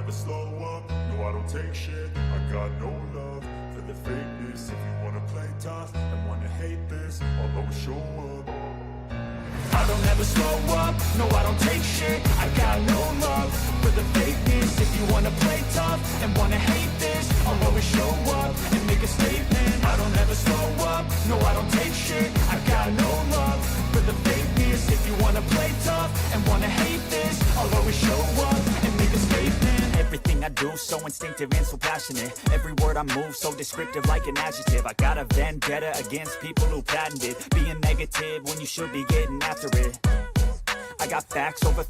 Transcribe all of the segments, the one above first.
never slow up, no I don't take shit. I got no love for the fakeness. If you wanna play tough and wanna hate this, I'll always show up. I don't ever slow up, no I don't take shit. I got no love for the fakeness. If you wanna play tough and wanna hate this, I'll always show up and make a statement. I don't ever slow up, no I don't take shit. I got no love for the fakeness. If you wanna play tough and wanna hate this, I'll always show up and make a statement. Everything I do so instinctive and so passionate. Every word I move so descriptive like an adjective. I got a vendetta against people who patented being negative when you should be getting after it. I got facts over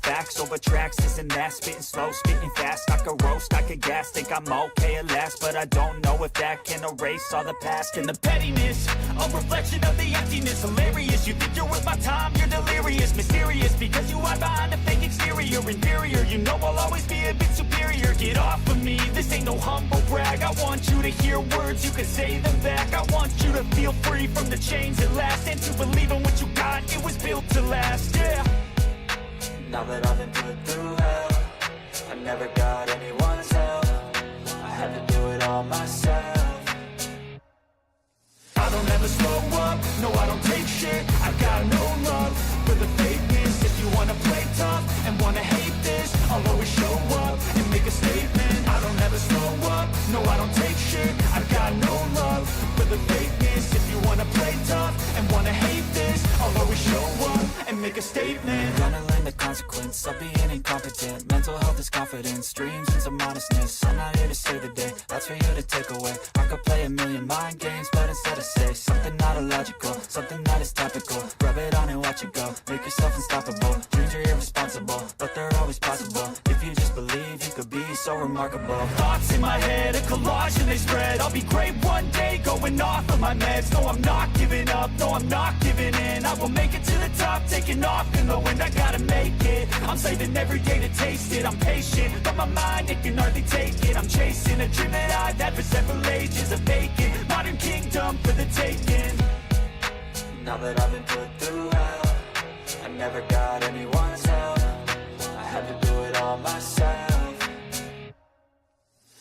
tracks, this and that. Spitting slow, spitting fast, I could roast, I could gas. Think I'm okay at last, but I don't know if that can erase all the past. And the pettiness, a reflection of the emptiness. Hilarious, you think you're worth my time, you're delirious. Mysterious, because you hide behind a fake exterior. Inferior, you know I'll always be a bit superior. Get off of me, this ain't no humble brag. I want you to hear words, you can say them back. I want you to feel free from the chains at last, and to believe in what you got, it was built to last, yeah. Now that I've been put through hell, I never got anyone's help. I had to do it all myself. I don't ever slow up, no I don't take shit. I got no love for the fakeness. If you wanna play tough and wanna hate this, I'll always show up and make a statement. I don't ever slow up, no I don't take shit. I got no love for the fakeness. If you wanna play tough and wanna hate this, I'll always show up and make a statement. Gonna learn the consequence of being incompetent. Mental health is confidence, dreams and some honestness. I'm not here to save the day, that's for you to take away. I could play a million mind games, but instead I say something not illogical, something that is topical. Rub it on and watch it go, make yourself unstoppable. Dreams are irresponsible, but they're always possible. If you just believe, you could be so remarkable. Thoughts in my head, a collage and they spread. I'll be great one day, going off of my meds. No, I'm not giving up, no, I'm not giving in. I will make it to the top, taking off in the wind. I gotta make it, I'm saving every day to taste it. I'm patient, but my mind, it can hardly take it. I'm chasing a dream that I've had for several ages. A vacant, modern kingdom for the taking. Now that I've been put through hell, I never got anyone's help. I had to do it all myself.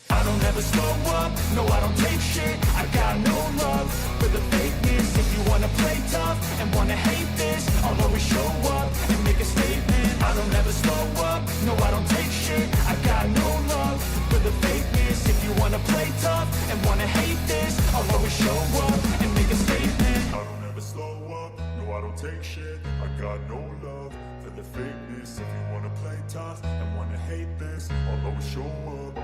I don't ever slow up, no I don't take shit. I got no love for the fakeness. If you wanna play tough and wanna hate this, I'll always show up and make a statement. I don't ever slow up, no I don't take shit. I got no love for the fakeness. If you wanna play tough and wanna hate this, I'll always show up and make a statement. I don't ever slow up, no I don't take shit. I got no love for the fakeness. If you wanna play tough and wanna hate this, I'll always show up.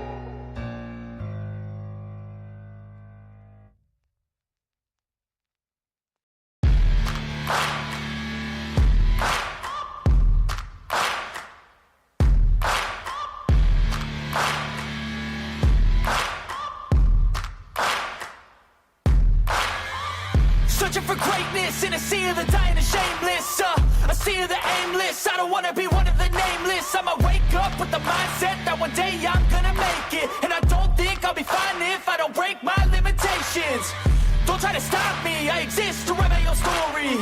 Searching for greatness in a sea of the dying and shameless, a sea of the aimless. I don't wanna be one of the nameless. I'ma wake up with the mindset that one day I'm gonna make it. And I don't think I'll be fine if I don't break my limitations. Don't try to stop me, I exist to write my own story.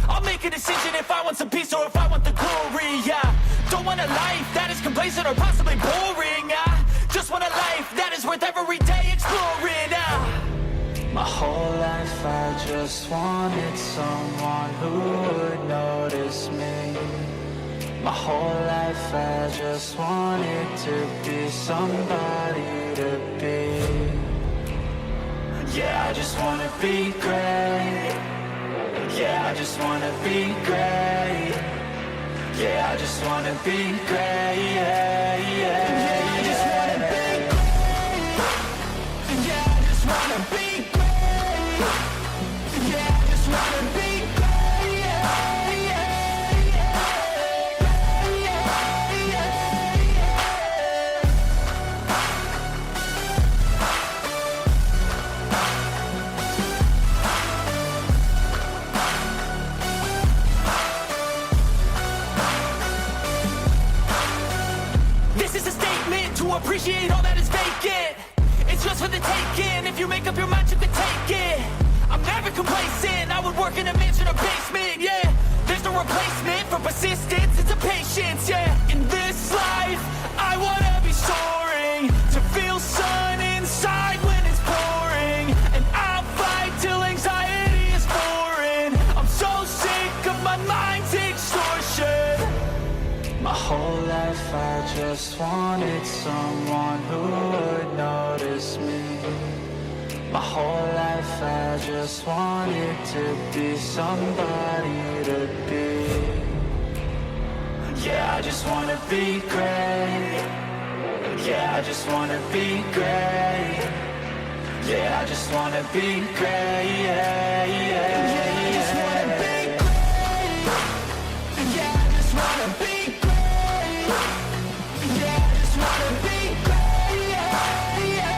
I'll make a decision if I want some peace or if I want the glory. Yeah, don't want a life that is complacent or possibly boring. I just want a life that is worth every day exploring. My whole life I just wanted someone who would notice me. My whole life I just wanted to be somebody to be. Yeah, I just wanna be great. Yeah, I just wanna be great. Yeah, I just wanna be great. Yeah, yeah, I just wanna be great. Yeah, I just wanna be great. Yeah, I just wanna be great. Yeah, yeah, yeah, yeah, yeah, yeah. This is a statement to appreciate all that is vacant. It's just for the taking. If you make up your mind, you can take it. I'm never complacent. I would work in a mansion or basement. Yeah, there's no replacement for persistence. It's a patience. Yeah, in this life, I wanna be soaring. whole life I just wanted someone who would notice me. My whole life I just wanted to be somebody to be. Yeah, I just wanna be great. Yeah, I just wanna be great. Yeah, I just wanna be great. Yeah, yeah, yeah. I just wanna be great. Yeah, I just wanna be great. Yeah, I just wanna be great. Yeah, yeah,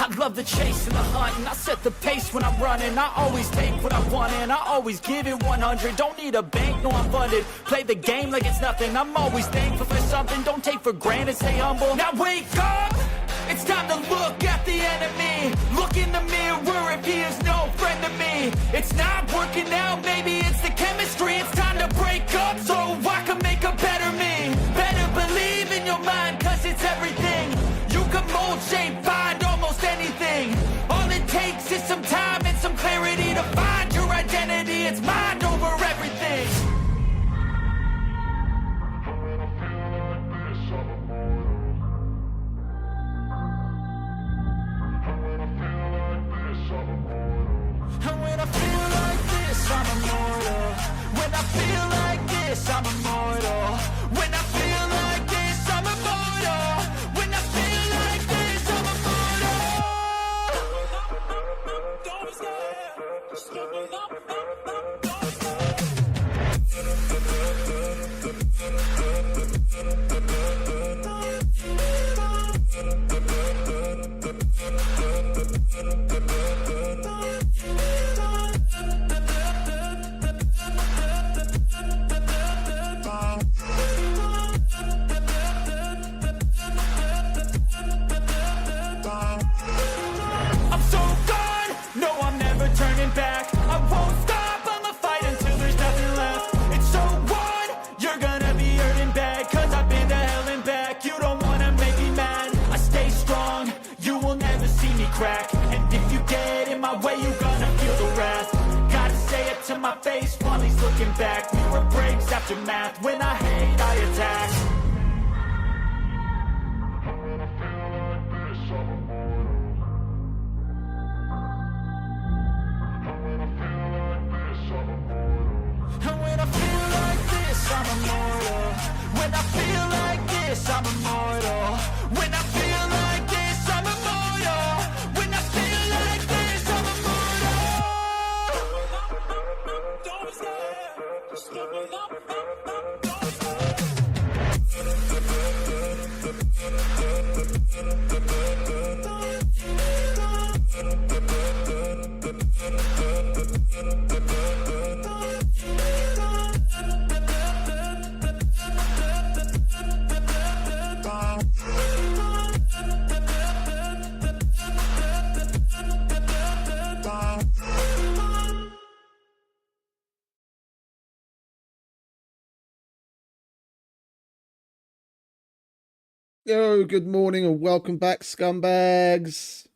I love the chase and the hunt, and I set the pace when I'm running. I always take what I want and I always give it 100. Don't need a bank, no I'm funded. Play the game like it's nothing. I'm always thankful for something. Don't take for granted, stay humble. Now wake up! It's time to look at the enemy. Look in the mirror if he is no friend to me. It's not working out, maybe it's the chemistry. It's time to break up so I can make a better me. Better believe in your mind, cause it's everything. You can mold, shape, find almost anything. All it takes is some time and some clarity to find your identity. It's mind over everything. And when I feel like this, I'm immortal. When I feel like this, I'm immortal. When I feel like this, I'm immortal. When I feel like this, I'm immortal. Don't be scared. Just open up. I'm so gone, no I'm never turning back. I won't stop, I'ma fight until there's nothing left. It's so on, you're gonna be hurting bad. Cause I've been to hell and back, you don't wanna make me mad. I stay strong, you will never see me crack. And if you get in my way, you're gonna feel the wrath. Gotta say it to my face while he's looking back. Mirror breaks after math, when I hate I attack. And when I feel like this, I'm immortal. When I feel like this, I'm immortal. When I feel like this, I'm immortal. When I feel like this, I'm immortal. Don't be scared. Just open up. Yo, good morning and welcome back, scumbags.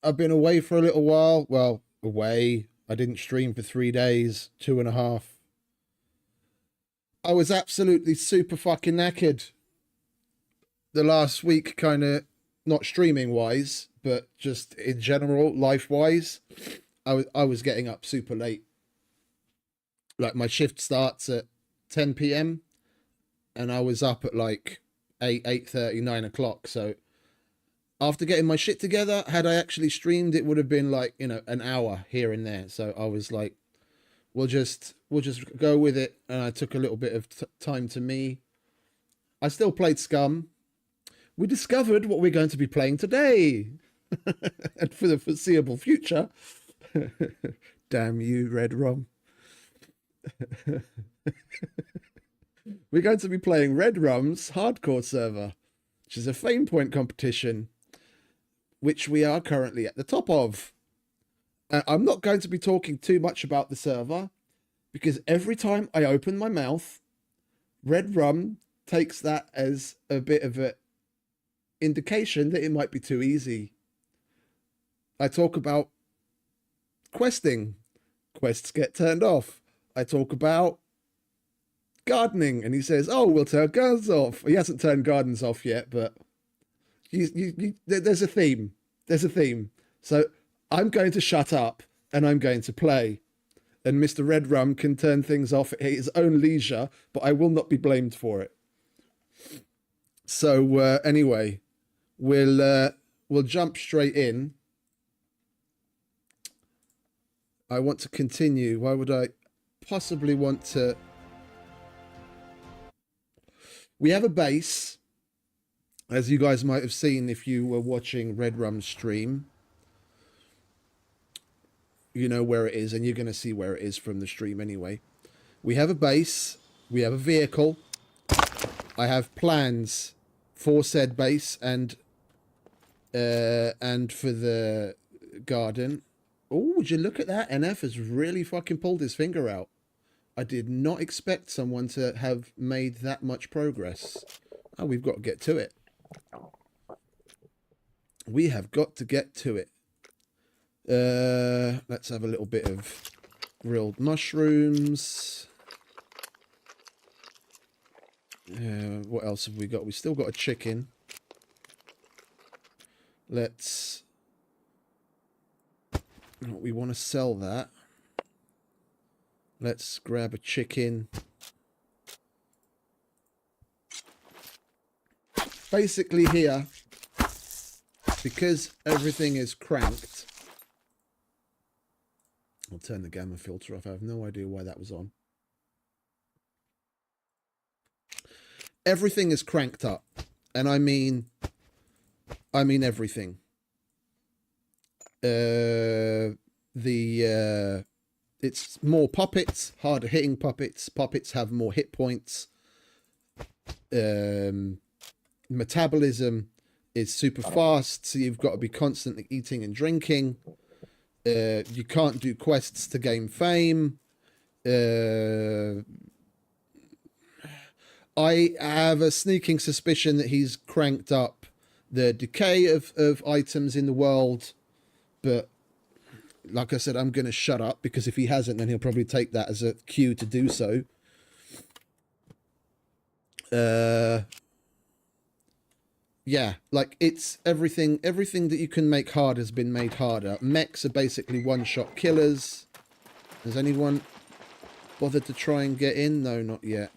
I've been away for a little while. Well, away. I didn't stream for 3 days, 2.5. I was absolutely super fucking knackered. The last week, kind of, not streaming wise, but just in general, life wise, I was getting up super late. Like my shift starts at 10 p.m. and I was up at like 8:30, 9 o'clock. So after getting my shit together, had I actually streamed, it would have been like, you know, an hour here and there. So I was like, we'll just go with it. And I took a little bit of time to me. I still played SCUM. We discovered what we're going to be playing today and for the foreseeable future. Damn you, REDRUM. We're going to be playing REDRUM's hardcore server, which is a Fame Point competition, which we are currently at the top of. I'm not going to be talking too much about the server, because every time I open my mouth, REDRUM takes that as a bit of an indication that it might be too easy. I talk about questing. Quests get turned off. I talk about gardening, and he says, "Oh, we'll turn gardens off." He hasn't turned gardens off yet, but there's a theme. There's a theme. So I'm going to shut up and I'm going to play. And Mr. REDRUM can turn things off at his own leisure, but I will not be blamed for it. So anyway, we'll jump straight in. I want to continue. Why would I possibly want to? We have a base, as you guys might have seen if you were watching REDRUM's stream. You know where it is, and you're going to see where it is from the stream anyway. We have a base. We have a vehicle. I have plans for said base and for the garden. Oh, would you look at that? NF has really fucking pulled his finger out. I did not expect someone to have made that much progress. Oh, we've got to get to it. We have got to get to it. Let's have a little bit of grilled mushrooms. What else have we got? We still got a chicken. Let's... We want to sell that. Let's grab a chicken. Basically here, because everything is cranked... I'll turn the gamma filter off. I have no idea why that was on. Everything is cranked up. And I mean everything. It's more puppets, harder hitting puppets. Puppets have more hit points. Metabolism is super fast, so you've got to be constantly eating and drinking. You can't do quests to gain fame. I have a sneaking suspicion that he's cranked up the decay of items in the world, but like I said, I'm going to shut up, because if he hasn't, then he'll probably take that as a cue to do so. Yeah, like it's everything that you can make hard has been made harder. Mechs are basically one-shot killers. Has anyone bothered to try and get in? No, not yet.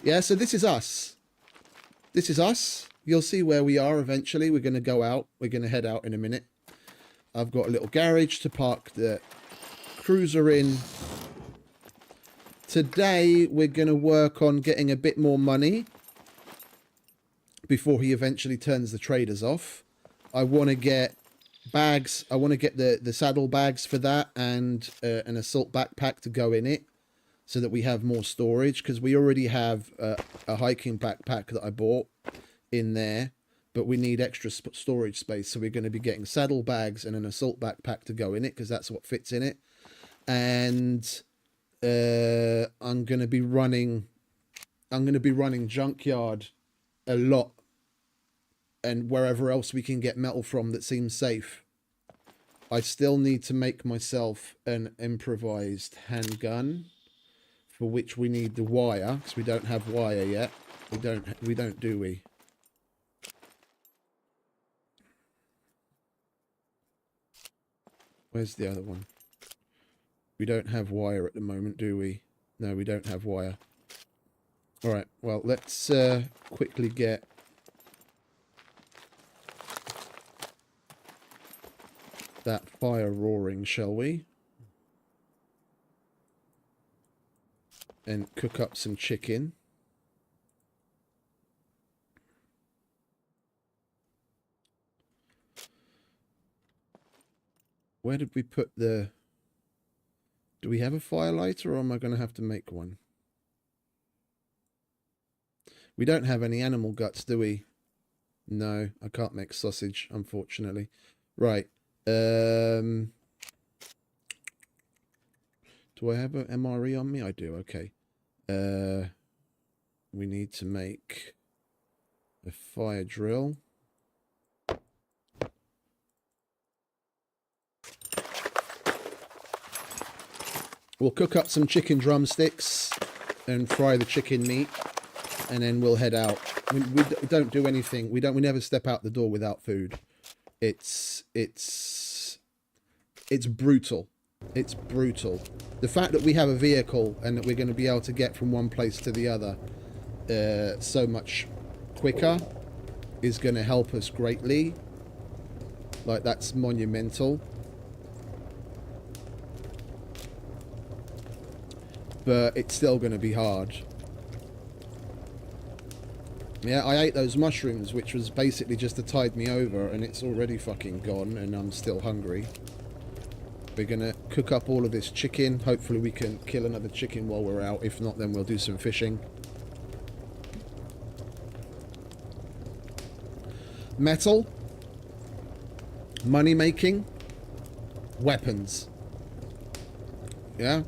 Yeah, so this is us. This is us. You'll see where we are eventually. We're going to go out. We're going to head out in a minute. I've got a little garage to park the cruiser in. Today, we're going to work on getting a bit more money before he eventually turns the traders off. I want to get bags. I want to get the saddle bags for that, and an assault backpack to go in it, so that we have more storage, because we already have a hiking backpack that I bought in there, but we need extra storage space. So we're going to be getting saddle bags and an assault backpack to go in it, because that's what fits in it. And I'm going to be running Junkyard a lot, and wherever else we can get metal from that seems safe. I still need to make myself an improvised handgun, for which we need the wire, because we don't have wire yet. We don't, do we? Where's the other one? We don't have wire at the moment, do we? No, we don't have wire. Alright, well, let's quickly get that fire roaring, shall we? And cook up some chicken. Where did we put the... Do we have a firelighter, or am I going to have to make one? We don't have any animal guts, do we? No, I can't make sausage, unfortunately. Right. Do I have an MRE on me? I do, okay. We need to make a fire drill. We'll cook up some chicken drumsticks and fry the chicken meat, and then we'll head out. We don't do anything. We never step out the door without food. It's brutal. It's brutal. The fact that we have a vehicle and that we're going to be able to get from one place to the other so much quicker is going to help us greatly. Like, that's monumental. But it's still going to be hard. Yeah, I ate those mushrooms, which was basically just to tide me over, and it's already fucking gone, and I'm still hungry. We're going to cook up all of this chicken. Hopefully we can kill another chicken while we're out. If not, then we'll do some fishing. Metal. Money making. Weapons. Yeah?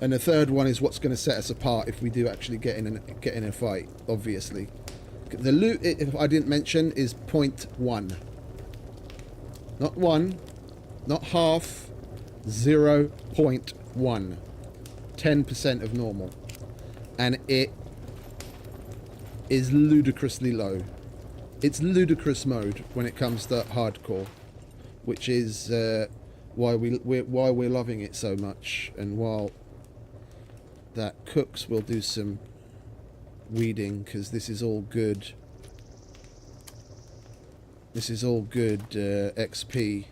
And the third one is what's going to set us apart if we do actually get in a fight, obviously. The loot, if I didn't mention, is 0.1. Not 1, not half, 0.1. 10% of normal. And it is ludicrously low. It's ludicrous mode when it comes to hardcore, which is why we're loving it so much. And while that cooks, we'll do some weeding, because this is all good. This is all good XP,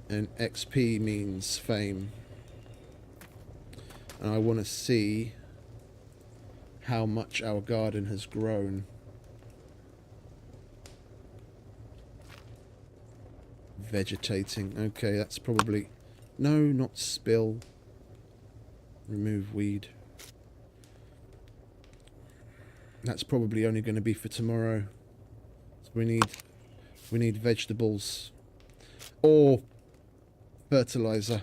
and XP means fame. And I want to see how much our garden has grown. Vegetating. Okay, that's probably... No, not spill. Remove weed. That's probably only going to be for tomorrow. So we need vegetables or fertilizer.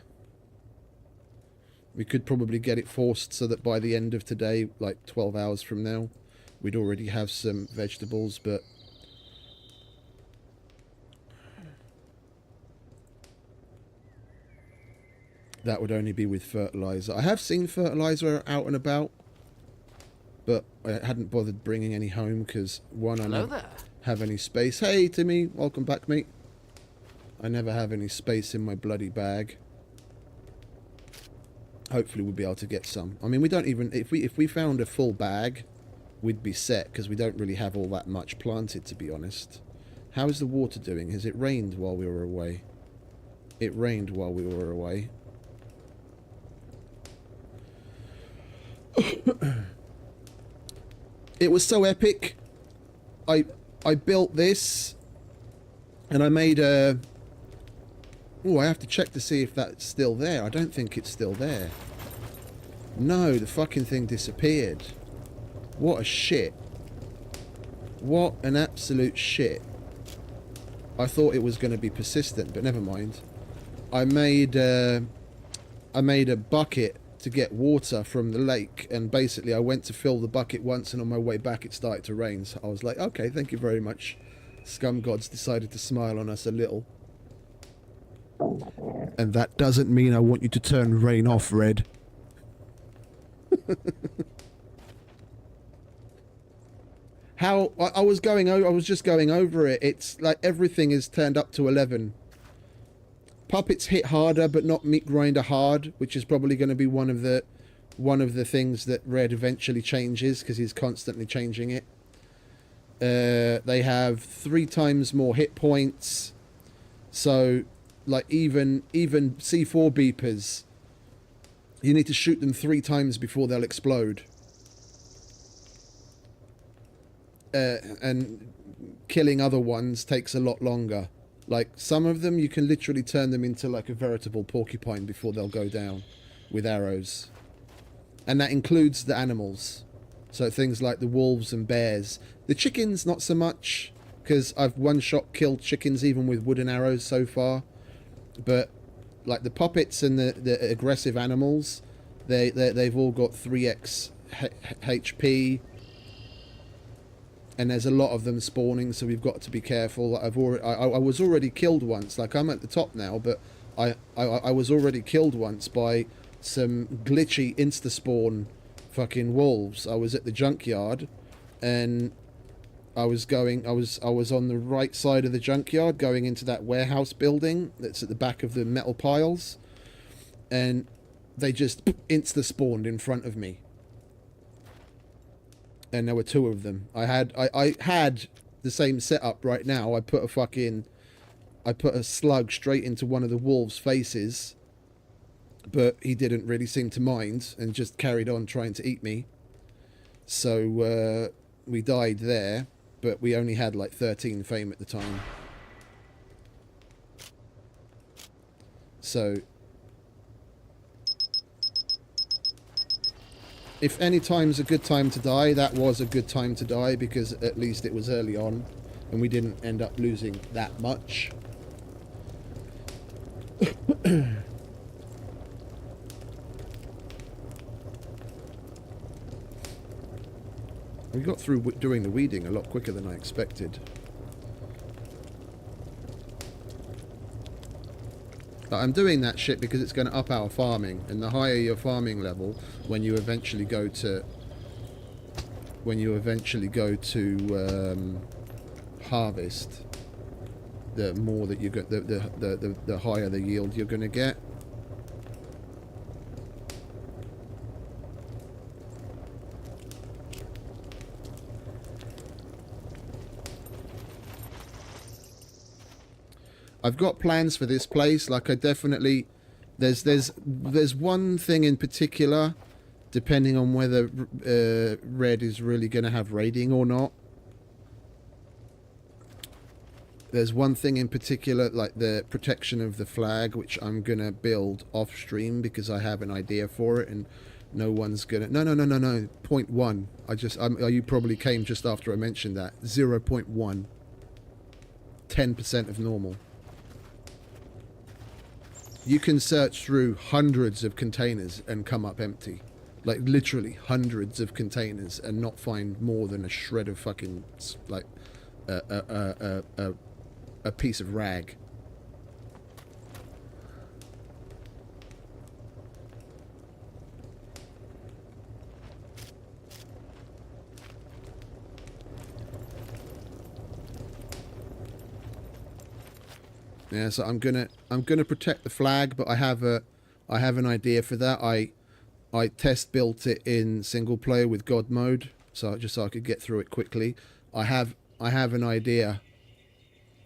We could probably get it forced so that by the end of today, like 12 hours from now, we'd already have some vegetables, but that would only be with fertilizer. I have seen fertilizer out and about, but I hadn't bothered bringing any home because, one, I don't have any space. Hey, Timmy, welcome back, mate. I never have any space in my bloody bag. Hopefully we'll be able to get some. I mean, we don't even... If we found a full bag, we'd be set, because we don't really have all that much planted, to be honest. How is the water doing? Has it rained while we were away? It rained while we were away. It was so epic. I built this, and I made a... Oh, I have to check to see if that's still there. I don't think it's still there. No, the fucking thing disappeared. What a shit. What an absolute shit. I thought it was going to be persistent, but never mind. I made a bucket to get water from the lake, and basically I went to fill the bucket once, and on my way back it started to rain, so I was like, okay, thank you very much. Scum gods decided to smile on us a little. And that doesn't mean I want you to turn rain off, Red. How I was just going over it. It's like everything is turned up to 11. Puppets hit harder, but not meat grinder hard, which is probably going to be one of the things that Red eventually changes, because he's constantly changing it. They have 3 times more hit points, so like even C4 beepers, you need to shoot them 3 times before they'll explode. And killing other ones takes a lot longer. Like, some of them, you can literally turn them into like a veritable porcupine before they'll go down with arrows. And that includes the animals. So things like the wolves and bears. The chickens, not so much, because I've one-shot killed chickens even with wooden arrows so far. But like the puppets and the aggressive animals, they've all got 3x HP. And there's a lot of them spawning, so we've got to be careful. I was already killed once. Like, I'm at the top now, but I was already killed once by some glitchy insta-spawn fucking wolves. I was at the junkyard, and I was on the right side of the junkyard, going into that warehouse building that's at the back of the metal piles, and they just insta-spawned in front of me. And there were 2 of them. I had the same setup right now. I put a slug straight into one of the wolves' faces, but he didn't really seem to mind and just carried on trying to eat me. So we died there, but we only had like 13 fame at the time. So if any time's a good time to die, that was a good time to die, because at least it was early on and we didn't end up losing that much. We got through doing the weeding a lot quicker than I expected. But I'm doing that shit because it's going to up our farming, and the higher your farming level, when you eventually go to harvest, the more that you get, the higher the yield you're going to get. I've got plans for this place. Like, I definitely, there's one thing in particular, depending on whether Red is really going to have raiding or not. There's one thing in particular, like the protection of the flag, which I'm going to build off stream because I have an idea for it, and no one's going to... No. 0.1. You probably came just after I mentioned that. 0.1. 10% of normal. You can search through hundreds of containers and come up empty. Like, literally hundreds of containers, and not find more than a shred of fucking, like, a piece of rag. Yeah, so I'm gonna protect the flag, but I have an idea for that. I test built it in single player with God mode, so I could get through it quickly. I have an idea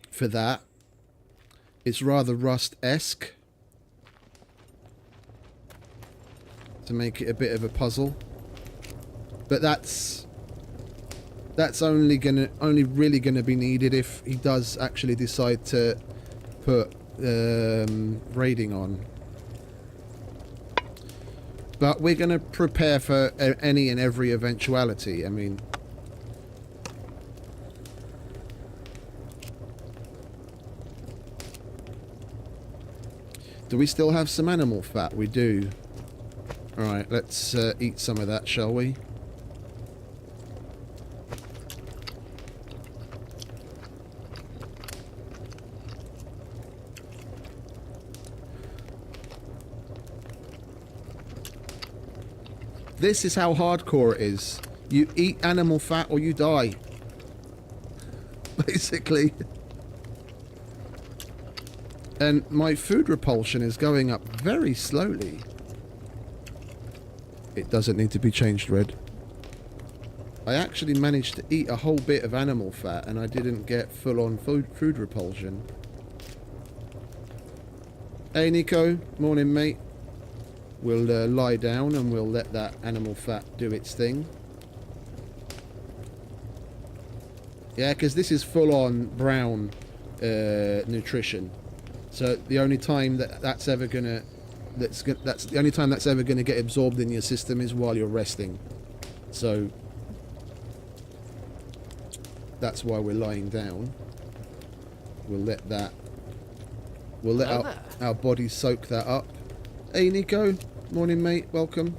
for that. It's rather Rust-esque, to make it a bit of a puzzle, but that's only really gonna be needed if he does actually decide to put raiding on. But we're going to prepare for any and every eventuality. I mean, do we still have some animal fat? We do. Alright, let's eat some of that, shall we? This is how hardcore it is. You eat animal fat or you die. Basically. And my food repulsion is going up very slowly. It doesn't need to be changed, Red. I actually managed to eat a whole bit of animal fat and I didn't get full-on food repulsion. Hey Nico, morning mate. We'll lie down and we'll let that animal fat do its thing. Yeah, because this is full-on brown nutrition. So the only time that's the only time that's ever gonna get absorbed in your system is while you're resting. So that's why we're lying down. We'll let our bodies soak that up. Hey Nico, morning mate, welcome.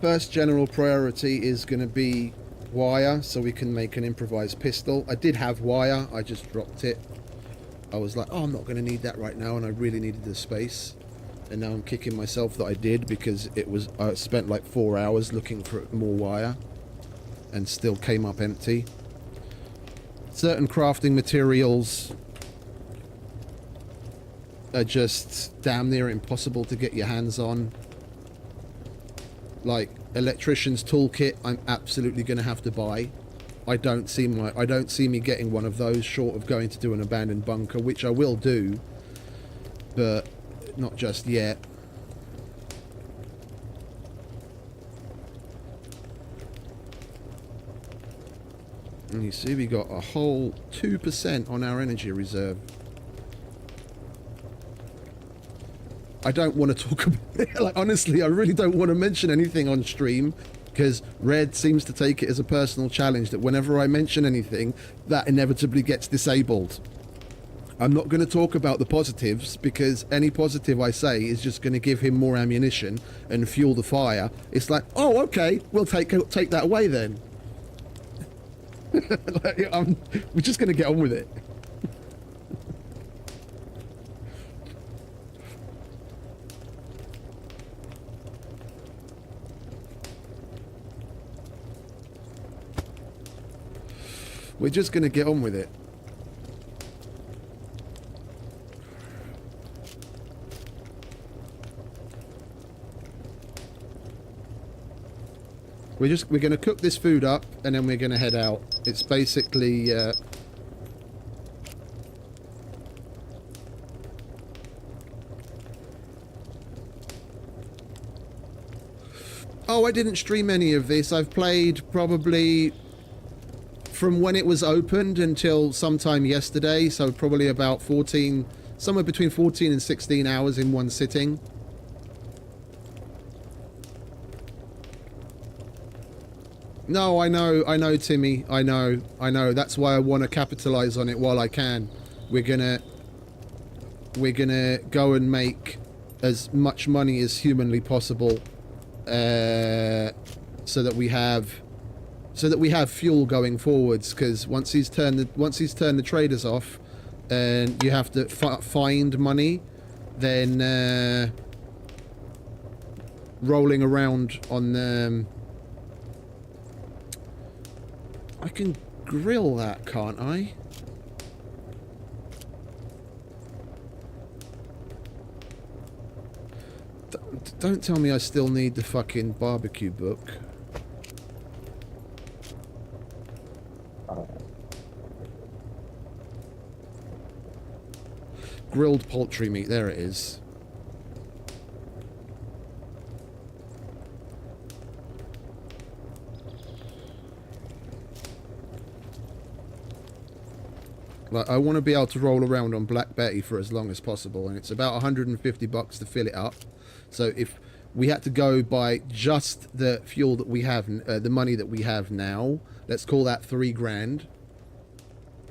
First general priority is going to be wire, so we can make an improvised pistol. I did have wire, I just dropped it. I was like, oh, I'm not going to need that right now, and I really needed the space. And now I'm kicking myself that I did, because I spent like 4 hours looking for more wire and still came up empty. Certain crafting materials are just damn near impossible to get your hands on. Like electrician's toolkit, I'm absolutely going to have to buy. I don't see me getting one of those short of going to do an abandoned bunker, which I will do, but not just yet. And you see we got a whole 2% on our energy reserve. I don't want to talk about it. Like, honestly, I really don't want to mention anything on stream, because Red seems to take it as a personal challenge that whenever I mention anything, that inevitably gets disabled. I'm not going to talk about the positives, because any positive I say is just going to give him more ammunition and fuel the fire. It's like, oh, okay, we'll take that away then. Like, we're just going to get on with it. We're just going to get on with it. We're going to cook this food up, and then we're going to head out. It's basically oh, I didn't stream any of this. I've played probably from when it was opened until sometime yesterday, so probably about 14, somewhere between 14 and 16 hours in one sitting. No, I know, Timmy. I know. That's why I want to capitalize on it while I can. We're gonna go and make as much money as humanly possible, so that we have fuel going forwards. Because once he's turned the traders off, and you have to find money, then rolling around on the. I can grill that, can't I? Don't tell me I still need the fucking barbecue book. Grilled poultry meat, there it is. Like, I want to be able to roll around on Black Betty for as long as possible, and it's about $150 to fill it up. So if we had to go by just the fuel that we have, the money that we have now, let's call that $3 grand.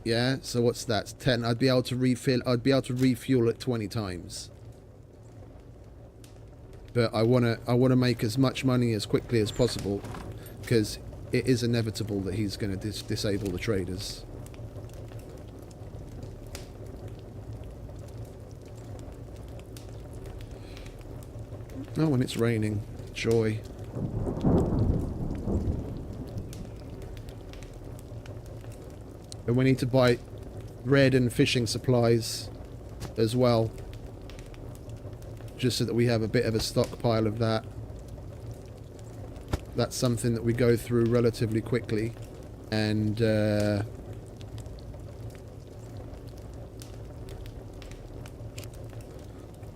Yeah, so what's that? 10. I'd be able to refuel it 20 times. But I want to make as much money as quickly as possible, because it is inevitable that he's going to disable the traders. Oh, when it's raining. Joy. And we need to buy red and fishing supplies as well, just so that we have a bit of a stockpile of that. That's something that we go through relatively quickly, and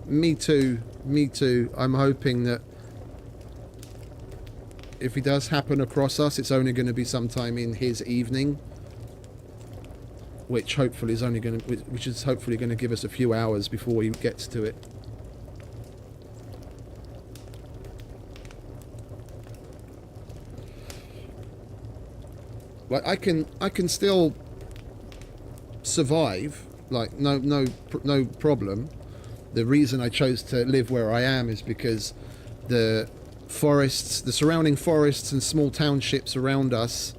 me too. me too. I'm hoping that if he does happen across us, it's only going to be sometime in his evening, which hopefully is hopefully going to give us a few hours before he gets to it. Like I can still survive, like no problem. The reason I chose to live where I am is because the forests, the surrounding forests and small townships around us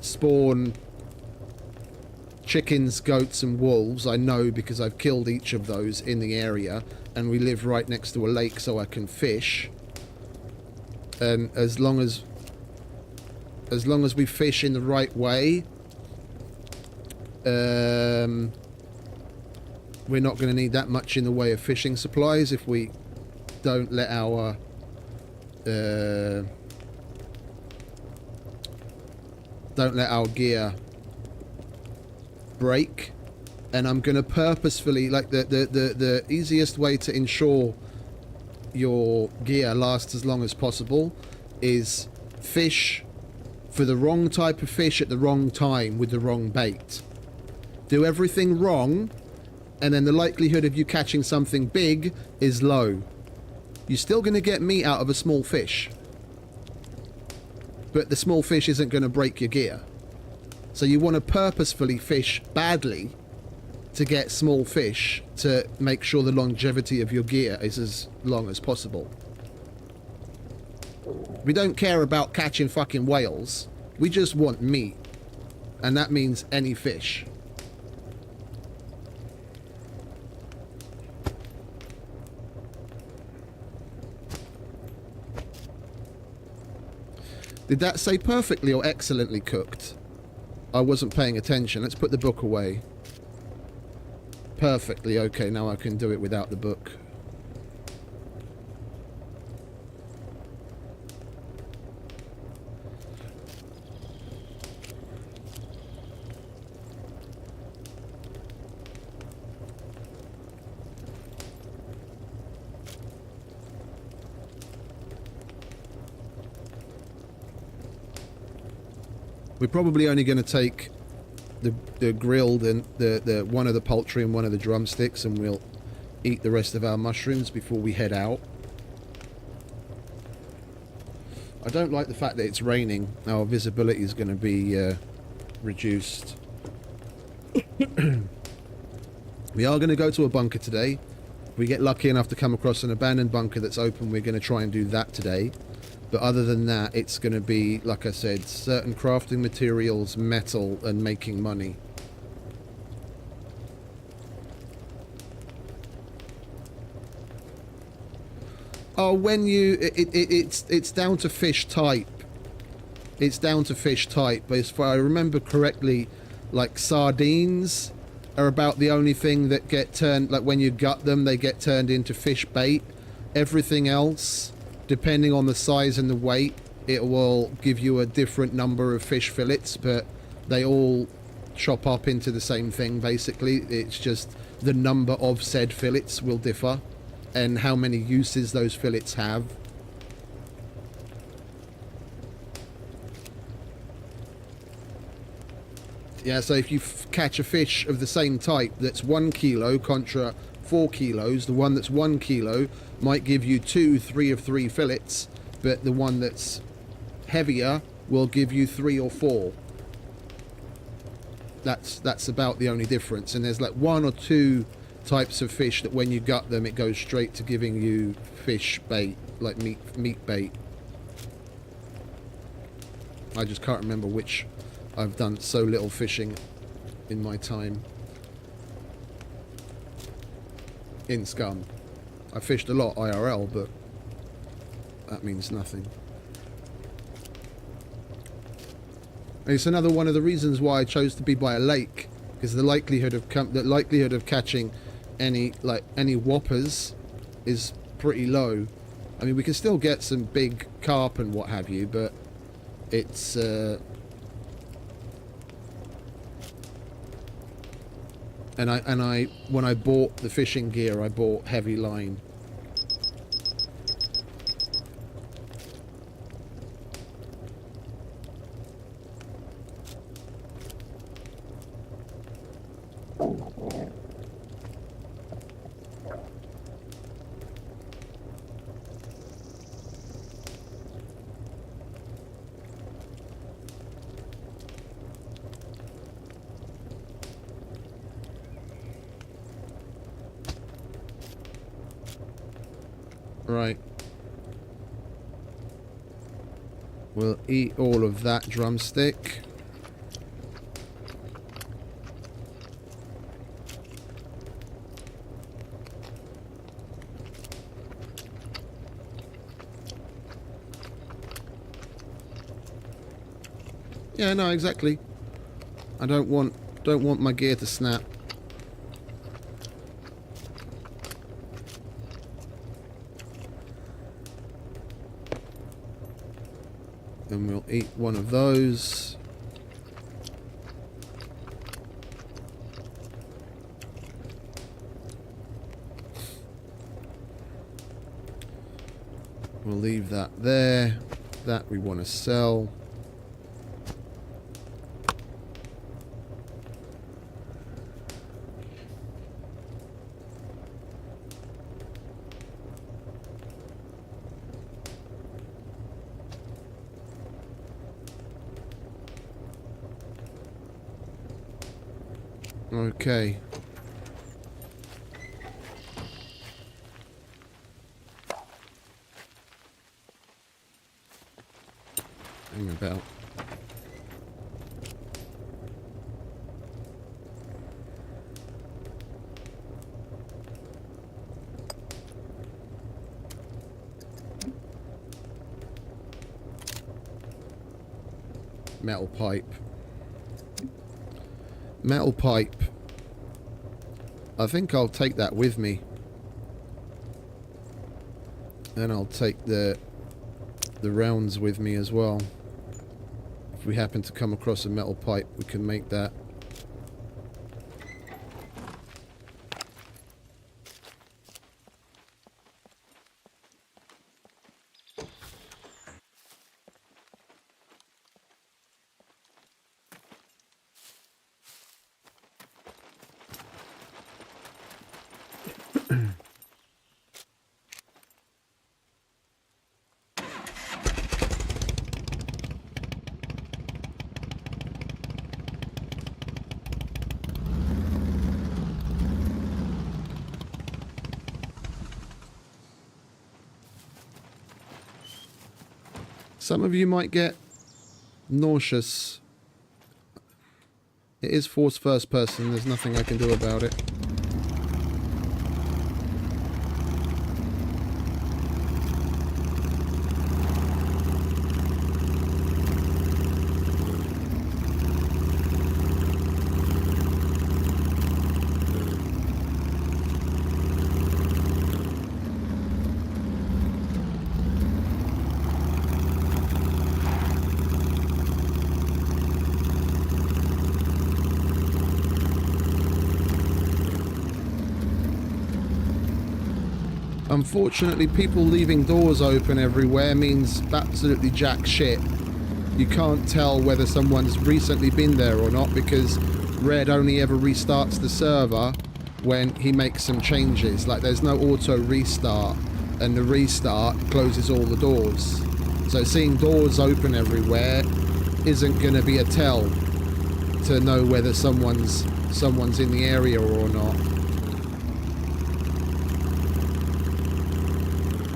spawn chickens, goats and wolves. I know because I've killed each of those in the area, and we live right next to a lake, so I can fish. And as long as we fish in the right way, we're not going to need that much in the way of fishing supplies if we don't let our gear break. And I'm going to purposefully, like, the easiest way to ensure your gear lasts as long as possible is fish for the wrong type of fish at the wrong time with the wrong bait. Do everything wrong, and then the likelihood of you catching something big is low. You're still going to get meat out of a small fish, but the small fish isn't going to break your gear. So you want to purposefully fish badly to get small fish to make sure the longevity of your gear is as long as possible. We don't care about catching fucking whales. We just want meat. And that means any fish. Did that say perfectly or excellently cooked? I wasn't paying attention. Let's put the book away. Perfectly. Okay, now I can do it without the book. We're probably only going to take the grilled and the one of the poultry and one of the drumsticks, and we'll eat the rest of our mushrooms before we head out. I don't like the fact that it's raining. Our visibility is going to be reduced. We are going to go to a bunker today. If we get lucky enough to come across an abandoned bunker that's open, we're going to try and do that today. But other than that, it's going to be, like I said, certain crafting materials, metal, and making money. Oh, when you... It's down to fish type. It's down to fish type. But if I remember correctly, like sardines are about the only thing that get turned... Like when you gut them, they get turned into fish bait. Everything else, depending on the size and the weight, it will give you a different number of fish fillets, but they all chop up into the same thing, basically. It's just the number of said fillets will differ, and how many uses those fillets have. Yeah, so if you catch a fish of the same type that's 1 kilo contra 4 kilos, the one that's 1 kilo might give you 3 of 3 fillets, but the one that's heavier will give you 3 or 4. That's about the only difference. And there's like 1 or 2 types of fish that when you gut them, it goes straight to giving you fish bait, like meat bait. I just can't remember which. I've done so little fishing in my time in SCUM. I fished a lot IRL, but that means nothing. And it's another one of the reasons why I chose to be by a lake, because the likelihood of catching any whoppers is pretty low. I mean, we can still get some big carp and what have you, but it's and I when I bought the fishing gear, I bought heavy line. Right. We'll eat all of that drumstick. Yeah, no, exactly. I don't want my gear to snap. And we'll eat one of those. We'll leave that there. That we want to sell. Okay. Hang about. Metal pipe. Metal pipe. I think I'll take that with me. And I'll take the rounds with me as well. If we happen to come across a metal pipe, we can make that. Some of you might get nauseous. It is forced first person, there's nothing I can do about it. Unfortunately, people leaving doors open everywhere means absolutely jack shit. You can't tell whether someone's recently been there or not because Red only ever restarts the server when he makes some changes. Like, there's no auto restart, and the restart closes all the doors. So seeing doors open everywhere isn't going to be a tell to know whether someone's in the area or not.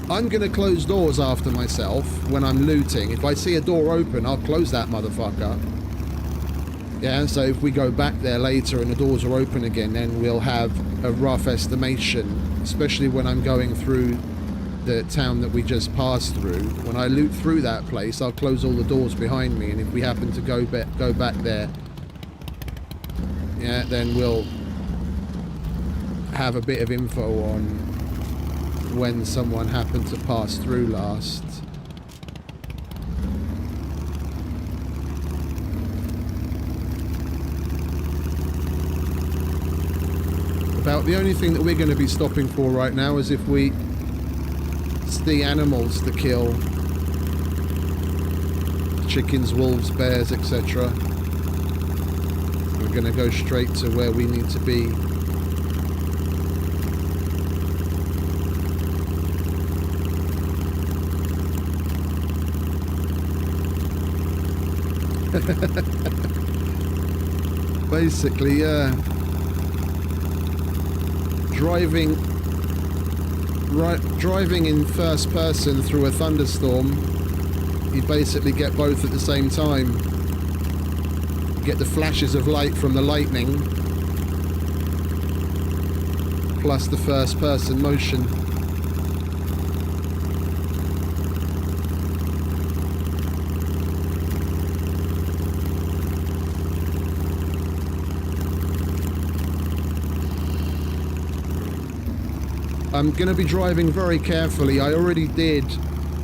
I'm going to close doors after myself when I'm looting. If I see a door open, I'll close that motherfucker. Yeah, so if we go back there later and the doors are open again, then we'll have a rough estimation, especially when I'm going through the town that we just passed through. When I loot through that place, I'll close all the doors behind me, and if we happen to go back there, yeah, then we'll have a bit of info on when someone happened to pass through last. About the only thing that we're going to be stopping for right now is if we see animals to kill. Chickens, wolves, bears, etc. we're going to go straight to where we need to be. Basically, yeah. Driving in first person through a thunderstorm, you basically get both at the same time. You get the flashes of light from the lightning, plus the first person motion. I'm going to be driving very carefully. I already did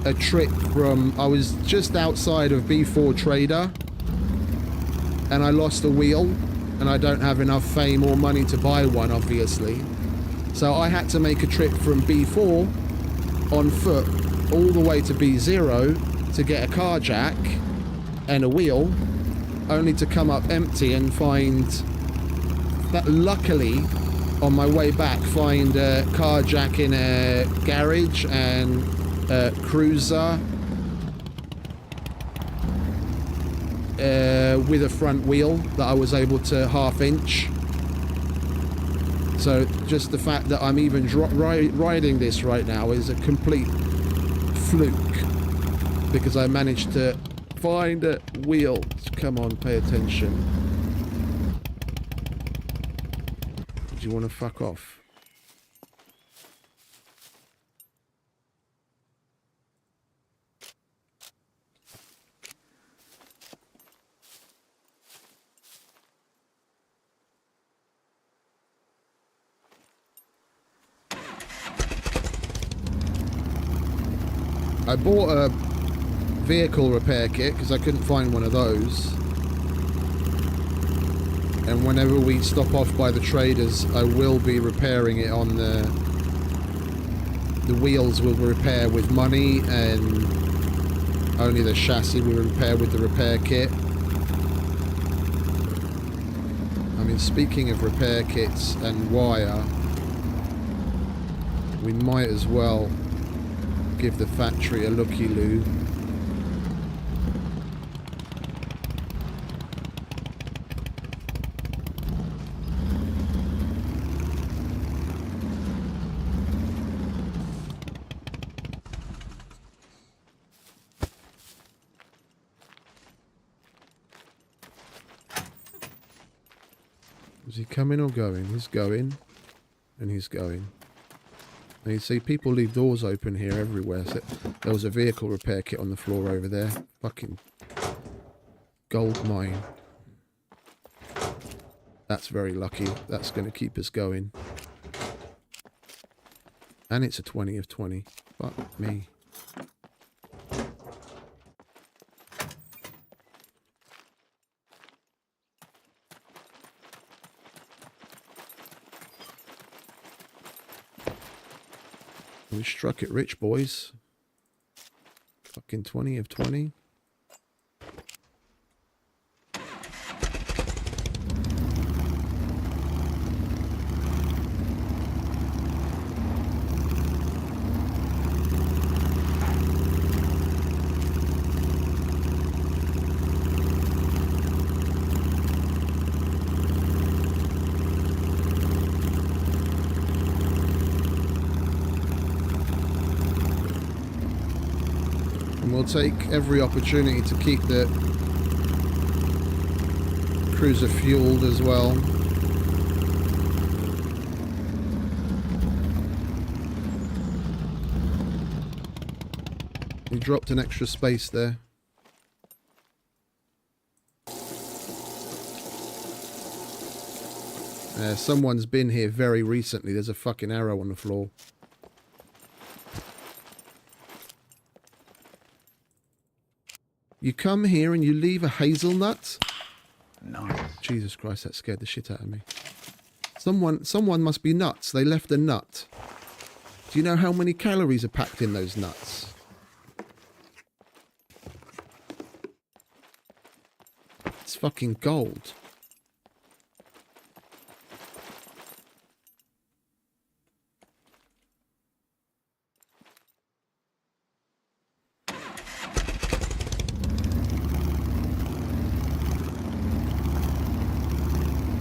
a trip from... I was just outside of B4 Trader and I lost a wheel, and I don't have enough fame or money to buy one, obviously. So I had to make a trip from B4 on foot all the way to B0 to get a car jack and a wheel, only to come up empty and find that, luckily, on my way back, find a car jack in a garage and a cruiser with a front wheel that I was able to half inch. So just the fact that I'm even riding this right now is a complete fluke, because I managed to find a wheel. Come on, pay attention. Do you want to fuck off? I bought a vehicle repair kit because I couldn't find one of those. And whenever we stop off by the traders, I will be repairing it on the wheels will repair with money, and only the chassis will repair with the repair kit. I mean, speaking of repair kits and wire, we might as well give the factory a looky-loo. Is he coming or going? He's going. And he's going. And you see, people leave doors open here everywhere. So there was a vehicle repair kit on the floor over there. Fucking gold mine. That's very lucky. That's going to keep us going. And it's a 20 of 20. Fuck me. We struck it rich, boys. Fucking 20 of 20. We'll take every opportunity to keep the cruiser fueled as well. We dropped an extra space there. Someone's been here very recently. There's a fucking arrow on the floor. You come here and you leave a hazelnut? Nice. Jesus Christ, that scared the shit out of me. Someone must be nuts. They left a nut. Do you know how many calories are packed in those nuts? It's fucking gold.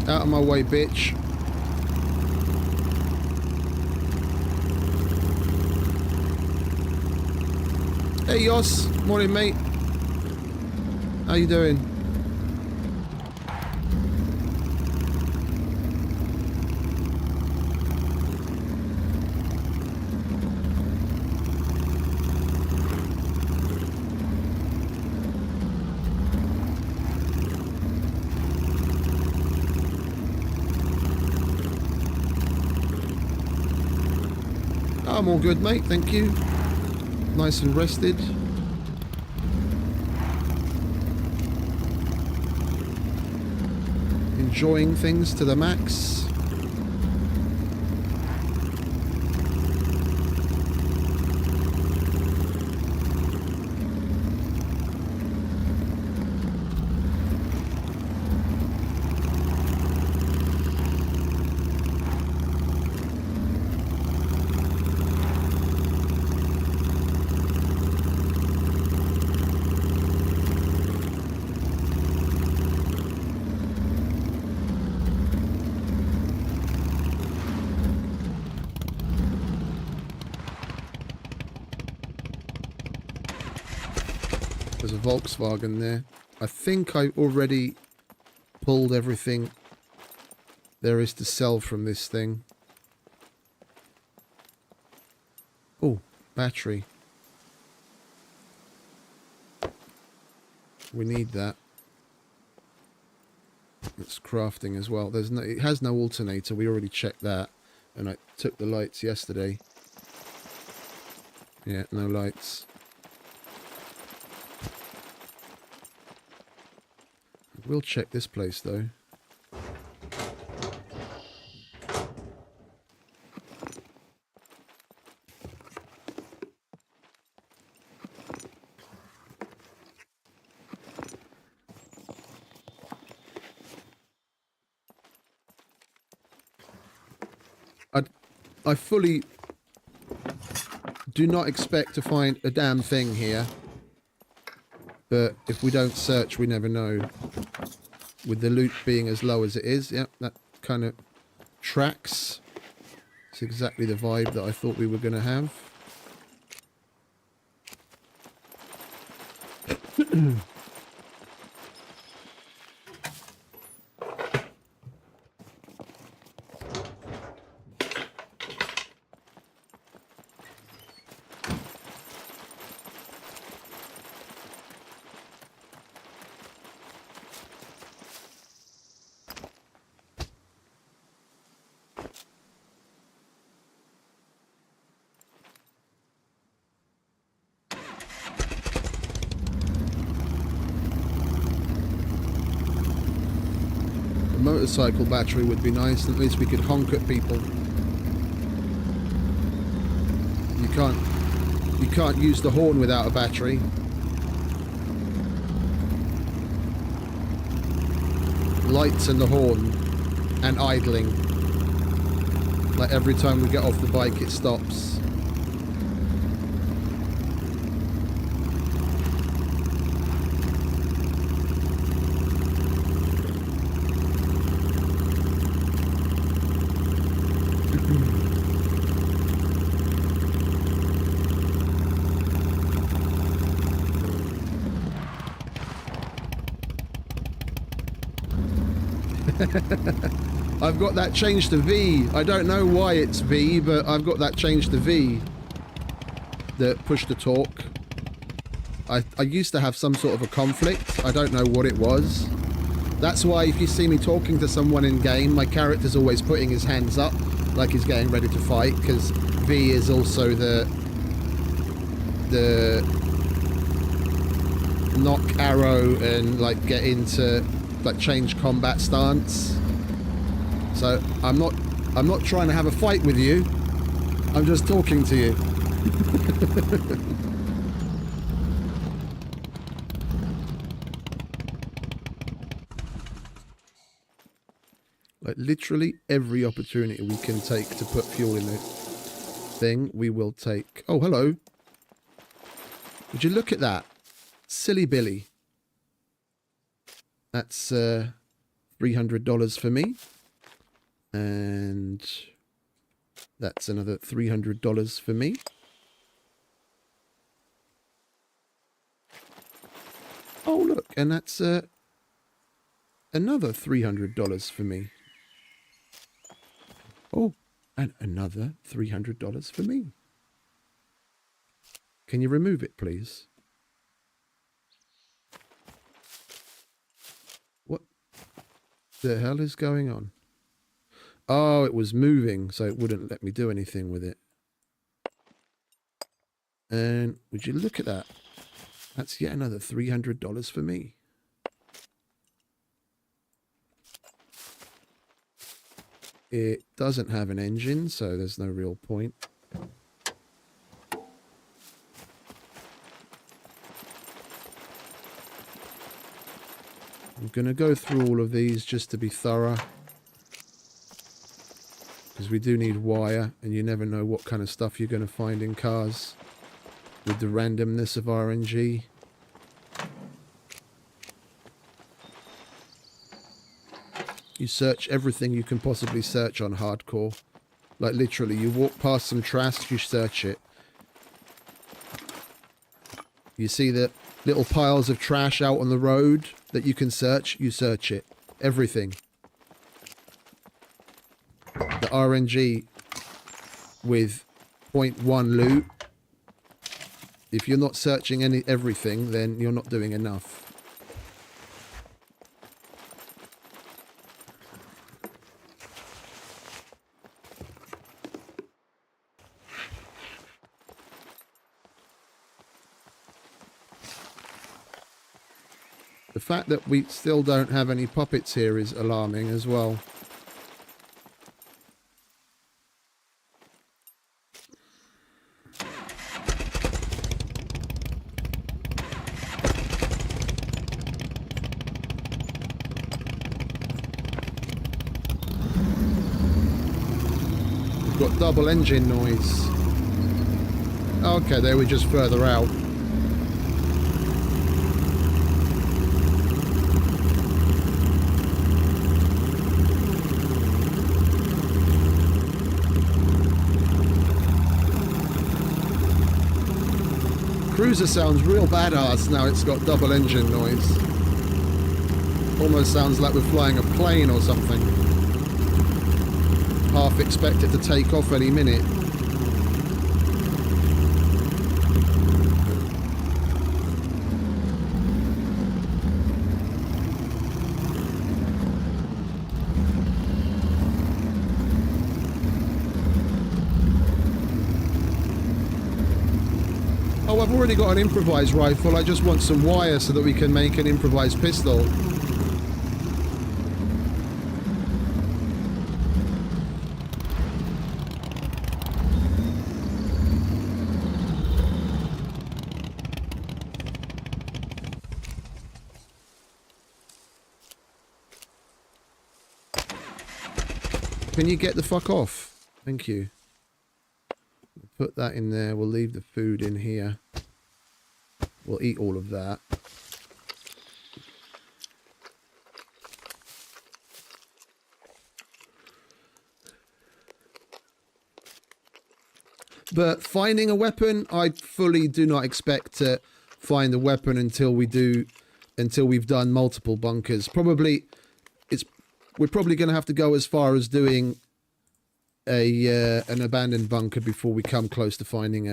Out of my way, bitch. Hey, Yoss. Morning, mate. How you doing? I'm all good, mate. Thank you. Nice and rested. Enjoying things to the max. There's a Volkswagen there. I think I already pulled everything there is to sell from this thing. Oh, battery. We need that. It's crafting as well. There's no, it has no alternator. We already checked that. And I took the lights yesterday. Yeah, no lights. We'll check this place though. I fully do not expect to find a damn thing here. But if we don't search, we never know. With the loot being as low as it is, yeah, that kind of tracks. It's exactly the vibe that I thought we were going to have. Motorcycle battery would be nice. At least we could honk at people. You can't use the horn without a battery. Lights and the horn and idling. Like every time we get off the bike, it stops. I've got that changed to V. I don't know why it's V, but I've got that changed to V. The push to talk. I used to have some sort of a conflict. I don't know what it was. That's why if you see me talking to someone in game, my character's always putting his hands up like he's getting ready to fight, because V is also the knock arrow and like get into like change combat stance. So I'm not trying to have a fight with you. I'm just talking to you. Like literally every opportunity we can take to put fuel in the thing, we will take. Oh, hello. Would you look at that? Silly Billy. That's $300 for me. And that's another $300 for me. Oh, look, and that's another $300 for me. Oh, and another $300 for me. Can you remove it, please? What the hell is going on? Oh, it was moving, so it wouldn't let me do anything with it. And would you look at that? That's yet another $300 for me. It doesn't have an engine, so there's no real point. I'm going to go through all of these just to be thorough. Because we do need wire, and you never know what kind of stuff you're going to find in cars with the randomness of RNG. You search everything you can possibly search on hardcore. Like literally, you walk past some trash, you search it. You see the little piles of trash out on the road that you can search, you search it. Everything. The RNG with 0.1 loot. If you're not searching everything, then you're not doing enough. The fact that we still don't have any puppets here is alarming as well. We've got double engine noise. Okay, they were just further out. Cruiser sounds real badass now it's got double engine noise. Almost sounds like we're flying a plane or something. Half expect it to take off any minute. Oh, I've already got an improvised rifle. I just want some wire so that we can make an improvised pistol. Can you get the fuck off? Thank you. Put that in there. We'll leave the food in here. We'll eat all of that. But finding a weapon, I fully do not expect to find a weapon until we've done multiple bunkers. We're probably going to have to go as far as doing an abandoned bunker before we come close to finding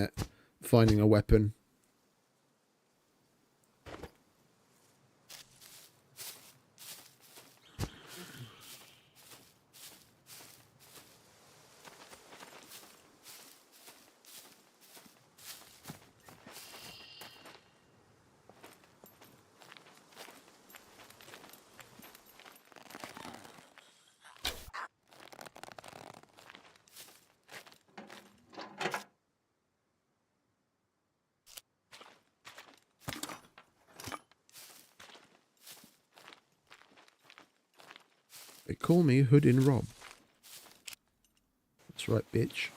a weapon. They call me Hoodin' Rob. That's right, bitch.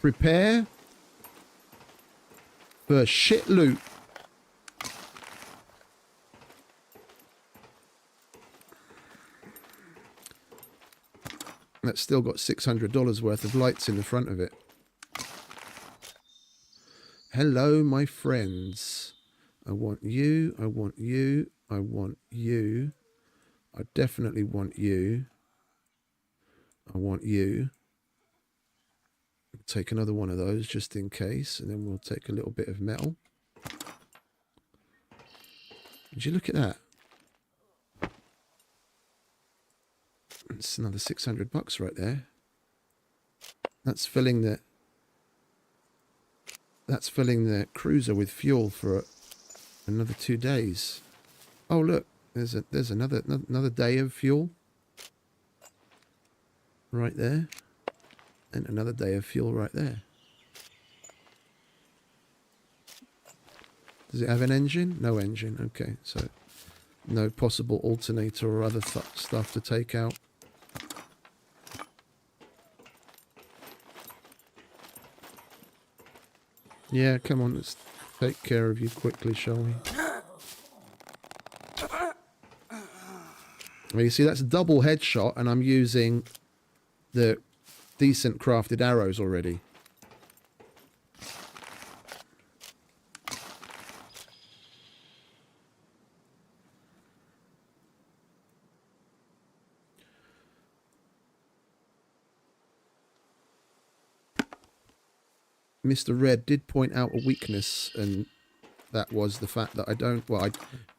Prepare for shit loot. That's still got $600 worth of lights in the front of it. Hello, my friends. I want you. I want you. I want you. I definitely want you. I want you. Take another one of those just in case, and then we'll take a little bit of metal. Did you look at that? It's another $600 right there. That's filling the cruiser with fuel for another 2 days. Oh look, there's another day of fuel right there, and another day of fuel right there. Does it have an engine? No engine. Okay, so no possible alternator or other stuff to take out. Yeah, come on, let's take care of you quickly, shall we? Well, you see, that's a double headshot, and I'm using the decent crafted arrows already. Mr. Red did point out a weakness, and that was the fact that I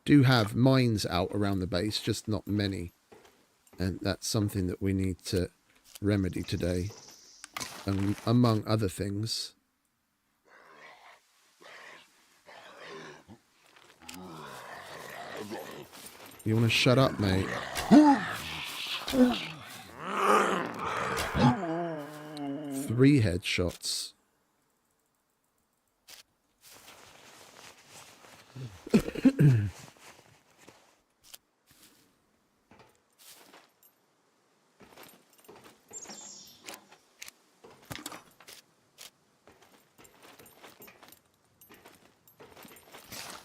do have mines out around the base, just not many. And that's something that we need to remedy today, among other things. You want to shut up, mate? 3 headshots.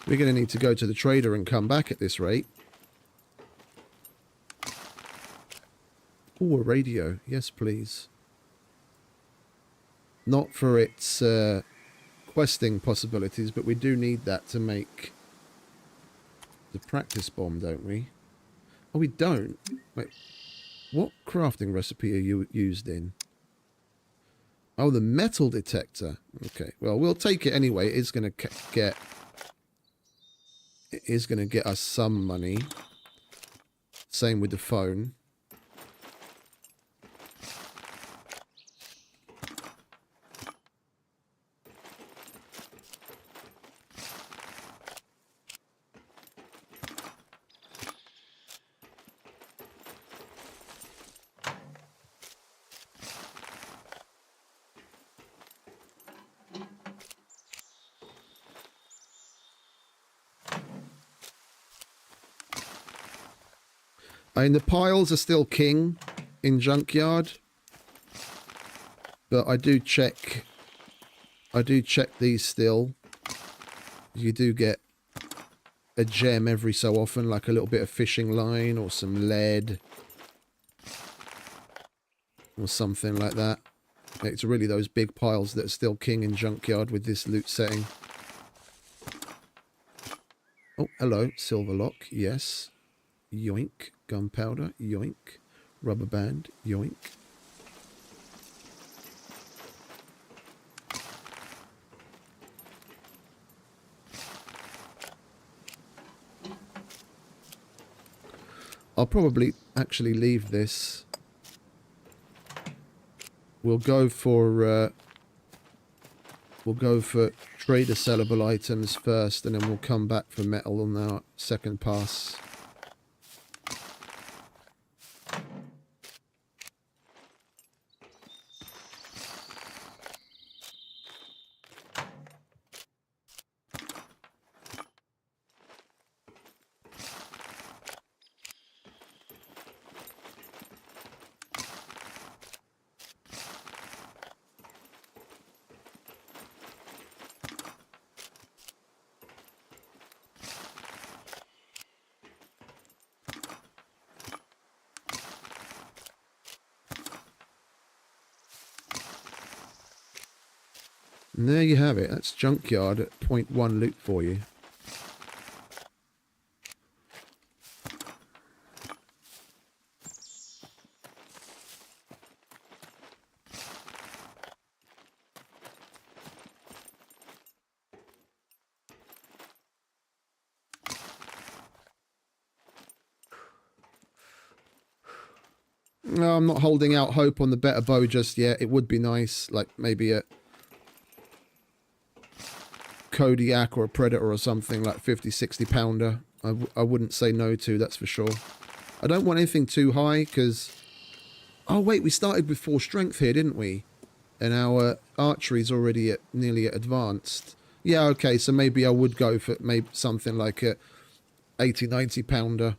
We're going to need to go to the trader and come back at this rate. Oh, a radio. Yes, please. Not for its questing possibilities, but we do need that to make the practice bomb, don't we? Oh, we don't? Wait, what crafting recipe are you used in? Oh, the metal detector. Okay, well, we'll take it anyway. It is going to get us some money. Same with the phone. I mean, the piles are still king in Junkyard, but I do check these still. You do get a gem every so often, like a little bit of fishing line or some lead or something like that. It's really those big piles that are still king in Junkyard with this loot setting. Oh, hello, silver lock, yes. Yoink. Gunpowder, yoink. Rubber band, yoink. I'll probably actually leave this. We'll go for trader sellable items first, and then we'll come back for metal on our second pass. And there you have it. That's Junkyard at .1 loot for you. No, I'm not holding out hope on the better bow just yet. It would be nice, like maybe a Kodiak or a Predator or something, like 50, 60 pounder. I wouldn't say no to, that's for sure. I don't want anything too high because... Oh wait, we started with 4 strength here, didn't we? And our archery's already at nearly at advanced. Yeah, okay, so maybe I would go for maybe something like a 80, 90 pounder.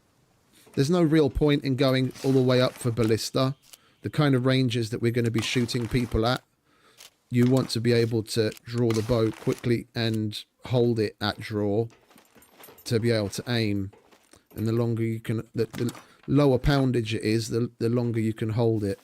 There's no real point in going all the way up for ballista. The kind of ranges that we're going to be shooting people at, you want to be able to draw the bow quickly and hold it at draw to be able to aim. And the longer you can, the lower poundage it is, the longer you can hold it.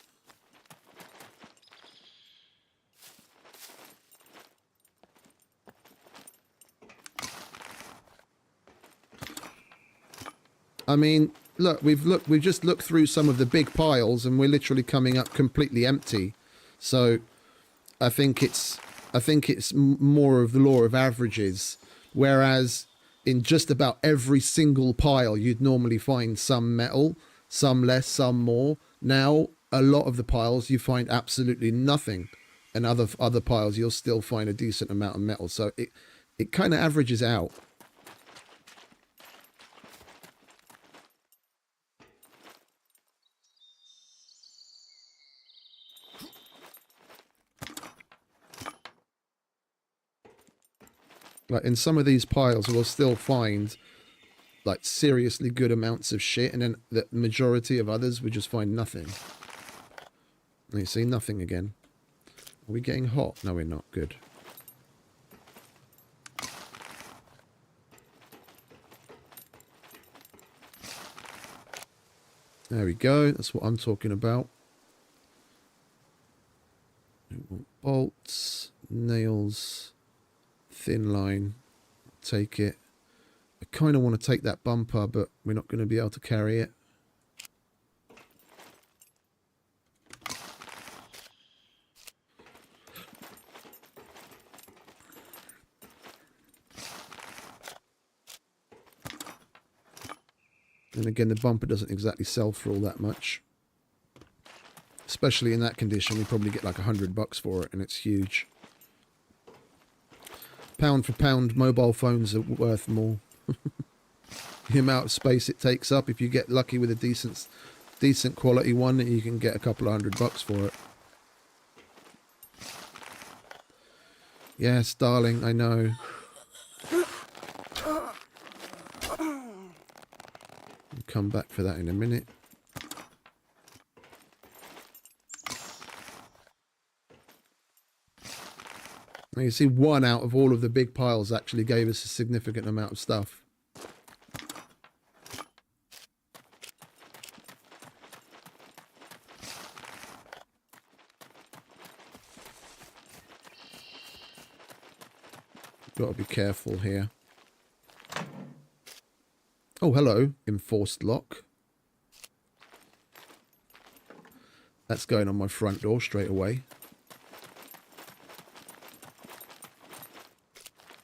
I mean, look, we've just looked through some of the big piles and we're literally coming up completely empty. So I think it's more of the law of averages, whereas in just about every single pile you'd normally find some metal, some less, some more. Now a lot of the piles you find absolutely nothing, and other piles you'll still find a decent amount of metal. So it kind of averages out. Like in some of these piles, we'll still find like seriously good amounts of shit, and then the majority of others we just find nothing. And you see nothing again. Are we getting hot? No, we're not. Good. There we go. That's what I'm talking about. Bolts, nails, thin line. Take it. I kind of want to take that bumper, but we're not going to be able to carry it. And again, the bumper doesn't exactly sell for all that much. Especially in that condition, we probably get like $100 for it, and it's huge. Pound for pound, mobile phones are worth more. The amount of space it takes up, if you get lucky with a decent quality one, you can get a couple of $100 for it. Yes, darling, I know. I'll come back for that in a minute. Now you see, one out of all of the big piles actually gave us a significant amount of stuff. Got to be careful here. Oh, hello, enforced lock. That's going on my front door straight away.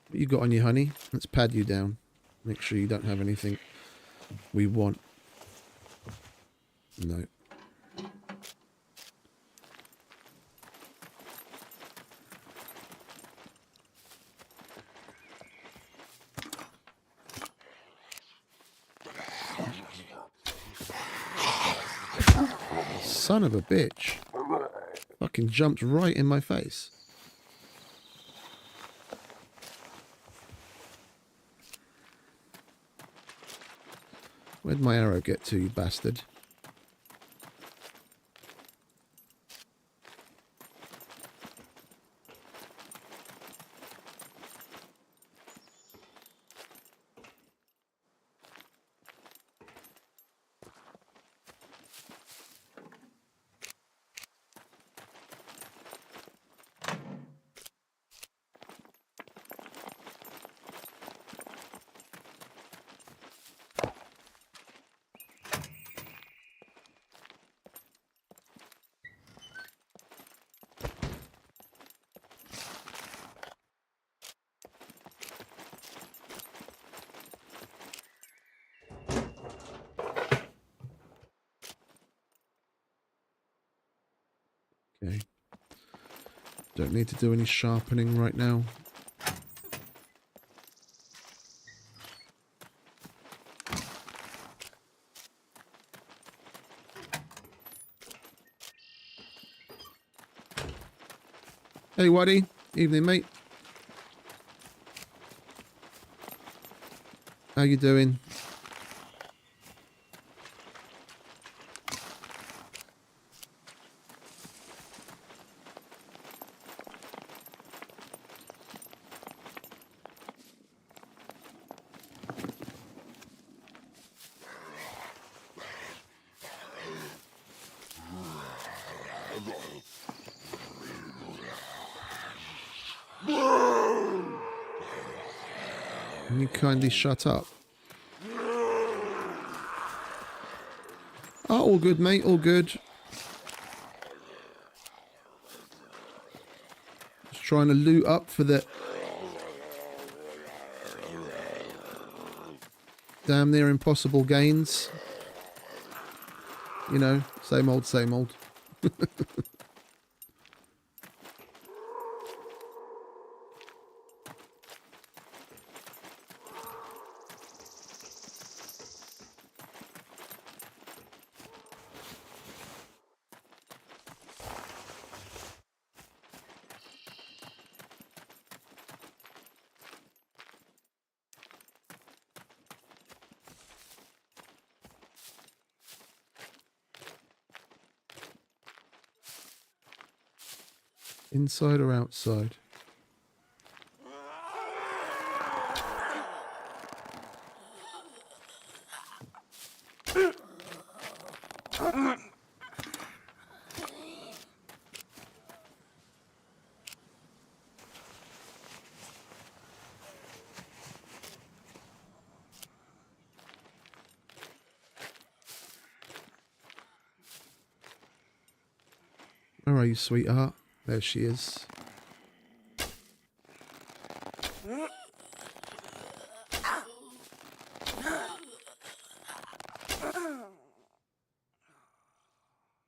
What you got on you, honey? Let's pad you down. Make sure you don't have anything we want. No. Son of a bitch. Fucking jumped right in my face. Where'd my arrow get to, you bastard? Okay. Don't need to do any sharpening right now. Hey, Waddy. Evening, mate. How you doing? Can you kindly shut up? Oh, all good, mate. All good. Just trying to loot up for the damn near impossible gains. You know, same old, same old. Inside or outside? Where are you, sweetheart? There she is. I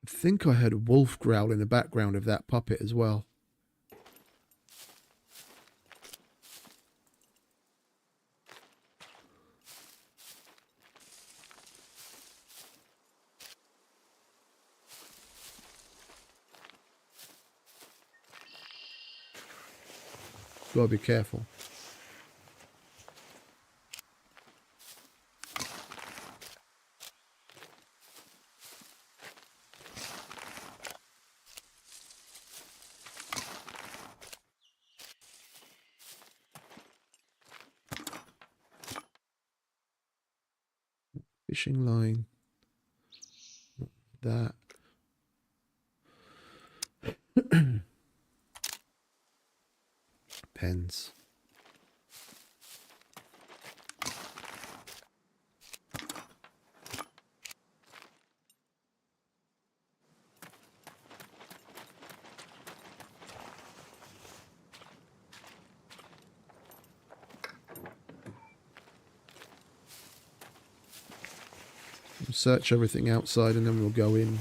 think I heard a wolf growl in the background of that puppet as well. Gotta be careful. Fishing line. That. Pens. Search everything outside and then we'll go in.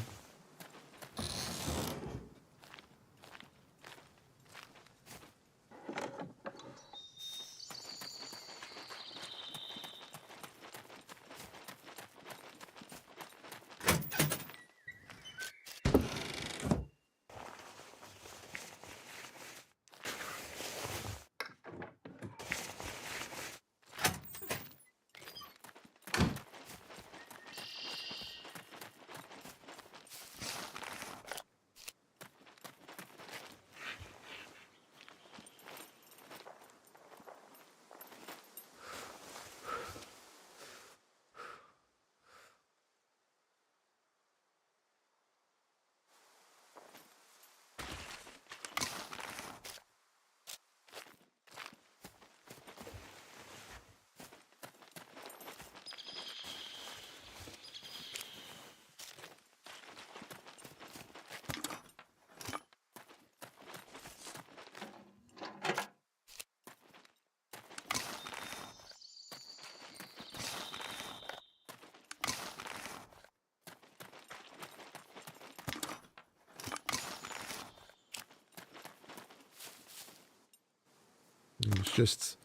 It's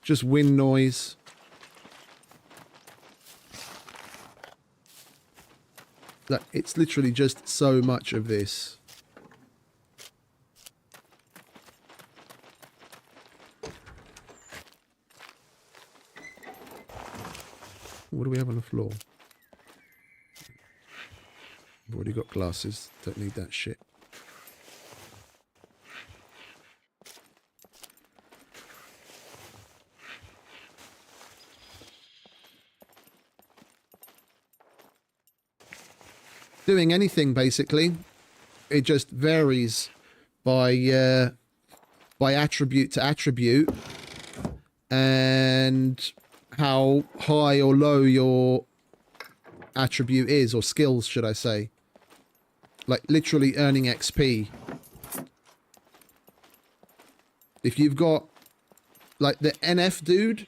just wind noise. Like, it's literally just so much of this. What do we have on the floor? I've already got glasses. Don't need that shit. Doing anything, basically. It just varies by attribute to attribute, and how high or low your attribute is, or skills, should I say. Like, literally earning XP. If you've got, like, the NF dude,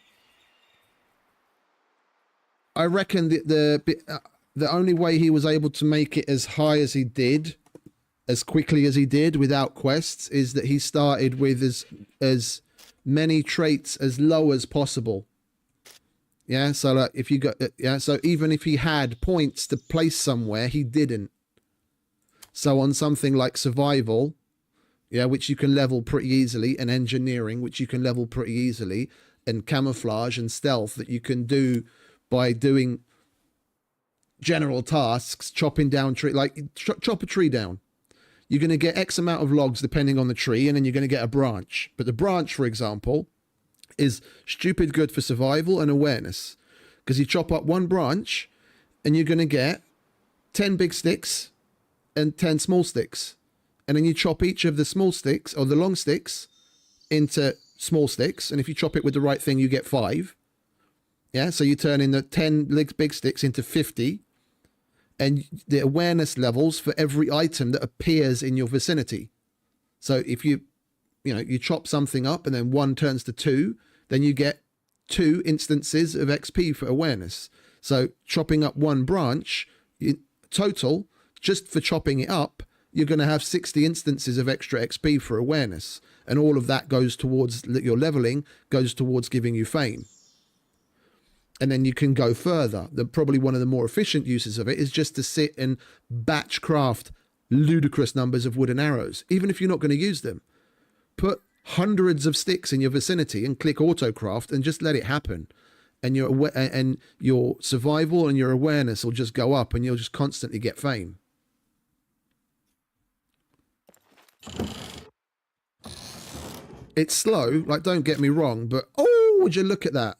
I reckon the only way he was able to make it as high as he did, as quickly as he did, without quests, is that he started with as many traits as low as possible. Yeah, so like, if you got, yeah, so even if he had points to place somewhere, he didn't. So on something like survival, yeah, which you can level pretty easily, and engineering, which you can level pretty easily, and camouflage and stealth that you can do by doing general tasks, chopping down tree, like chop a tree down. You're going to get X amount of logs depending on the tree, and then you're going to get a branch. But the branch, for example, is stupid good for survival and awareness, because you chop up one branch and you're going to get 10 big sticks and 10 small sticks, and then you chop each of the small sticks or the long sticks into small sticks, and if you chop it with the right thing you get 5. Yeah, so you turn in the 10 big sticks into 50, and the awareness levels for every item that appears in your vicinity. So if you chop something up and then 1 turns to 2, then you get 2 instances of XP for awareness. So chopping up 1 branch, total, just for chopping it up, you're going to have 60 instances of extra XP for awareness. And all of that goes towards your leveling, goes towards giving you fame. And then you can go further. Probably one of the more efficient uses of it is just to sit and batch craft ludicrous numbers of wooden arrows, even if you're not going to use them. Put hundreds of sticks in your vicinity and click autocraft and just let it happen. And your survival and your awareness will just go up, and you'll just constantly get fame. It's slow, like, don't get me wrong, but oh, would you look at that?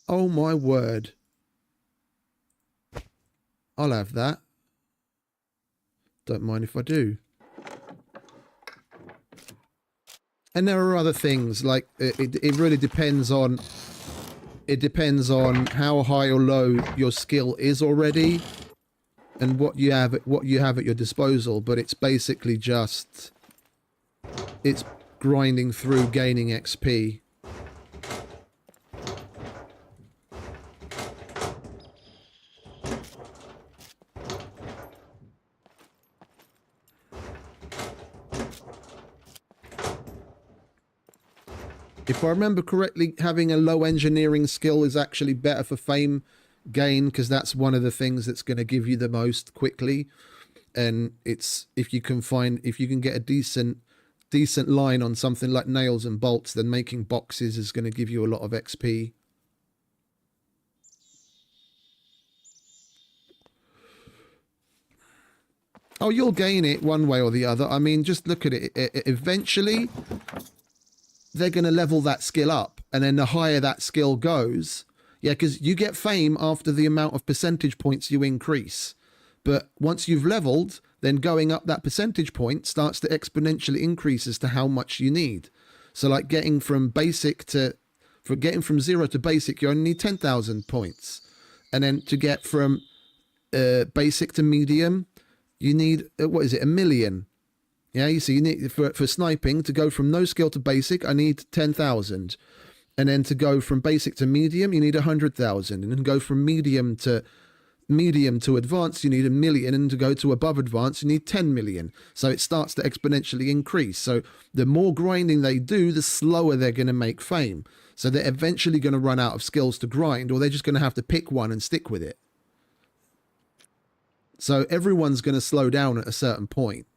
Oh my word. I'll have that. Don't mind if I do. And there are other things, like it really depends on how high or low your skill is already, and what you have at your disposal. But it's basically just, it's grinding through gaining XP. If I remember correctly, having a low engineering skill is actually better for fame gain, because that's one of the things that's going to give you the most quickly. And it's, if you can get a decent line on something like nails and bolts, then making boxes is going to give you a lot of XP. Oh, you'll gain it one way or the other. I mean, just look at it. Eventually, they're going to level that skill up, and then the higher that skill goes, yeah, because you get fame after the amount of percentage points you increase. But once you've leveled, then going up that percentage point starts to exponentially increase as to how much you need. So like getting from 0 to basic, you only need 10,000 points. And then to get from basic to medium, you need, what is it, 1 million. Yeah, you see, you need, for sniping, to go from no skill to basic, I need 10,000. And then to go from basic to medium, you need 100,000. And then go from medium to medium to advanced, you need 1 million, and to go to above advanced, you need 10 million. So it starts to exponentially increase. So the more grinding they do, the slower they're going to make fame. So they're eventually going to run out of skills to grind, or they're just going to have to pick one and stick with it. So everyone's going to slow down at a certain point.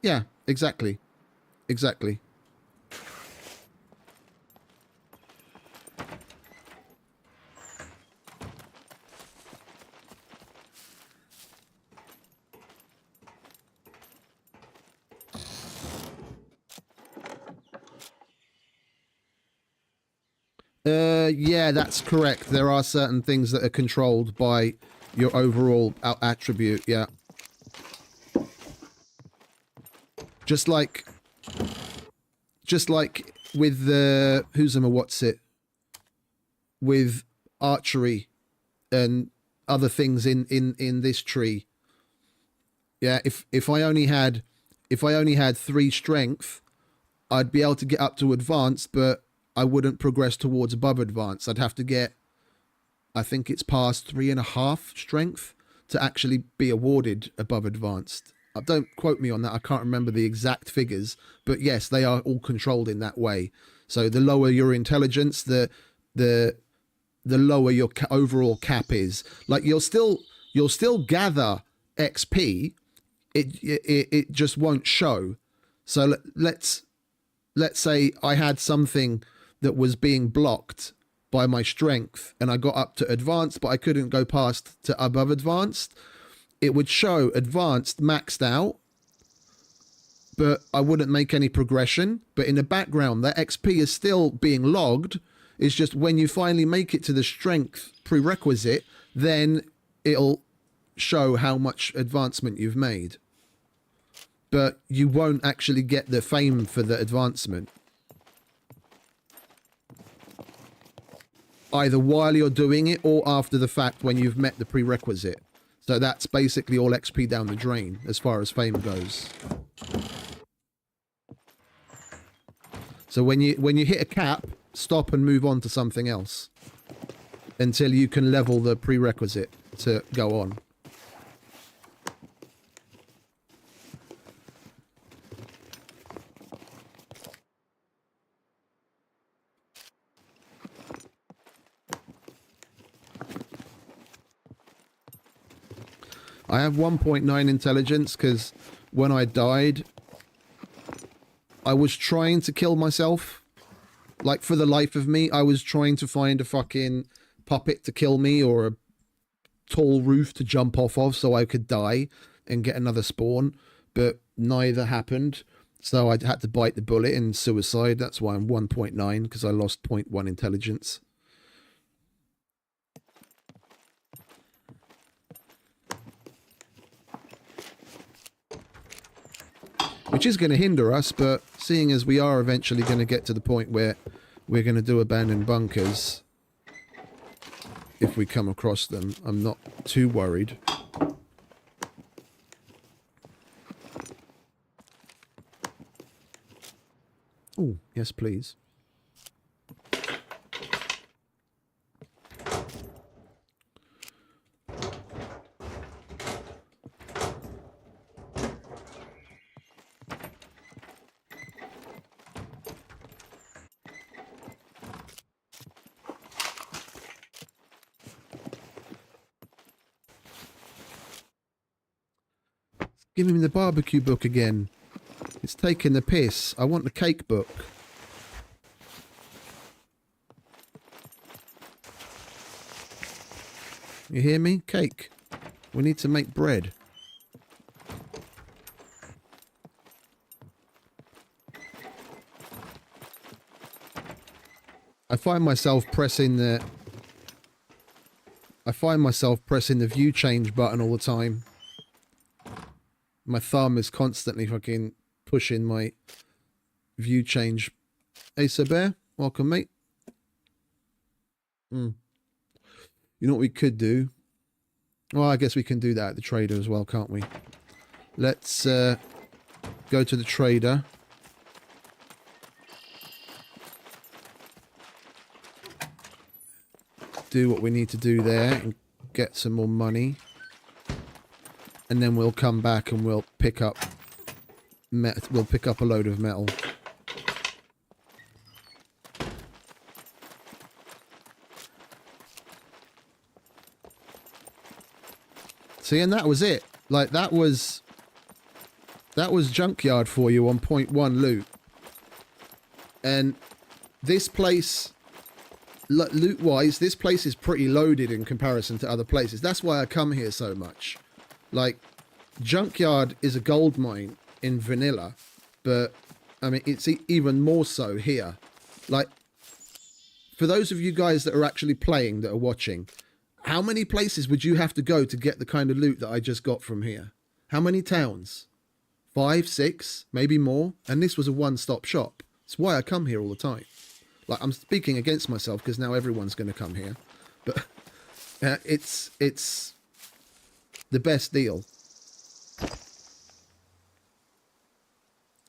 Yeah, exactly. Exactly. Yeah, that's correct. There are certain things that are controlled by your overall attribute, yeah. Just like with the with archery and other things in this tree. Yeah, if I only had 3 strength, I'd be able to get up to advanced, but I wouldn't progress towards above advanced. I'd have to get, I think it's past 3.5 strength to actually be awarded above advanced. Don't quote me on that. I can't remember the exact figures, but yes, they are all controlled in that way. So the lower your intelligence, the lower your overall cap is. Like you'll still gather XP. It just won't show. So let's say I had something that was being blocked by my strength and I got up to advanced, but I couldn't go past to above advanced. It would show advanced maxed out, but I wouldn't make any progression. But in the background, that XP is still being logged. It's just when you finally make it to the strength prerequisite, then it'll show how much advancement you've made. But you won't actually get the fame for the advancement. Either while you're doing it or after the fact when you've met the prerequisite. So that's basically all XP down the drain as far as fame goes. So when you hit a cap, stop and move on to something else until you can level the prerequisite to go on. I have 1.9 intelligence because when I died, I was trying to kill myself. Like, for the life of me, I was trying to find a fucking puppet to kill me or a tall roof to jump off of so I could die and get another spawn. But neither happened. So I had to bite the bullet and suicide. That's why I'm 1.9, because I lost 0.1 intelligence. Which is going to hinder us, but seeing as we are eventually going to get to the point where we're going to do abandoned bunkers, if we come across them, I'm not too worried. Oh, yes, please. Give him the barbecue book again. It's taking the piss. I want the cake book. You hear me? Cake. We need to make bread. I find myself pressing the view change button all the time. My thumb is constantly fucking pushing my view change. Hey, Sir Bear. Welcome, mate. You know what we could do? Well, I guess we can do that at the trader as well, can't we? Let's go to the trader. do what we need to do there and get some more money. And then we'll come back and we'll pick up a load of metal. See, and that was it. Like, that was Junkyard for you on point 1 loot. And this place, loot-wise, this place is pretty loaded in comparison to other places. That's why I come here so much. Like, Junkyard is a gold mine in vanilla, but, I mean, it's even more so here. Like, for those of you guys that are actually playing, that are watching, how many places would you have to go to get the kind of loot that I just got from here? How many towns? 5, 6, maybe more? And this was a one-stop shop. It's why I come here all the time. Like, I'm speaking against myself because now everyone's going to come here. But it's the best deal.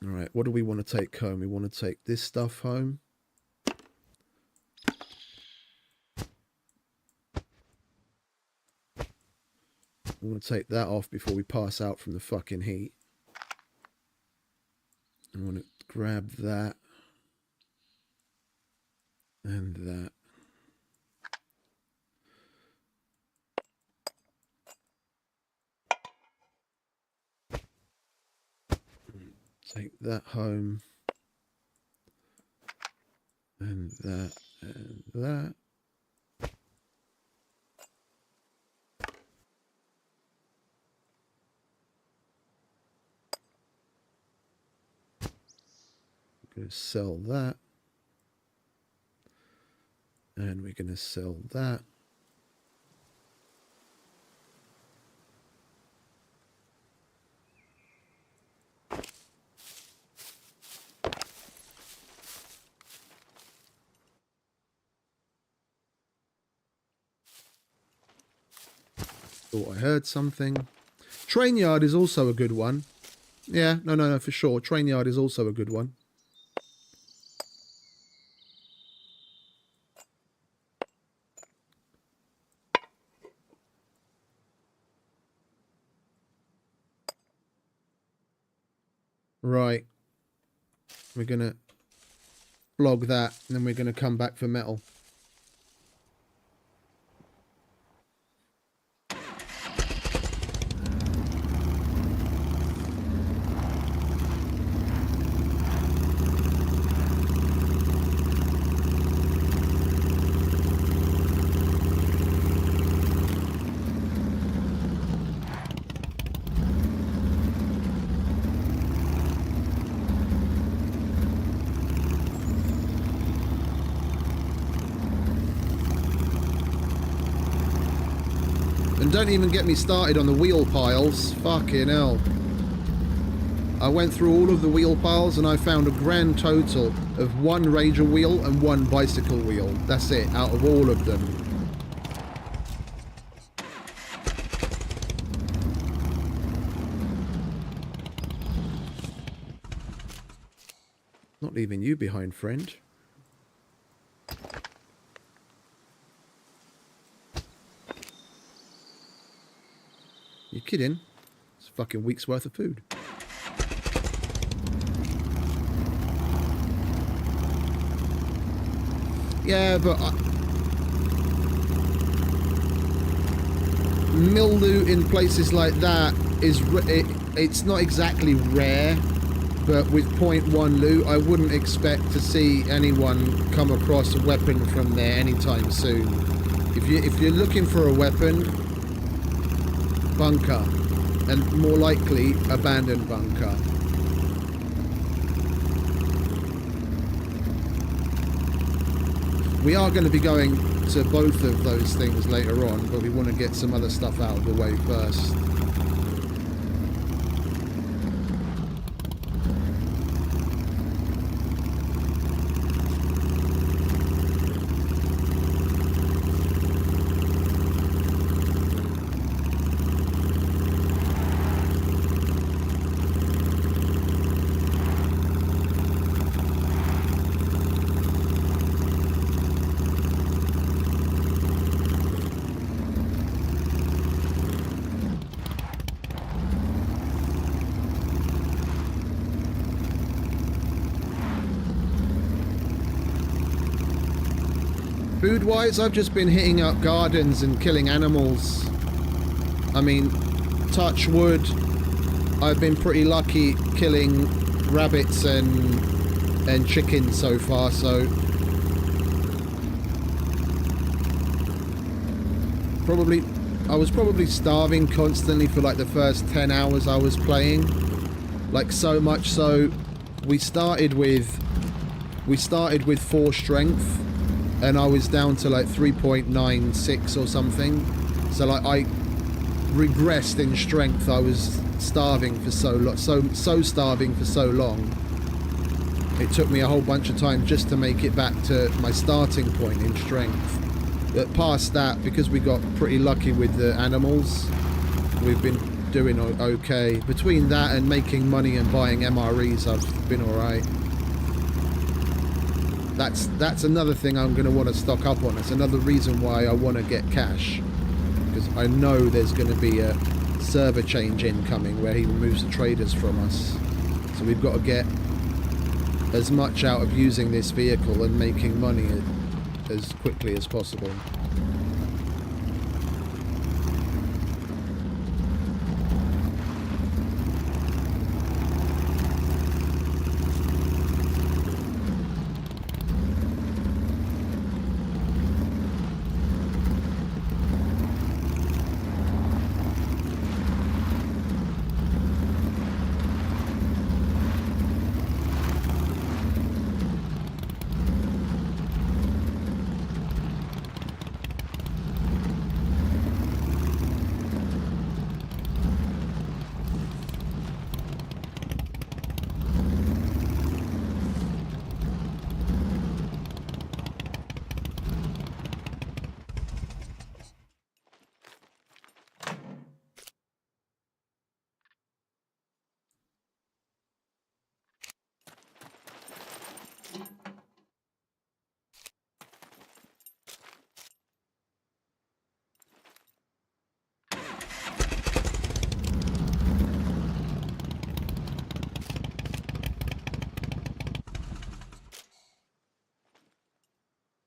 All right, what do we want to take home? We want to take this stuff home. We want to take that off before we pass out from the fucking heat. I want to grab that. And that. Take that home. And that. And that. We're going to sell that. And we're going to sell that. Thought I heard something. Train yard is also a good one. Yeah, no, for sure. Train yard is also a good one. Right. We're going to flog that, and then we're going to come back for metal. And don't even get me started on the wheel piles. Fucking hell. I went through all of the wheel piles and I found a grand total of 1 Rager wheel and 1 bicycle wheel. That's it, out of all of them. Not leaving you behind, friend. You kidding? It's a fucking week's worth of food. Yeah, but mildew in places like that is it's not exactly rare, but with .1 loot, I wouldn't expect to see anyone come across a weapon from there anytime soon. If you're looking for a weapon, bunker, and more likely abandoned bunker. We are going to be going to both of those things later on, but we want to get some other stuff out of the way first. food-wise, I've just been hitting up gardens and killing animals. I mean, touch wood, I've been pretty lucky killing rabbits and chickens so far, so... I was probably starving constantly for like the first 10 hours I was playing. Like, so much so, we started with 4 strength, and I was down to like 3.96 or something. So like I regressed in strength. I was starving for so long, so starving for so long. It took me a whole bunch of time just to make it back to my starting point in strength. But past that, because we got pretty lucky with the animals, we've been doing okay. Between that and making money and buying MREs, I've been alright. That's another thing I'm going to want to stock up on. It's another reason why I want to get cash, because I know there's going to be a server change incoming where he removes the traders from us. So we've got to get as much out of using this vehicle and making money as quickly as possible.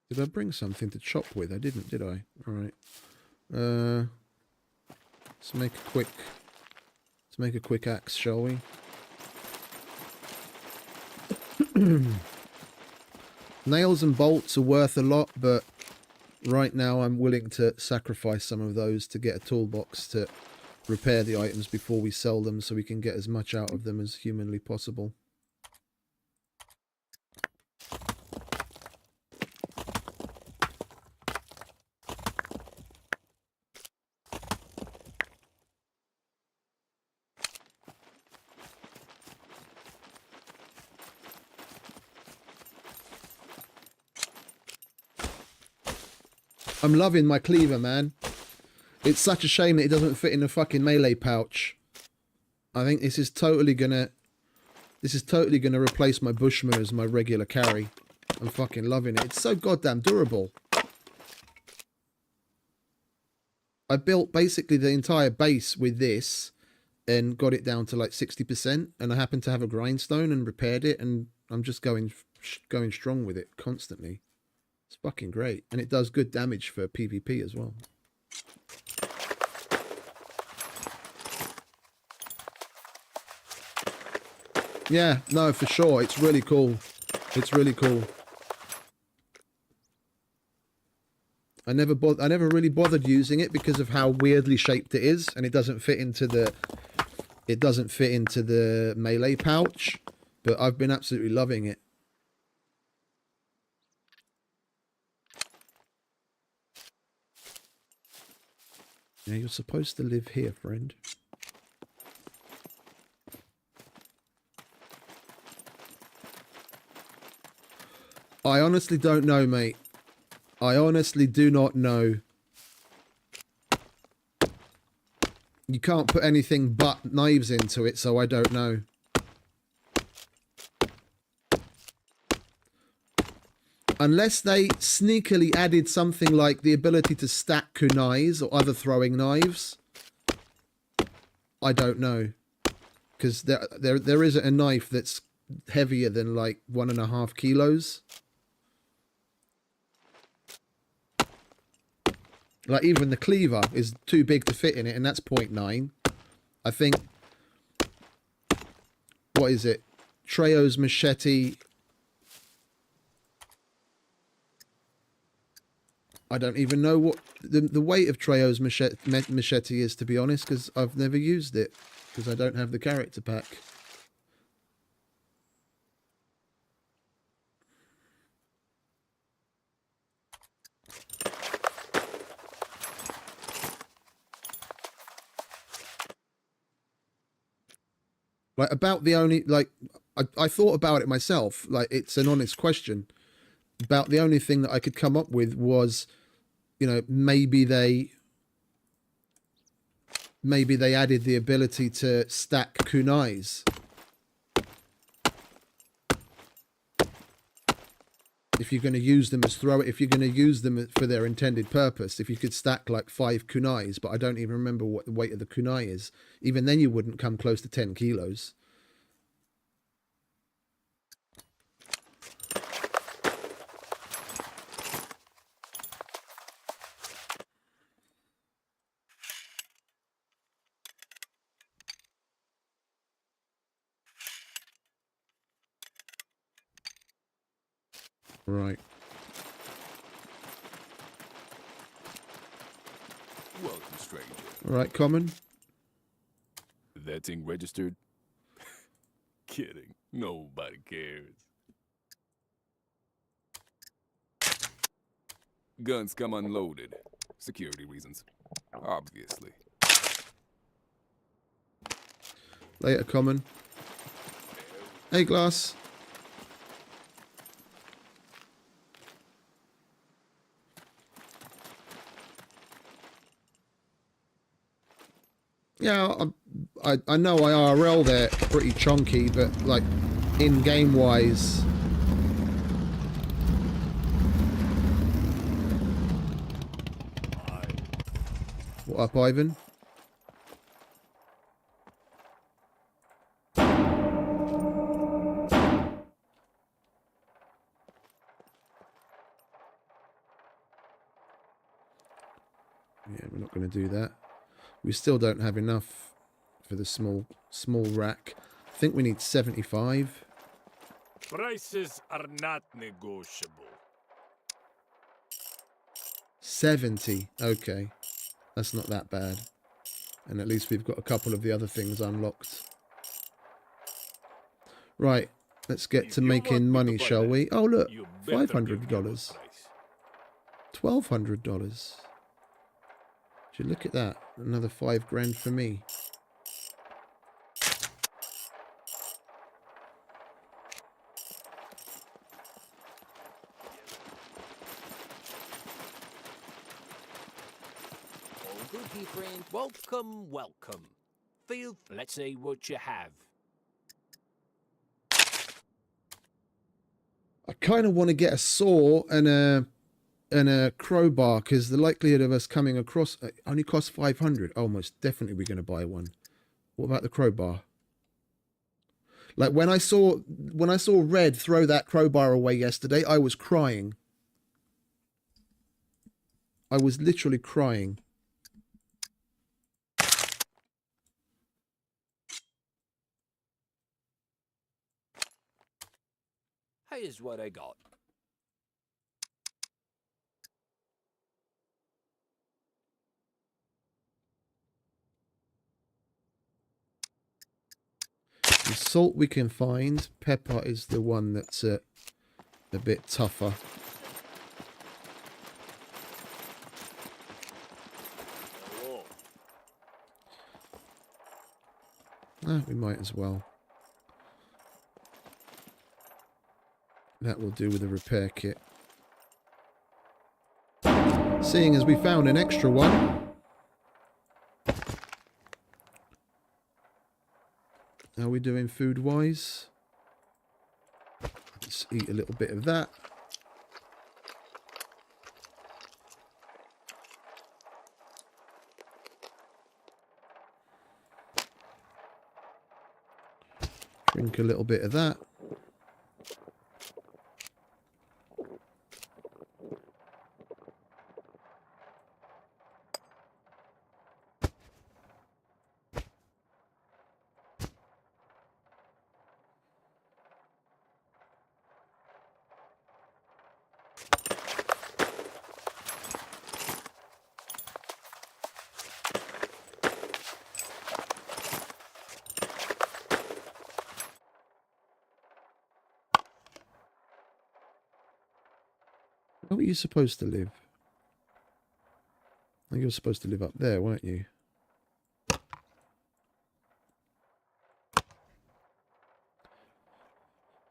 Did I bring something to chop with? I didn't, did I? Alright. Let's make a quick axe, shall we? Nails and bolts are worth a lot, but right now I'm willing to sacrifice some of those to get a toolbox to repair the items before we sell them, so we can get as much out of them as humanly possible. I'm loving my cleaver, man. It's such a shame that it doesn't fit in a fucking melee pouch. I think this is totally gonna replace my Bushman as my regular carry. I'm fucking loving it. It's so goddamn durable. I built basically the entire base with this and got it down to like 60%, and I happened to have a grindstone and repaired it, and I'm just going strong with it constantly. It's fucking great, and it does good damage for PvP as well. Yeah, no, for sure. It's really cool. It's really cool. I never really bothered using it because of how weirdly shaped it is, and it doesn't fit into the melee pouch, but I've been absolutely loving it. Yeah, you're supposed to live here, friend. I honestly don't know, mate. I honestly do not know. You can't put anything but knives into it, so I don't know. Unless they sneakily added something like the ability to stack kunais or other throwing knives. I don't know. Because there isn't a knife that's heavier than like 1.5 kilos. Like, even the cleaver is too big to fit in it, and that's 0.9. I think... What is it? Treo's machete... I don't even know what the weight of Treo's machete is, to be honest, because I've never used it, because I don't have the character pack. Like, about the only, like, I thought about it myself, like, it's an honest question. About the only thing that I could come up with was, you know, maybe they added the ability to stack kunais. If you're going to use them as if you're going to use them for their intended purpose, if you could stack like 5 kunais, but I don't even remember what the weight of the kunai is. Even then you wouldn't come close to 10 kilos. Right. Welcome, stranger. All right, common. That thing registered? Kidding. Nobody cares. Guns come unloaded. Security reasons. Obviously. Later, common. Hey, glass. Yeah, I know IRL they're pretty chunky, but like in-game wise, what up, Ivan? Yeah, we're not going to do that. We still don't have enough for the small rack. I think we need 75. Prices are not negotiable. 70. Okay. That's not that bad. And at least we've got a couple of the other things unlocked. Right. Let's get to making money, shall we? Oh, look. $500. $1,200. Would you look at that? Another $5 for me. Oh, goody friend, welcome, welcome. Feel, let's see what you have. I kind of want to get a saw and a crowbar, because the likelihood of us coming across only costs 500. Oh, most definitely we're going to buy one. What about the crowbar? Like when I saw Red throw that crowbar away yesterday, I was crying. I was literally crying. Here's what I got. The salt we can find. Pepper is the one that's a bit tougher. We might as well. That will do with a repair kit. Seeing as we found an extra one. How are we doing food-wise? Let's eat a little bit of that. Drink a little bit of that. Where were you supposed to live? I think you were supposed to live up there, weren't you?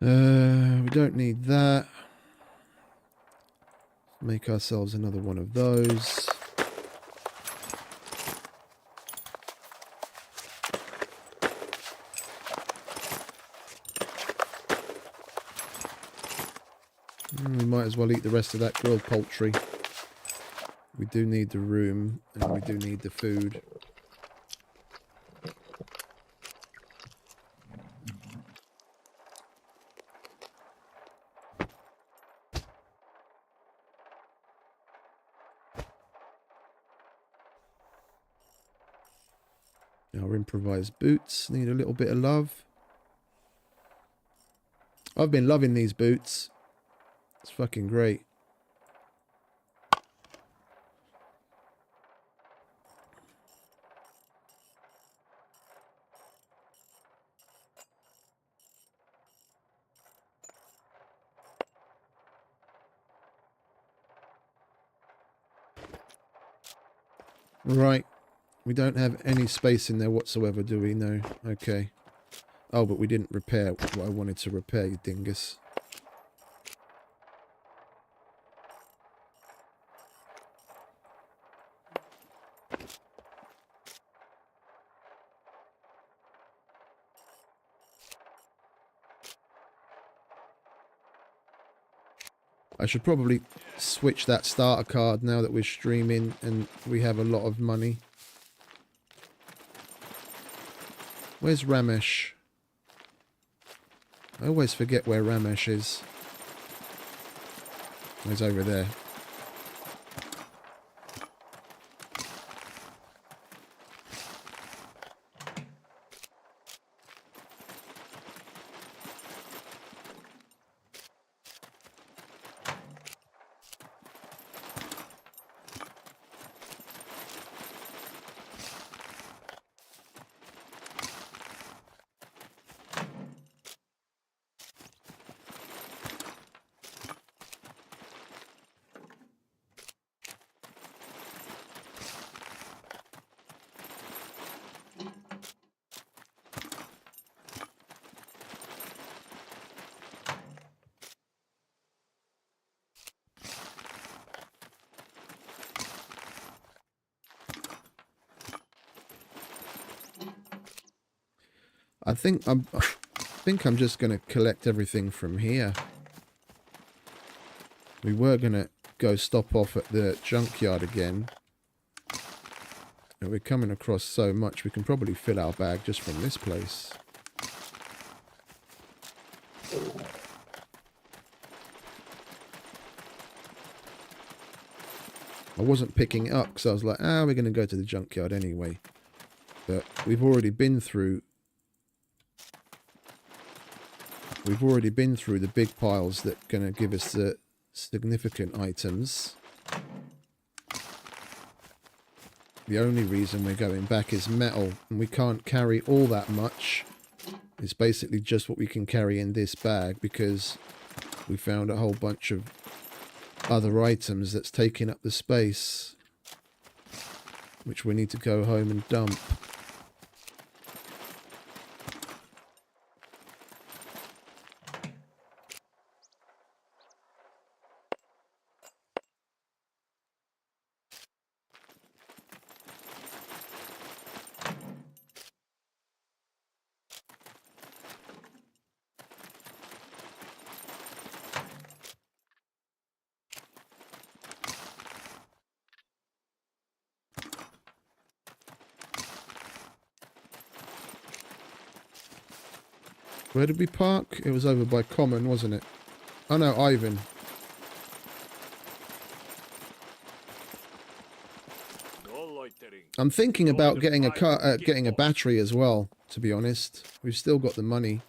We don't need that. Make ourselves another one of those. We might as well eat the rest of that grilled poultry. We do need the room, and we do need the food. Our improvised boots need a little bit of love. I've been loving these boots. It's fucking great. Right. We don't have any space in there whatsoever, do we? No. Okay. Oh, but we didn't repair what I wanted to repair, you dingus. I should probably switch that starter card now that we're streaming and we have a lot of money. Where's Ramesh? I always forget where Ramesh is. He's over there. I think I'm just going to collect everything from here. We were going to go stop off at the junkyard again. And we're coming across so much, we can probably fill our bag just from this place. I wasn't picking it up because I was like, we're going to go to the junkyard anyway. But we've already been through the big piles that are going to give us the significant items. The only reason we're going back is metal, and we can't carry all that much. It's basically just what we can carry in this bag because we found a whole bunch of other items that's taking up the space, which we need to go home and dump. Where did we park? It was over by Common, wasn't it? Oh no, Ivan. No loitering. I'm thinking about getting a car, getting a battery as well, to be honest. We've still got the money.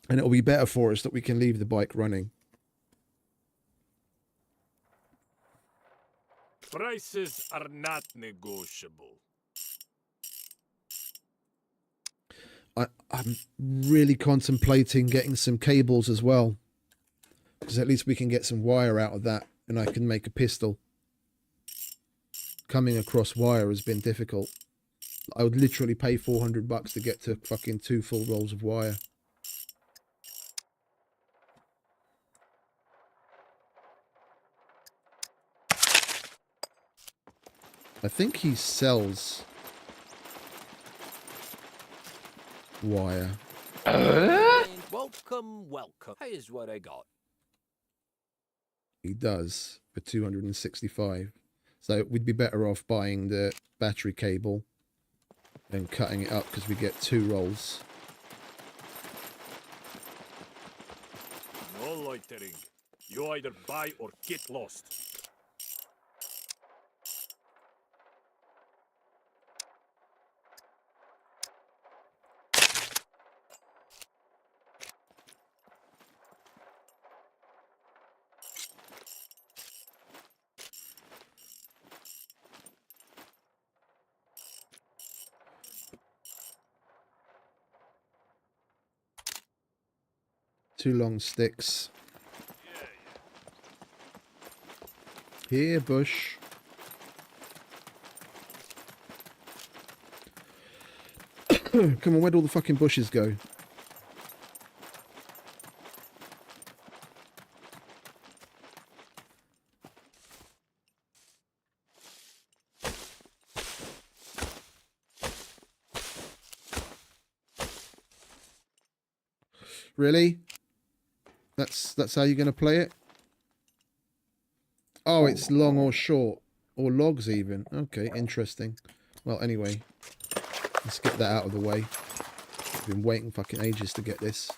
And it'll be better for us that we can leave the bike running. Prices are not negotiable. I'm really contemplating getting some cables as well. Because at least we can get some wire out of that and I can make a pistol. Coming across wire has been difficult. I would literally pay $400 to get to fucking 2 full rolls of wire. I think he sells wire. Welcome, welcome. Here's what I got. He does for 265. So we'd be better off buying the battery cable and cutting it up because we get 2 rolls. No loitering. You either buy or get lost. Two long sticks. Here, bush. Come on, where'd all the fucking bushes go? Really? That's how you're going to play it? Oh, it's long or short. Or logs even. Okay, interesting. Well, anyway. Let's get that out of the way. I've been waiting fucking ages to get this.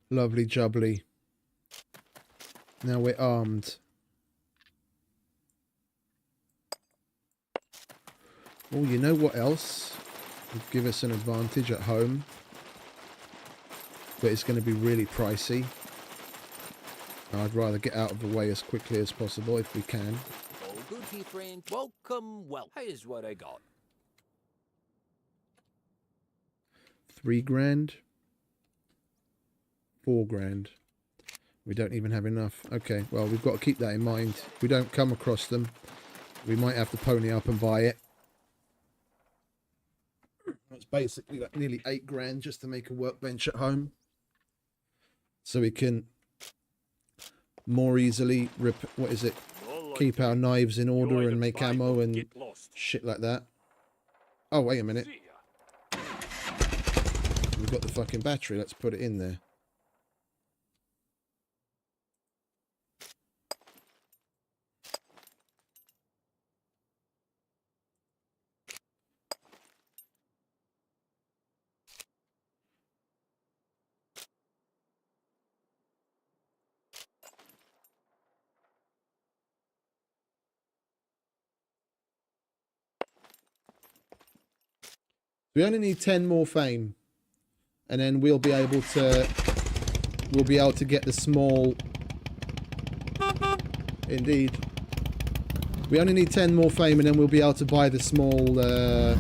Lovely jubbly. Now we're armed. Oh, you know what else would give us an advantage at home? But it's going to be really pricey. I'd rather get out of the way as quickly as possible if we can. All good, here, friend. Welcome, well. Here's what I got. 3 grand. 4 grand. We don't even have enough. Okay, well, we've got to keep that in mind. If we don't come across them, we might have to pony up and buy it. That's basically like nearly 8 grand just to make a workbench at home. So we can more easily keep our knives in order and make ammo and shit like that. Oh, wait a minute. We've got the fucking battery. Let's put it in there. We only need 10 more fame, and then we'll be able to get the small. Indeed, we only need 10 more fame, and then we'll be able to buy the small the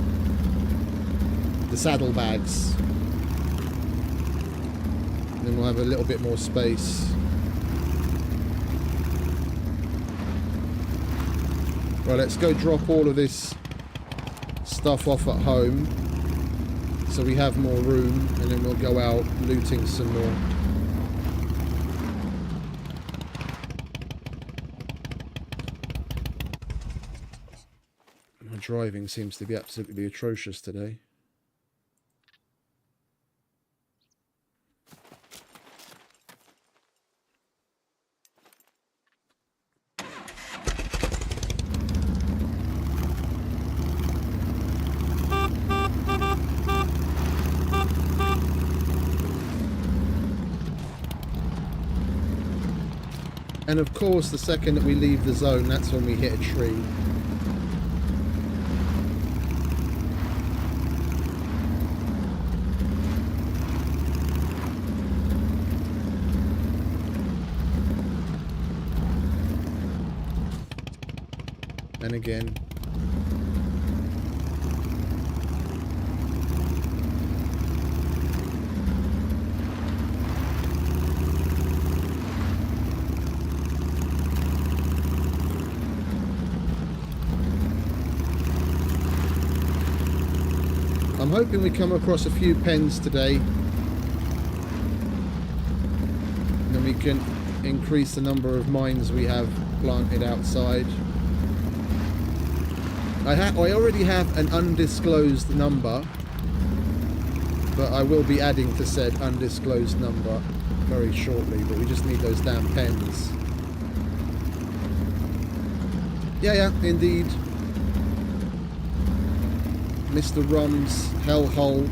saddlebags. And then we'll have a little bit more space. Right, let's go drop all of this stuff off at home. So we have more room, and then we'll go out looting some more. My driving seems to be absolutely atrocious today. And of course, the second that we leave the zone, that's when we hit a tree. And again. I'm hoping we come across a few pens today. And then we can increase the number of mines we have planted outside. I already have an undisclosed number, but I will be adding to said undisclosed number very shortly, but we just need those damn pens. Yeah, indeed. Mr. Rum's hellhole.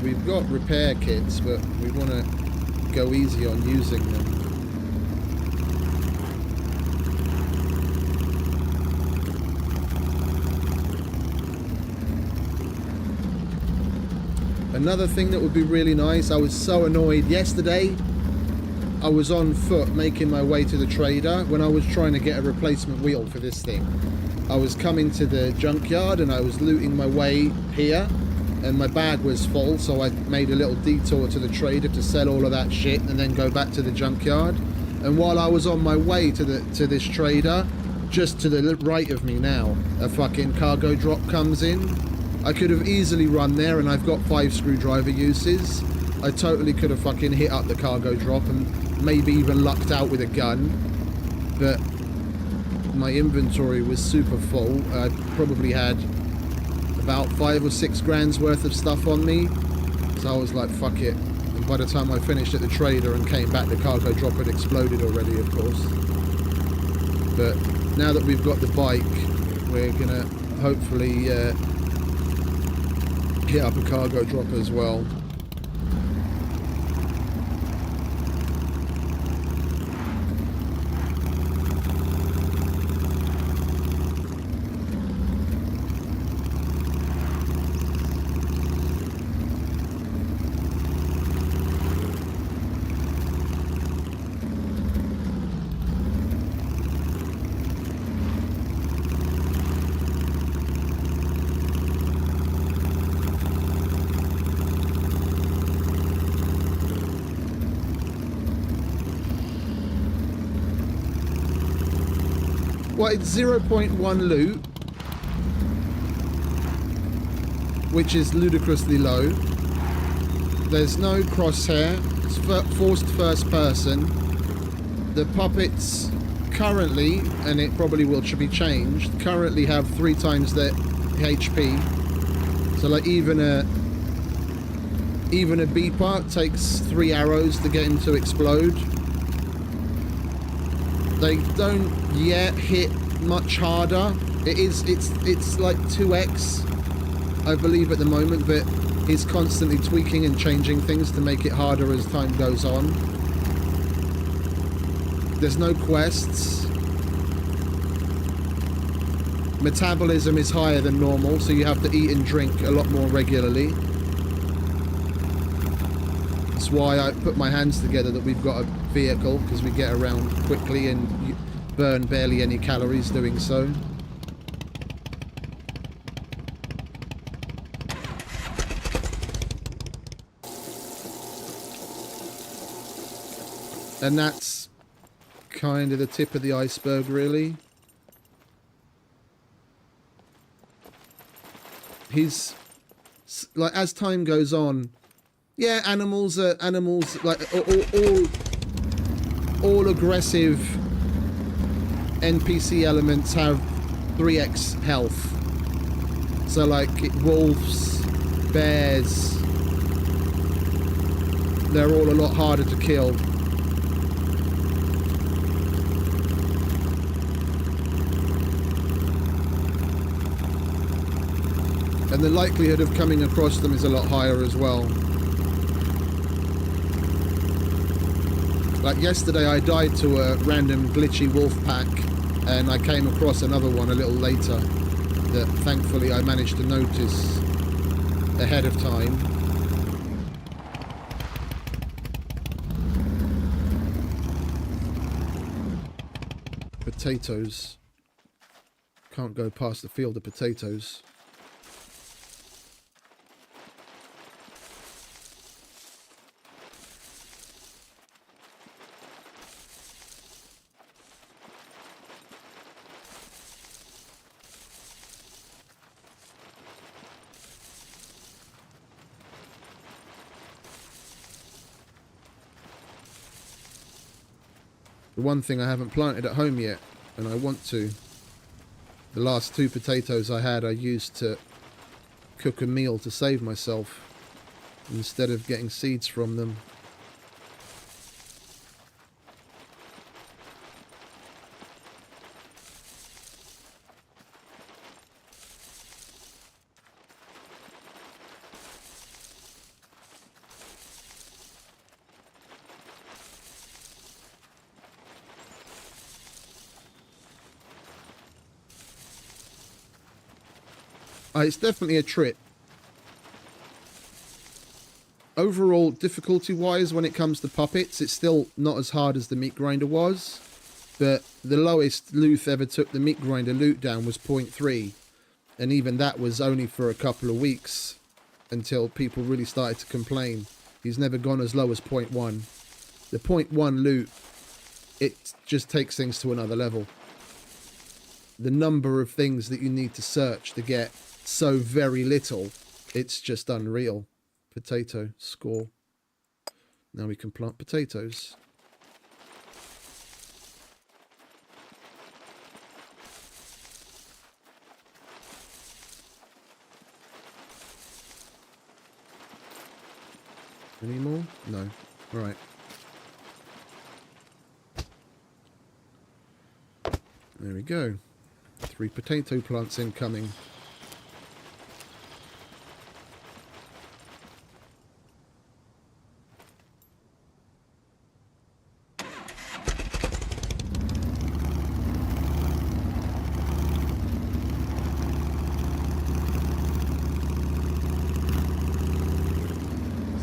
We've got repair kits, but we want to go easy on using them. Another thing that would be really nice, I was so annoyed yesterday. I was on foot making my way to the trader when I was trying to get a replacement wheel for this thing. I was coming to the junkyard and I was looting my way here. And my bag was full, so I made a little detour to the trader to sell all of that shit and then go back to the junkyard. And while I was on my way to this trader, just to the right of me now, a fucking cargo drop comes in. I could have easily run there, and I've got 5 screwdriver uses. I totally could have fucking hit up the cargo drop and maybe even lucked out with a gun. But my inventory was super full. I probably had about 5 or 6 grand's worth of stuff on me, so I was like, fuck it. And by the time I finished at the trader and came back, the cargo drop had exploded already, of course. But now that we've got the bike, we're gonna hopefully hit up a cargo drop as well. Well, it's 0.1 loot, which is ludicrously low. There's no crosshair. It's forced first person. The puppets currently, and it probably will be changed, currently have 3 times their HP. So like even a beeper takes 3 arrows to get him to explode. They don't yet hit much harder. It's like 2x, I believe, at the moment, but he's constantly tweaking and changing things to make it harder as time goes on. There's no quests. Metabolism is higher than normal, so you have to eat and drink a lot more regularly. That's why I put my hands together that we've got a vehicle, because we get around quickly and you burn barely any calories doing so. And that's kind of the tip of the iceberg, really. He's like, as time goes on, Yeah, animals like all aggressive NPC elements have 3x health. So like wolves, bears, they're all a lot harder to kill. And the likelihood of coming across them is a lot higher as well. Like yesterday I died to a random glitchy wolf pack, and I came across another one a little later that thankfully I managed to notice ahead of time. Potatoes. Can't go past the field of potatoes. The one thing I haven't planted at home yet, and I want to. The last 2 potatoes I had I used to cook a meal to save myself, instead of getting seeds from them. It's definitely a trip. Overall, difficulty-wise, when it comes to puppets, it's still not as hard as the meat grinder was. But the lowest Luth ever took the meat grinder loot down was 0.3. And even that was only for a couple of weeks, until people really started to complain. He's never gone as low as 0.1. The 0.1 loot, it just takes things to another level. The number of things that you need to search to get so very little, it's just unreal. Potato, score. Now we can plant potatoes. Any more? No. Right. There we go. 3 potato plants incoming.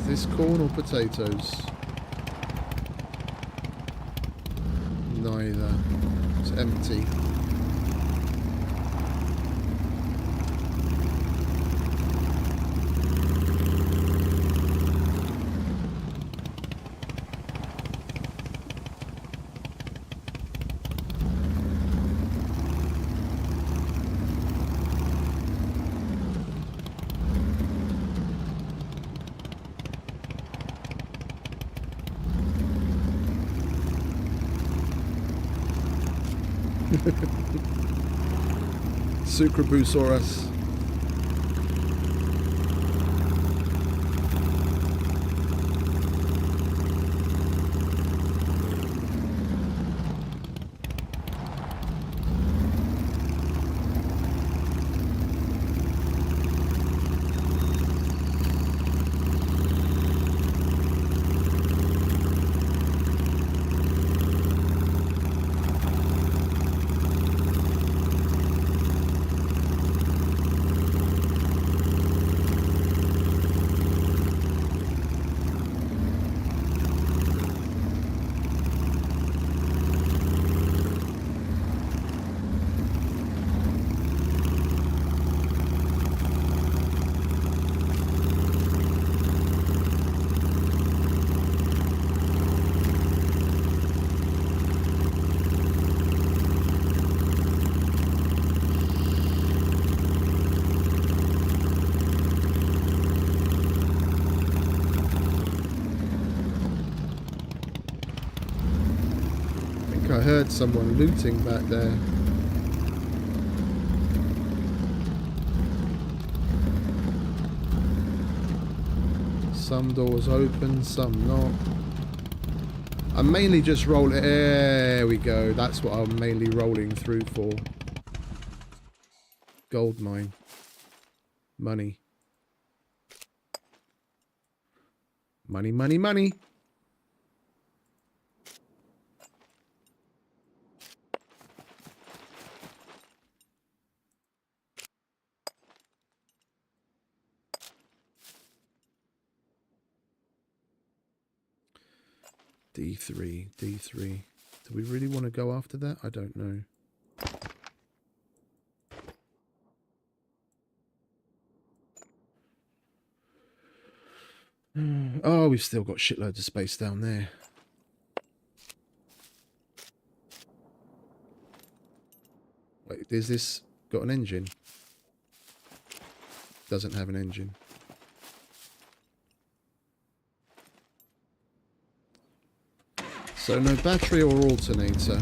Is this corn or potatoes? Neither. It's empty. Sucrabusaurus. heard someone looting back there. Some doors open, some not. I'm mainly just rolling. There we go. That's what I'm mainly rolling through for. Gold mine. Money. Money, money, money. D3, D3. Do we really want to go after that? I don't know. Oh, we've still got shitloads of space down there. Wait, is this got an engine? Doesn't have an engine. So no battery or alternator.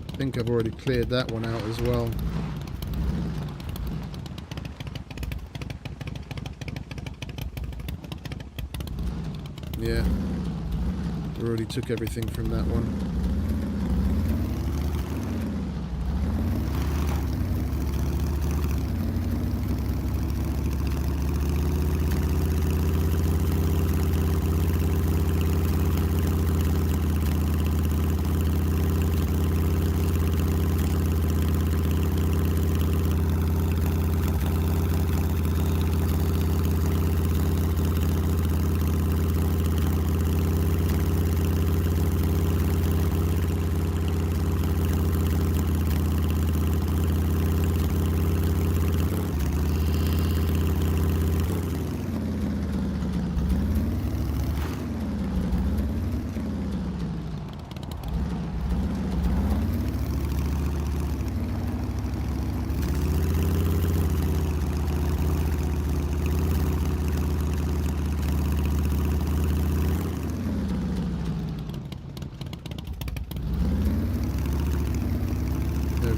I think I've already cleared that one out as well. Yeah, already took everything from that one.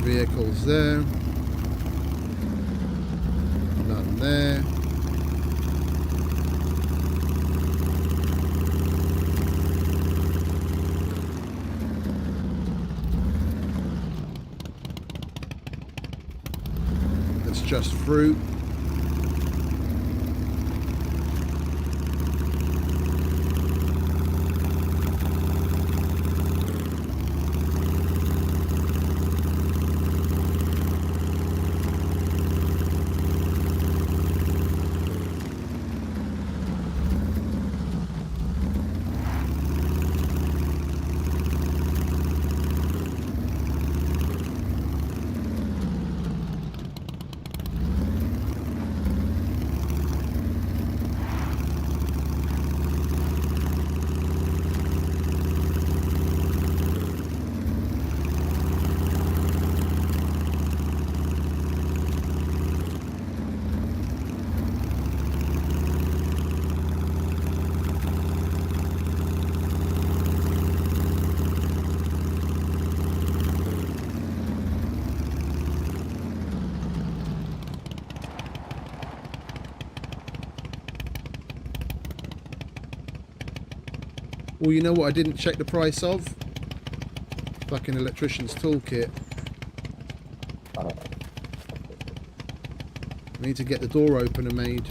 Vehicles there. None there. That's just fruit. Well, you know what I didn't check the price of? Fucking electrician's toolkit. I need to get the door opener made.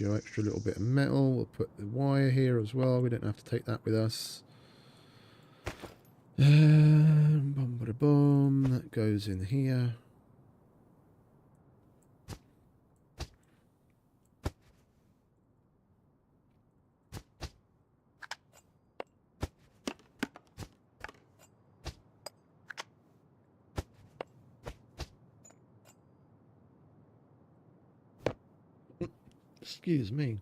You know, extra little bit of metal. We'll put the wire here as well. We don't have to take that with us. Boom, bada, boom. That goes in here. Excuse me.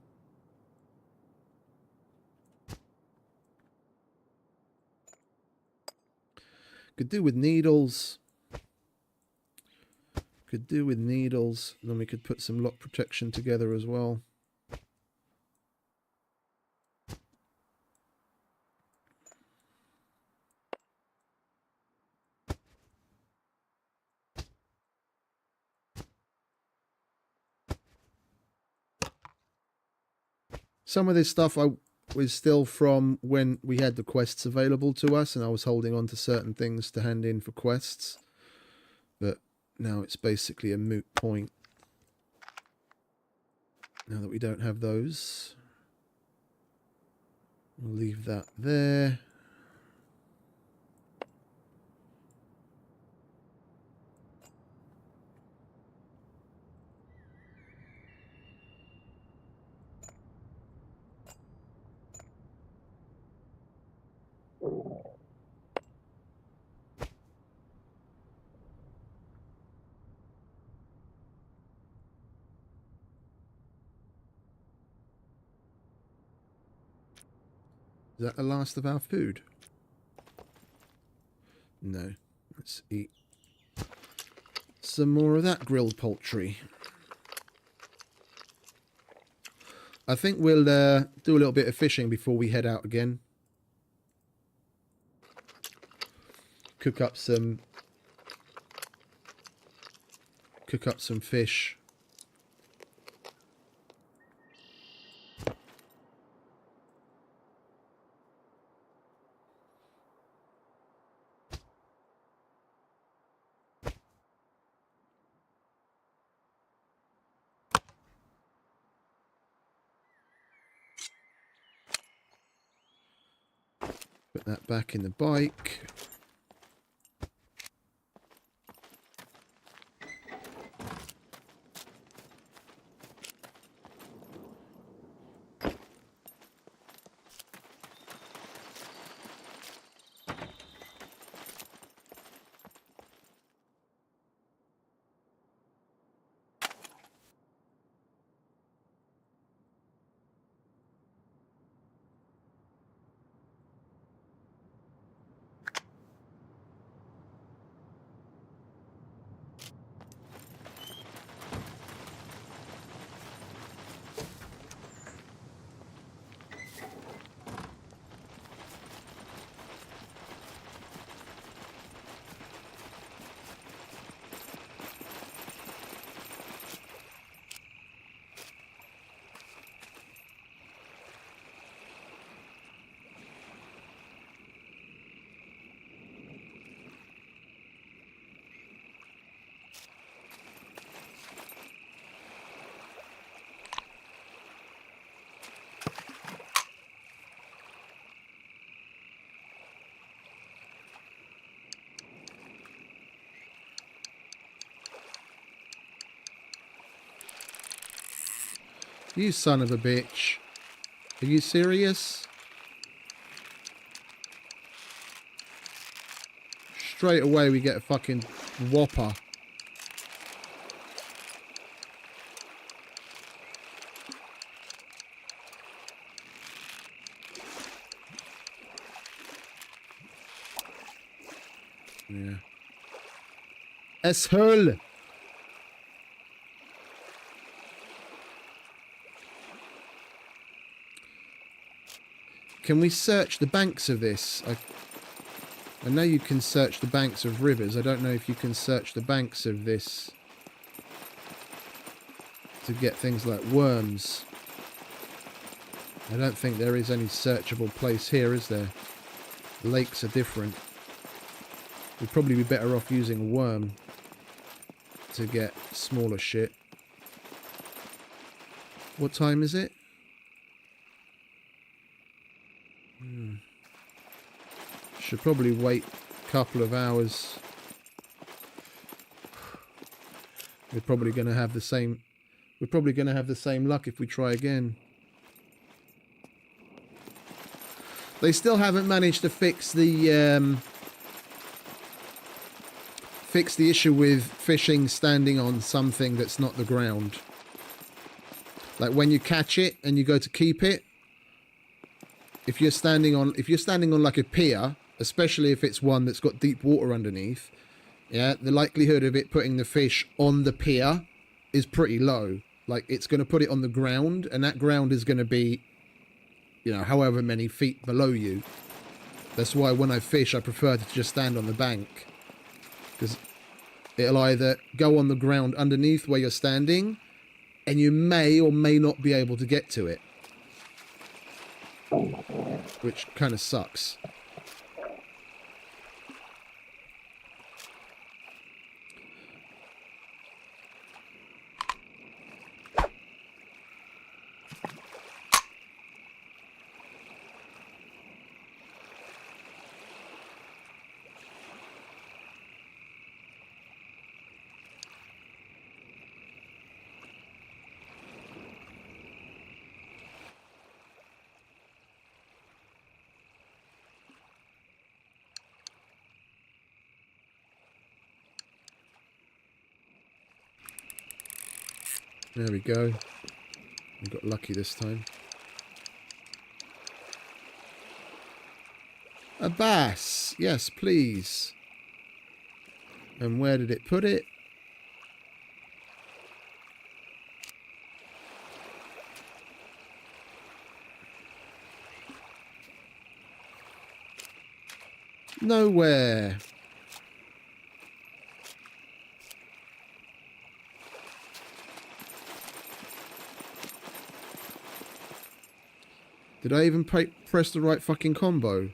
Could do with needles. Could do with needles. Then we could put some lock protection together as well. Some of this stuff was still from when we had the quests available to us, and I was holding on to certain things to hand in for quests. But now it's basically a moot point. Now that we don't have those, we'll leave that there. Is that the last of our food? No. Let's eat some more of that grilled poultry. I think we'll do a little bit of fishing before we head out again. Cook up some fish. Put that back in the bike. You son of a bitch. Are you serious? Straight away we get a fucking whopper. Yeah. Asshole! Can we search the banks of this? I know you can search the banks of rivers. I don't know if you can search the banks of this to get things like worms. I don't think there is any searchable place here, is there? Lakes are different. We'd probably be better off using a worm to get smaller shit. What time is it? Should probably wait a couple of hours. We're probably going to have the same. We're probably going to have the same luck if we try again. They still haven't managed to fix the issue with fishing standing on something that's not the ground. Like when you catch it and you go to keep it, if you're standing on like a pier, especially if it's one that's got deep water underneath, yeah, the likelihood of it putting the fish on the pier is pretty low. Like it's going to put it on the ground, and that ground is going to be, you know, however many feet below you. That's why when I fish, I prefer to just stand on the bank, because it'll either go on the ground underneath where you're standing, and you may or may not be able to get to it, which kind of sucks. There we go. We got lucky this time. A bass. Yes, please. And where did it put it? Nowhere. Did I even press the right fucking combo?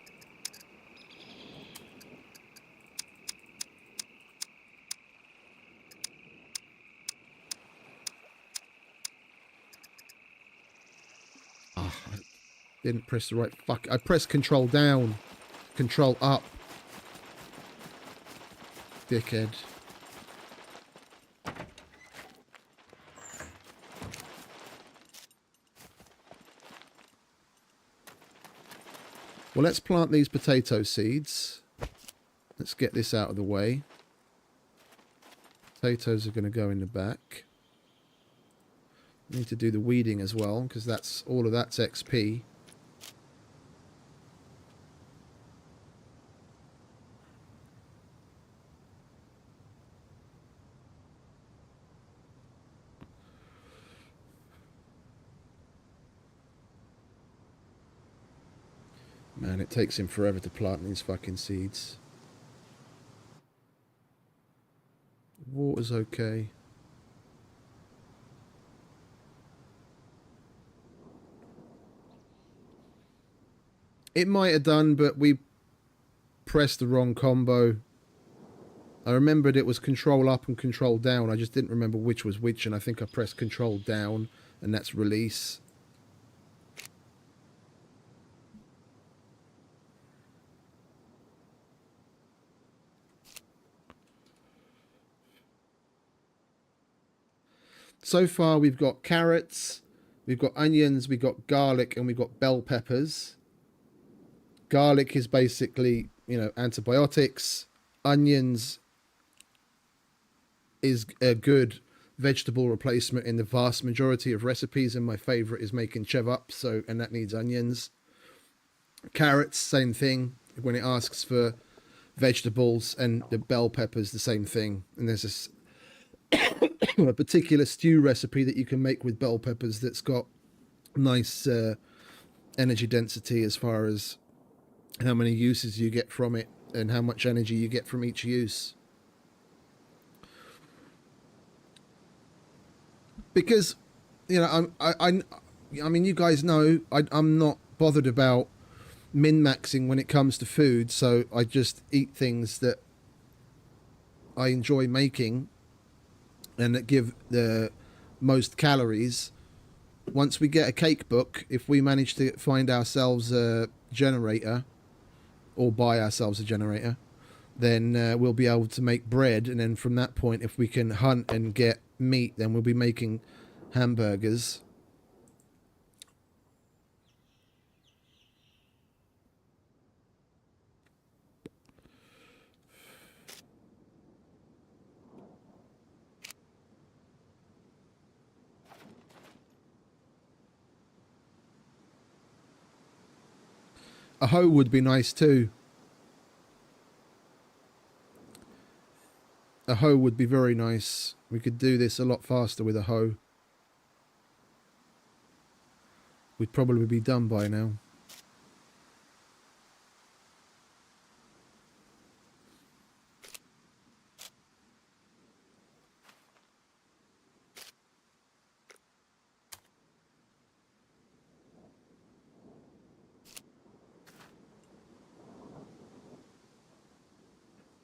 Oh, I didn't press the right fuck. I pressed control down, control up. Dickhead. Well, let's plant these potato seeds. Let's get this out of the way. Potatoes are going to go in the back. Need to do the weeding as well, because that's all of that's XP. Man, it takes him forever to plant these fucking seeds. Water's okay. It might have done, but we pressed the wrong combo. I remembered it was control up and control down. I just didn't remember which was which, and I think I pressed control down, and that's release. So far, we've got carrots, we've got onions, we've got garlic, and we've got bell peppers. Garlic is basically, you know, antibiotics. Onions is a good vegetable replacement in the vast majority of recipes, and my favorite is making chevap, so, and that needs onions. Carrots, same thing, when it asks for vegetables, and the bell peppers, the same thing. And there's this a particular stew recipe that you can make with bell peppers that's got nice energy density as far as how many uses you get from it and how much energy you get from each use. Because, you know, I mean, you guys know I'm not bothered about min-maxing when it comes to food, so I just eat things that I enjoy making and that give the most calories. once we get a cake book, if we manage to find ourselves a generator or buy ourselves a generator, then we'll be able to make bread. And then from that point, if we can hunt and get meat, then we'll be making hamburgers. A hoe would be nice too. A hoe would be very nice. We could do this a lot faster with a hoe. We'd probably be done by now.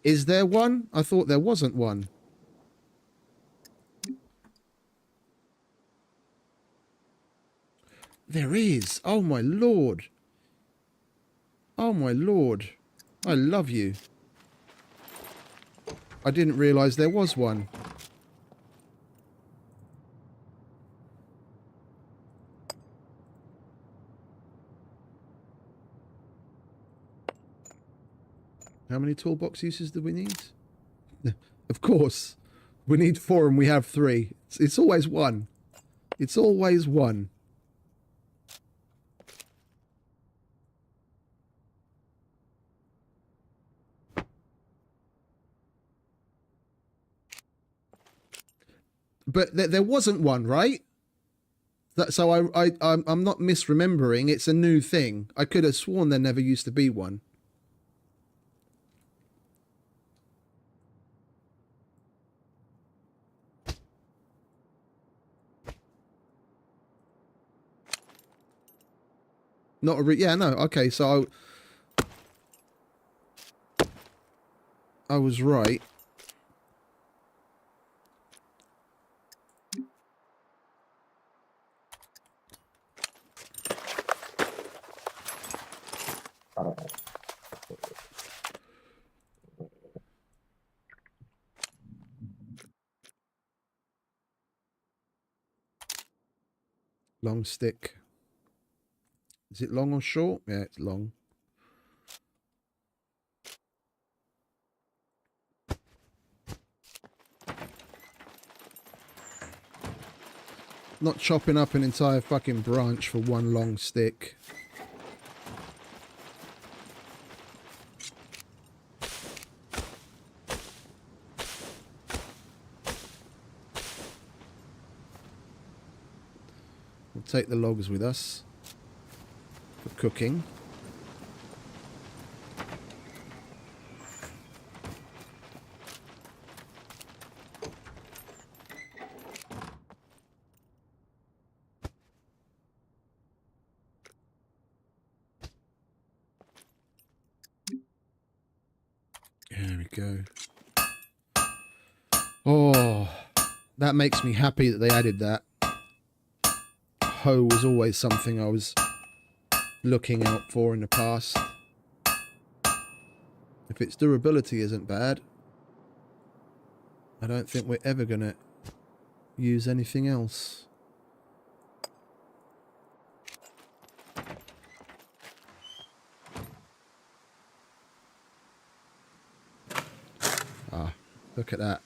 Is there one? I thought there wasn't one. There is. Oh my lord. Oh my lord. I love you. I didn't realise there was one. How many toolbox uses do we need? Of course. We need 4 and we have 3. It's always 1. It's always 1. But there wasn't one, right? So I'm not misremembering. It's a new thing. I could have sworn there never used to be one. Not a yeah, no. Okay, so I was right. Long stick. Is it long or short? Yeah, it's long. Not chopping up an entire fucking branch for one long stick. We'll take the logs with us for cooking. There we go. Oh, that makes me happy that they added that. Hoe was always something I was looking out for in the past. If its durability isn't bad, I don't think we're ever going to use anything else. Ah, look at that.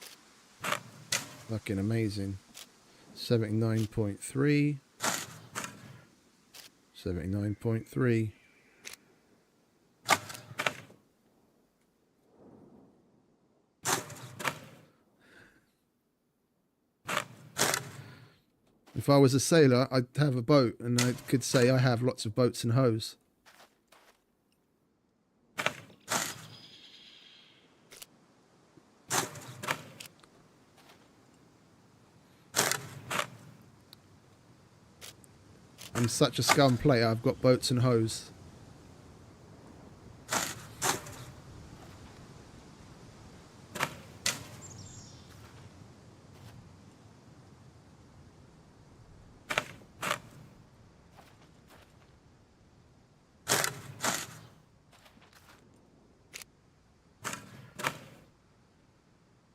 Fucking amazing. 79.3. 79.3. If I was a sailor, I'd have a boat, and I could say I have lots of boats and hoes. I'm such a scum player, I've got boats and hoes.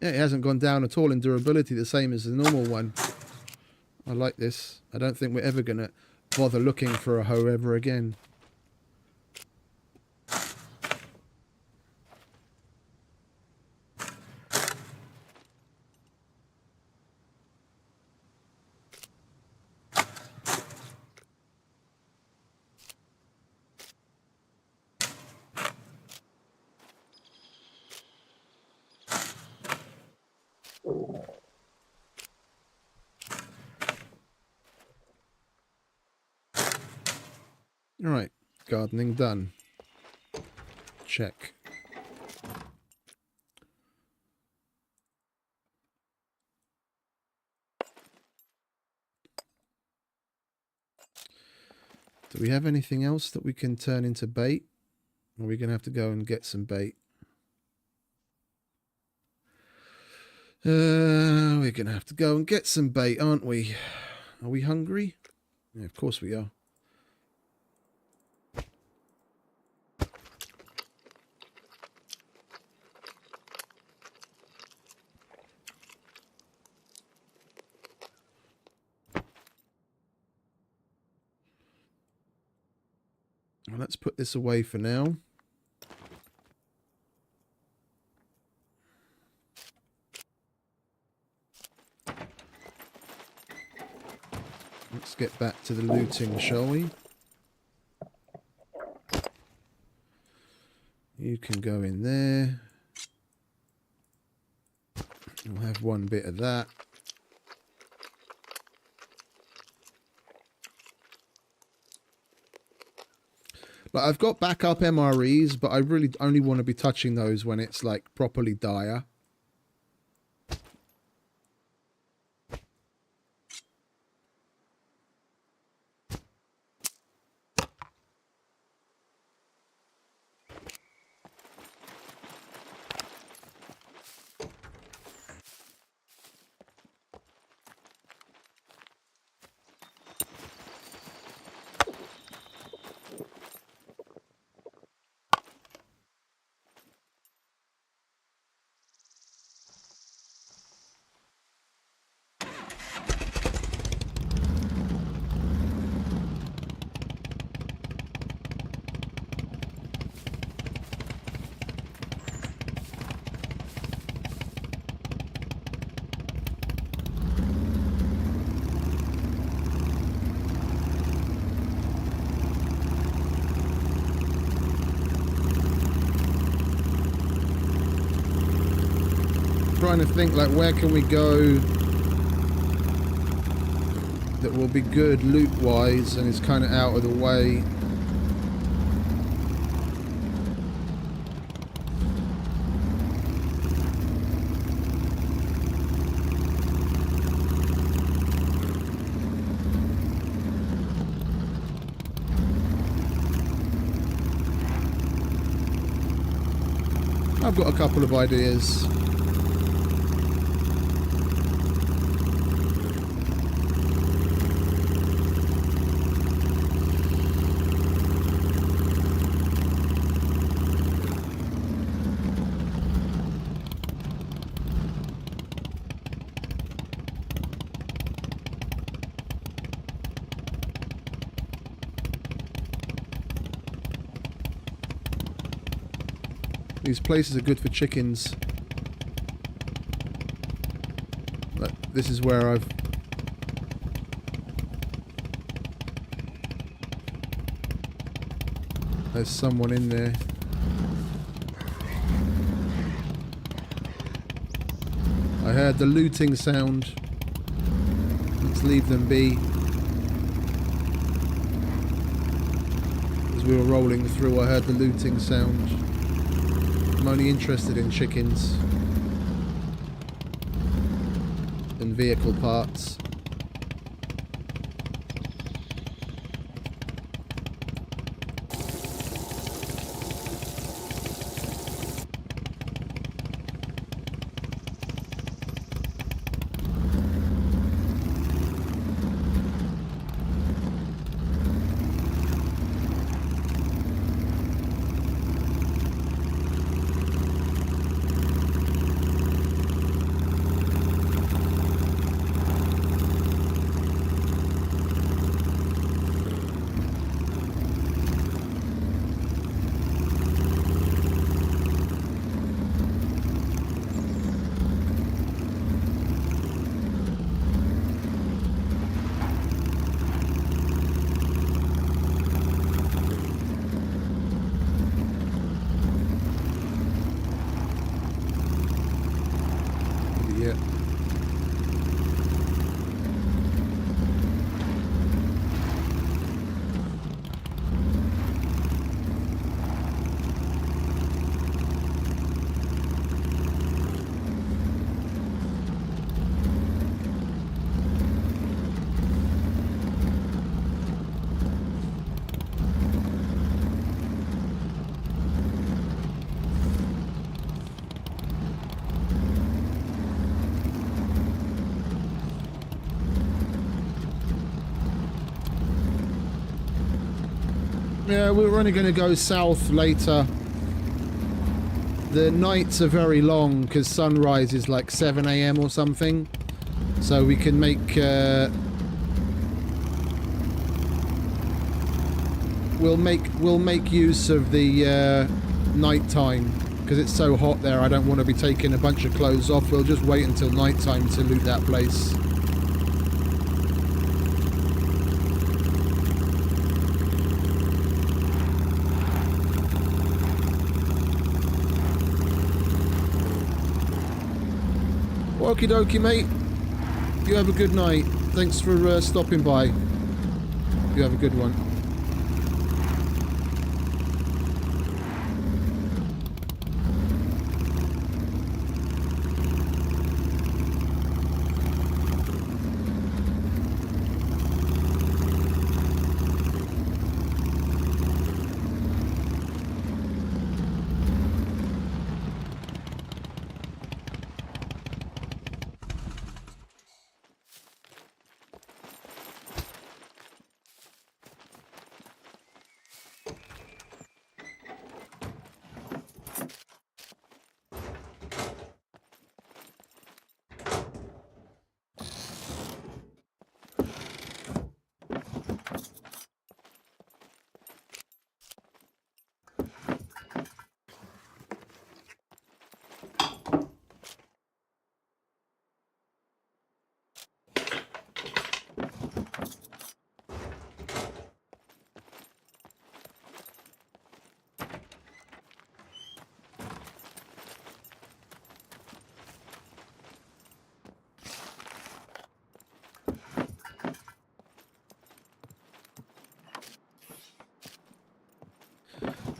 Yeah, it hasn't gone down at all in durability, the same as the normal one. I like this. I don't think we're ever going to bother looking for a hoe ever again. Alright, gardening done. Check. Do we have anything else that we can turn into bait? Or are we going to have to go and get some bait? We're going to have to go and get some bait, aren't we? Are we hungry? Yeah, of course we are. Well, let's put this away for now. Let's get back to the looting, shall we? You can go in there. We'll have one bit of that. Like, I've got backup MREs, but I really only want to be touching those when it's like properly dire. Trying to think, like, where can we go that will be good loot wise and is kind of out of the way. I've got a couple of ideas. These places are good for chickens. But this is where I've... There's someone in there. I heard the looting sound. Let's leave them be. As we were rolling through, I heard the looting sound. I'm only interested in chickens and vehicle parts. Yeah. Yeah, we're only going to go south later. The nights are very long because sunrise is like 7 a.m. or something. So we can make... we'll make use of the night time because it's so hot there. I don't want to be taking a bunch of clothes off. We'll just wait until night time to loot that place. Okie dokie, mate. You have a good night. Thanks for stopping by. You have a good one.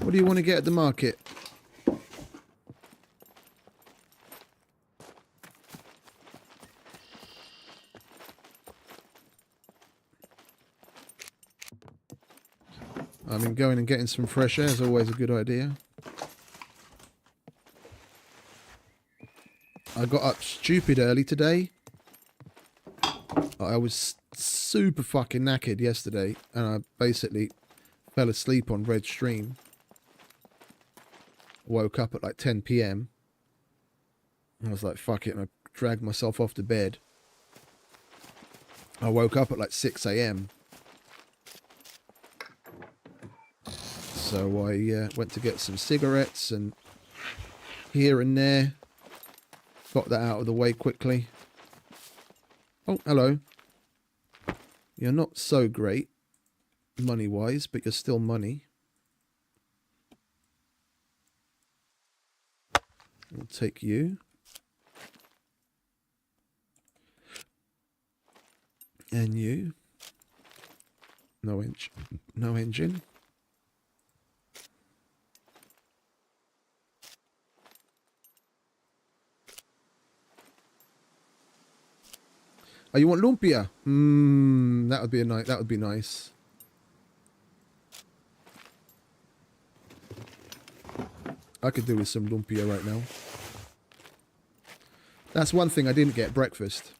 What do you want to get at the market? I mean, going and getting some fresh air is always a good idea. I got up stupid early today. I was super fucking knackered yesterday, and I basically fell asleep on REDRUM. Woke up at like 10 p.m. I was like, fuck it, and I dragged myself off to bed. I woke up at like 6 a.m. So I went to get some cigarettes and here and there. Got that out of the way quickly. Oh, hello. You're not so great money-wise, but you're still money. We'll take you. And you. No engine. Oh, you want lumpia? That would be that would be nice. I could do with some lumpia right now. That's one thing I didn't get, breakfast.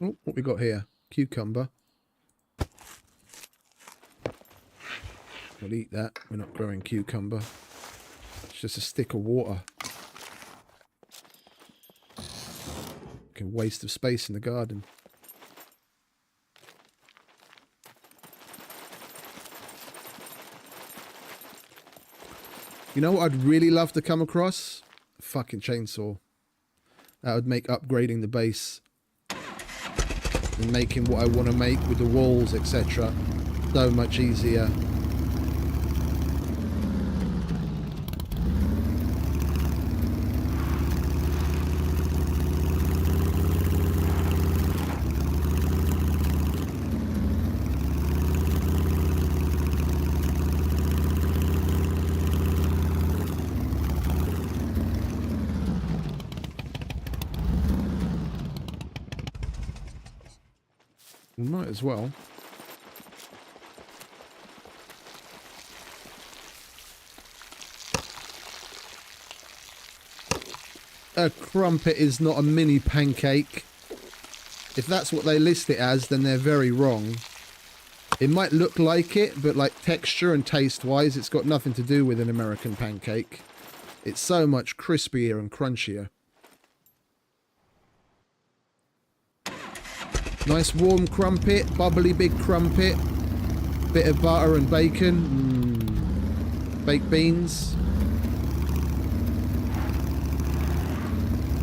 Oh, what we got here? Cucumber. We'll eat that. We're not growing cucumber. It's just a stick of water. Fucking waste of space in the garden. You know what I'd really love to come across? A fucking chainsaw. That would make upgrading the base and making what I want to make with the walls, etc. so much easier. We might as well. A crumpet is not a mini pancake. If that's what they list it as, then they're very wrong. It might look like it, but like texture and taste-wise, it's got nothing to do with an American pancake. It's so much crispier and crunchier. Nice warm crumpet, bubbly big crumpet. Bit of butter and bacon. Baked beans.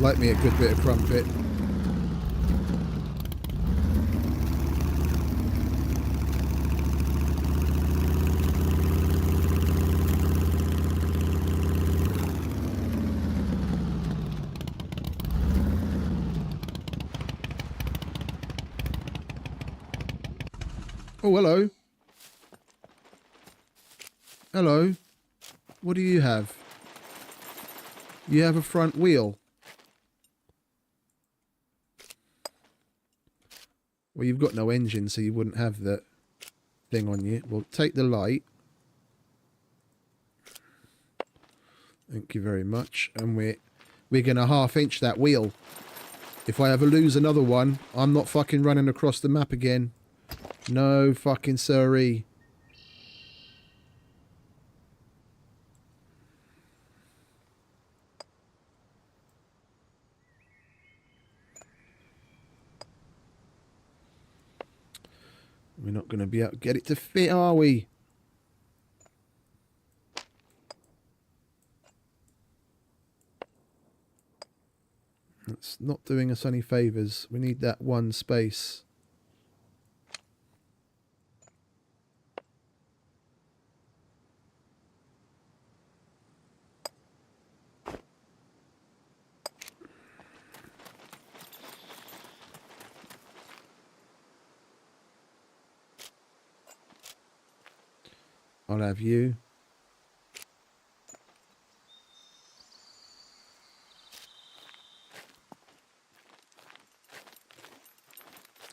Like me a good bit of crumpet. Oh, hello. Hello. What do you have? You have a front wheel. Well, you've got no engine, so you wouldn't have that thing on you. Well, take the light. Thank you very much. And we're going to half-inch that wheel. If I ever lose another one, I'm not fucking running across the map again. No fucking siree. We're not going to be able to get it to fit, are we? It's not doing us any favours. We need that one space. I'll have you.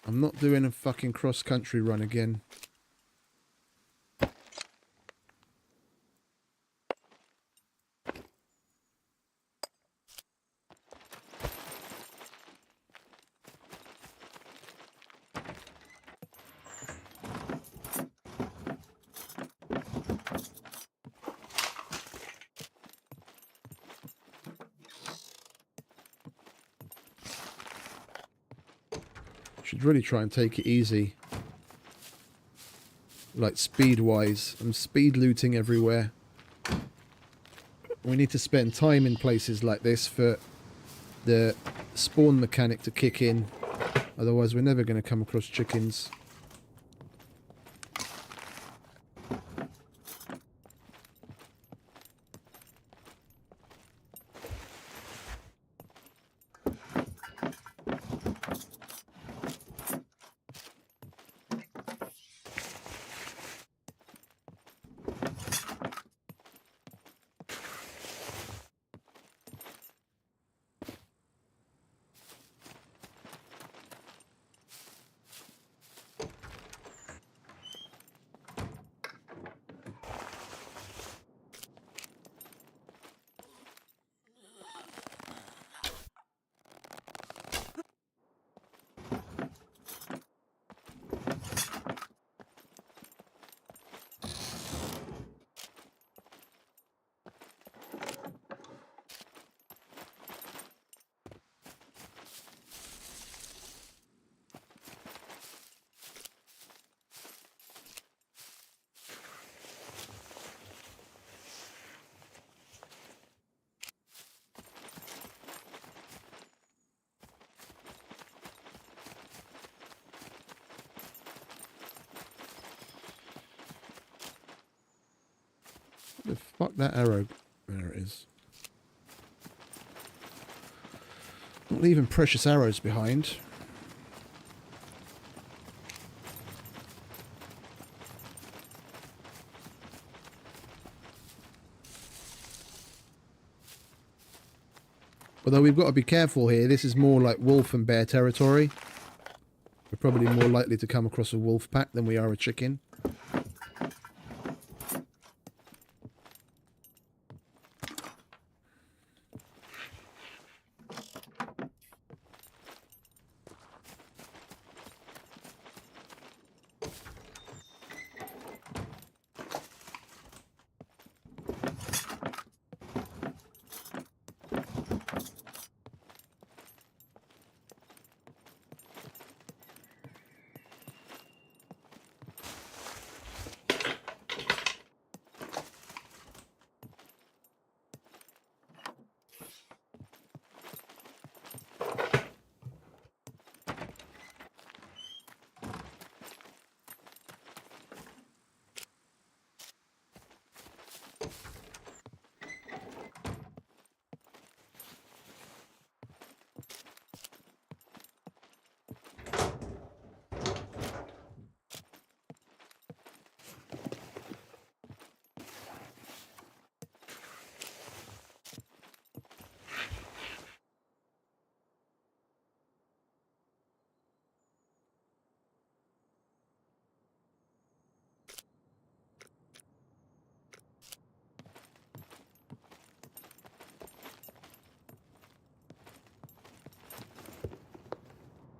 I'm not doing a fucking cross-country run again. Should really try and take it easy. Like speed-wise. I'm speed looting everywhere. We need to spend time in places like this for the spawn mechanic to kick in. Otherwise we're never going to come across chickens. The fuck that arrow? There it is. Not leaving precious arrows behind. Although we've got to be careful here. This is more like wolf and bear territory. We're probably more likely to come across a wolf pack than we are a chicken.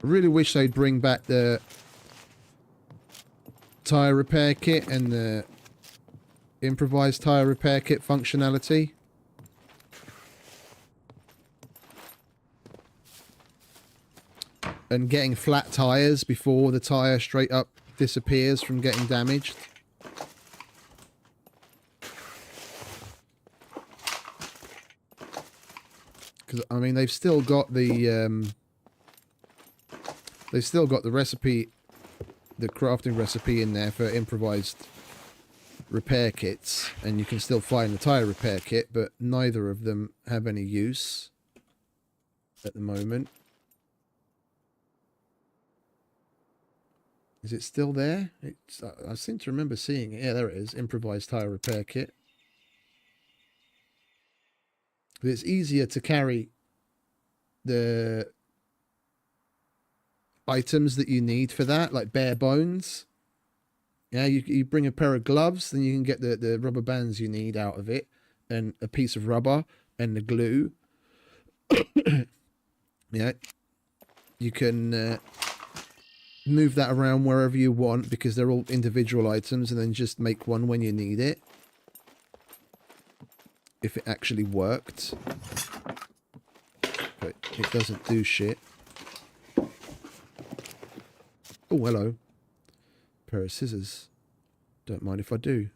I really wish they'd bring back the tyre repair kit and the improvised tyre repair kit functionality. And getting flat tyres before the tyre straight up disappears from getting damaged. Because, I mean, they've still got the recipe, the crafting recipe in there for improvised repair kits, and you can still find the tyre repair kit, but neither of them have any use at the moment. Is it still there? I seem to remember seeing it. Yeah, there it is. Improvised tyre repair kit. But it's easier to carry the items that you need for that, like bare bones. Yeah, you bring a pair of gloves, then you can get the rubber bands you need out of it, and a piece of rubber and the glue. Yeah, you can move that around wherever you want because they're all individual items, and then just make one when you need it. If it actually worked. But it doesn't do shit. Oh, hello. Pair of scissors. Don't mind if I do.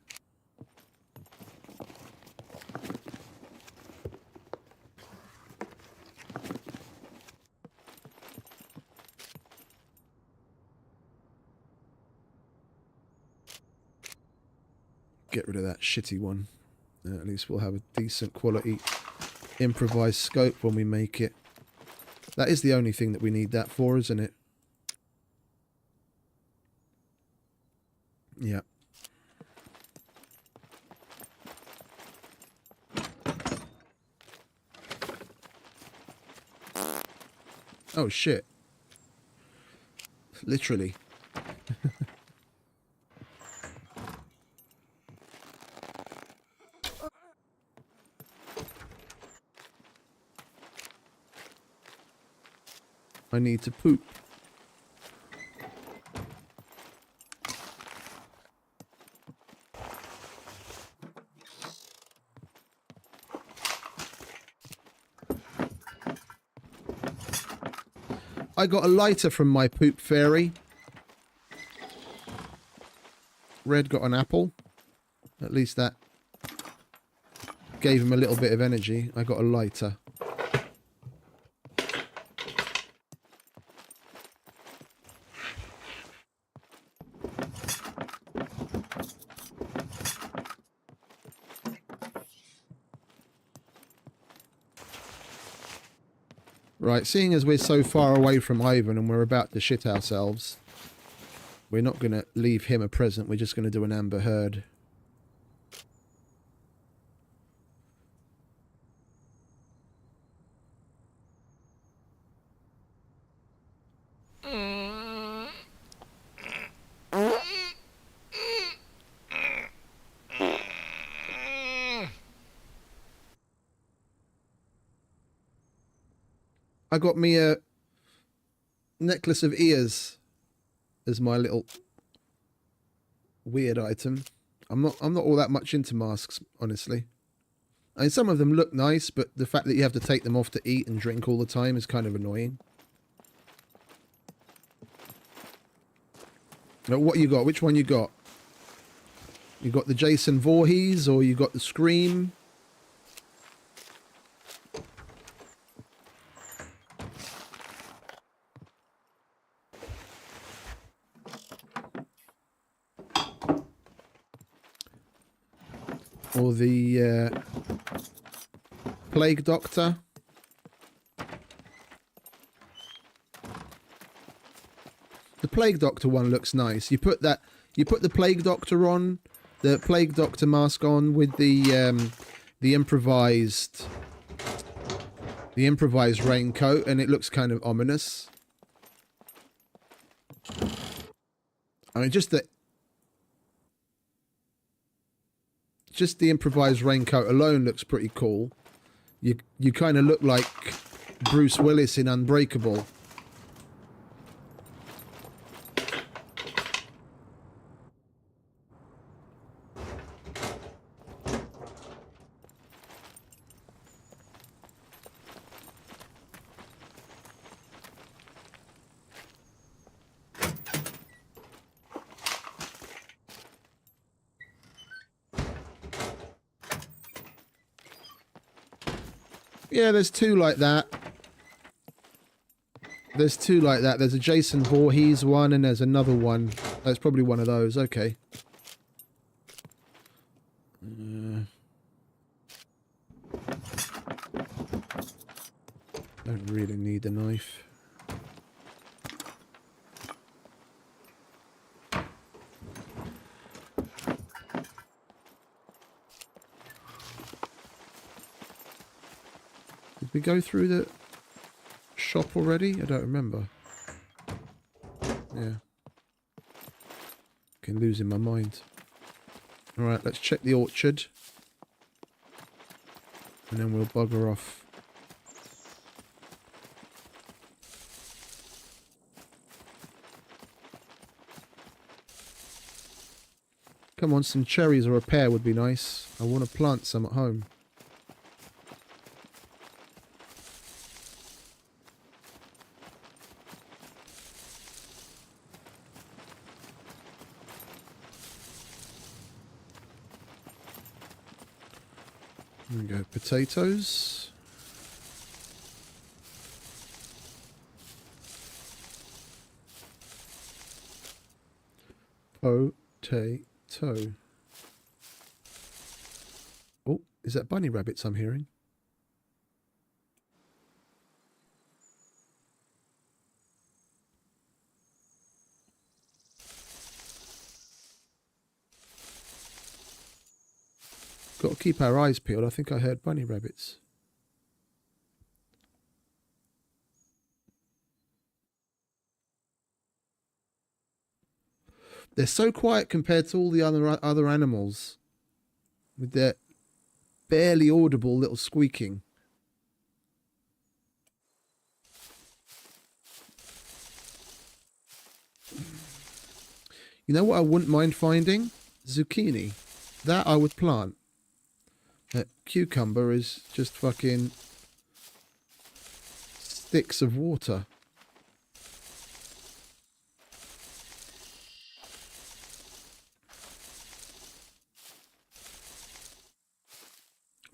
Get rid of that shitty one. At least we'll have a decent quality improvised scope when we make it. That is the only thing that we need that for, isn't it? Yeah. Oh shit. Literally. I need to poop. I got a lighter from my poop fairy. Red got an apple. At least that gave him a little bit of energy. I got a lighter. Right, seeing as we're so far away from Ivan and we're about to shit ourselves, we're not going to leave him a present. We're just going to do an Amber Heard. I got me a necklace of ears as my little weird item. I'm not all that much into masks, honestly. I mean, some of them look nice, but the fact that you have to take them off to eat and drink all the time is kind of annoying. Now, what you got? Which one you got? You got the Jason Voorhees or you got the Scream? Or the Plague Doctor? The Plague Doctor one looks nice. You put the Plague Doctor on, the Plague Doctor mask on with the improvised raincoat, and it looks kind of ominous. I mean, just the improvised raincoat alone looks pretty cool. You kind of look like Bruce Willis in Unbreakable. Yeah, there's two like that. There's two like that. There's a Jason Voorhees one and there's another one. That's probably one of those. Okay. Don't really need a knife. Did we go through the shop already? I don't remember. Yeah. Okay, losing my mind. Alright, let's check the orchard. And then we'll bugger off. Come on, some cherries or a pear would be nice. I want to plant some at home. There we go, potatoes. Potato. Oh, is that bunny rabbits I'm hearing? Got to keep our eyes peeled. I think I heard bunny rabbits. They're so quiet compared to all the other animals, with their barely audible little squeaking. You know what I wouldn't mind finding? Zucchini. That I would plant. That cucumber is just fucking sticks of water.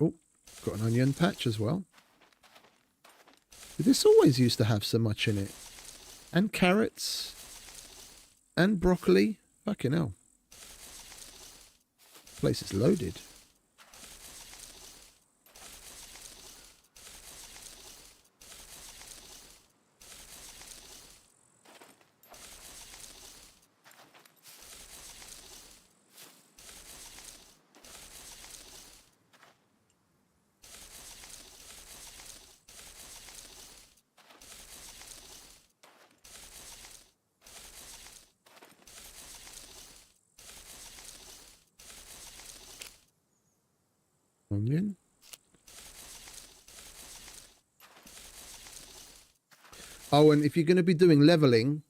Oh, got an onion patch as well. This always used to have so much in it. And carrots. And broccoli. Fucking hell. This place is loaded. Onion. Oh, and if you're going to be doing leveling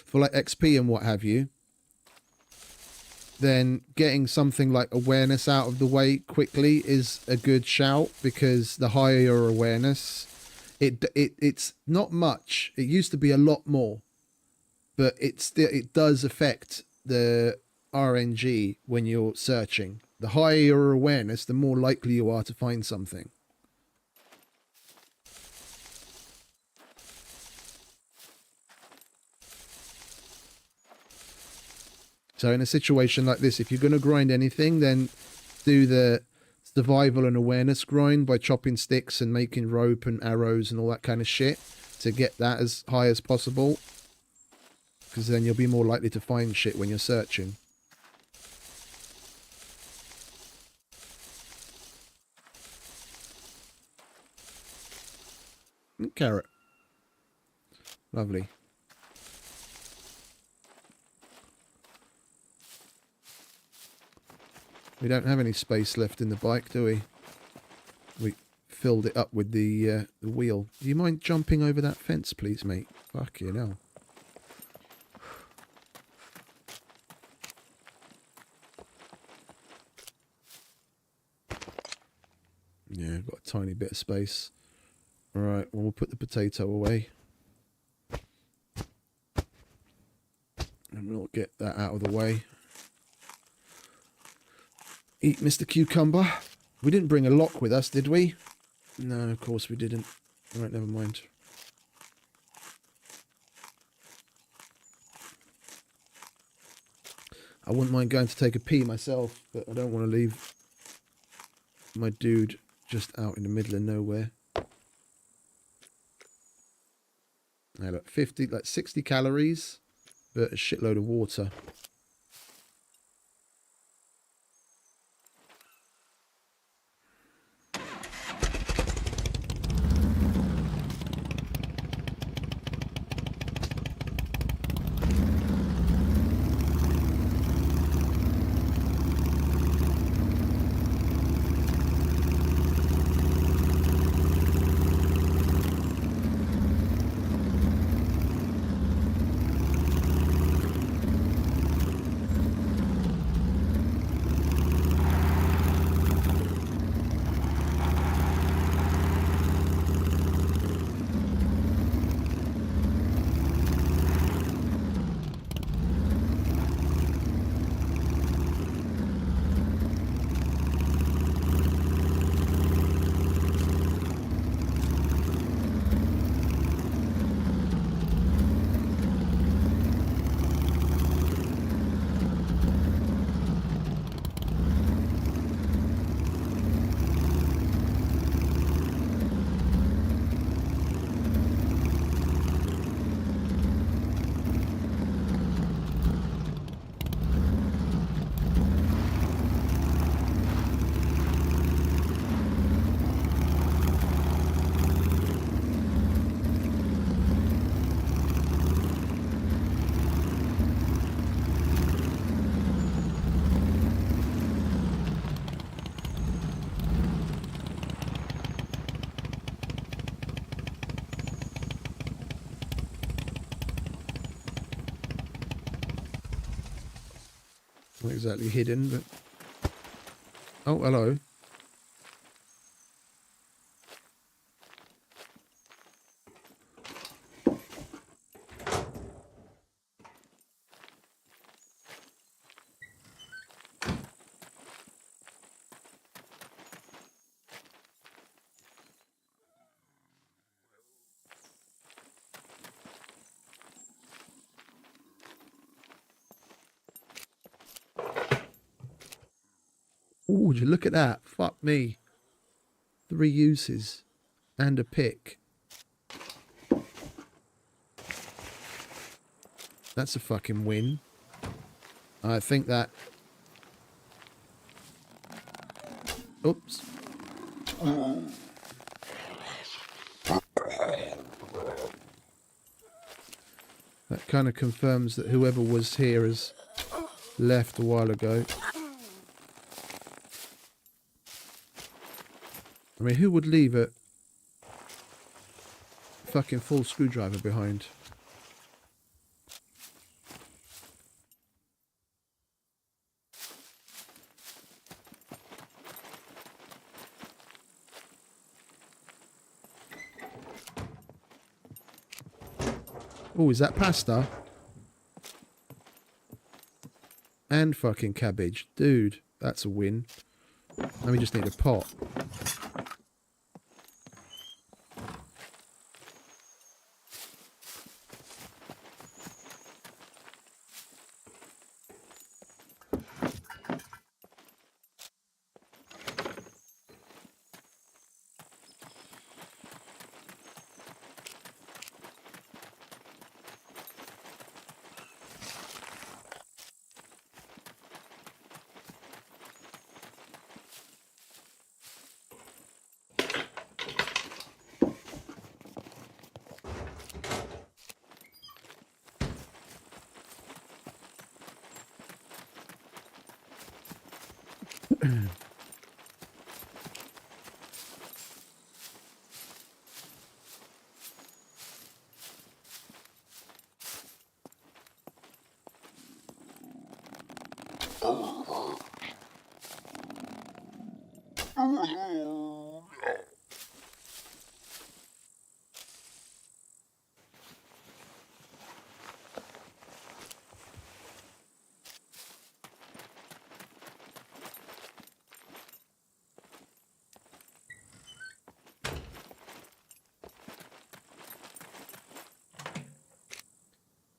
for like XP and what have you, then getting something like awareness out of the way quickly is a good shout, because the higher your awareness, it's not much. It used to be a lot more, but it does affect the RNG when you're searching. The higher your awareness, the more likely you are to find something. So in a situation like this, if you're going to grind anything, then do the survival and awareness grind by chopping sticks and making rope and arrows and all that kind of shit to get that as high as possible. Because then you'll be more likely to find shit when you're searching. And carrot. Lovely. We don't have any space left in the bike, do we? We filled it up with the wheel. Do you mind jumping over that fence, please, mate? Fuck you know. Yeah, got a tiny bit of space. Alright, well, we'll put the potato away. And we'll get that out of the way. Eat Mr. Cucumber. We didn't bring a lock with us, did we? No, of course we didn't. Alright, never mind. I wouldn't mind going to take a pee myself, but I don't want to leave my dude just out in the middle of nowhere. Now look, 60 calories, but a shitload of water. Not exactly hidden, but... Oh, hello. Oh, would you look at that? Fuck me. 3 uses. And a pick. That's a fucking win. I think that... Oops. That kind of confirms that whoever was here has left a while ago. I mean, who would leave a fucking full screwdriver behind? Oh, is that pasta? And fucking cabbage. Dude, that's a win. Now we just need a pot.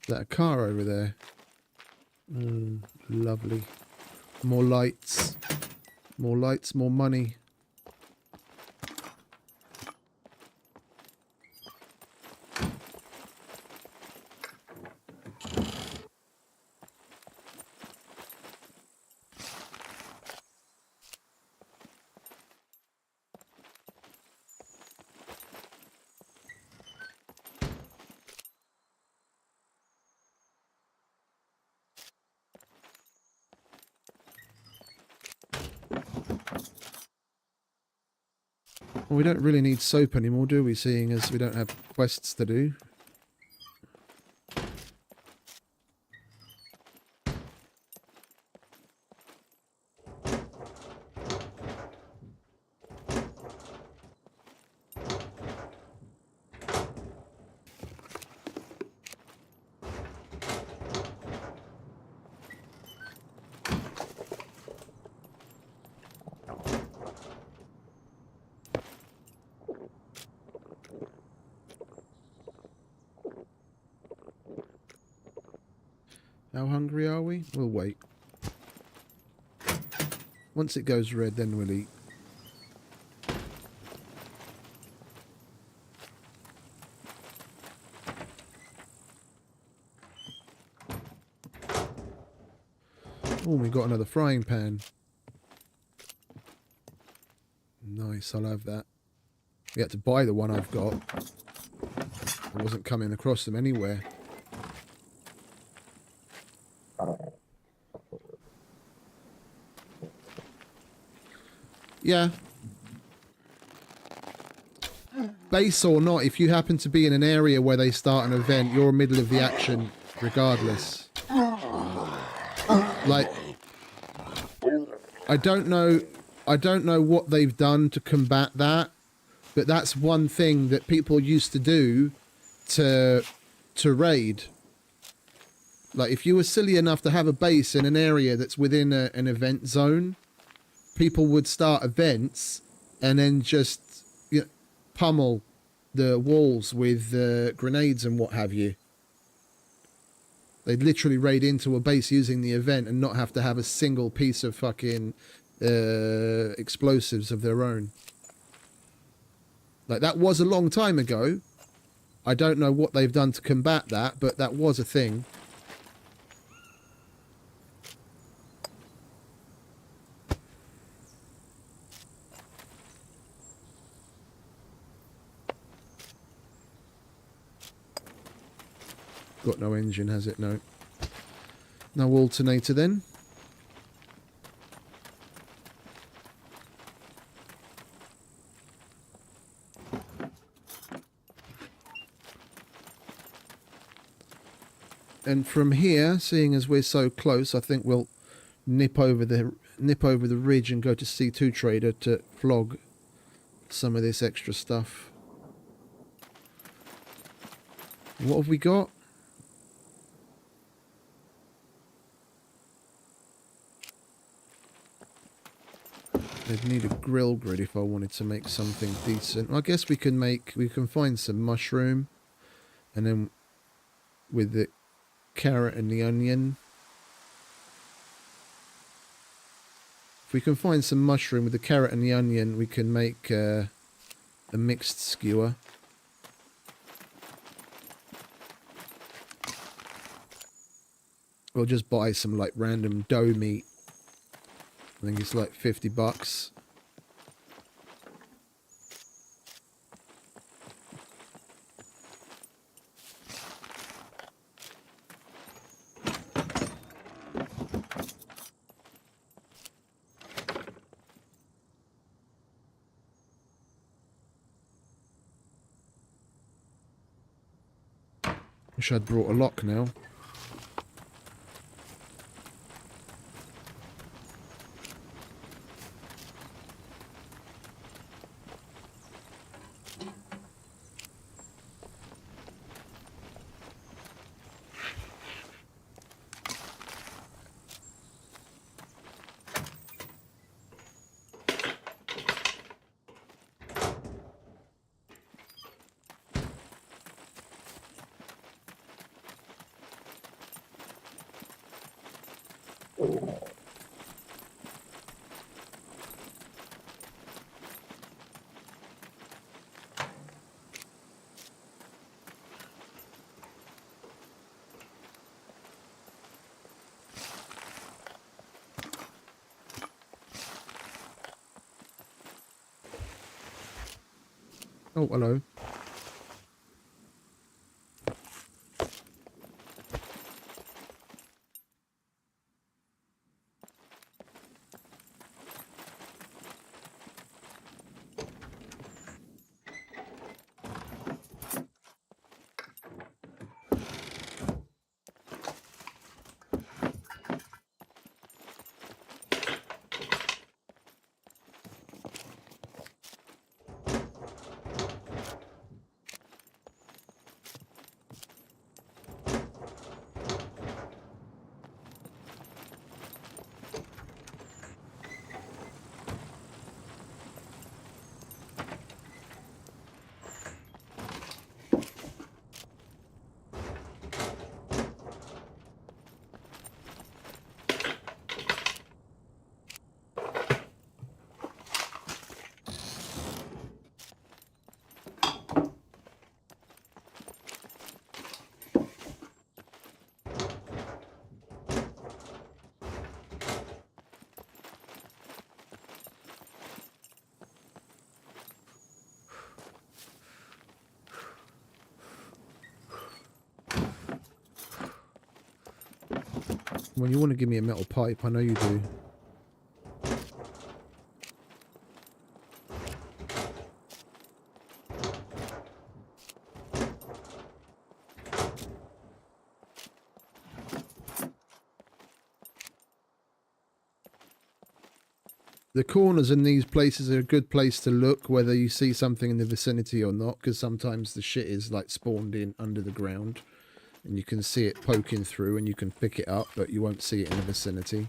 Is that a car over there? Lovely. More lights. More lights, more money. Well, we don't really need soap anymore, do we? Seeing as we don't have quests to do. How hungry are we? We'll wait. Once it goes red, then we'll eat. Oh, we got another frying pan. Nice, I'll have that. We had to buy the one I've got. I wasn't coming across them anywhere. Yeah. Base or not, if you happen to be in an area where they start an event, you're middle of the action regardless. Like, I don't know what they've done to combat that, but that's one thing that people used to do to raid. Like, if you were silly enough to have a base in an area that's within an event zone, people would start events and then just pummel the walls with grenades and what have you. They'd literally raid into a base using the event and not have to have a single piece of fucking explosives of their own. Like, that was a long time ago. I don't know what they've done to combat that, but that was a thing. Got no engine, has it? No. No alternator then. And from here, seeing as we're so close, I think we'll nip over the ridge and go to C2 Trader to flog some of this extra stuff. What have we got? I'd need a grill grid if I wanted to make something decent. I guess we can find some mushroom, and then with the carrot and the onion. If we can find some mushroom with the carrot and the onion, we can make a mixed skewer. We'll just buy some like random dough meat. I think it's like $50. Wish I'd brought a lock now. Oh, hello. Well, you want to give me a metal pipe, I know you do. The corners in these places are a good place to look, whether you see something in the vicinity or not, because sometimes the shit is like spawned in under the ground. And you can see it poking through and you can pick it up, but you won't see it in the vicinity.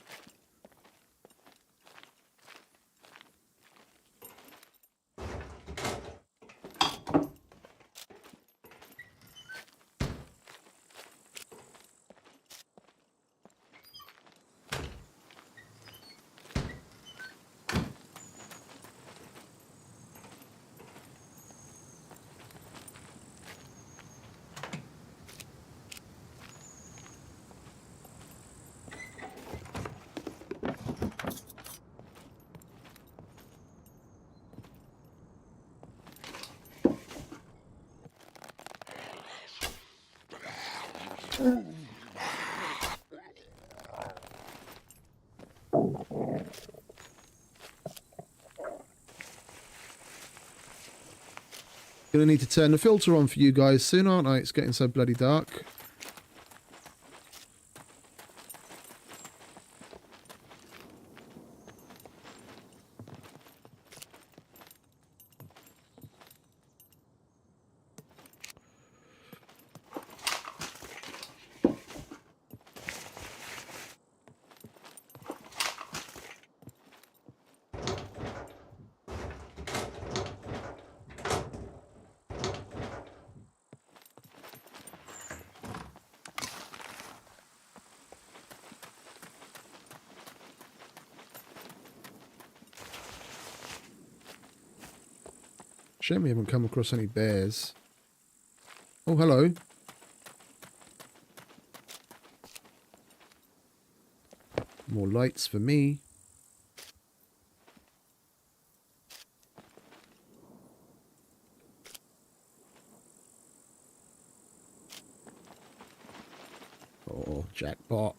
Gonna need to turn the filter on for you guys soon, aren't I? It's getting so bloody dark. Shame we haven't come across any bears. Oh, hello. More lights for me. Oh, jackpot.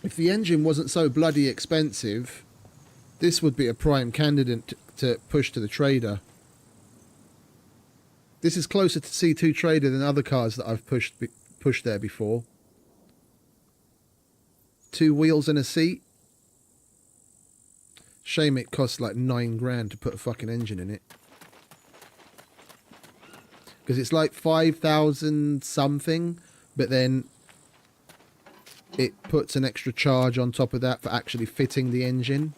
If the engine wasn't so bloody expensive, this would be a prime candidate to push to the trader. This is closer to C2 trader than other cars that I've pushed there before. 2 wheels and a seat. Shame it costs like 9 grand to put a fucking engine in it. Because it's like 5,000 something, but then it puts an extra charge on top of that for actually fitting the engine.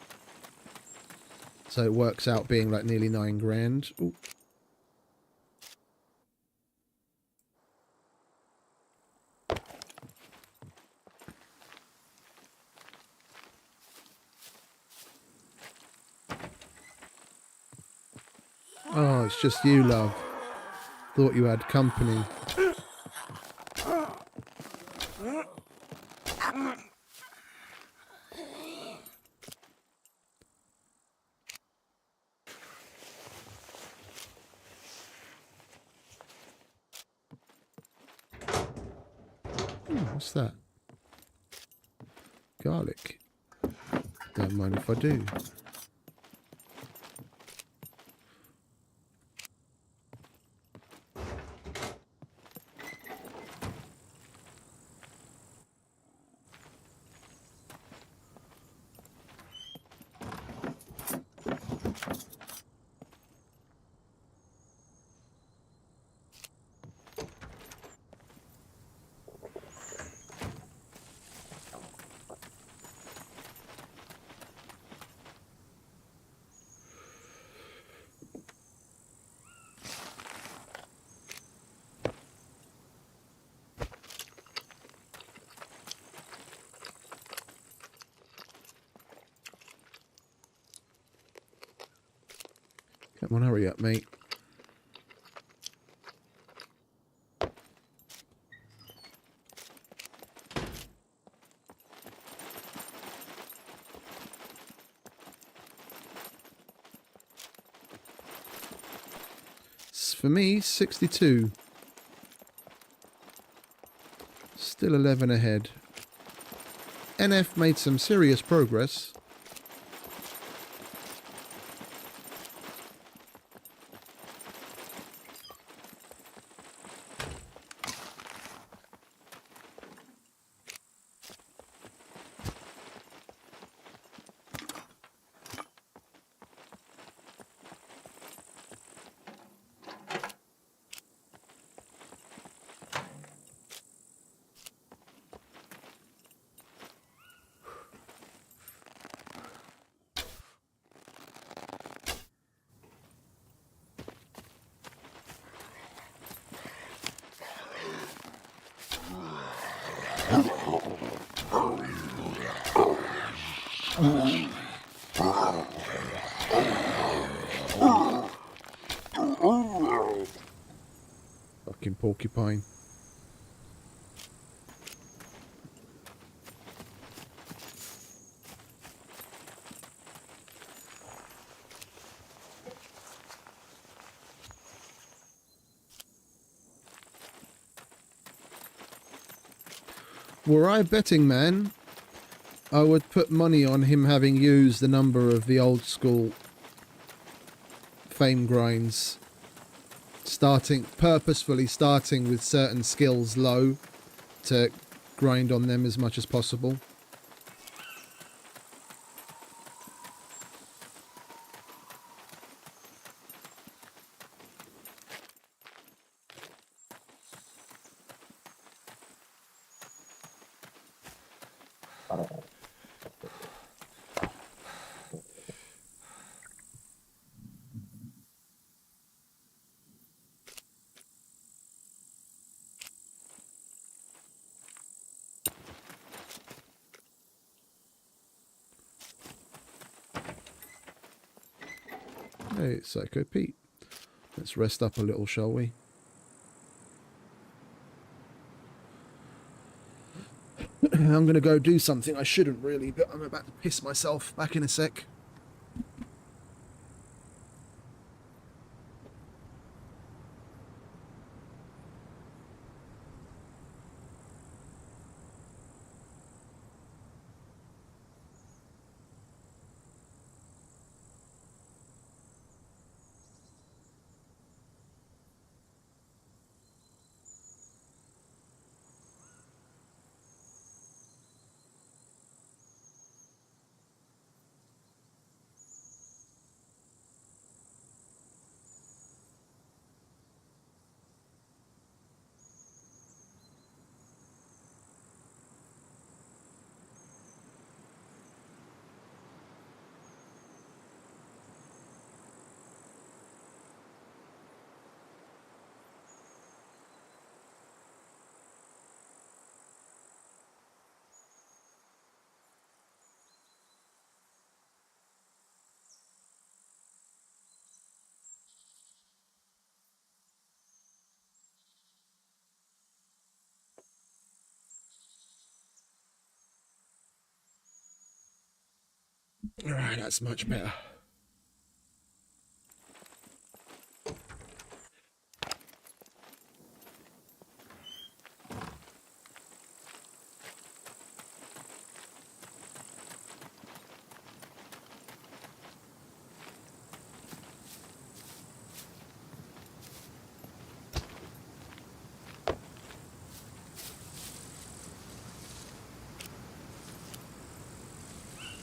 So it works out being like nearly 9 grand. Ooh. Oh, it's just you, love. Thought you had company. What's that? Garlic. Don't mind if I do. Come on, hurry up, mate. For me, 62. Still 11 ahead. NF made some serious progress. Fucking porcupine. Were I a betting man, I would put money on him having used a number of the old school fame grinds, purposefully starting with certain skills low to grind on them as much as possible. Hey, Psycho Pete. Let's rest up a little, shall we? I'm going to go do something I shouldn't really, but I'm about to piss myself. Back in a sec. Alright, that's much better.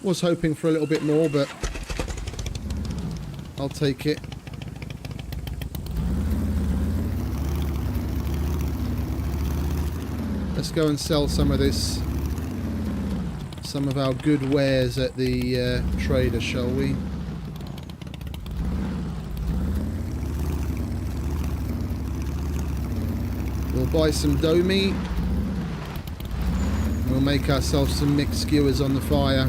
Was hoping for a little bit more, but I'll take it. Let's go and sell some of this, some of our good wares at the trader, shall we? We'll buy some dough meat. We'll make ourselves some mixed skewers on the fire.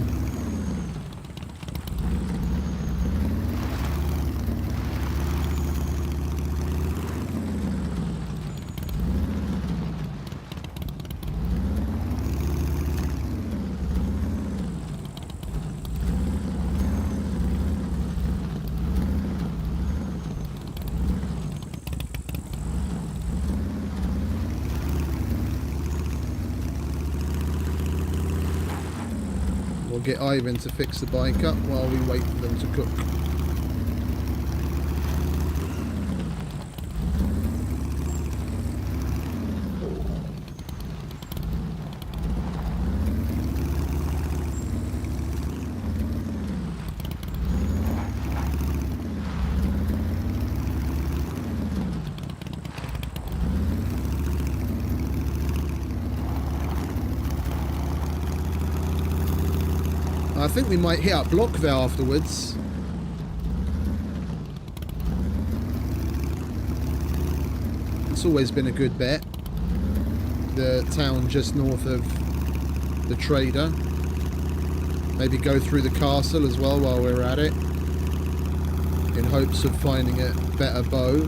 We'll get Ivan to fix the bike up while we wait for them to cook. I think we might hit up Blockville afterwards. It's always been a good bet. The town just north of the trader. Maybe go through the castle as well while we're at it, in hopes of finding a better bow.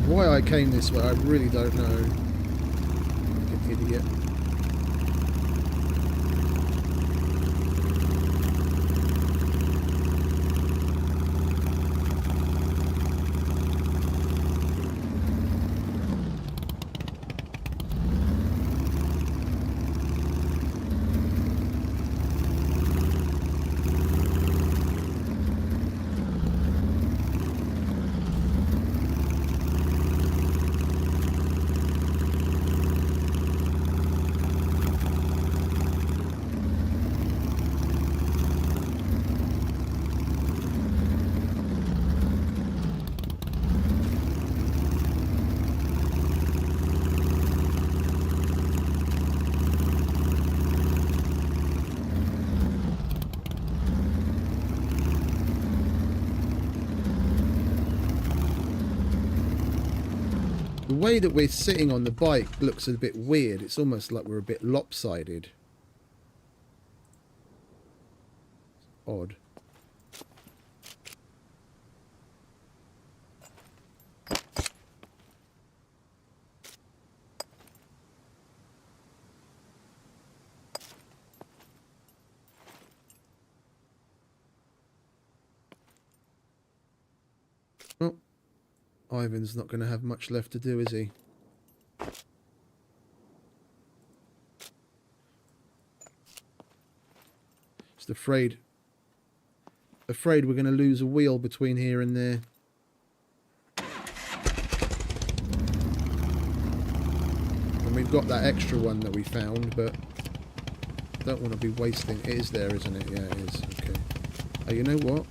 Why I came this way, I really don't know. Fucking idiot. The way that we're sitting on the bike looks a bit weird. It's almost like we're a bit lopsided. Odd. Well, Ivan's not going to have much left to do, is he? Just afraid we're going to lose a wheel between here and there. And we've got that extra one that we found, but don't want to be wasting. It is there, isn't it? Yeah, it is. Okay. Oh, you know what?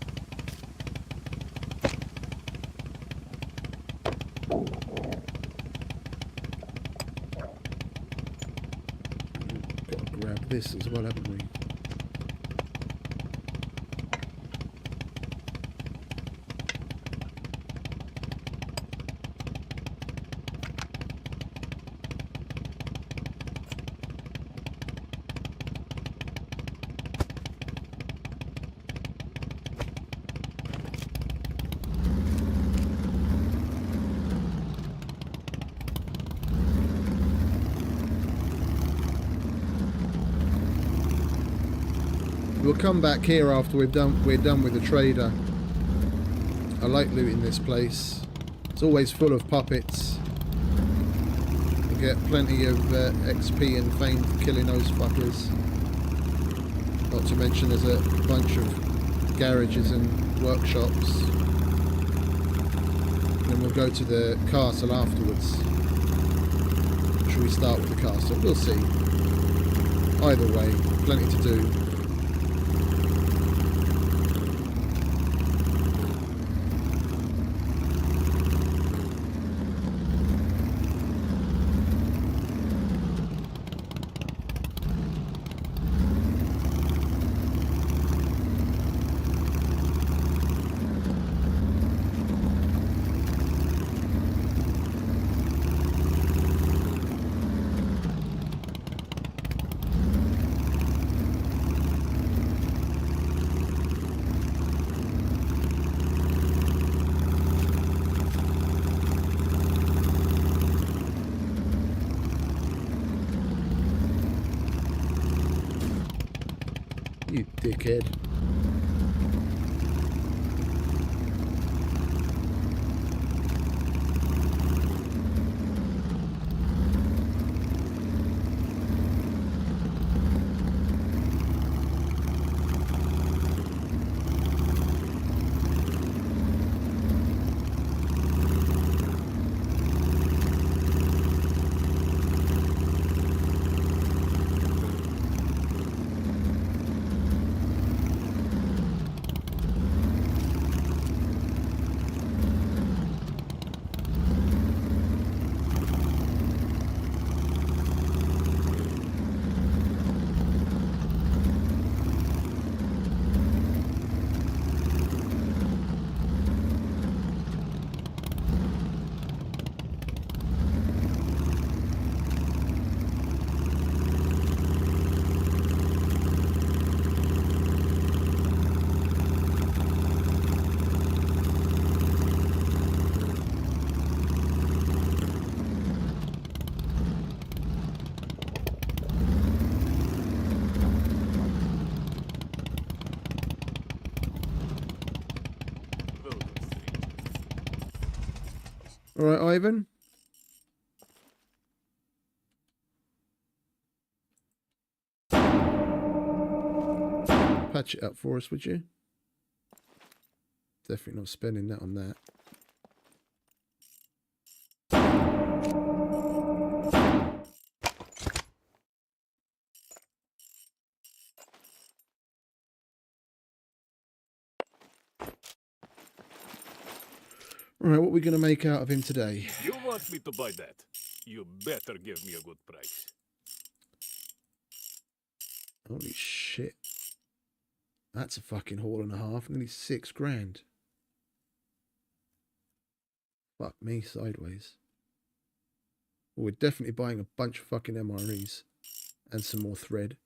Got to grab this as well, haven't we? We'll come back here after we're done with the trader. I like looting this place. It's always full of puppets. We get plenty of XP and fame for killing those fuckers. Not to mention there's a bunch of garages and workshops. And then we'll go to the castle afterwards. Should we start with the castle? We'll see. Either way, plenty to do. You dickhead. All right, Ivan. Patch it up for us, would you? Definitely not spending that on that. All right, what are we going to make out of him today? You want me to buy that? You better give me a good price. Holy shit. That's a fucking haul and a half. Nearly $6 grand. Fuck me sideways. We're definitely buying a bunch of fucking MREs and some more thread.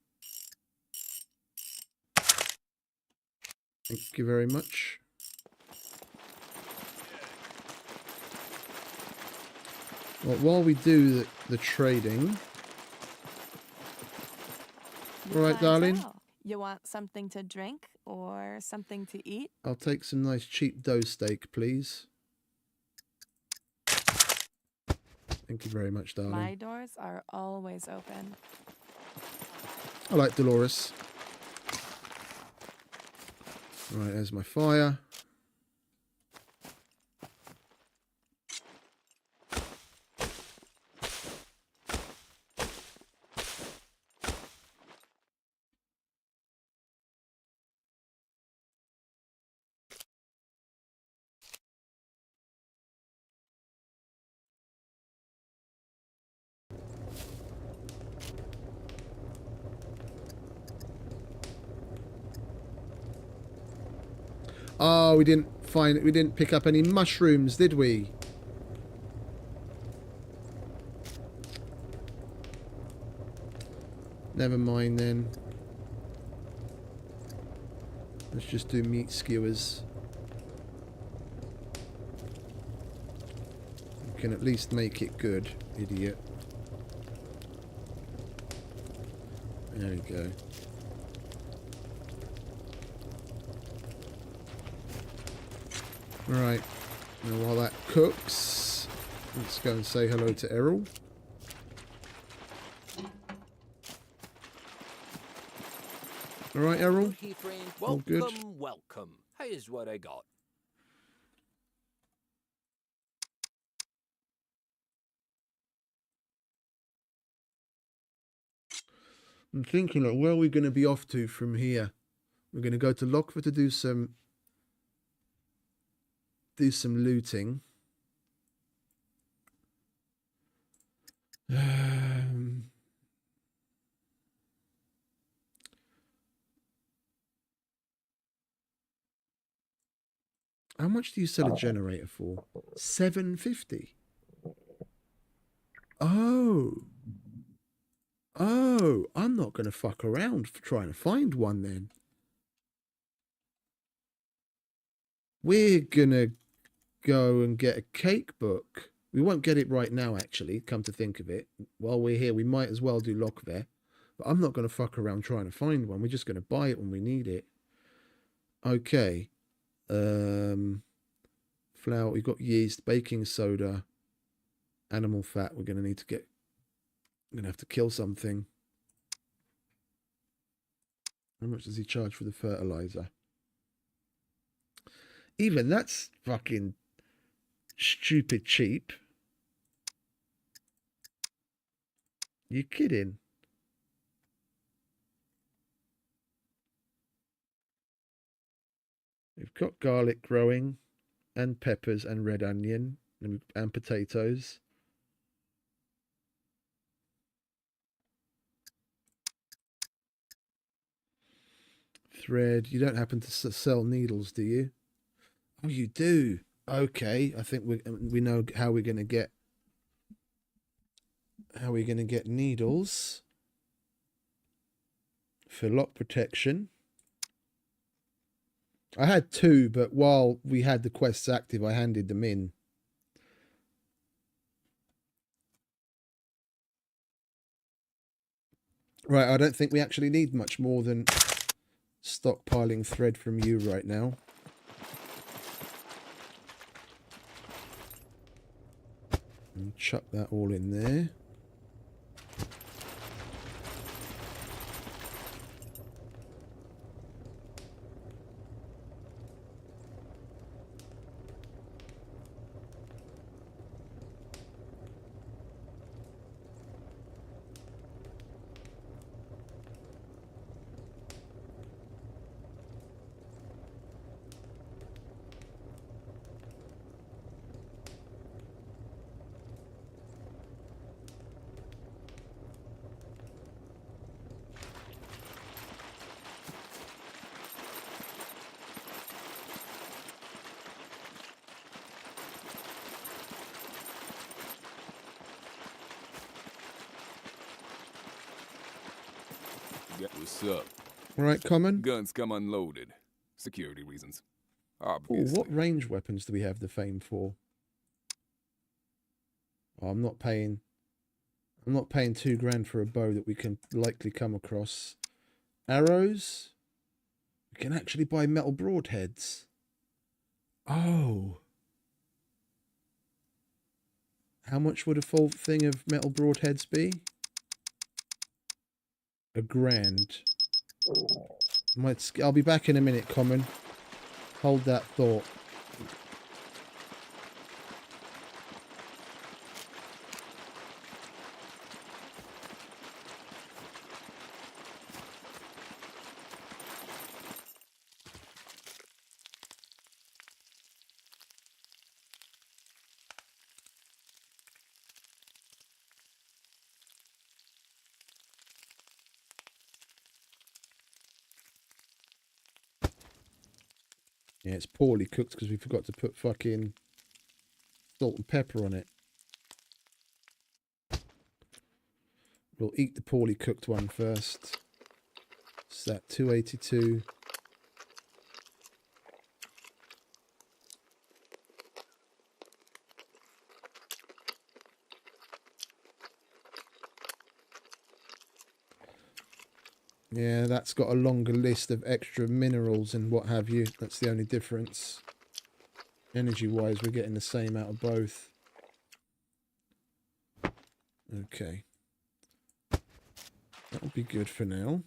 Thank you very much. Well, while we do the trading... All right, darling. You want something to drink or something to eat? I'll take some nice cheap dough steak, please. Thank you very much, darling. My doors are always open. I like Dolores. Right, there's my fire. Oh, we didn't pick up any mushrooms, did we? Never mind then. Let's just do meat skewers. You can at least make it good, idiot. There we go. Right, now while that cooks, let's go and say hello to Errol. Alright, Errol? Okay, friend. All good. Welcome, welcome. Here's what I got. I'm thinking, like, where are we going to be off to from here? We're going to go to Lockford to do some looting. How much do you sell a generator for? $7.50. Oh, I'm not going to fuck around for trying to find one then. We're going to go and get a cake book. We won't get it right now, actually, come to think of it. While we're here, we might as well do Lockver. But I'm not going to fuck around trying to find one. We're just going to buy it when we need it. Okay. Flour, we've got yeast, baking soda, animal fat. We're going to need to get... I'm going to have to kill something. How much does he charge for the fertilizer? Even that's fucking stupid cheap. You kidding? We've got garlic growing, and peppers, and red onion, and potatoes. Thread. You don't happen to sell needles, do you? Oh, you do. Okay, I think we know how we're going to get needles for lock protection. I had 2, but while we had the quests active, I handed them in. Right, I don't think we actually need much more than stockpiling thread from you right now. And chuck that all in there. What's up? Right, common. Guns come unloaded. Security reasons. Ooh, Obviously. what range weapons do we have the fame for? Oh, I'm not paying $2,000 for a bow that we can likely come across. Arrows? We can actually buy metal broadheads. Oh. How much would a full thing of metal broadheads be? $1,000. I'll be back in a minute, common. Hold that thought. Yeah, it's poorly cooked because we forgot to put fucking salt and pepper on it. We'll eat the poorly cooked one first. It's that 282. Yeah, that's got a longer list of extra minerals and what have you. That's the only difference. Energy-wise, we're getting the same out of both. Okay. That'll be good for now.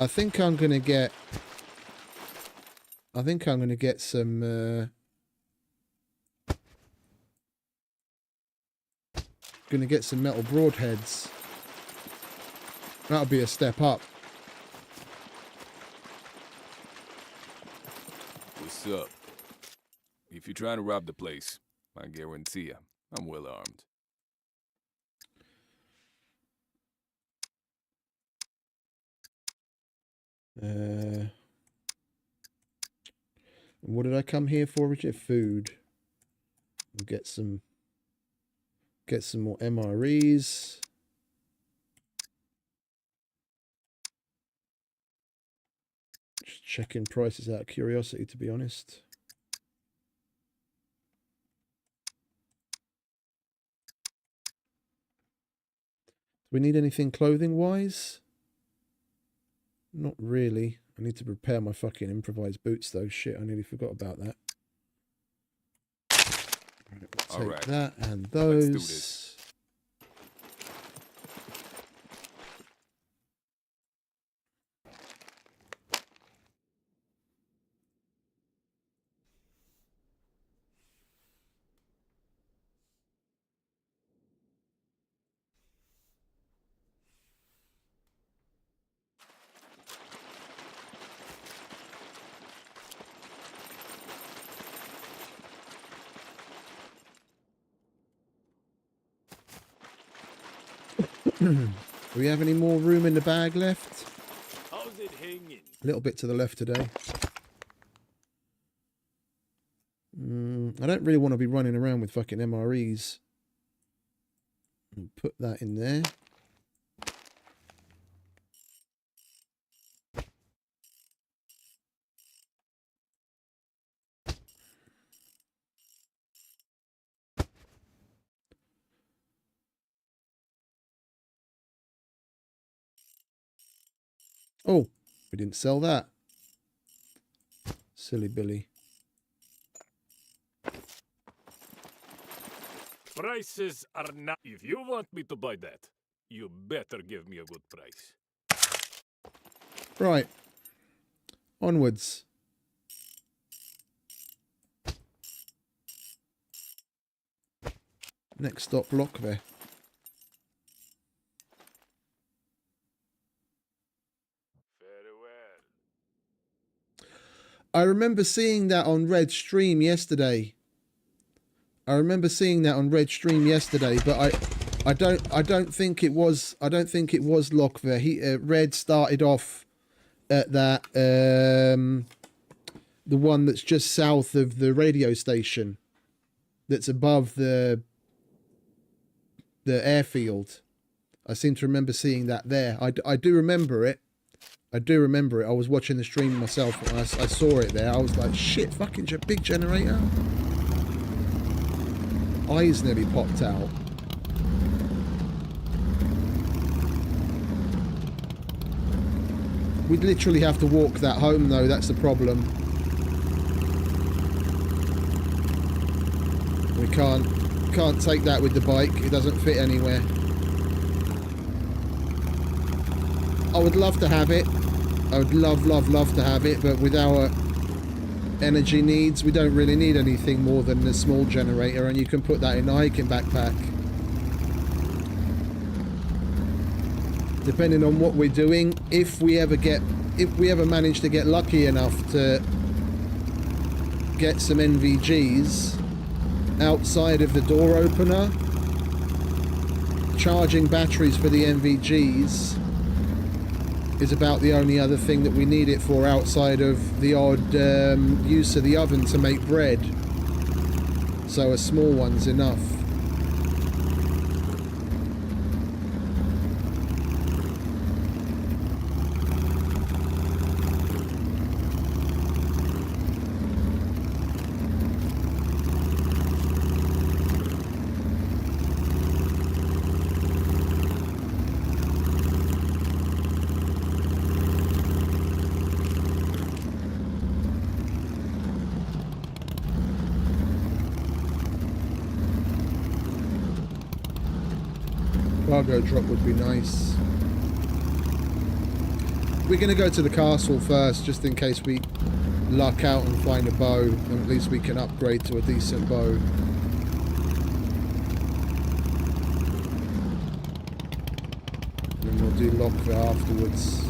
I think I'm gonna get some gonna get some metal broadheads. That'll be a step up. What's up? If you're trying to rob the place, I guarantee you, I'm well armed. What did I come here for, Richard? Food. We'll get some more MREs. Just checking prices out of curiosity, to be honest. Do we need anything clothing-wise? Not really. I need to repair my fucking improvised boots, though. Shit, I nearly forgot about that. Right, we'll take that and those. Let's do this. Do we have any more room in the bag left? How's it hanging? A little bit to the left today. I don't really want to be running around with fucking MREs. I'll put that in there. Oh, we didn't sell that. Silly Billy. Prices are not... If you want me to buy that, you better give me a good price. Right. Onwards. Next stop, Lockver. I remember seeing that on Red Stream yesterday. But I don't think it was Lockver. Red started off at that the one that's just south of the radio station. That's above the the airfield. I seem to remember seeing that there. I do remember it. I do remember it. I was watching the stream myself and I saw it there. I was like, shit, fucking big generator. Eyes nearly popped out. We'd literally have to walk that home though, that's the problem. We can't take that with the bike, it doesn't fit anywhere. I would love to have it. I would love to have it, but with our energy needs, we don't really need anything more than a small generator, and you can put that in a hiking backpack. Depending on what we're doing, if we ever manage to get lucky enough to get some NVGs outside of the door opener, charging batteries for the NVGs is about the only other thing that we need it for outside of the odd use of the oven to make bread. So a small one's enough. Cargo drop would be nice. We're going to go to the castle first, just in case we luck out and find a bow, and at least we can upgrade to a decent bow. And we'll do Lockville afterwards.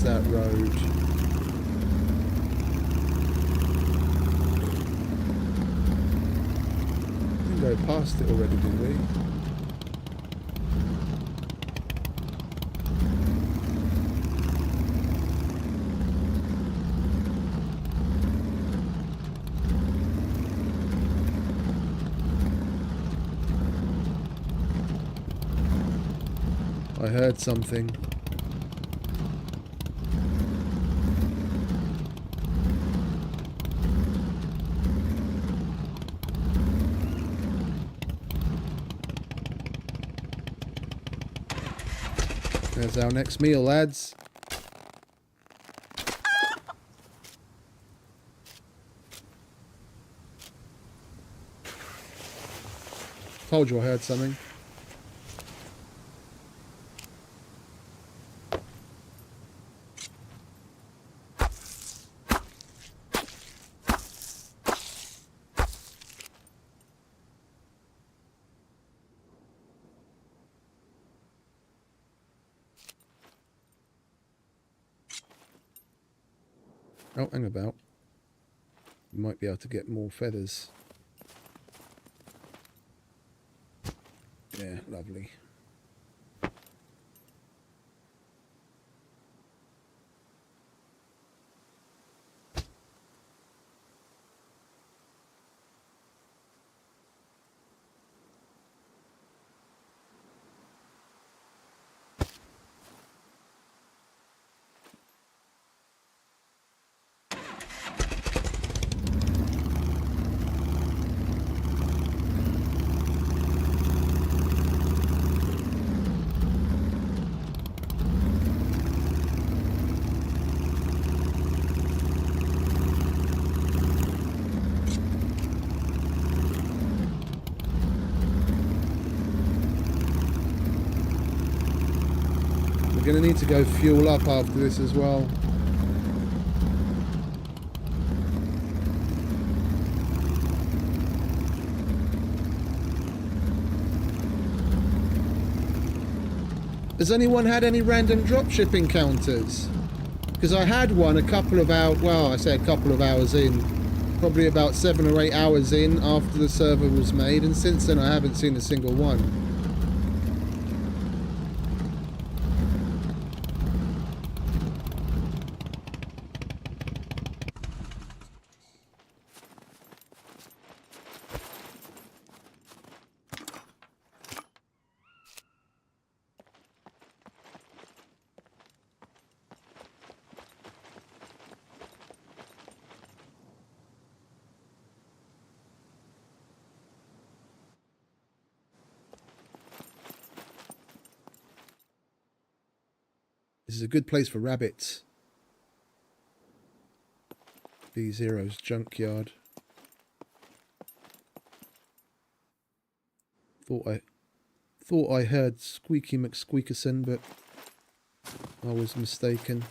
That road. We didn't go past it already, did we? I heard something. There's our next meal, lads. Told you I heard something. Oh, hang about. You might be able to get more feathers. Yeah, lovely. We're going to need to go fuel up after this as well. Has anyone had any random dropship encounters? Because I had one a couple of hours, well, I say a couple of hours in. probably about 7 or 8 hours in after the server was made, and since then I haven't seen a single one. This is a good place for rabbits. B0's junkyard. Thought I heard Squeaky McSqueakerson, but I was mistaken.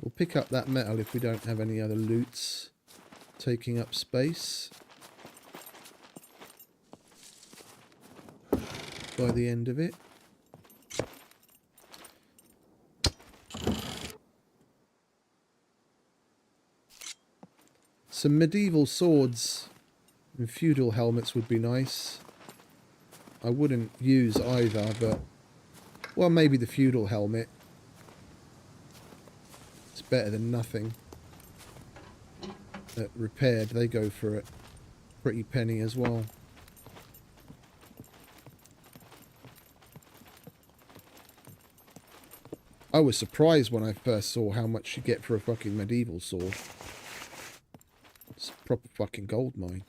We'll pick up that metal if we don't have any other loots taking up space by the end of it. Some medieval swords and feudal helmets would be nice. I wouldn't use either, but... well, maybe the feudal helmet. It's better than nothing. Repaired, they go for a pretty penny as well. I was surprised when I first saw how much you get for a fucking medieval sword. It's a proper fucking gold mine.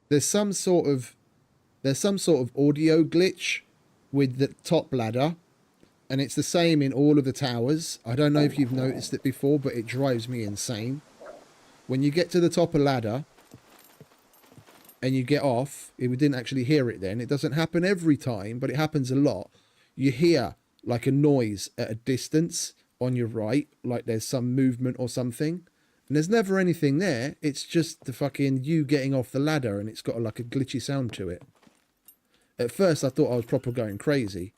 There's some sort of audio glitch with the top ladder, and it's the same in all of the towers. I don't know if you've noticed it before, but it drives me insane. When you get to the top of ladder and you get off, we didn't actually hear it then. It doesn't happen every time, but it happens a lot. You hear like a noise at a distance on your right, like there's some movement or something. And there's never anything there. It's just the fucking you getting off the ladder, and it's got like a glitchy sound to it. At first I thought I was proper going crazy.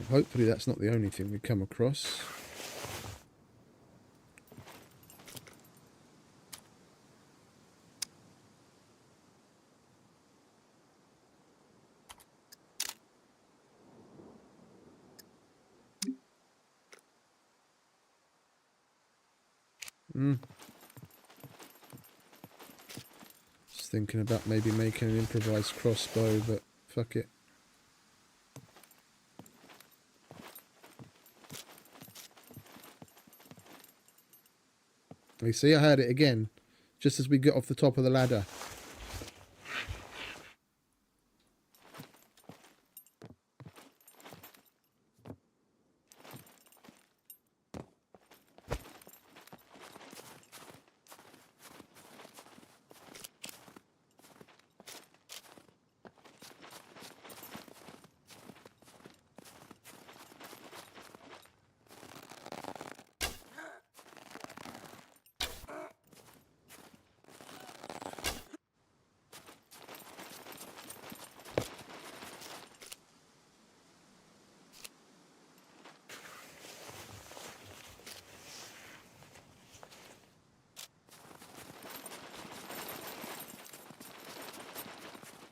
Hopefully that's not the only thing we come across. Just thinking about maybe making an improvised crossbow, but fuck it. You see, I heard it again, just as we got off the top of the ladder.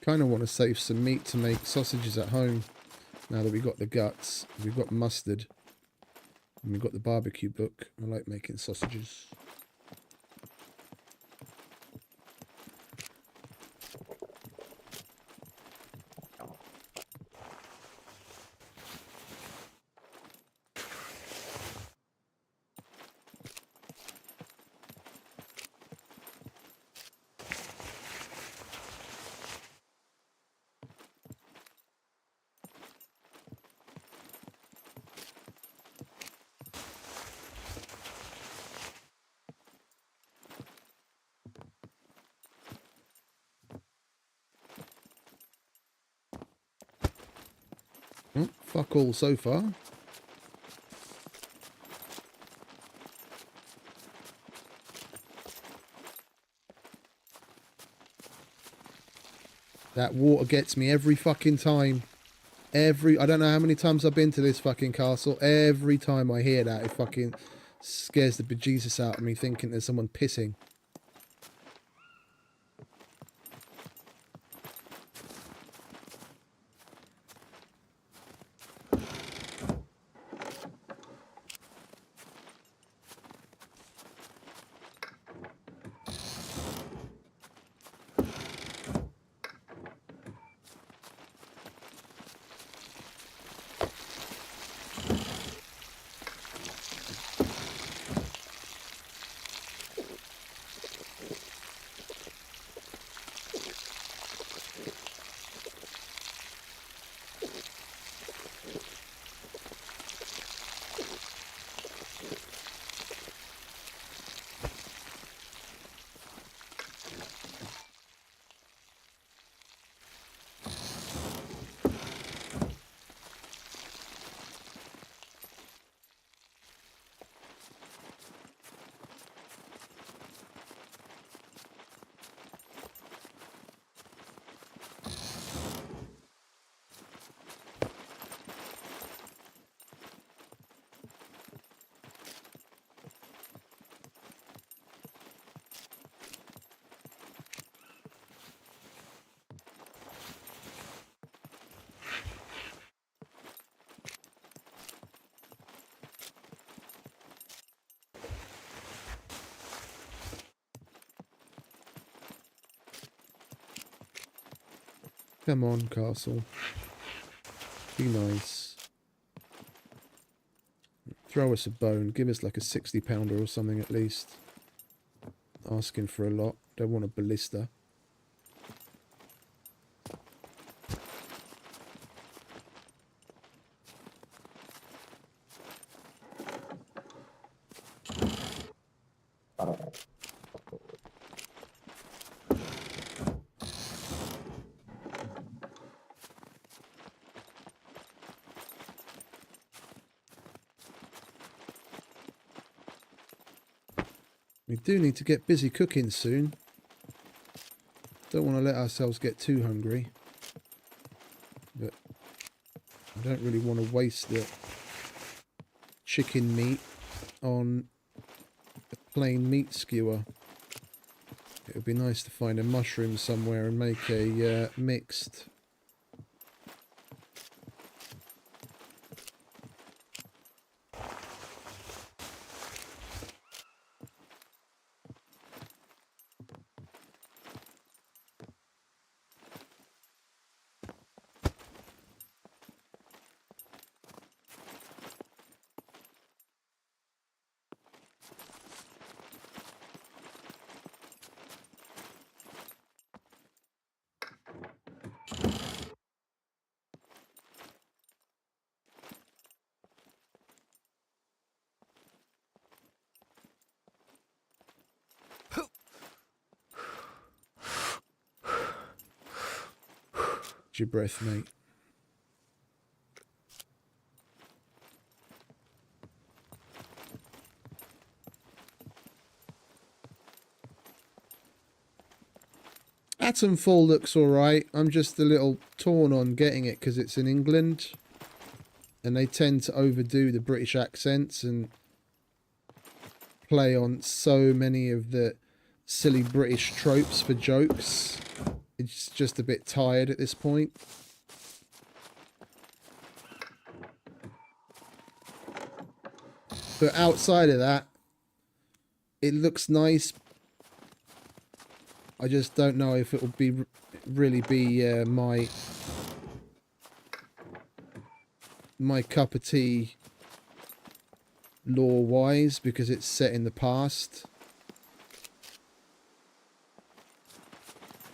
Kind of want to save some meat to make sausages at home. Now that we got the guts, we've got mustard, and we've got the barbecue book. I like making sausages. Oh, fuck all so far. That water gets me every fucking time. I don't know how many times I've been to this fucking castle. Every time I hear that, it fucking scares the bejesus out of me, thinking there's someone pissing. Come on, castle. Be nice. Throw us a bone. Give us like a 60-pounder or something at least. Asking for a lot. Don't want a ballista. We do need to get busy cooking soon. Don't want to let ourselves get too hungry. But I don't really want to waste the chicken meat on a plain meat skewer. It would be nice to find a mushroom somewhere and make a mixed. Your breath, mate. Atomfall looks alright. I'm just a little torn on getting it because it's in England and they tend to overdo the British accents and play on so many of the silly British tropes for jokes. It's just a bit tired at this point. But outside of that, it looks nice. I just don't know if it will be really be my cup of tea lore-wise, because it's set in the past.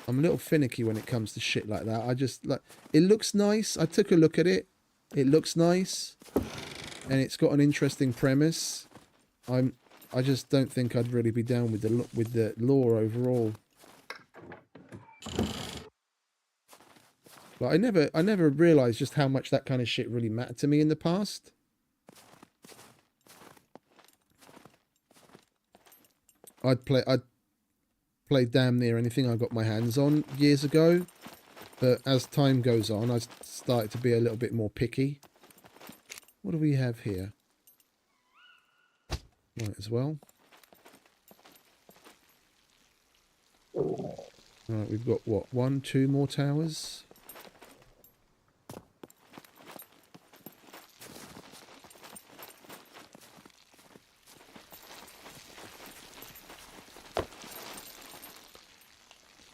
I'm a little finicky when it comes to shit like that. I just like it looks nice. I took a look at it. It looks nice, and it's got an interesting premise. I just don't think I'd really be down with the lore overall. But I never realized just how much that kind of shit really mattered to me in the past. I'd play damn near anything I got my hands on years ago, but as time goes on, I started to be a little bit more picky. What do we have here? Might as well. Right, we've got what, 1, 2 more towers?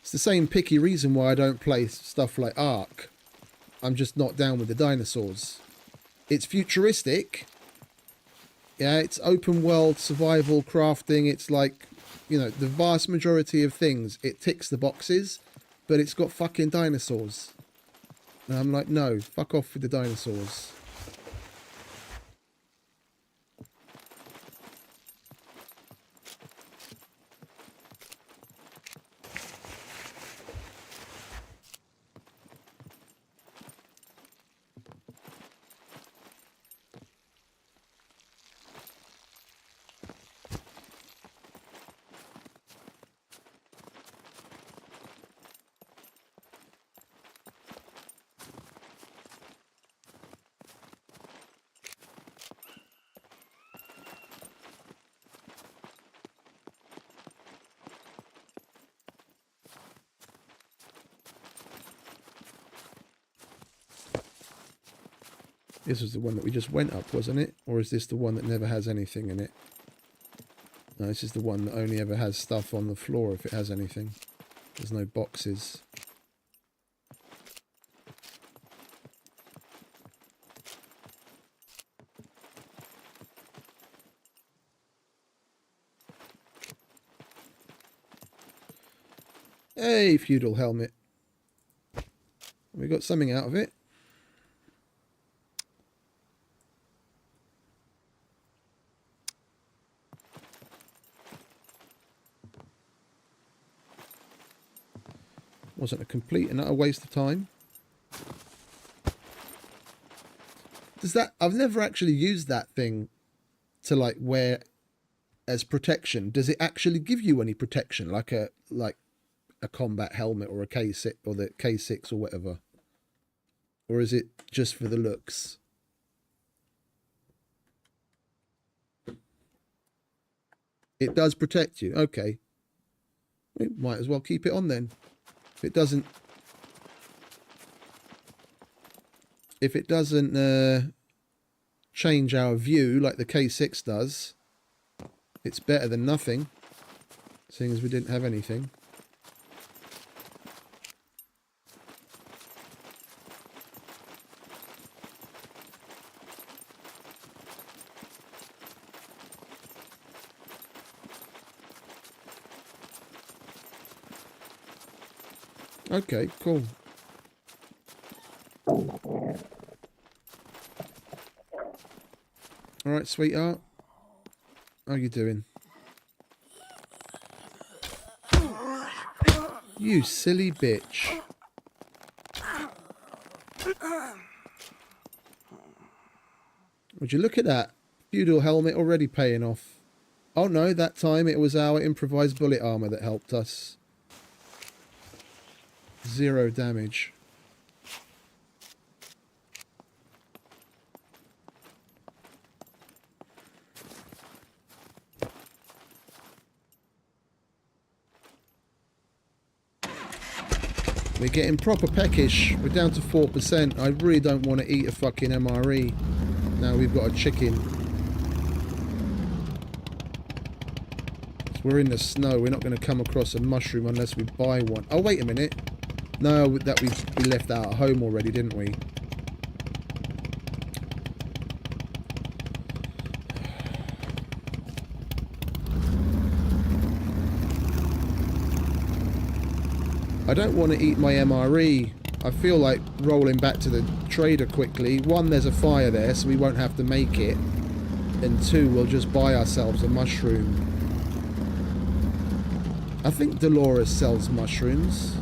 It's the same picky reason why I don't play stuff like Ark. I'm just not down with the dinosaurs. It's futuristic. Yeah, it's open world, survival, crafting. It's like, you know, the vast majority of things, it ticks the boxes, but it's got fucking dinosaurs. And I'm like, no, fuck off with the dinosaurs. This was the one that we just went up, wasn't it? Or is this the one that never has anything in it? No, this is the one that only ever has stuff on the floor if it has anything. There's no boxes. Hey, feudal helmet. We got something out of it. Wasn't a complete and utter waste of time. Does that... I've never actually used that thing to like wear as protection. Does it actually give you any protection, like a combat helmet or a K6 or the K6 or whatever? Or is it just for the looks? It does protect you. Okay. We might as well keep it on then. If it doesn't change our view like the K6 does, it's better than nothing, seeing as we didn't have anything. Okay, cool. All right, sweetheart. How you doing? You silly bitch. Would you look at that? Feudal helmet already paying off. Oh no, that time it was our improvised bullet armor that helped us. 0 damage. We're getting proper peckish. We're down to 4%. I really don't want to eat a fucking MRE. Now we've got a chicken. So we're in the snow. We're not going to come across a mushroom unless we buy one. Oh, wait a minute. No, that we left that at home already, didn't we? I don't want to eat my MRE. I feel like rolling back to the trader quickly. One, there's a fire there, so we won't have to make it. And two, we'll just buy ourselves a mushroom. I think Dolores sells mushrooms.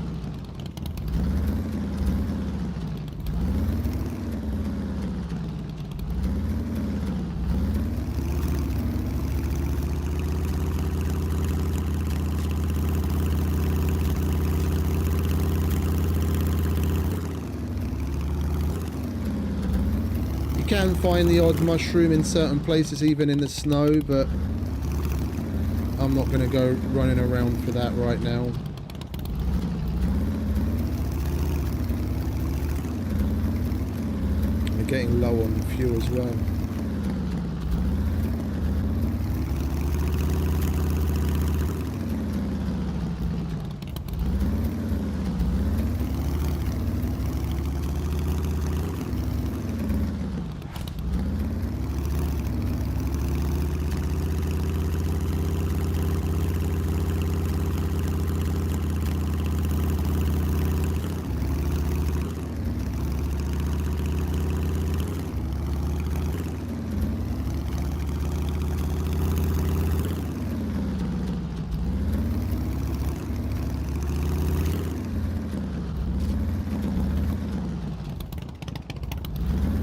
You can find the odd mushroom in certain places, even in the snow, but I'm not going to go running around for that right now. We're getting low on fuel as well.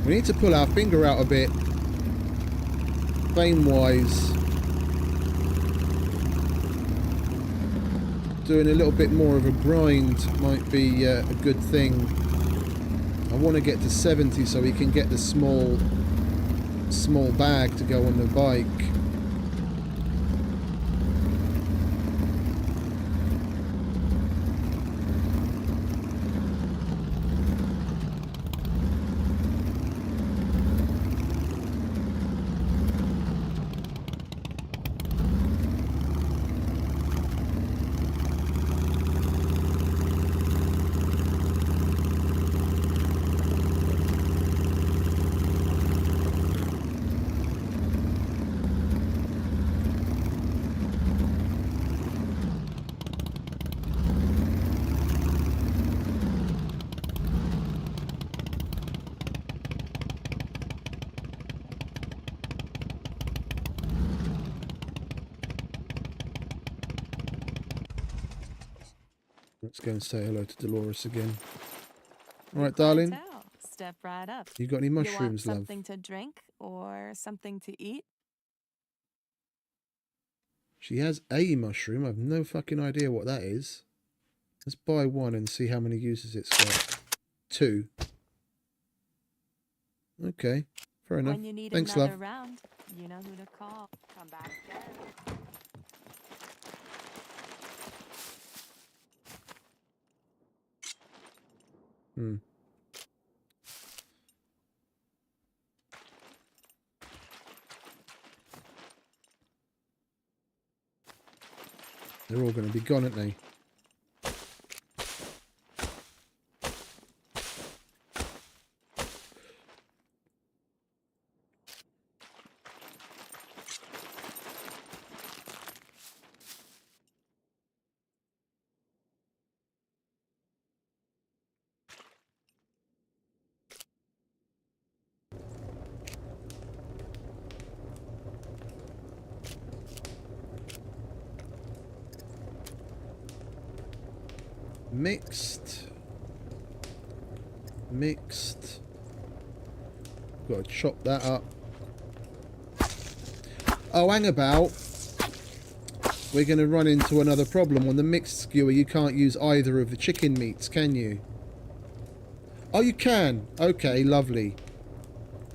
We need to pull our finger out a bit, fame-wise. Doing a little bit more of a grind might be a good thing. I want to get to 70 so we can get the small bag to go on the bike. Let's go and say hello to Dolores again. All right, darling. Step right up. You got any mushrooms, you want love? something to drink or something to eat? She has a mushroom. I've no fucking idea what that is. Let's buy one and see how many uses it's got. 2. Okay, fair enough. When you need Thanks, another love. round, you know who to call. Come back again. They're all going to be gone, aren't they? Mixed. Got to chop that up. Oh, hang about. We're going to run into another problem. On the mixed skewer, you can't use either of the chicken meats, can you? Oh, you can. Okay, lovely.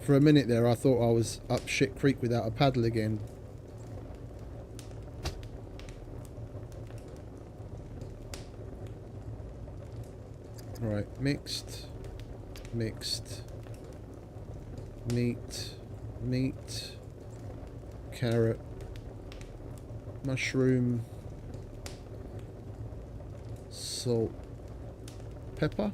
For a minute there, I thought I was up shit creek without a paddle again. Right, mixed, mixed, meat, meat, carrot, mushroom, salt, pepper.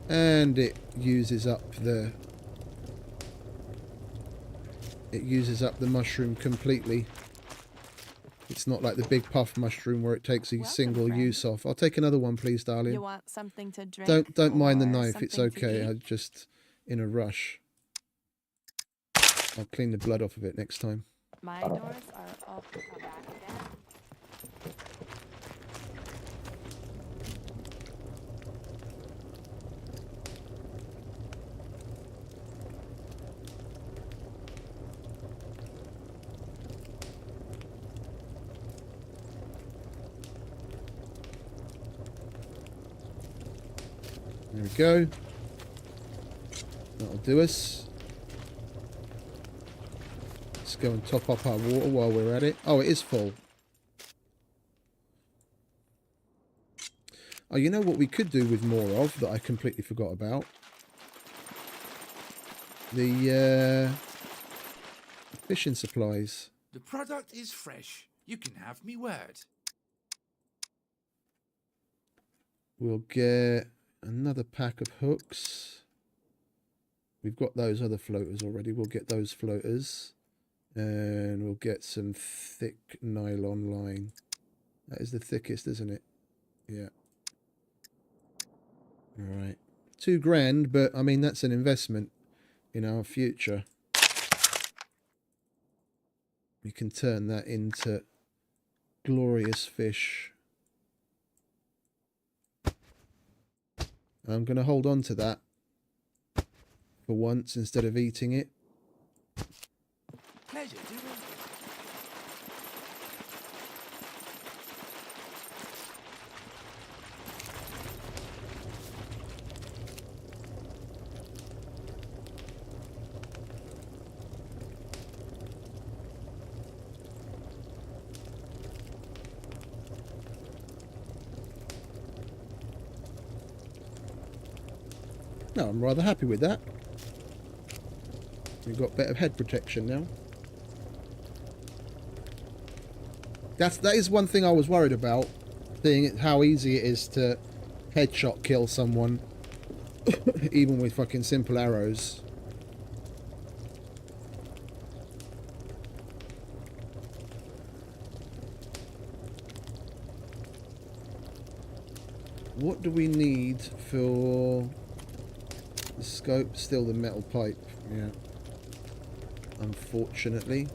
And it uses up the mushroom completely. It's not like the big puff mushroom where it takes a Welcome, single friend. use off. I'll take another one, please, darling. You want something to drink? Don't mind the or knife. It's something to okay. eat? I'm just in a rush. I'll clean the blood off of it next time. My doors are up. Come back again. There we go. That'll do us. Let's go and top up our water while we're at it. Oh, it is full. Oh, you know what we could do with more of that I completely forgot about? The fishing supplies. The product is fresh. You can have me word. We'll get another pack of hooks. We've got those other floaters already. We'll get those floaters. And we'll get some thick nylon line. That is the thickest, isn't it? Yeah. Alright. $2,000, but I mean, that's an investment in our future. We can turn that into glorious fish. I'm going to hold on to that for once instead of eating it. Pleasure doing. No, I'm rather happy with that. We've got better head protection now. That is one thing I was worried about, seeing how easy it is to headshot kill someone, even with fucking simple arrows. What do we need for the scope? Still the metal pipe, yeah. Unfortunately.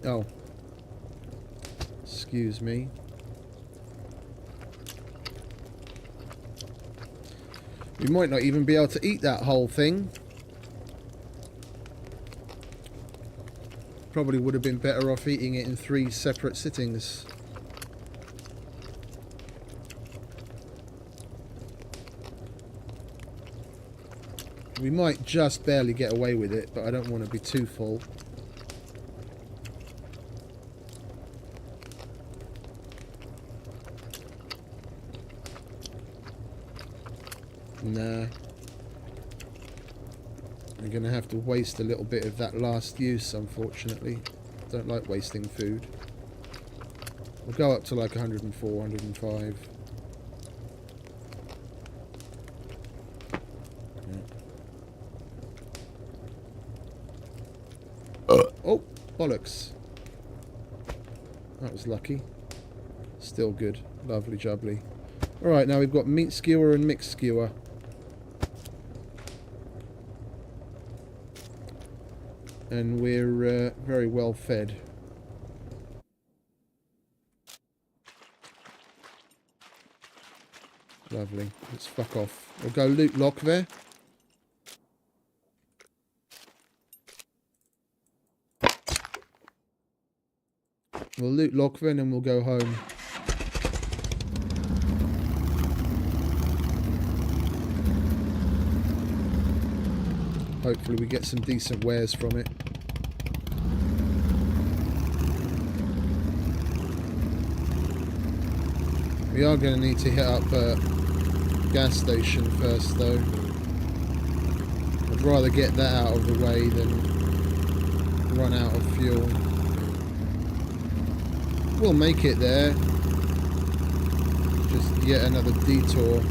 Oh. Excuse me. We might not even be able to eat that whole thing. Probably would have been better off eating it in 3 separate sittings. We might just barely get away with it, but I don't want to be too full. Nah. I'm going to have to waste a little bit of that last use, unfortunately. Don't like wasting food. We'll go up to like 104, 105. Oh, bollocks. That was lucky. Still good. Lovely jubbly. Alright, now we've got meat skewer and mixed skewer. And we're very well fed. Lovely. Let's fuck off. We'll go loot lock there. We'll loot lock then and we'll go home. Hopefully we get some decent wares from it. We are going to need to hit up a gas station first though. I'd rather get that out of the way than run out of fuel. We'll make it there. Just yet another detour.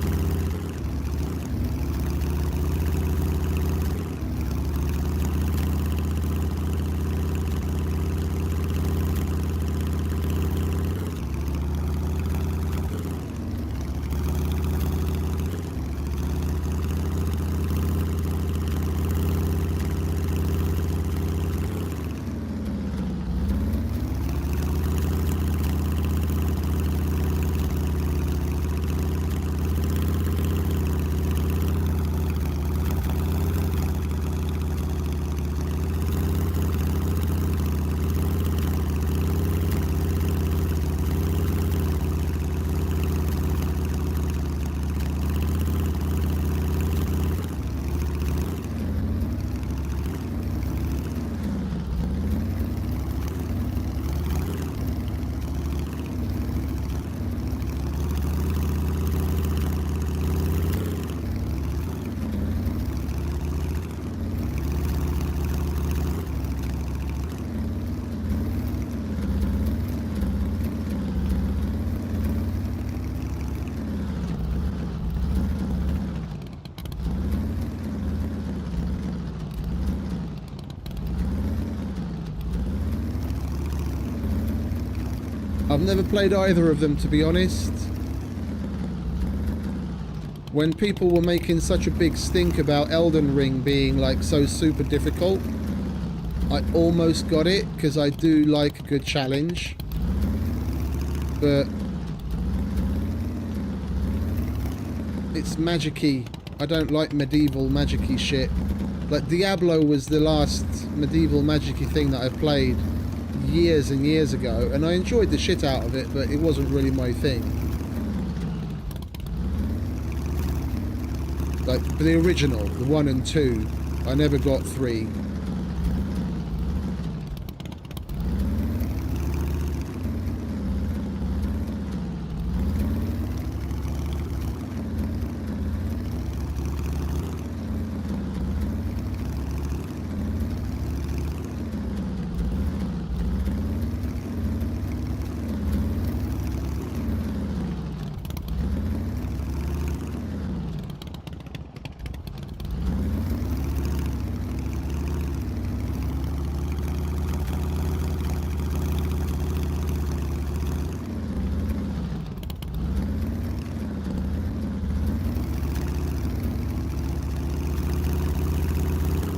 I've never played either of them, to be honest. When people were making such a big stink about Elden Ring being like so super difficult, I almost got it because I do like a good challenge. But it's magic-y. I don't like medieval magic-y shit. Like Diablo was the last medieval magic-y thing that I played years and years ago, and I enjoyed the shit out of it, but it wasn't really my thing. Like the original, the 1 and 2, I never got 3.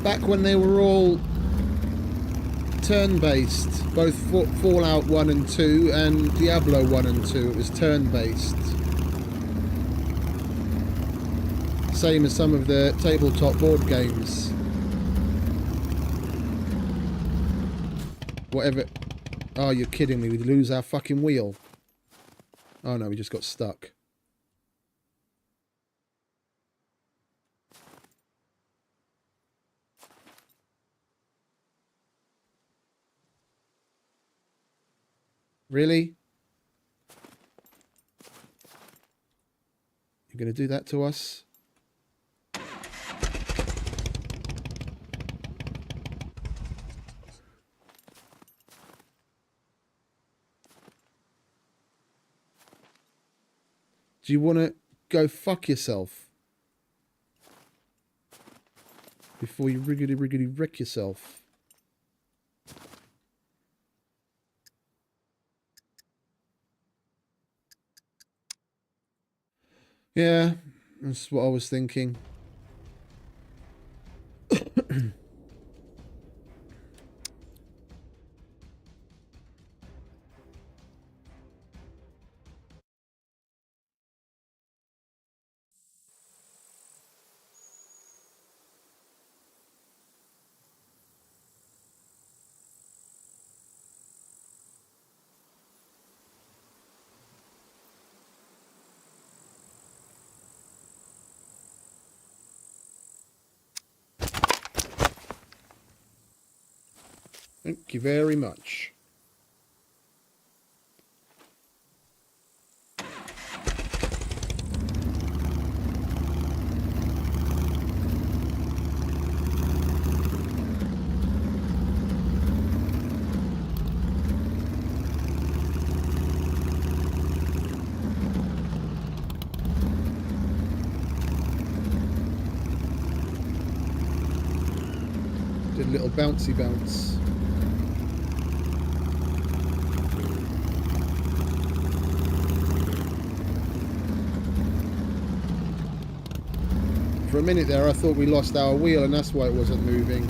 Back when they were all turn-based, both Fallout 1 and 2 and Diablo 1 and 2, it was turn-based. Same as some of the tabletop board games. Whatever. Oh, you're kidding me. We lose our fucking wheel. Oh no, we just got stuck. Really? You're going to do that to us? Do you want to go fuck yourself? Before you riggedy wreck yourself. Yeah, that's what I was thinking. Thank you very much. Did a little bouncy bounce. For a minute there, I thought we lost our wheel, and that's why it wasn't moving.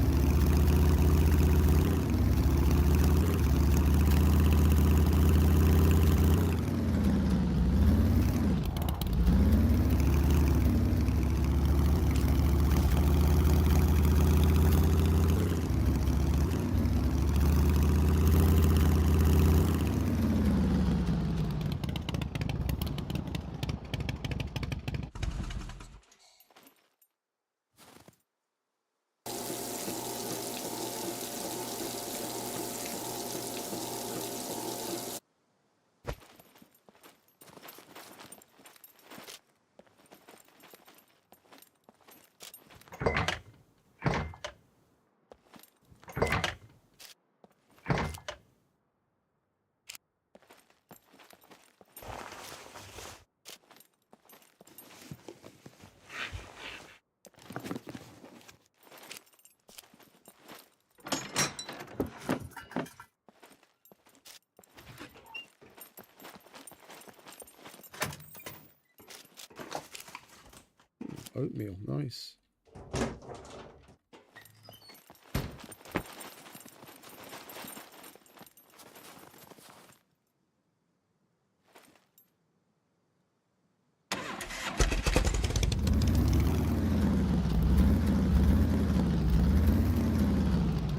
Oatmeal, nice.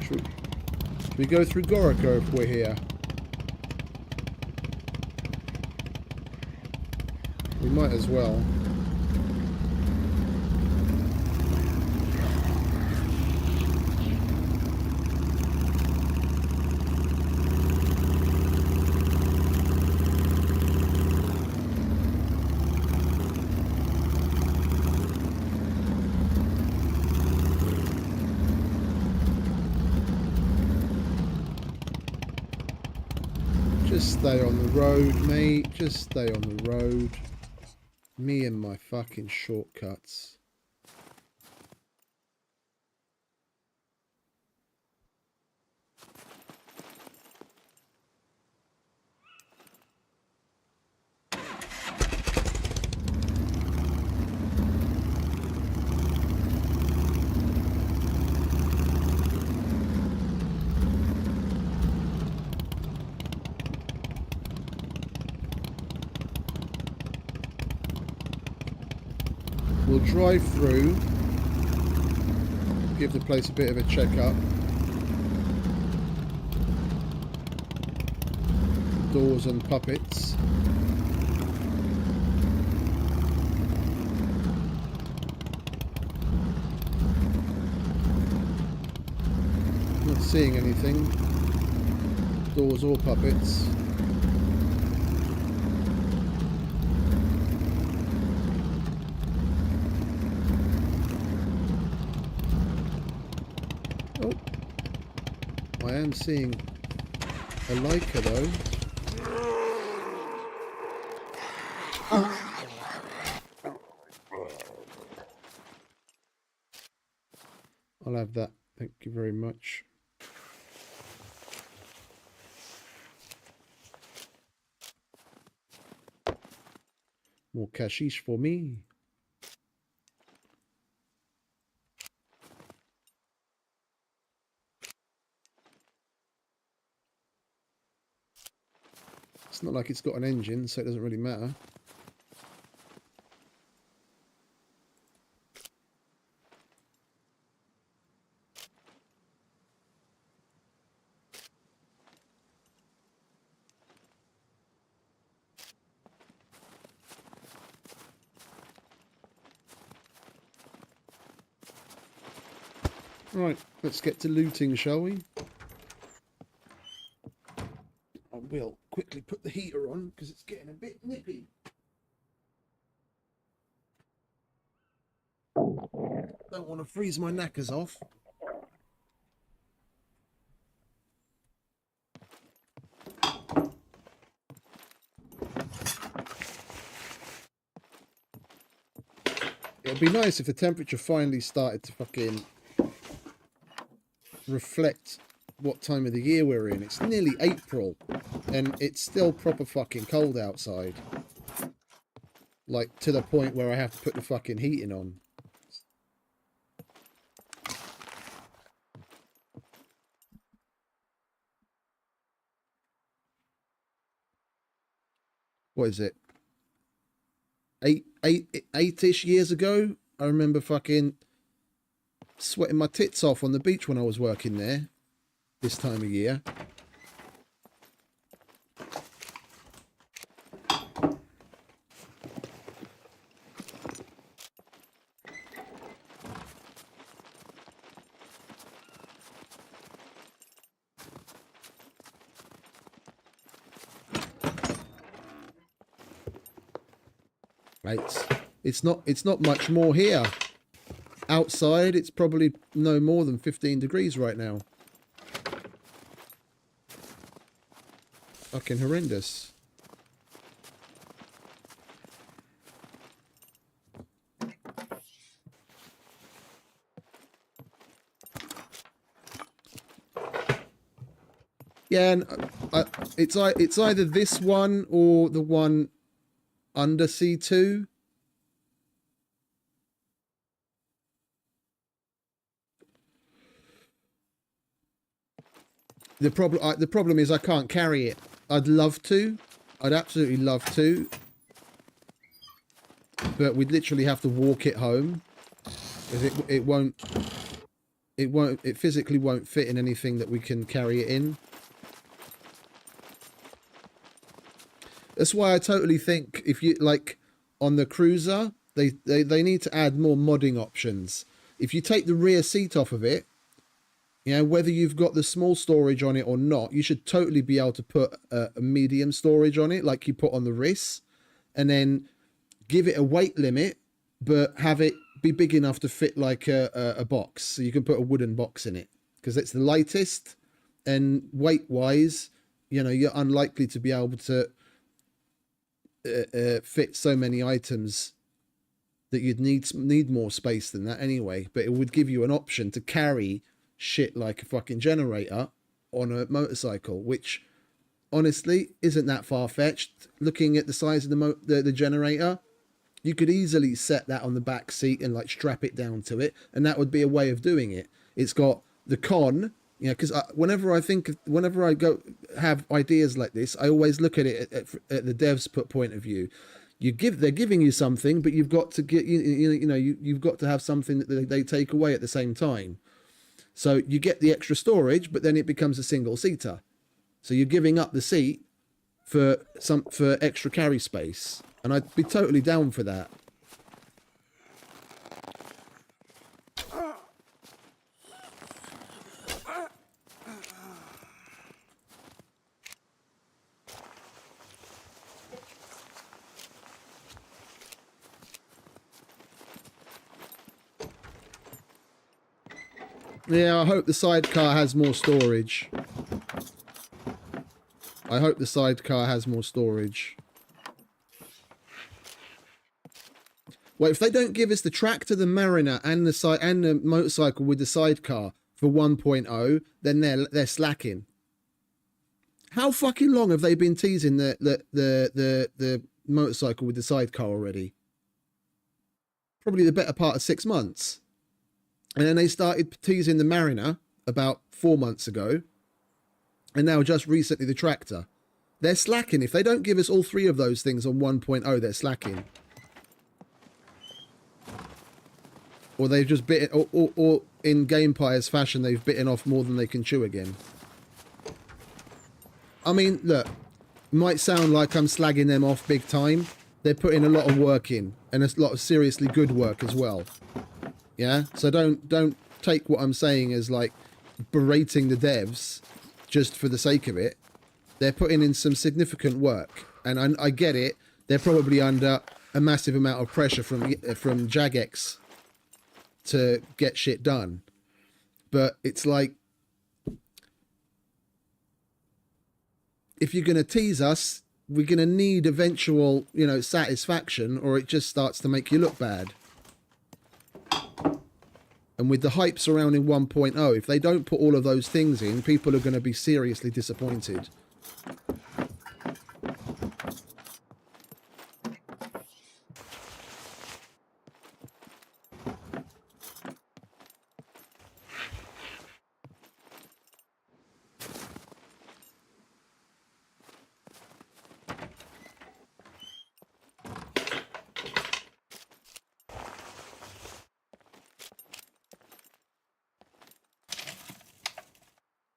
Should we go through Gorica if we're here? We might as well. Just stay on the road, mate. Just stay on the road. Me and my fucking shortcuts. We'll drive through, give the place a bit of a check-up. Doors and puppets. Not seeing anything. Doors or puppets. I am seeing a Leica though. I'll have that. Thank you very much. More cashish for me. It's not like it's got an engine, so it doesn't really matter. Right, let's get to looting, shall we? I will quickly put the heater on because it's getting a bit nippy. Don't want to freeze my knackers off. It'd be nice if the temperature finally started to fucking reflect what time of the year we're in. It's nearly April and it's still proper fucking cold outside. Like to the point where I have to put the fucking heating on. What is it? Eight-ish years ago, I remember fucking sweating my tits off on the beach when I was working there this time of year. Right. It's not much more here. Outside, it's probably no more than 15 degrees right now. Fucking horrendous. Yeah, and it's either this one or the one under C2. The problem is I can't carry it. I'd love to. I'd absolutely love to. But we'd literally have to walk it home. Because it physically won't fit in anything that we can carry it in. That's why I totally think if you like on the cruiser, they need to add more modding options. If you take the rear seat off of it, you know, whether you've got the small storage on it or not, you should totally be able to put a medium storage on it, like you put on the RIS, and then give it a weight limit, but have it be big enough to fit like a box. So you can put a wooden box in it, because it's the lightest, and weight-wise, you know, you're unlikely to be able to fit so many items that you'd need more space than that anyway. But it would give you an option to carry shit like a fucking generator on a motorcycle, which honestly isn't that far-fetched. Looking at the size of the generator, you could easily set that on the back seat and like strap it down to it, and that would be a way of doing it. It's got the con, you know, because whenever I go have ideas like this, I always look at it at the devs' point of view. They're giving you something, but you've got to get you've got to have something that they take away at the same time. So you get the extra storage, but then it becomes a single seater. So you're giving up the seat for extra carry space, and I'd be totally down for that. Yeah, I hope the sidecar has more storage. I hope the sidecar has more storage. Well, if they don't give us the tractor, the Mariner, and the motorcycle with the sidecar for 1.0, then they're slacking. How fucking long have they been teasing the motorcycle with the sidecar already? Probably the better part of 6 months. And then they started teasing the Mariner about 4 months ago. And now just recently the tractor. They're slacking. If they don't give us all 3 of those things on 1.0, they're slacking. Or they've just bitten, or in Game Pire's fashion, they've bitten off more than they can chew again. I mean, look, might sound like I'm slagging them off big time. They're putting a lot of work in, and a lot of seriously good work as well. Yeah, so don't take what I'm saying as like berating the devs just for the sake of it. They're putting in some significant work, and I get it. They're probably under a massive amount of pressure from Jagex to get shit done, but it's like, if you're going to tease us, we're going to need eventual, you know, satisfaction, or it just starts to make you look bad. And with the hype surrounding 1.0, if they don't put all of those things in, people are going to be seriously disappointed.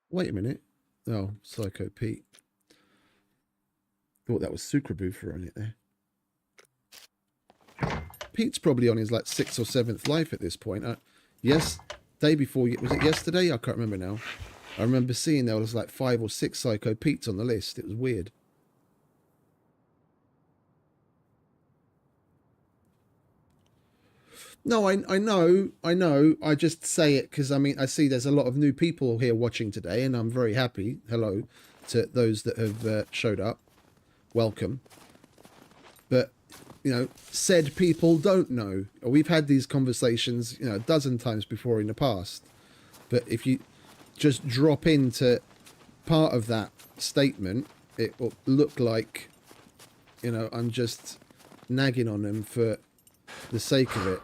Wait a minute. Oh, Psycho Pete. Thought that was Sucraboo for on it there. Pete's probably on his like 6th or 7th life at this point. Yes, day before, was it yesterday? I can't remember now. I remember seeing there was like 5 or 6 Psycho Pete's on the list. It was weird. No, I know. I just say it because, I mean, I see there's a lot of new people here watching today, and I'm very happy. Hello to those that have showed up. Welcome. But, you know, said people don't know. We've had these conversations, you know, a dozen times before in the past. But if you just drop into part of that statement, it will look like, you know, I'm just nagging on them for the sake of it.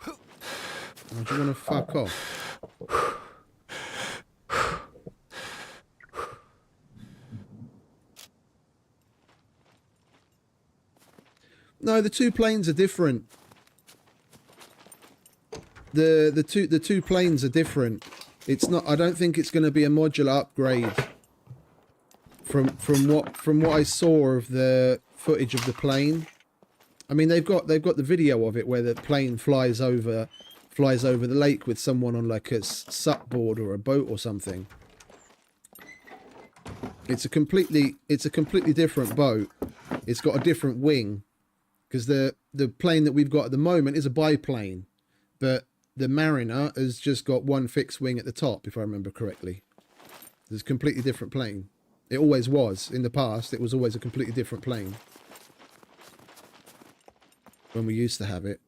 Oh, do you want to fuck off? No, the 2 planes are different. The two planes are different. It's not. I don't think it's going to be a modular upgrade. From what I saw of the footage of the plane. I mean, they've got the video of it where the plane flies over the lake with someone on like a sup board or a boat or something. It's a completely different boat. It's got a different wing, because the plane that we've got at the moment is a biplane, but the Mariner has just got one fixed wing at the top, if I remember correctly. It's a completely different plane. It always was. In the past, it was always a completely different plane when we used to have it.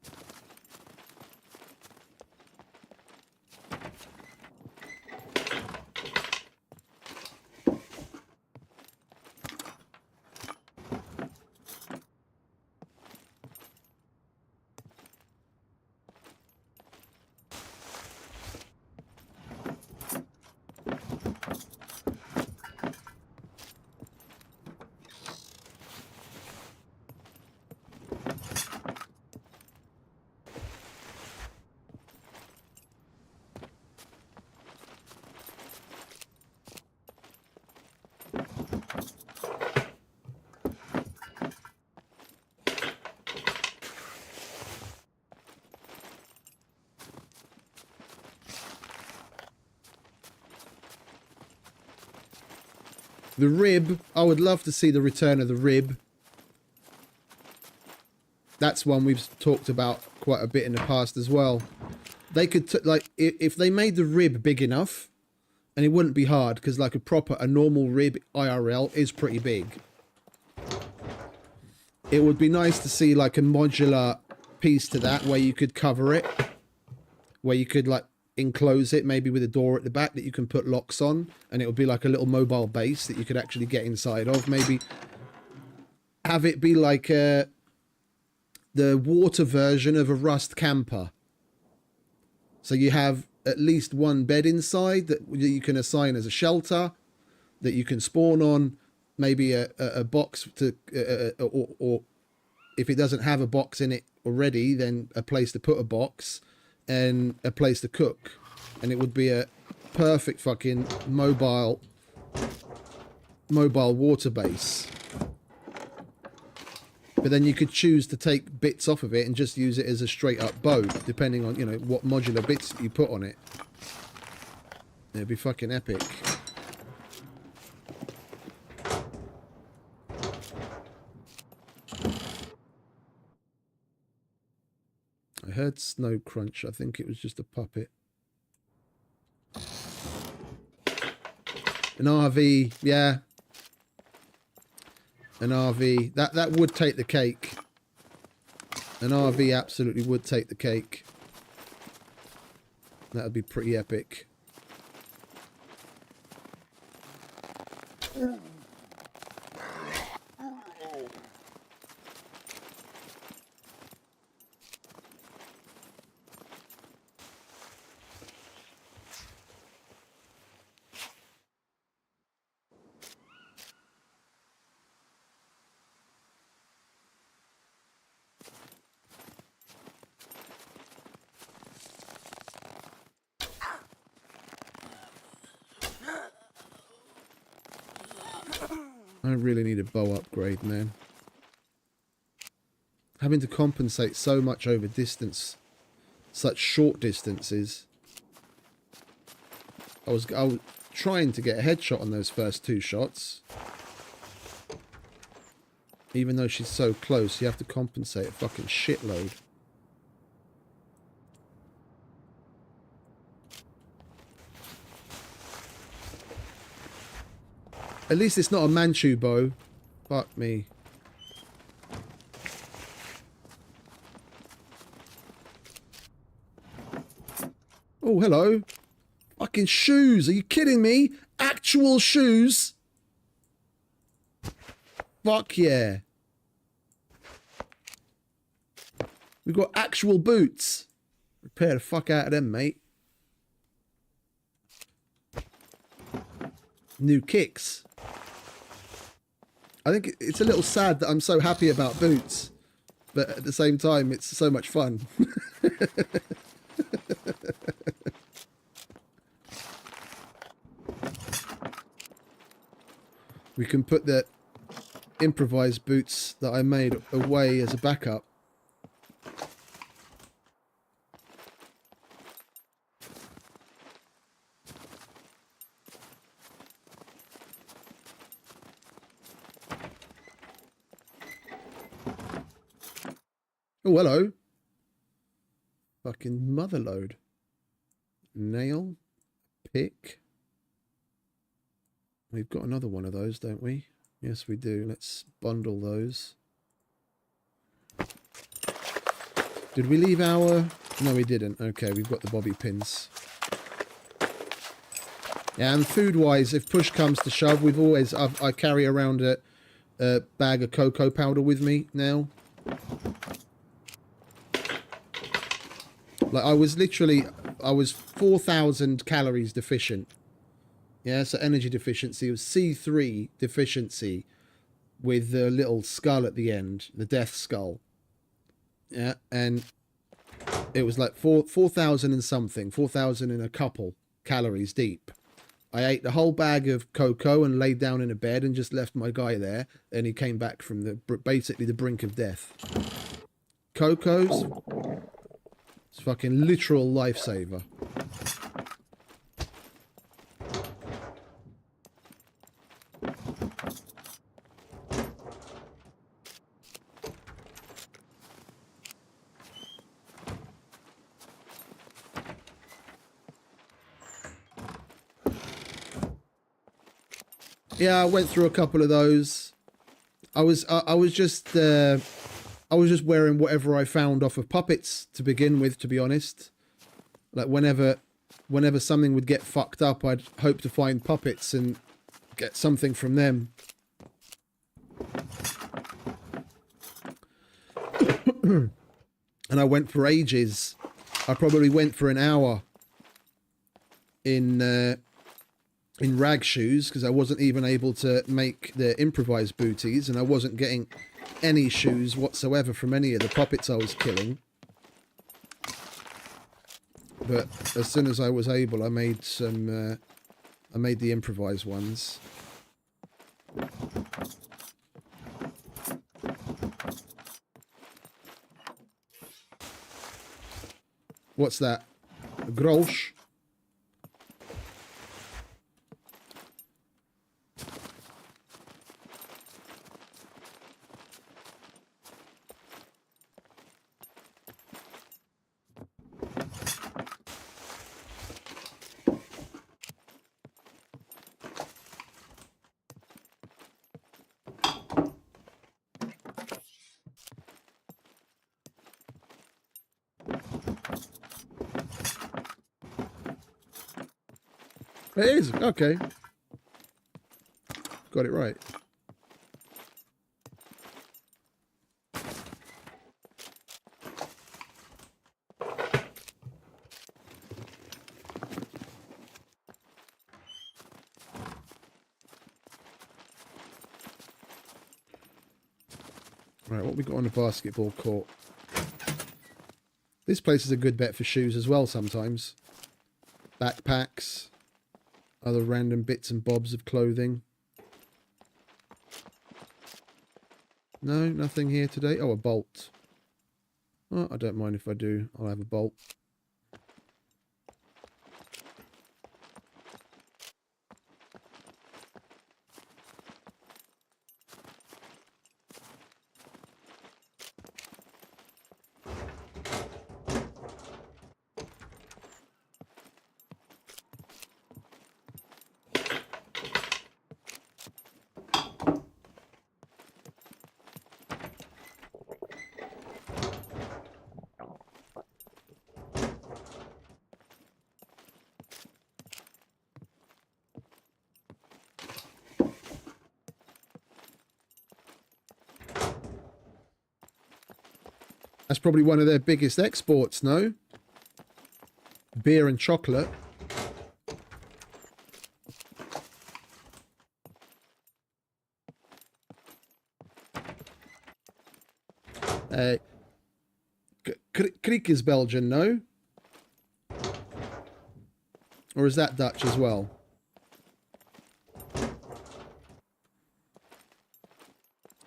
The rib, I would love to see the return of the rib. That's one we've talked about quite a bit in the past as well. They could, like, if they made the rib big enough, and it wouldn't be hard, because like a normal rib IRL is pretty big. It would be nice to see like a modular piece to that where you could cover it, where you could like enclose it, maybe with a door at the back that you can put locks on, and it would be like a little mobile base that you could actually get inside of. Maybe have it be like the water version of a Rust camper. So you have at least one bed inside that you can assign as a shelter that you can spawn on, maybe a box to, or if it doesn't have a box in it already, then a place to put a box and a place to cook. And it would be a perfect fucking mobile water base. But then you could choose to take bits off of it and just use it as a straight up boat, depending on, you know, what modular bits you put on it. It'd be fucking epic. I heard Snow Crunch. I think it was just a puppet. An RV, yeah. An RV. That would take the cake. An RV absolutely would take the cake. That would be pretty epic. I really need a bow upgrade, man. Having to compensate so much over distance, such short distances. I was trying to get a headshot on those first two shots. Even though she's so close, you have to compensate a fucking shitload. At least it's not a Manchu bow. Fuck me. Oh, hello. Fucking shoes. Are you kidding me? Actual shoes? Fuck yeah. We've got actual boots. Repair the fuck out of them, mate. New kicks. I think it's a little sad that I'm so happy about boots, but at the same time, it's so much fun. We can put the improvised boots that I made away as a backup. Oh, hello. Fucking motherload. Nail. Pick. We've got another one of those, don't we? Yes, we do. Let's bundle those. Did we leave our... No, we didn't. Okay, we've got the bobby pins. Yeah, and food-wise, if push comes to shove, we've always... I carry around a bag of cocoa powder with me now. Like, I was 4,000 calories deficient. Yeah, so energy deficiency was C3 deficiency with the little skull at the end, the death skull. Yeah, and it was like 4,000 and something, 4,000 and a couple calories deep. I ate the whole bag of cocoa and laid down in a bed and just left my guy there, and he came back from basically the brink of death. Coco's... It's fucking literal lifesaver. Yeah, I went through a couple of those. I was just I was just wearing whatever I found off of puppets to begin with, to be honest. Like whenever something would get fucked up, I'd hope to find puppets and get something from them. And I went for ages. I probably went for an hour in rag shoes because I wasn't even able to make the improvised booties, and I wasn't getting any shoes whatsoever from any of the puppets I was killing. But as soon as I was able, I made some. I made the improvised ones. What's that? A grosh? It is, okay. Got it right. Right, what we got on the basketball court? This place is a good bet for shoes as well sometimes. Backpacks. Other random bits and bobs of clothing. No, nothing here today. Oh, a bolt. Oh, I don't mind if I do. I'll have a bolt. That's probably one of their biggest exports, no? Beer and chocolate. Kriek is Belgian, no? Or is that Dutch as well?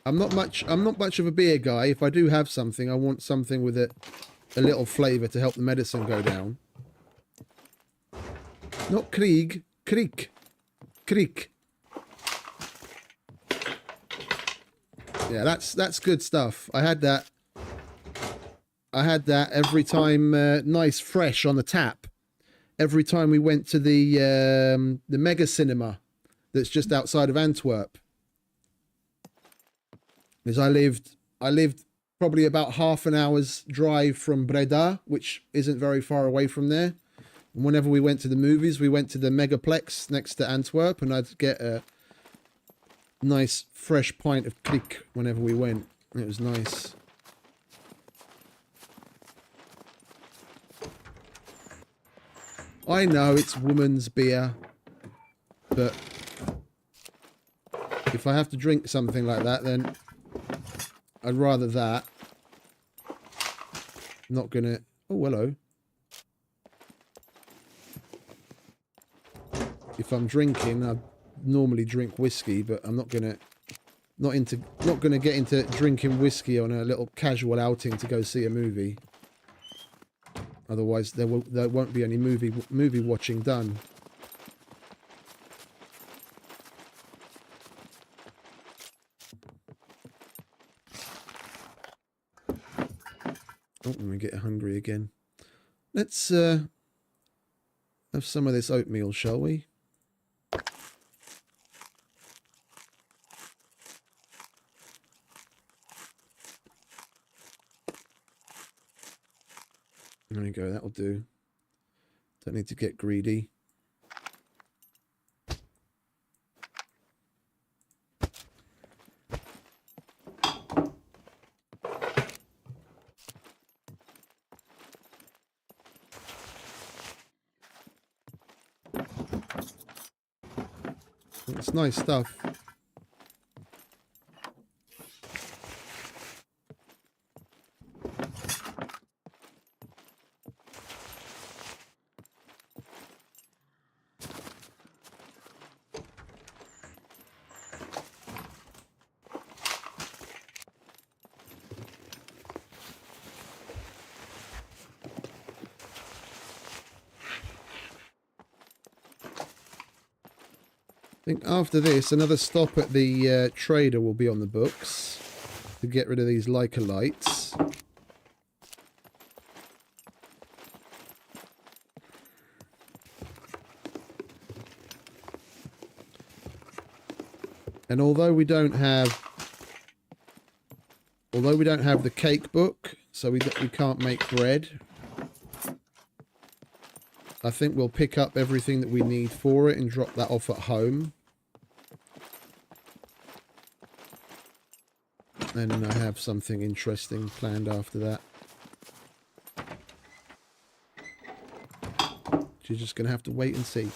I'm not much of a beer guy. If I do have something, I want something with a little flavour to help the medicine go down. Not Krieg, Kriek. Kriek. Yeah, that's good stuff. I had that every time, nice fresh on the tap. Every time we went to the mega cinema that's just outside of Antwerp. Because I lived probably about half an hour's drive from Breda, which isn't very far away from there. And whenever we went to the movies, we went to the Megaplex next to Antwerp, and I'd get a nice fresh pint of Kriek whenever we went. It was nice. I know it's woman's beer, but if I have to drink something like that, then I'd rather that. Not gonna... Oh, hello. If I'm drinking, I normally drink whiskey, but I'm not gonna... Not gonna get into drinking whiskey on a little casual outing to go see a movie. Otherwise, there won't be any movie watching done. Oh, I'm gonna get hungry again. Let's have some of this oatmeal, shall we? There you go, that'll do. Don't need to get greedy. It's nice stuff. I think after this, another stop at the trader will be on the books to get rid of these Leica lights. And although we don't have the cake book, so we can't make bread, I think we'll pick up everything that we need for it and drop that off at home. And I have something interesting planned after that. You're just going to have to wait and see.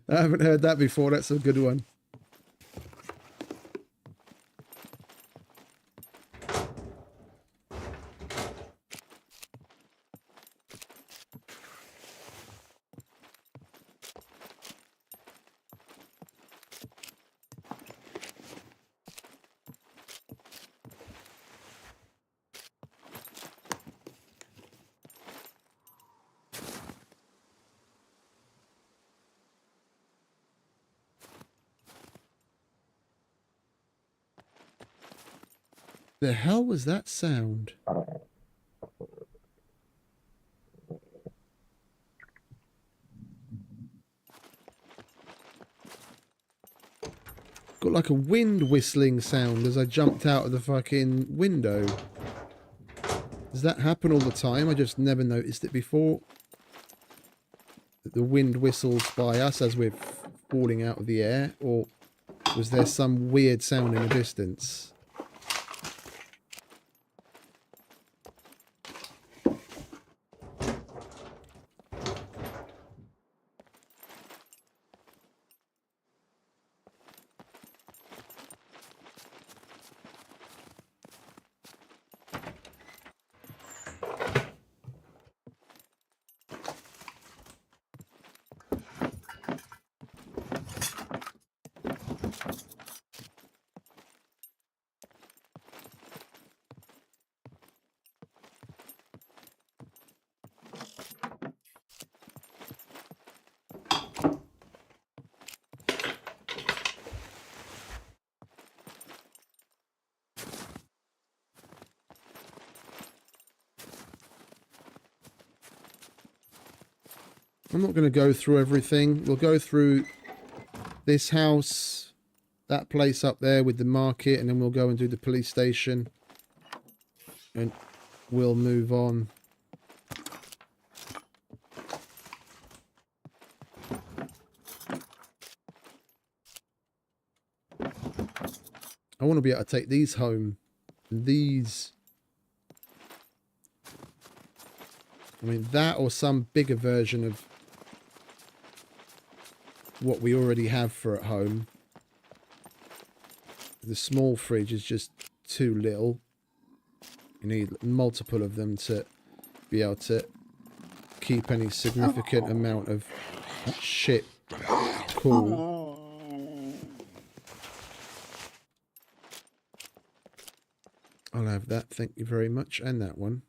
I haven't heard that before. That's a good one. The hell was that sound? Got like a wind whistling sound as I jumped out of the fucking window. Does that happen all the time? I just never noticed it before. The wind whistles by us as we're falling out of the air, or was there some weird sound in the distance? I'm not going to go through everything. We'll go through this house, that place up there with the market, and then we'll go and do the police station. And we'll move on. I want to be able to take these home. These... I mean, that or some bigger version of what we already have for at home. The small fridge is just too little. You need multiple of them to be able to keep any significant amount of shit cool. I'll have that, thank you very much, and that one.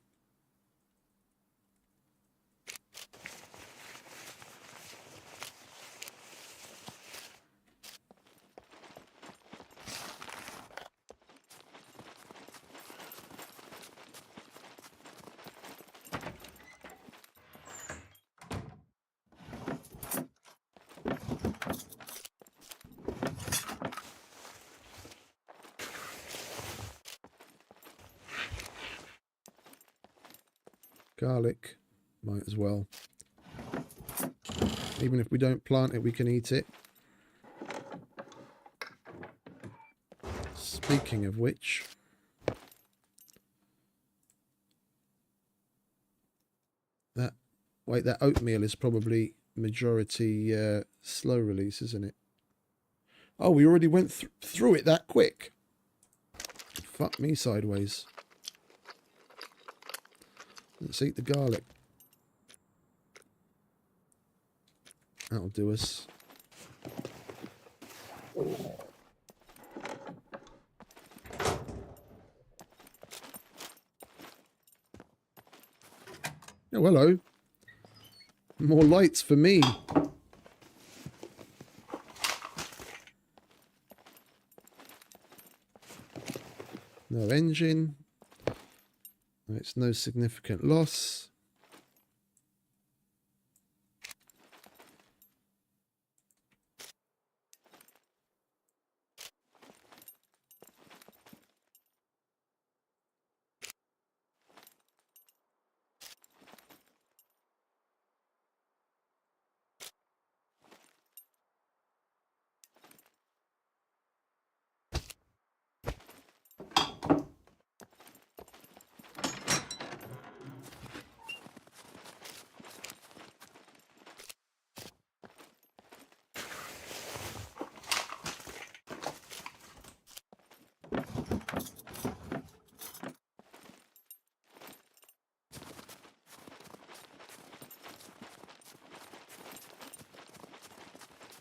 Garlic, might as well. Even if we don't plant it, we can eat it. Speaking of which, that oatmeal is probably majority slow release, isn't it? Oh, we already went through it that quick. Fuck me sideways. Let's eat the garlic. That'll do us. Oh, hello. More lights for me. No engine. It's no significant loss.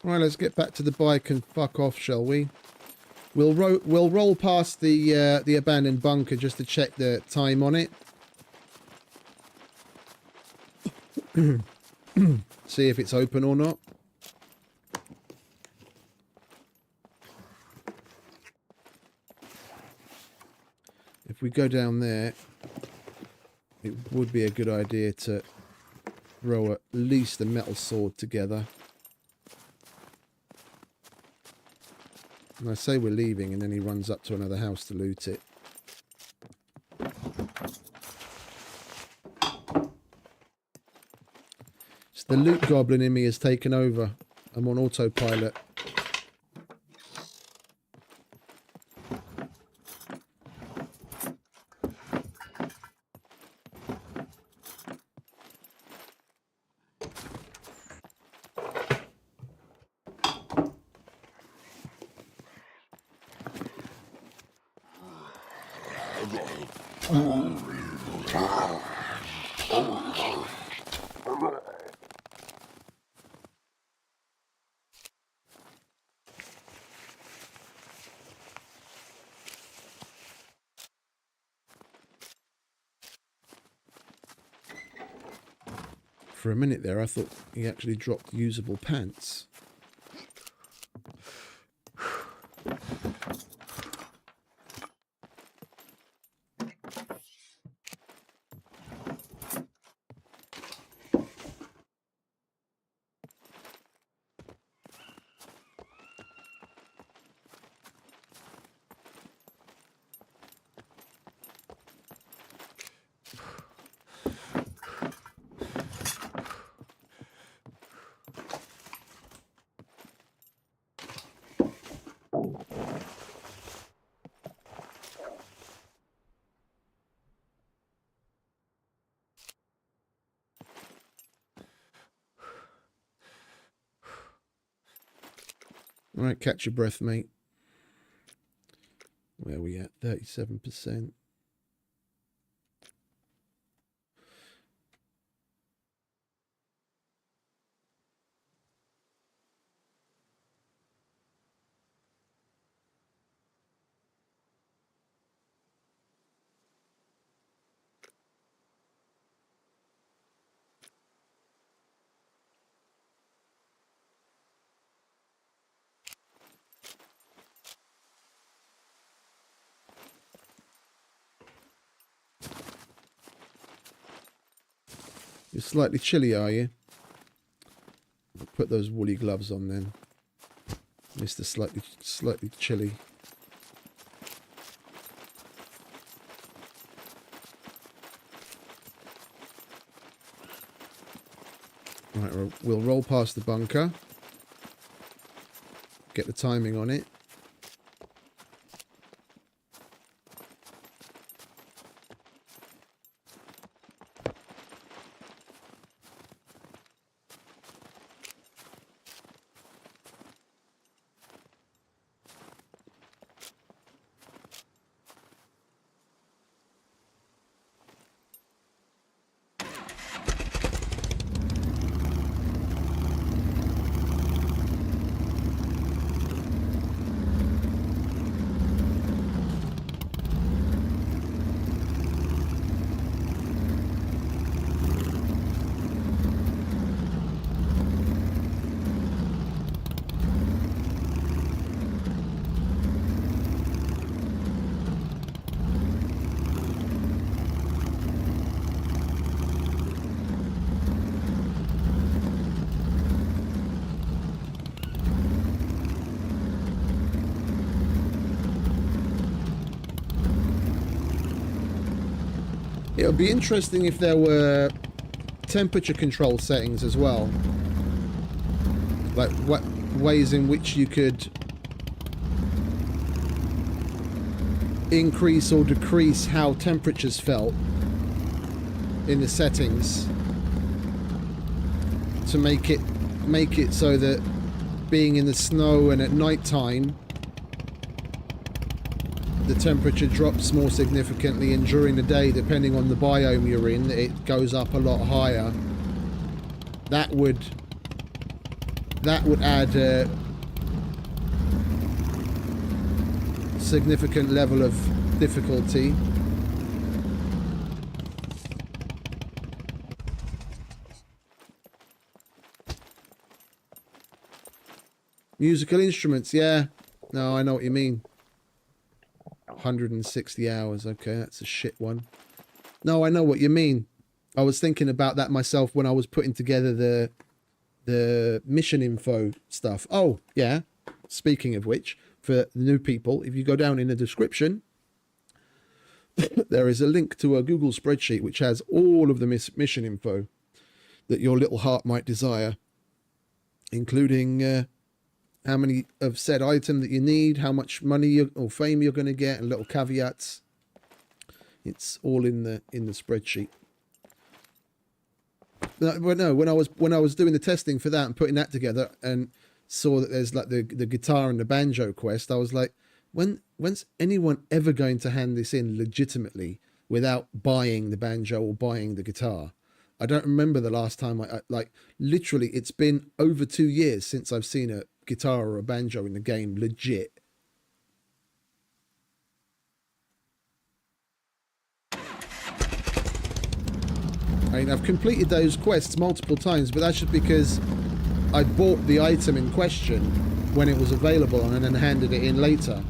Right, let's get back to the bike and fuck off, shall we? We'll roll past the abandoned bunker just to check the time on it. See if it's open or not. If we go down there, it would be a good idea to throw at least a metal sword together. And I say we're leaving, and then he runs up to another house to loot it. It's the loot goblin in me has taken over. I'm on autopilot. For a minute there, I thought he actually dropped usable pants. All right, catch your breath, mate. Where are we at? 37%. You're slightly chilly, are you? I'll put those woolly gloves on then. Mr. Slightly chilly. Right, we'll roll past the bunker. Get the timing on it. It would be interesting if there were temperature control settings as well. Like what ways in which you could increase or decrease how temperatures felt in the settings to make it so that being in the snow and at night time the temperature drops more significantly, and during the day, depending on the biome you're in, it goes up a lot higher. That would add a significant level of difficulty. Musical instruments, yeah. No, I know what you mean. 160 hours, okay, that's a shit one. No, I know what you mean. I was thinking about that myself when I was putting together the mission info stuff. Oh, yeah. Speaking of which, for the new people, if you go down in the description, there is a link to a Google spreadsheet which has all of the mission info that your little heart might desire, including how many of said item that you need, how much money or fame you're going to get, and little caveats. It's all in the spreadsheet. But no, when I was doing the testing for that and putting that together and saw that there's like the guitar and the banjo quest, I was like, when's anyone ever going to hand this in legitimately without buying the banjo or buying the guitar? I don't remember the last time I like, literally it's been over 2 years since I've seen a guitar or a banjo in the game legit. I mean, I've completed those quests multiple times, but that's just because I bought the item in question when it was available and then handed it in later.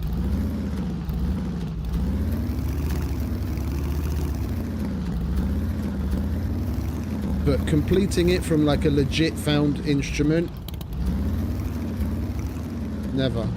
But completing it from like a legit found instrument, never.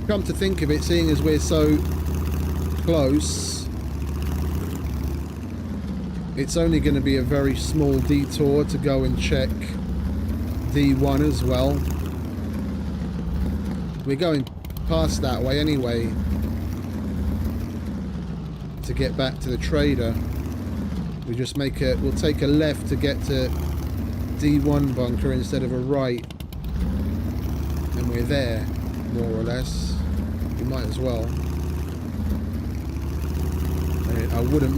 Come to think of it, seeing as we're so close, it's only going to be a very small detour to go and check D1 as well. We're going past that way anyway to get back to the trader. We just we'll take a left to get to D1 bunker instead of a right, and we're there more or less. You might as well. I wouldn't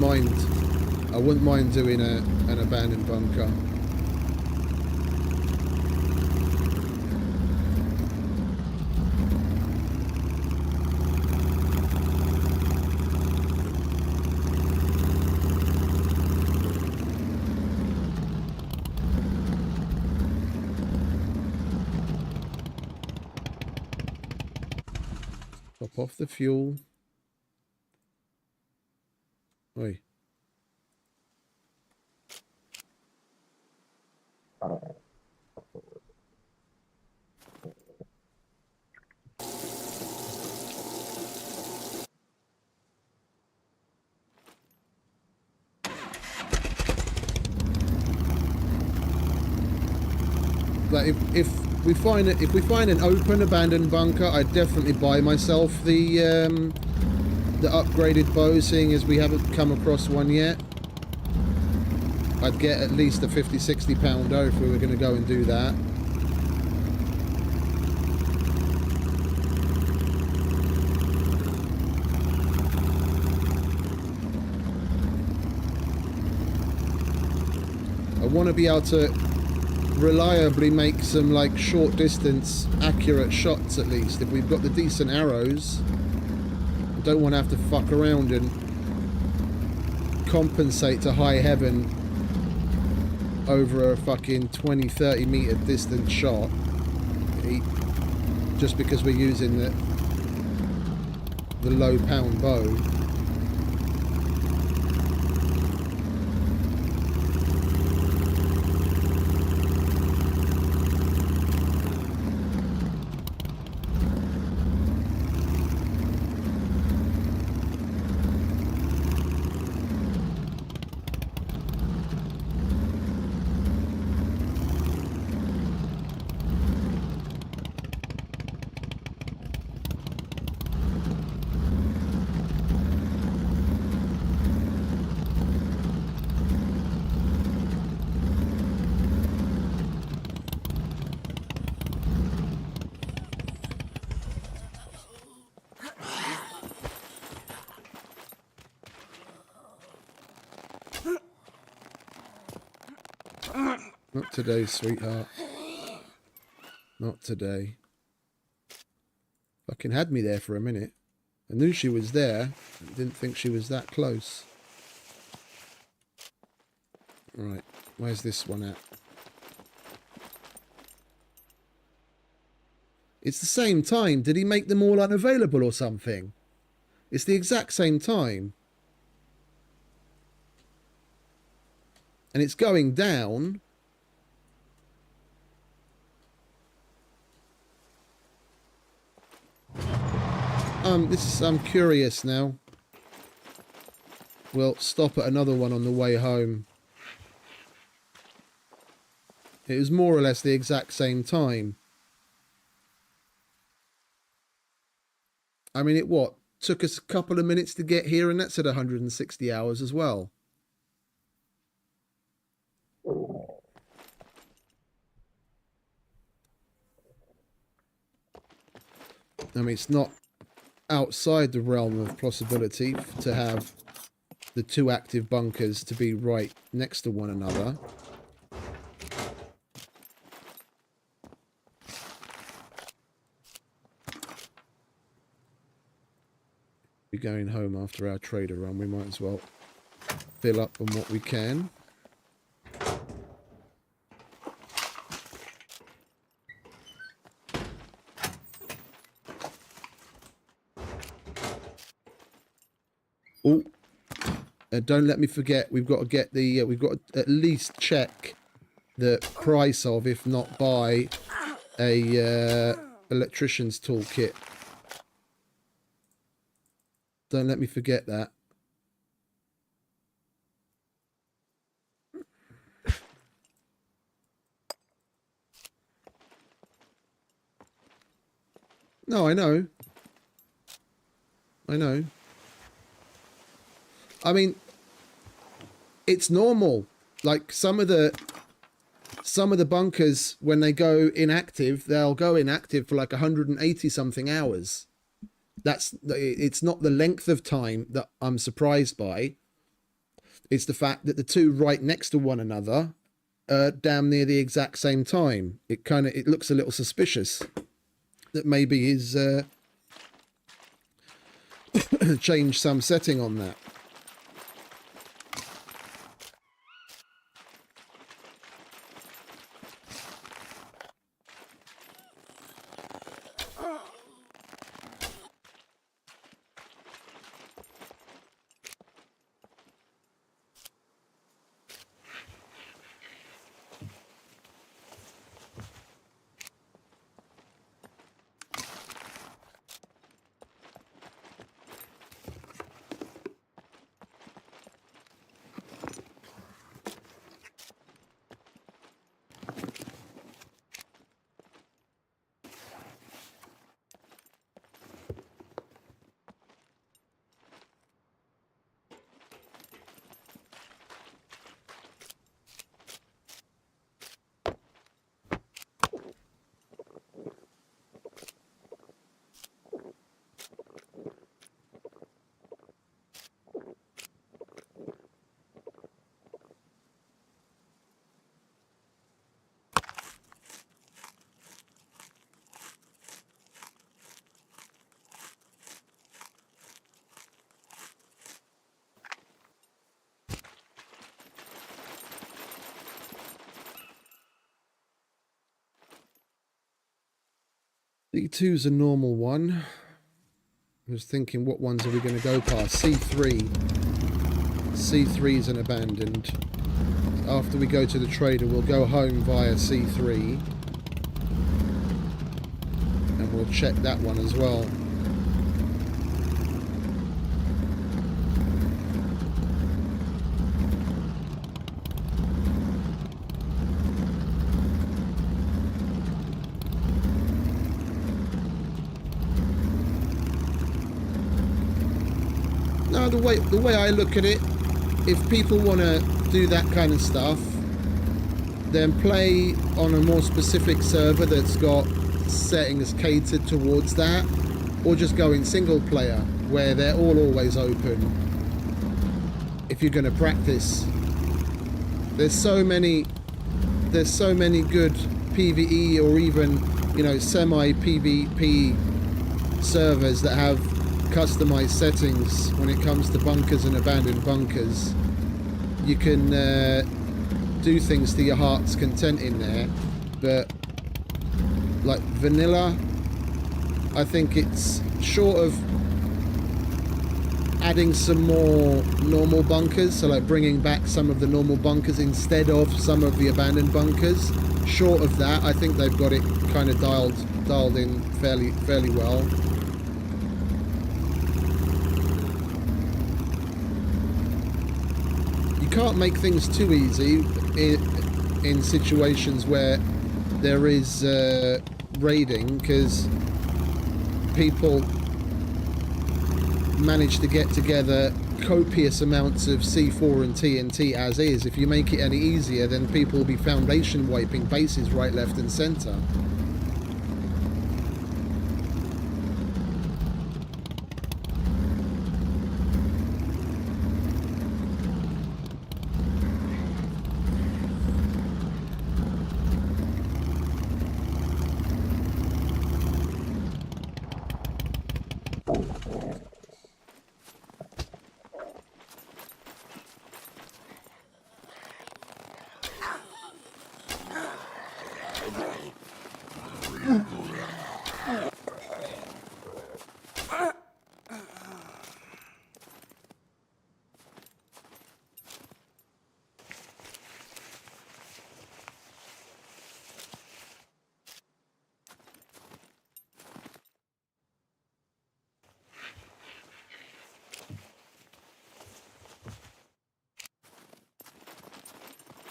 mind doing an abandoned bunker. Top off the fuel. Oi. Like if we find an open abandoned bunker, I'd definitely buy myself the upgraded bow, seeing as we haven't come across one yet. I'd get at least a 50-60 pounder if we were going to go and do that. I want to be able to reliably make some like short distance accurate shots at least. If we've got the decent arrows, I don't want to have to fuck around and compensate to high heaven over a fucking 20-30 meter distance shot just because we're using the low pound bow. Not today, sweetheart. Not today. Fucking had me there for a minute. I knew she was there. I didn't think she was that close. Right, where's this one at? It's the same time. Did he make them all unavailable or something? It's the exact same time. And it's going down. I'm curious now. We'll stop at another one on the way home. It was more or less the exact same time. I mean, it what? Took us a couple of minutes to get here, and that's at 160 hours as well. I mean, it's not outside the realm of possibility to have the two active bunkers to be right next to one another. We're going home after our trader run. We might as well fill up on what we can. Oh, don't let me forget. We've got to get the. We've got to at least check the price of, if not buy, a electrician's toolkit. Don't let me forget that. No, I know. I know. I mean, it's normal. Like some of the bunkers, when they go inactive, they'll go inactive for like 180 something hours. It's not the length of time that I'm surprised by. It's the fact that the two right next to one another are damn near the exact same time. It looks a little suspicious that maybe he's changed some setting on that. C2's a normal one. I was thinking, what ones are we going to go past? C3. C3 is an abandoned. After we go to the trader, we'll go home via C3. And we'll check that one as well. No, the way I look at it, if people want to do that kind of stuff, then play on a more specific server that's got settings catered towards that, or just go in single player where they're all always open. If you're going to practice, there's so many good PvE or even, you know, semi PvP servers that have customized settings when it comes to bunkers and abandoned bunkers. You can do things to your heart's content in there, but like vanilla, I think it's short of adding some more normal bunkers, so like bringing back some of the normal bunkers instead of some of the abandoned bunkers. Short of that, I think they've got it kind of dialed in fairly well. You can't make things too easy in situations where there is raiding, because people manage to get together copious amounts of C4 and TNT as is. If you make it any easier, then people will be foundation wiping bases right, left and centre.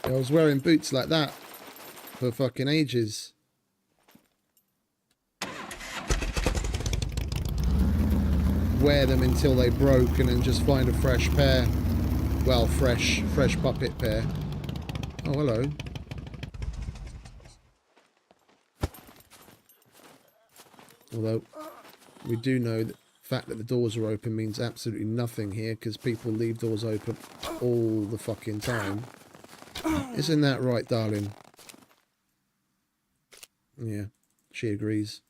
I was wearing boots like that for fucking ages. Wear them until they broke and then just find a fresh pair. Well, fresh puppet pair. Oh, hello. Although, we do know that the fact that the doors are open means absolutely nothing here, because people leave doors open all the fucking time. Isn't that right, darling? Yeah, she agrees.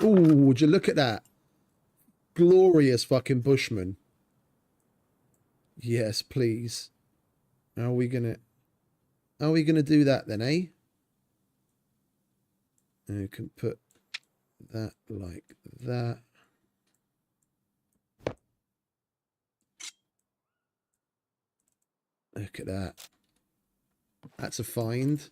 Ooh, would you look at that? Glorious fucking bushman. Yes, please. Are we gonna do that then, eh? And you can put that like that. Look at that. That's a find.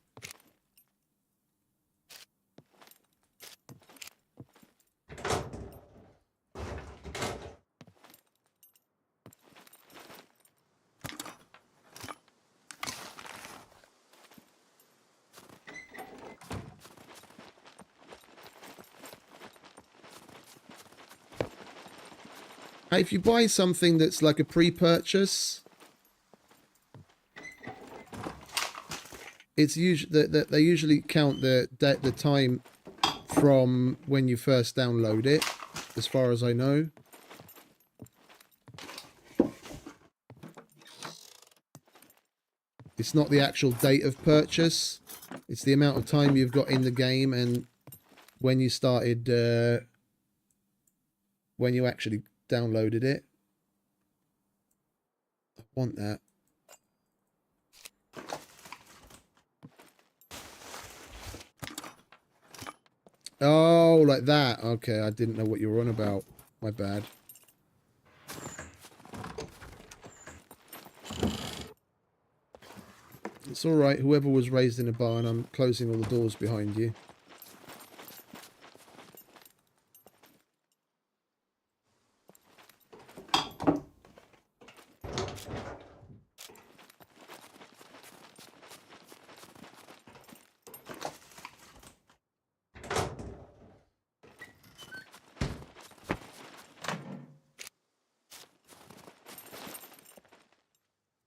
If you buy something that's like a pre-purchase, it's usually that they usually count the time from when you first download it, as far as I know. It's not the actual date of purchase. It's the amount of time you've got in the game and when you started, when you actually downloaded it. I want that. Oh, like that. Okay, I didn't know what you were on about. My bad. It's alright, whoever was raised in a barn, I'm closing all the doors behind you.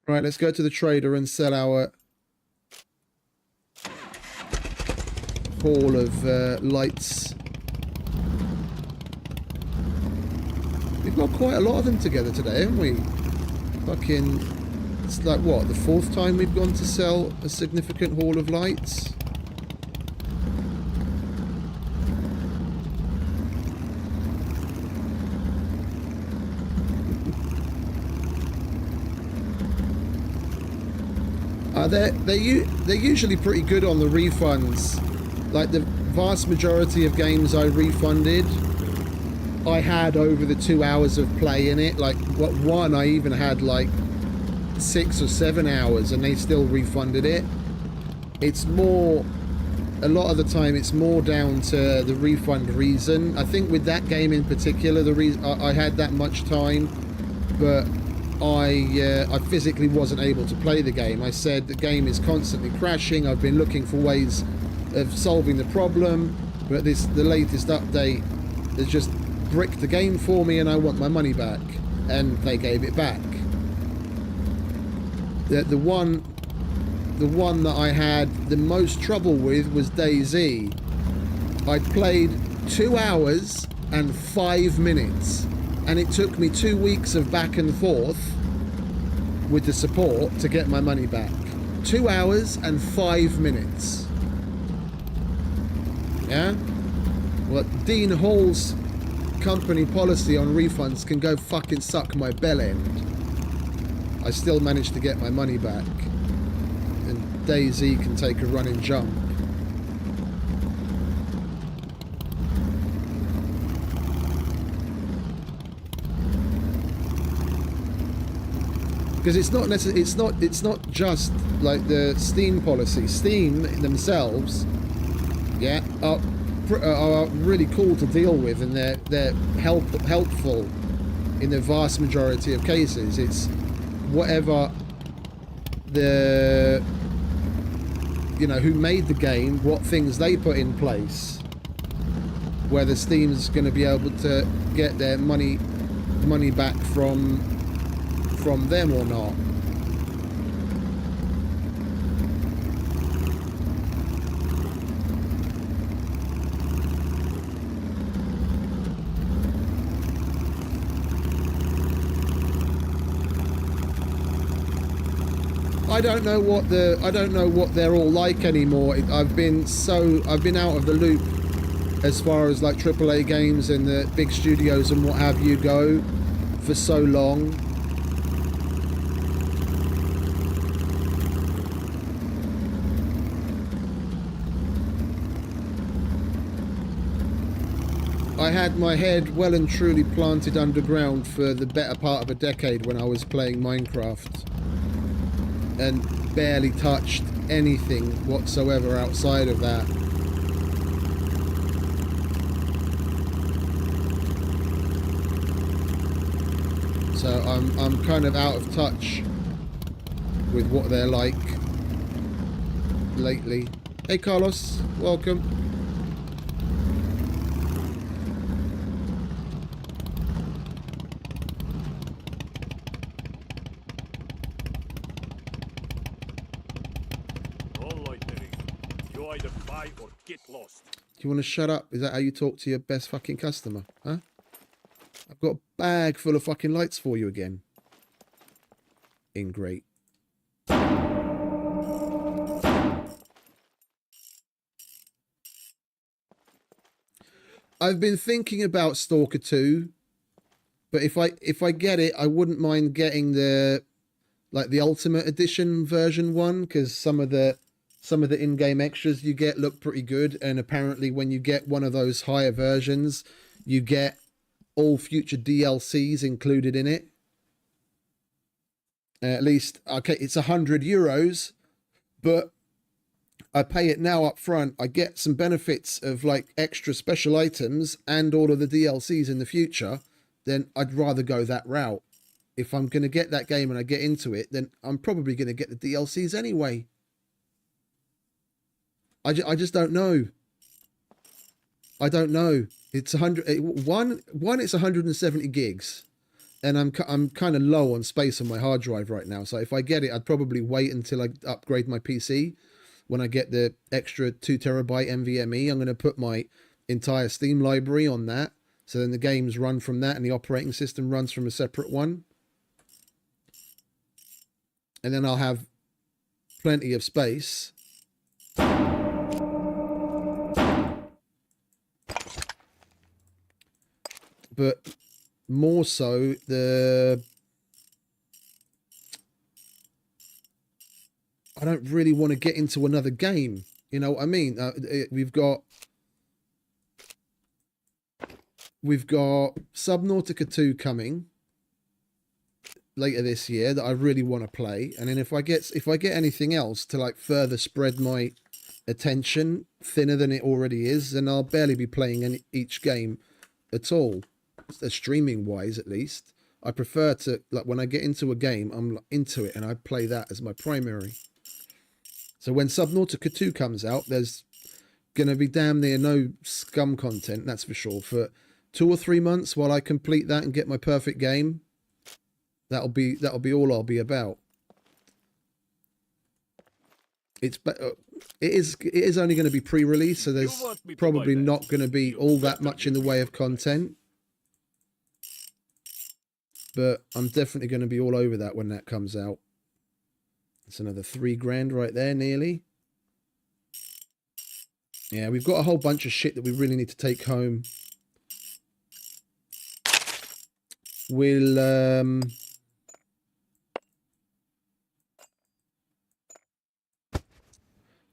Right, let's go to the trader and sell our haul of lights. We've got quite a lot of them together today, haven't we? Fucking, it's like what, the 4th time we've gone to sell a significant haul of lights? They're usually pretty good on the refunds. Like the vast majority of games I refunded, I had over the 2 hours of play in it. Like what one I even had like 6 or 7 hours and they still refunded it. It's more, a lot of the time it's more down to the refund reason. I think with that game in particular, the reason I had that much time, but I physically wasn't able to play the game. I said the game is constantly crashing. I've been looking for ways of solving the problem, but the latest update has just bricked the game for me and I want my money back. And they gave it back. The one that I had the most trouble with was DayZ. I played 2 hours and 5 minutes. And it took me 2 weeks of back and forth with the support to get my money back. 2 hours and 5 minutes. Yeah? Well, Dean Hall's company policy on refunds can go fucking suck my bell end. I still managed to get my money back. And DayZ can take a running jump. Because it's not necessarily, it's not just like the Steam policy. Steam themselves, yeah, are really cool to deal with, and they're helpful in the vast majority of cases. It's whatever the, you know, who made the game, what things they put in place, whether Steam's going to be able to get their money back from them or not. I don't know what they're all like anymore. I've been out of the loop as far as like AAA games and the big studios and what have you go for so long. I had my head well and truly planted underground for the better part of a decade when I was playing Minecraft, and barely touched anything whatsoever outside of that. So I'm kind of out of touch with what they're like lately. Hey Carlos, welcome. All right. either buy or get lost. Do you want to shut up? Is that how you talk to your best fucking customer? Huh? I've got a bag full of fucking lights for you again. Ingrate. I've been thinking about Stalker 2, but if I get it, I wouldn't mind getting the Ultimate Edition version one, because some of the in-game extras you get look pretty good, and apparently when you get one of those higher versions, you get all future DLCs included in it. At least, okay, it's €100, but I pay it now up front. I get some benefits of like extra special items and all of the DLCs in the future. Then I'd rather go that route. If I'm going to get that game and I get into it, then I'm probably going to get the DLCs anyway. I just don't know. I don't know. It's 100. One, it's 170 gigs. And I'm kind of low on space on my hard drive right now. So if I get it, I'd probably wait until I upgrade my PC. When I get the extra 2 terabyte NVMe, I'm going to put my entire Steam library on that. So then the games run from that and the operating system runs from a separate one. And then I'll have plenty of space. But more so, I don't really want to get into another game. You know what I mean? We've got Subnautica 2 coming later this year that I really want to play. And then if I get anything else to like further spread my attention thinner than it already is, then I'll barely be playing each game at all. Streaming wise, at least. I prefer to, like, when I get into a game, I'm into it and I play that as my primary. So when Subnautica 2 comes out, there's going to be damn near no SCUM content, that's for sure. For 2 or 3 months while I complete that and get my perfect game, that'll be all I'll be about. It is only going to be pre-release, so there's probably not going to be all that much in the way of content. But I'm definitely going to be all over that when that comes out. It's another $3,000 right there, nearly. Yeah, we've got a whole bunch of shit that we really need to take home. We'll,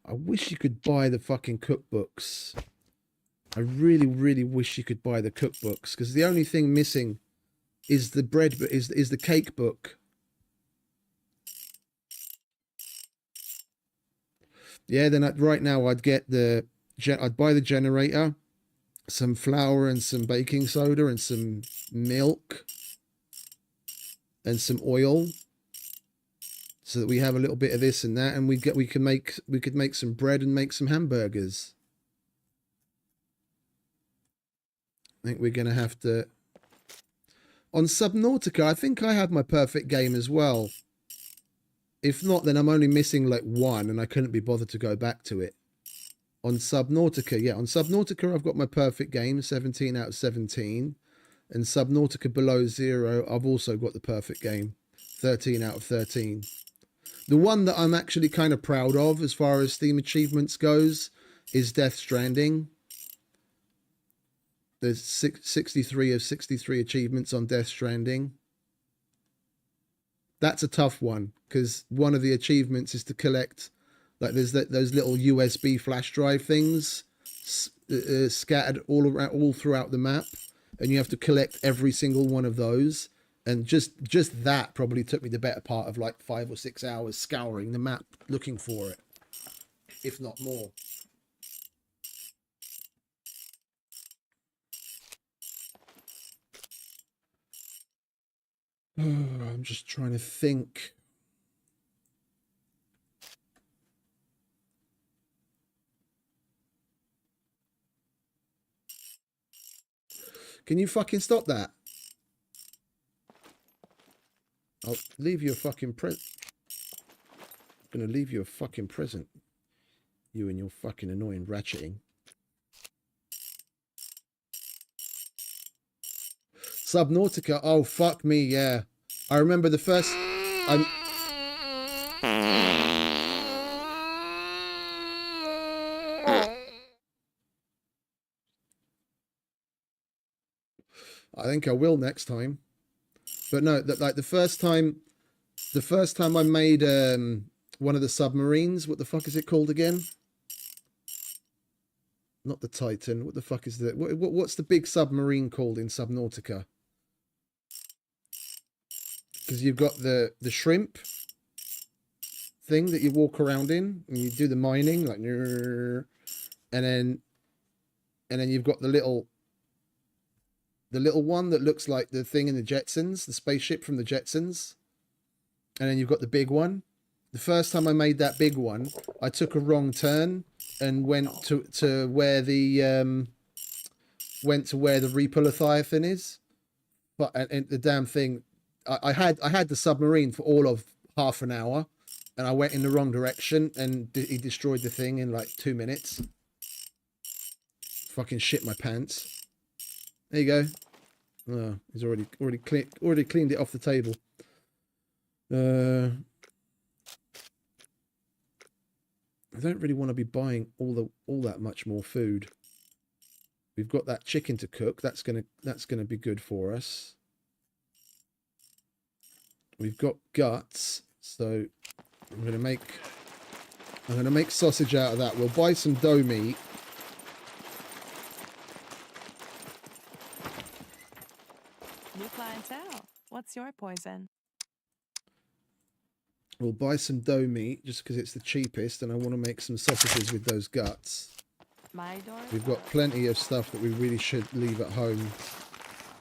I wish you could buy the fucking cookbooks. I really, really wish you could buy the cookbooks, because the only thing missing is the bread, is the cake book. Yeah, then right now I'd buy the generator, some flour and some baking soda and some milk and some oil, so that we have a little bit of this and that, and we could make some bread and make some hamburgers. I think we're gonna have to. On Subnautica, I think I had my perfect game as well. If not, then I'm only missing like one, and I couldn't be bothered to go back to it. On Subnautica, yeah, on Subnautica, I've got my perfect game, 17 out of 17. And Subnautica Below Zero, I've also got the perfect game, 13 out of 13. The one that I'm actually kind of proud of as far as Steam achievements goes is Death Stranding. There's 63 of 63 achievements on Death Stranding. That's a tough one, because one of the achievements is to collect, like, there's those little USB flash drive things scattered all throughout the map, and you have to collect every single one of those. And just that probably took me the better part of like 5 or 6 hours scouring the map looking for it, if not more. I'm just trying to think. Can you fucking stop that? I'll leave you a fucking present. I'm gonna leave you a fucking present. You and your fucking annoying ratcheting. Subnautica. Oh, fuck me, yeah. I remember the first... I think I will next time. But no, like the first time I made one of the submarines, what the fuck is it called again? Not the Titan. What the fuck is the what's the big submarine called in Subnautica? Because you've got the shrimp thing that you walk around in, and you do the mining, like, and then you've got the little one that looks like the thing in the Jetsons, the spaceship from the Jetsons, and then you've got the big one. The first time I made that big one, I took a wrong turn and went to where the Reaper Leviathan is, but and the damn thing. I had the submarine for all of half an hour, and I went in the wrong direction, and he destroyed the thing in like 2 minutes. Fucking shit my pants. There you go. Oh, he's already cleaned it off the table. I don't really want to be buying all that much more food. We've got that chicken to cook. That's gonna be good for us. We've got guts, so I'm gonna make sausage out of that. We'll buy some dough meat. New clientele. What's your poison? We'll buy some dough meat just because it's the cheapest, and I want to make some sausages with those guts. My door. We've got plenty of stuff that we really should leave at home.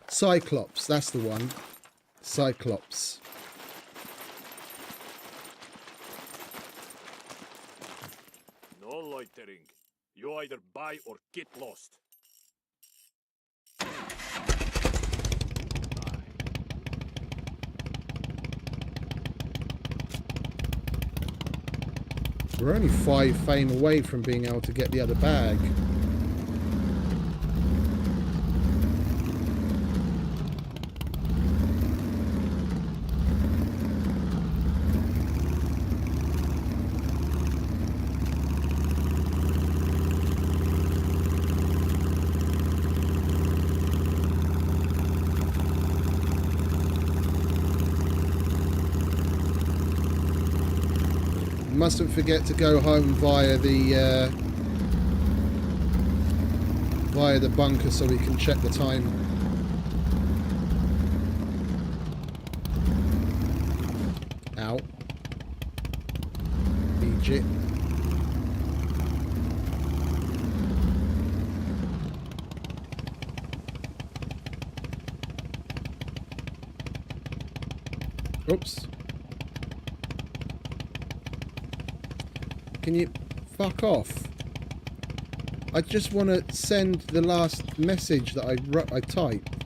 Cyclops, that's the one. Cyclops. No loitering. You either buy or get lost. We're only 5 fame away from being able to get the other bag. Mustn't forget to go home via the bunker so we can check the time. Ow. Egypt. Oops. Can you fuck off? I just want to send the last message that I typed.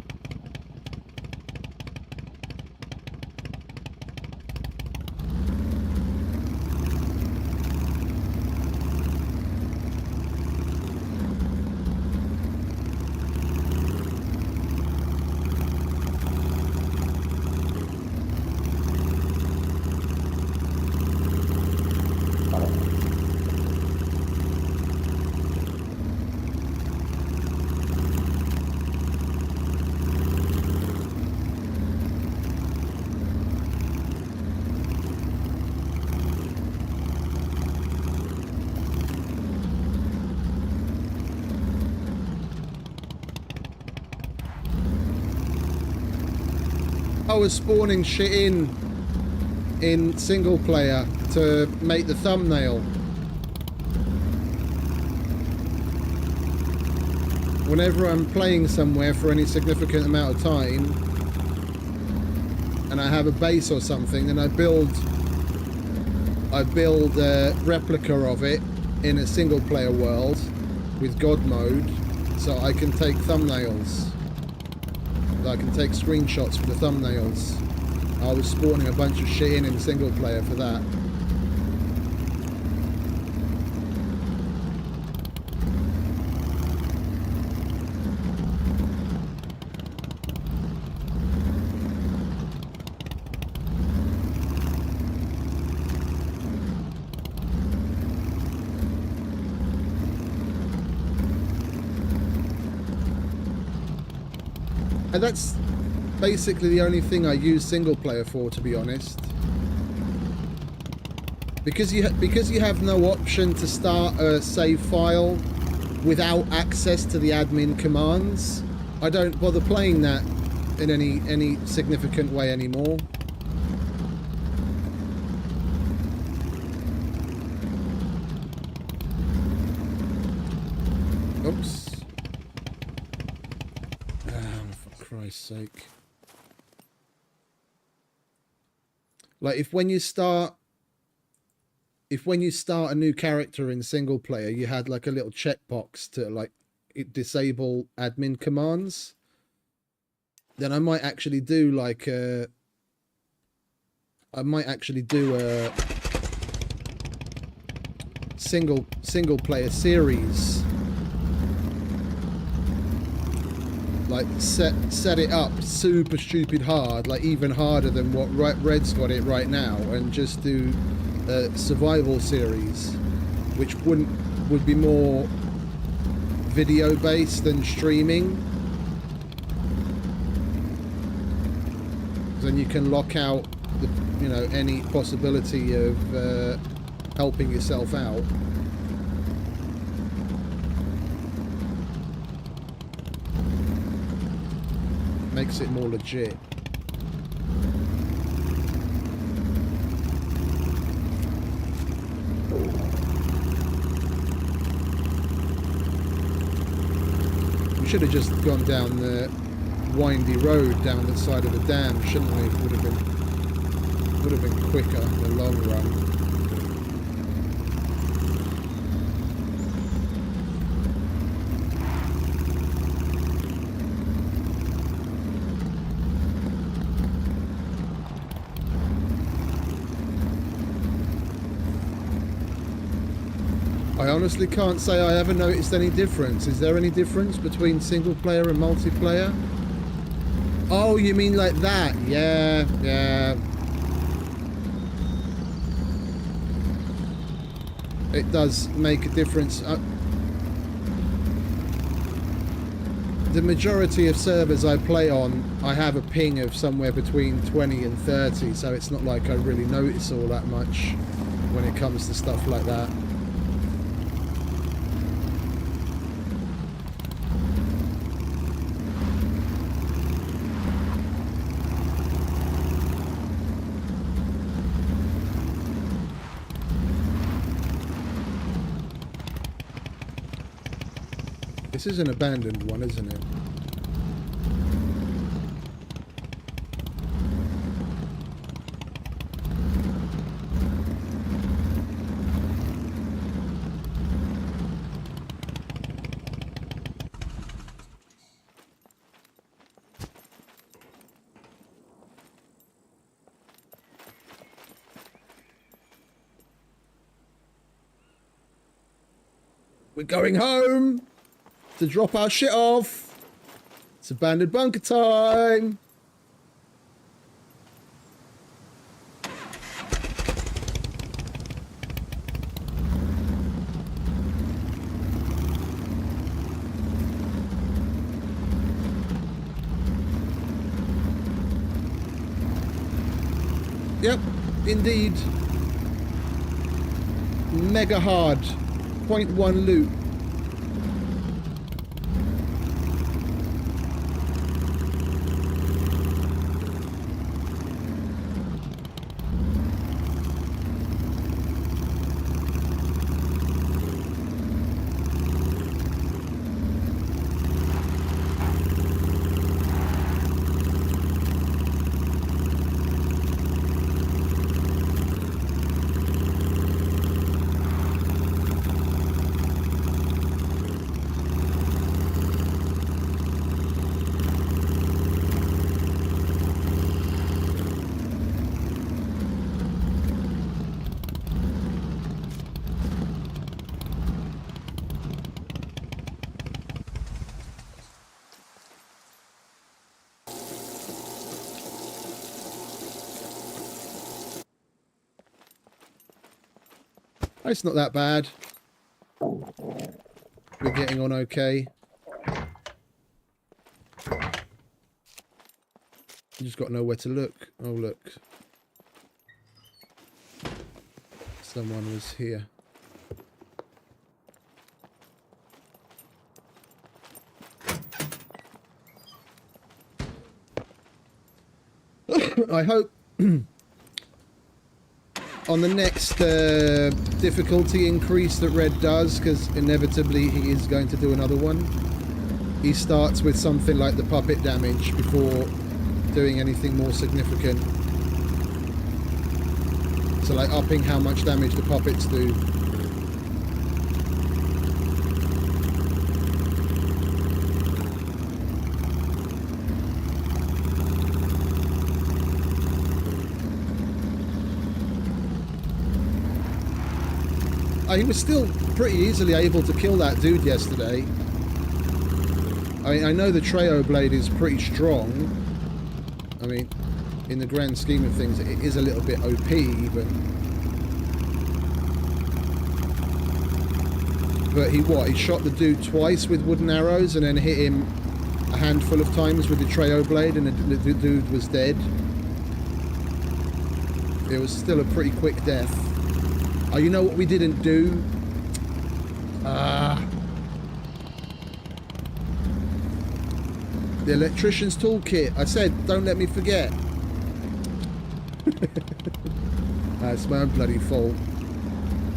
I was spawning shit in single player to make the thumbnail. Whenever I'm playing somewhere for any significant amount of time and I have a base or something, then I build a replica of it in a single player world with God mode so I can take thumbnails. I can take screenshots for the thumbnails. I was spawning a bunch of shit in single player for that. And that's basically the only thing I use single player for, to be honest. Because you have no option to start a save file without access to the admin commands, I don't bother playing that in any significant way anymore. Oops. For Christ's sake. Like, if when you start a new character in single player, you had like a little checkbox to like disable admin commands, then I might actually do like a single player series. Like set it up super stupid hard, like even harder than what Red's got it right now, and just do a survival series, which would be more video based than streaming. Then you can lock out the, any possibility of helping yourself out. Makes it more legit. We should have just gone down the windy road down the side of the dam, shouldn't we? It would have been quicker in the long run. I honestly can't say I ever noticed any difference. Is there any difference between single player and multiplayer? Oh, you mean like that? Yeah. It does make a difference. The majority of servers I play on, I have a ping of somewhere between 20 and 30, so it's not like I really notice all that much when it comes to stuff like that. This is an abandoned one, isn't it? We're going home to drop our shit off. It's abandoned bunker time. Yep, indeed. Mega hard. 0.1 loot. It's not that bad. We're getting on okay. You just got to know where to look. Oh, look. Someone was here. I hope on the next difficulty increase that Red does, because inevitably he is going to do another one, he starts with something like the puppet damage before doing anything more significant. So like upping how much damage the puppets do. He was still pretty easily able to kill that dude yesterday. I mean, I know the Treo blade is pretty strong. I mean, in the grand scheme of things, it is a little bit OP, but he shot the dude twice with wooden arrows and then hit him a handful of times with the Treo blade, and the dude was dead. It was still a pretty quick death. Oh, you know what we didn't do? The electrician's toolkit. I said, don't let me forget. That's my own bloody fault.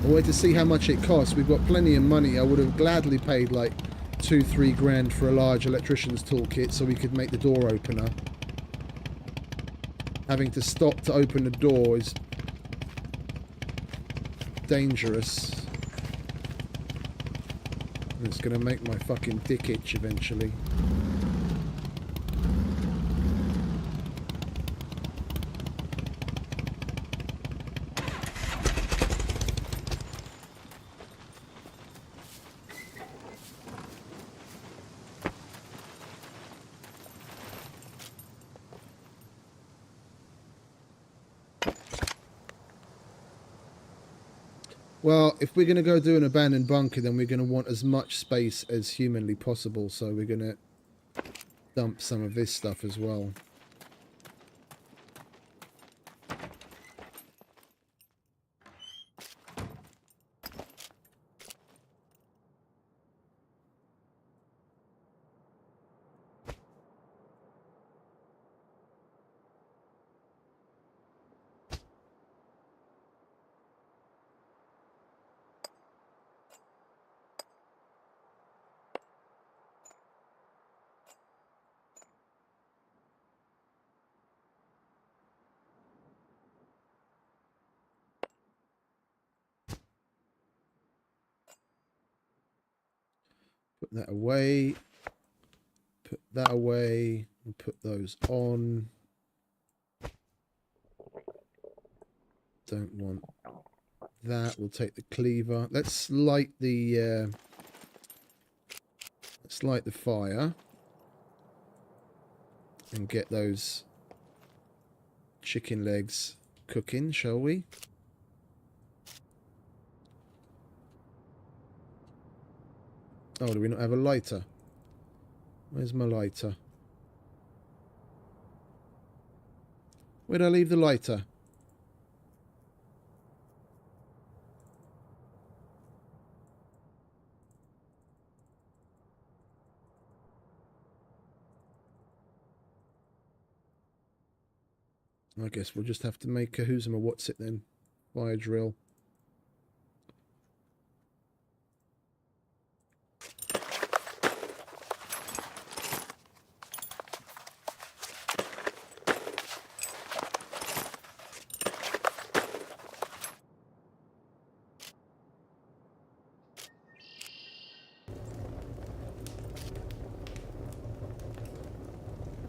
I wanted to see how much it costs. We've got plenty of money. I would have gladly paid like 2-3 grand for a large electrician's toolkit so we could make the door opener. Having to stop to open the door is dangerous. And it's gonna make my fucking dick itch eventually. Well, if we're going to go do an abandoned bunker, then we're going to want as much space as humanly possible. So we're going to dump some of this stuff as well. Put that away. Put that away. And put those on. Don't want that. We'll take the cleaver. Let's light the fire. And get those chicken legs cooking, shall we? Oh, do we not have a lighter? Where's my lighter? Where'd I leave the lighter? I guess we'll just have to make a who's and a what's it then. Fire drill.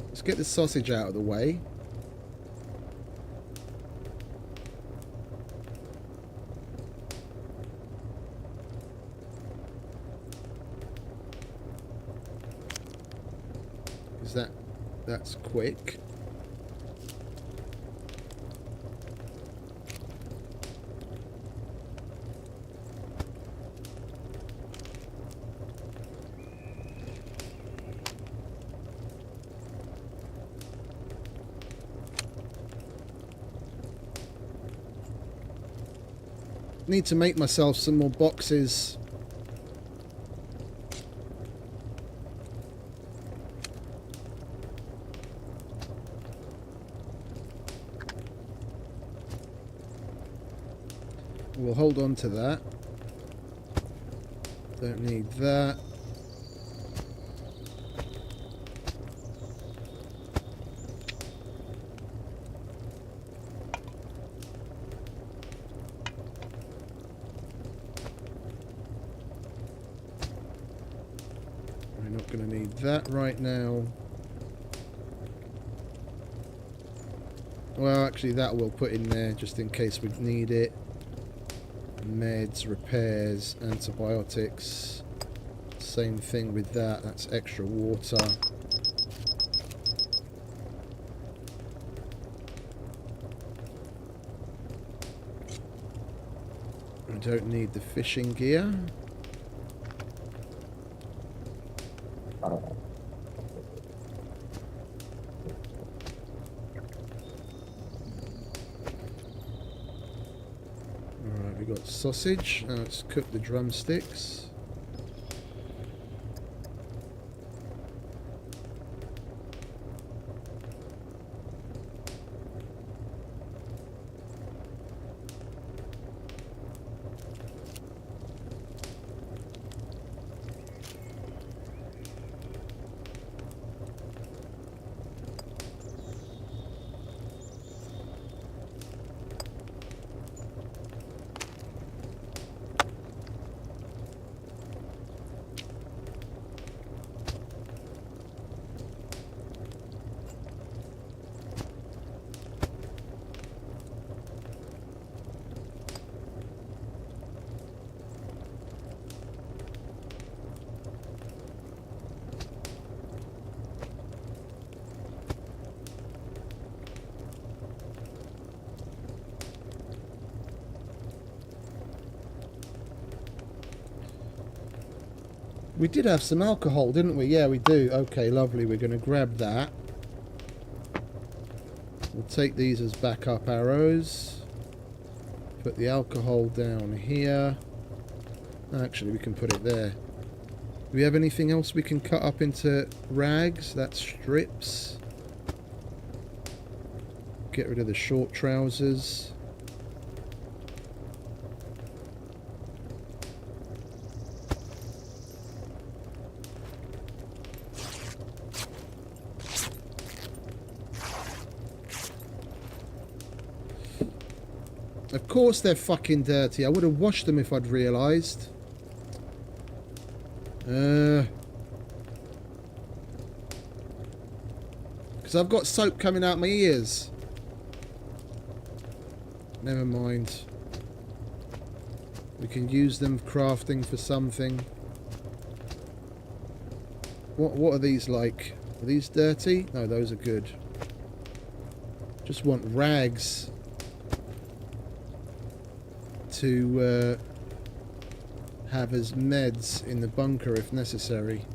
Let's get the sausage out of the way. That's quick. Need to make myself some more boxes. We'll hold on to that. Don't need that. We're not going to need that right now. Well, actually that we'll put in there just in case we need it. Meds, repairs, antibiotics. Same thing with that. That's extra water. I don't need the fishing gear. Alright, we got sausage. Now let's cook the drumsticks. We did have some alcohol, didn't we? Yeah, we do. Okay, lovely. We're going to grab that. We'll take these as backup arrows. Put the alcohol down here. Actually, we can put it there. Do we have anything else we can cut up into rags? That's strips. Get rid of the short trousers. Of course they're fucking dirty. I would have washed them if I'd realised. Because I've got soap coming out my ears. Never mind. We can use them crafting for something. What are these like? Are these dirty? No, those are good. Just want rags to have as meds in the bunker if necessary.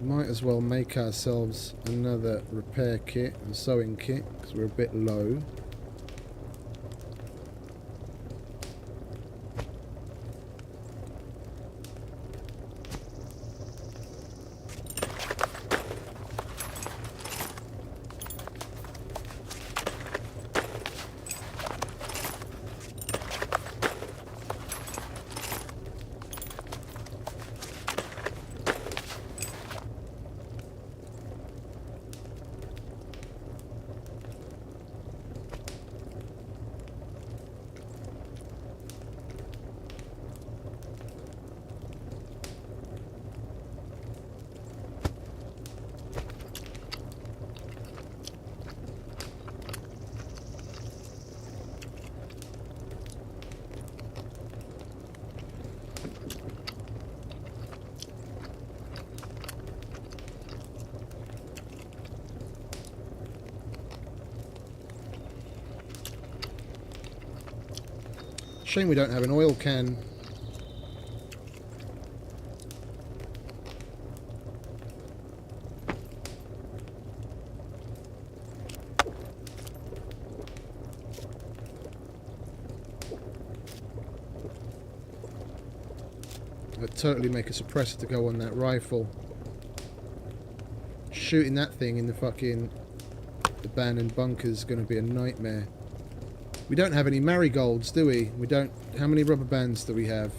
Might as well make ourselves another repair kit and sewing kit because we're a bit low. Shame we don't have an oil can. I'd totally make a suppressor to go on that rifle. Shooting that thing in the fucking abandoned bunker is going to be a nightmare. We don't have any marigolds, do we? We don't... How many rubber bands do we have?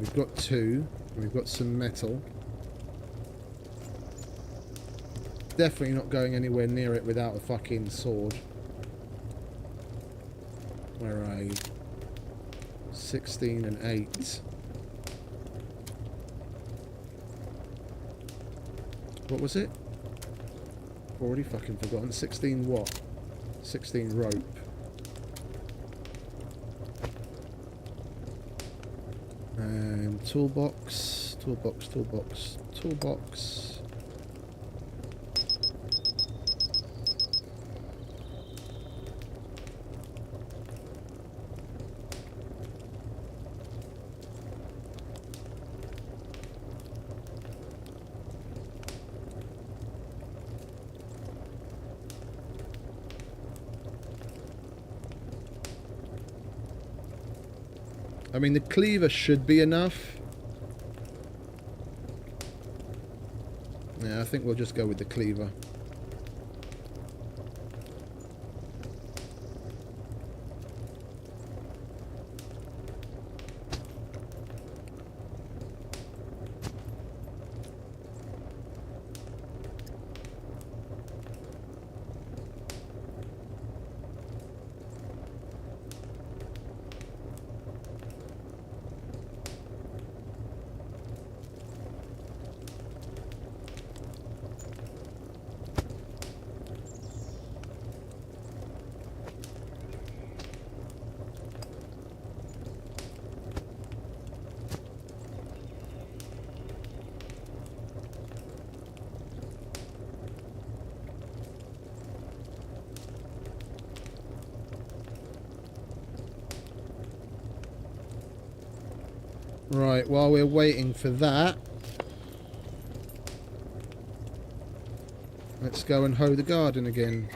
We've got 2. We've got some metal. Definitely not going anywhere near it without a fucking sword. Where are you? 16 and 8. What was it? Already fucking forgotten. 16 what? 16 rope. And toolbox. Toolbox, toolbox, toolbox. I mean, the cleaver should be enough. Yeah, I think we'll just go with the cleaver. Right, while we're waiting for that, let's go and hoe the garden again.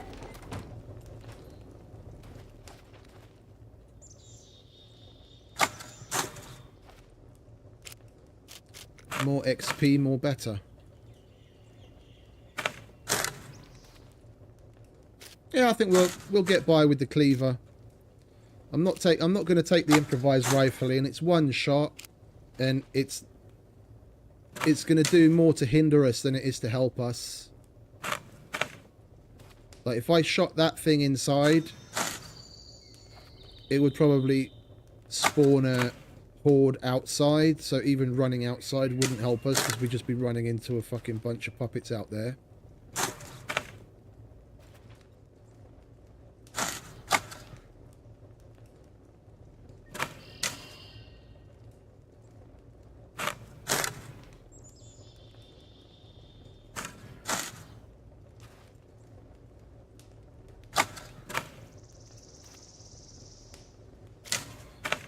More XP, more better. Yeah, I think we'll get by with the cleaver. I'm not going to take the improvised rifle in. It's one shot. And it's going to do more to hinder us than it is to help us. Like, if I shot that thing inside, it would probably spawn a horde outside. So even running outside wouldn't help us, because we'd just be running into a fucking bunch of puppets out there.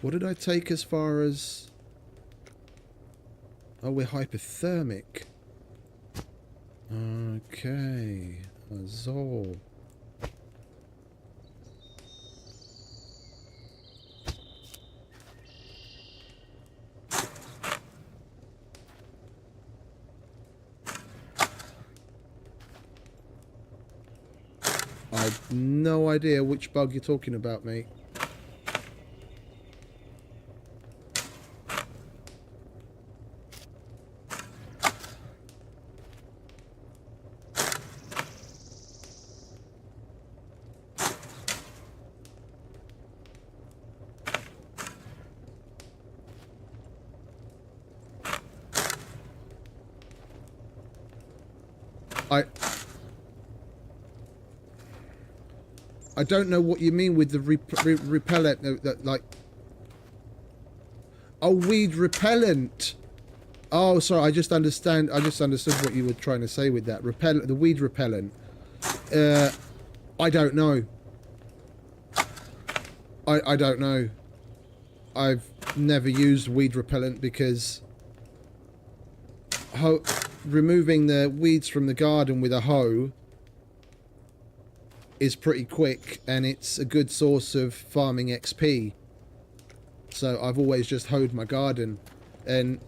What did I take as far as... Oh, we're hypothermic. Okay. Azole. I have no idea which bug you're talking about, mate. I don't know what you mean with the repellent, like... Oh, weed repellent! Oh, sorry, I just understood what you were trying to say with that. The weed repellent. I don't know. I don't know. I've never used weed repellent because removing the weeds from the garden with a hoe is pretty quick, and it's a good source of farming XP. So I've always just hoed my garden, and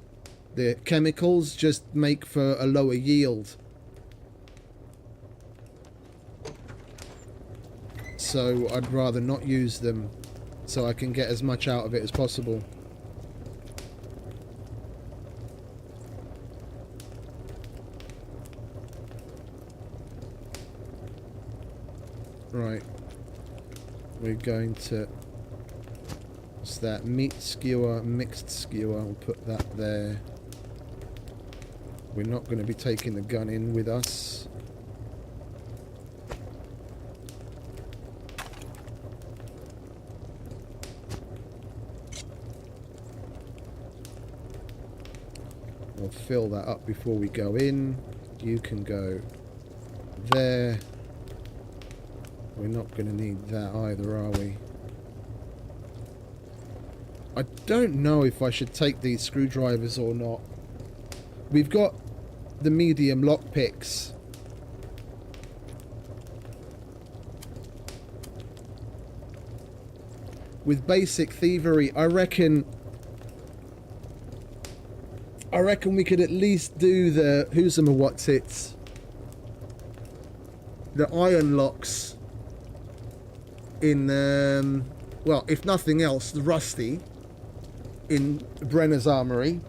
the chemicals just make for a lower yield. So I'd rather not use them, so I can get as much out of it as possible. Right. We're going to... What's that? Meat skewer, mixed skewer. I'll put that there. We're not going to be taking the gun in with us. We'll fill that up before we go in. You can go there. We're not going to need that either, are we? I don't know if I should take these screwdrivers or not. We've got the medium lockpicks. With basic thievery, I reckon we could at least do the who's and what's it's. The iron locks in well, if nothing else, the Rusty in Brenner's Armory.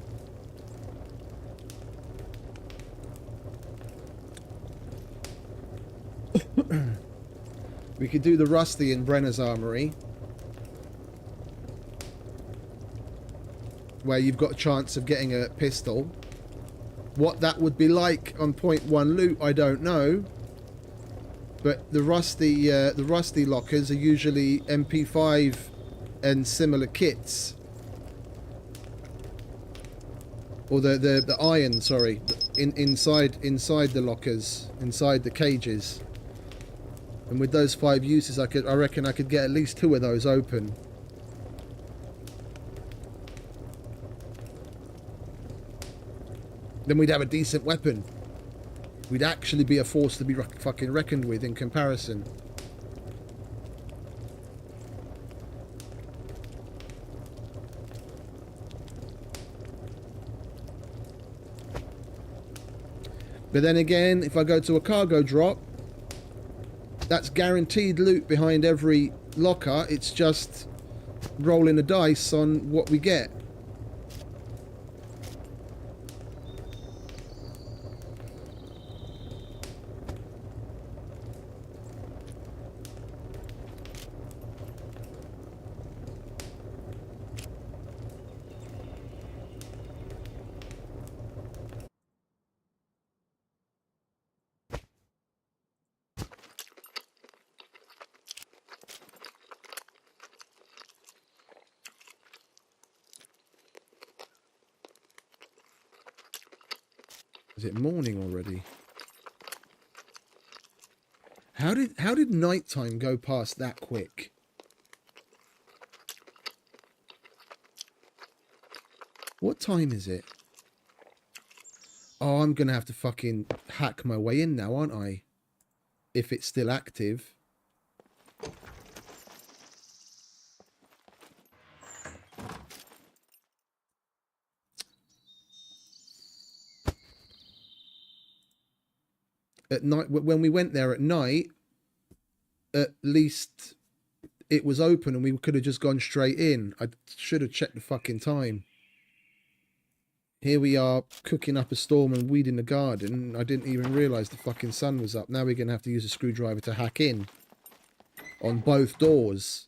We could do the Rusty in Brenner's Armory, where you've got a chance of getting a pistol. What that would be like on point one loot, I don't know. But the Rusty lockers are usually MP5 and similar kits. Or the iron, sorry, inside the lockers, inside the cages. And with those 5 uses, I reckon I could get at least 2 of those open. Then we'd have a decent weapon. We'd actually be a force to be fucking reckoned with in comparison. But then again, if I go to a cargo drop, that's guaranteed loot behind every locker. It's just rolling the dice on what we get. Is it morning already? How did nighttime go past that quick? What time is it? Oh, I'm gonna have to fucking hack my way in now, aren't I? If it's still active. At night, when we went there at night, at least it was open and we could have just gone straight in. I should have checked the fucking time. Here we are cooking up a storm and weeding the garden. I didn't even realise the fucking sun was up. Now we're going to have to use a screwdriver to hack in on both doors.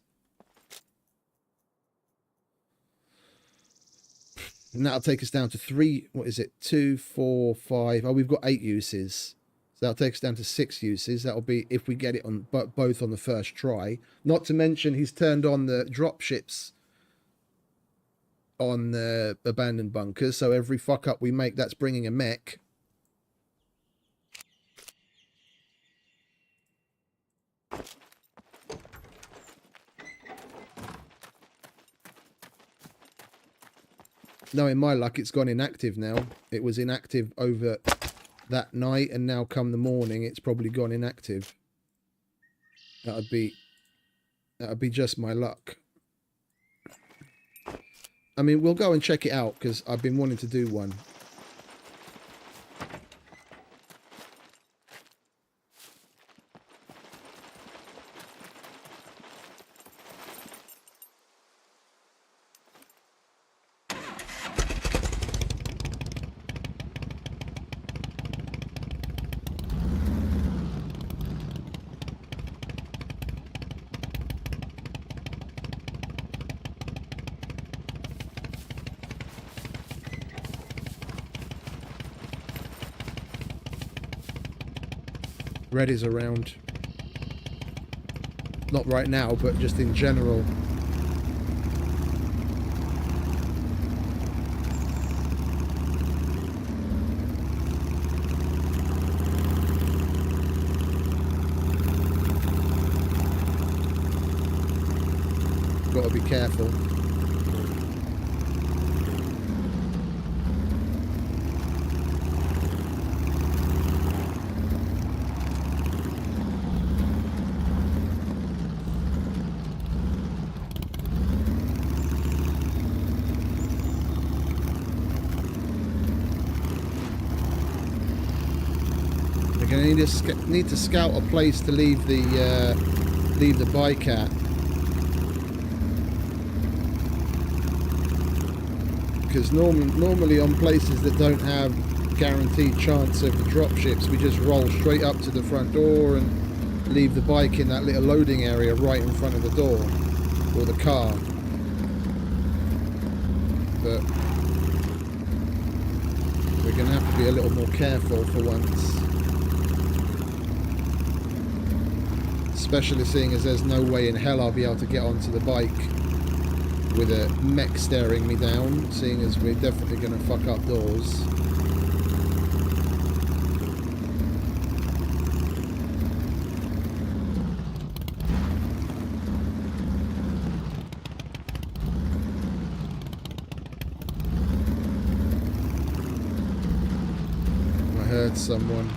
And that'll take us down to 3, what is it? 2, 4, 5. Oh, we've got 8 uses. So that'll take us down to 6 uses. That'll be if we get it on both on the first try. Not to mention he's turned on the drop ships on the abandoned bunkers. So every fuck up we make, that's bringing a mech. Knowing my luck, it's gone inactive now. It was inactive over that night, and now come the morning, it's probably gone inactive. That'd be just my luck. I mean, we'll go and check it out, because I've been wanting to do one. Red is around. Not right now, but just in general. Got to be careful. Need to scout a place to leave the bike at. Because normally on places that don't have guaranteed chance of the drop ships, we just roll straight up to the front door and leave the bike in that little loading area right in front of the door or the car. But we're going to have to be a little more careful for once. Especially seeing as there's no way in hell I'll be able to get onto the bike with a mech staring me down, seeing as we're definitely going to fuck up doors. I heard someone.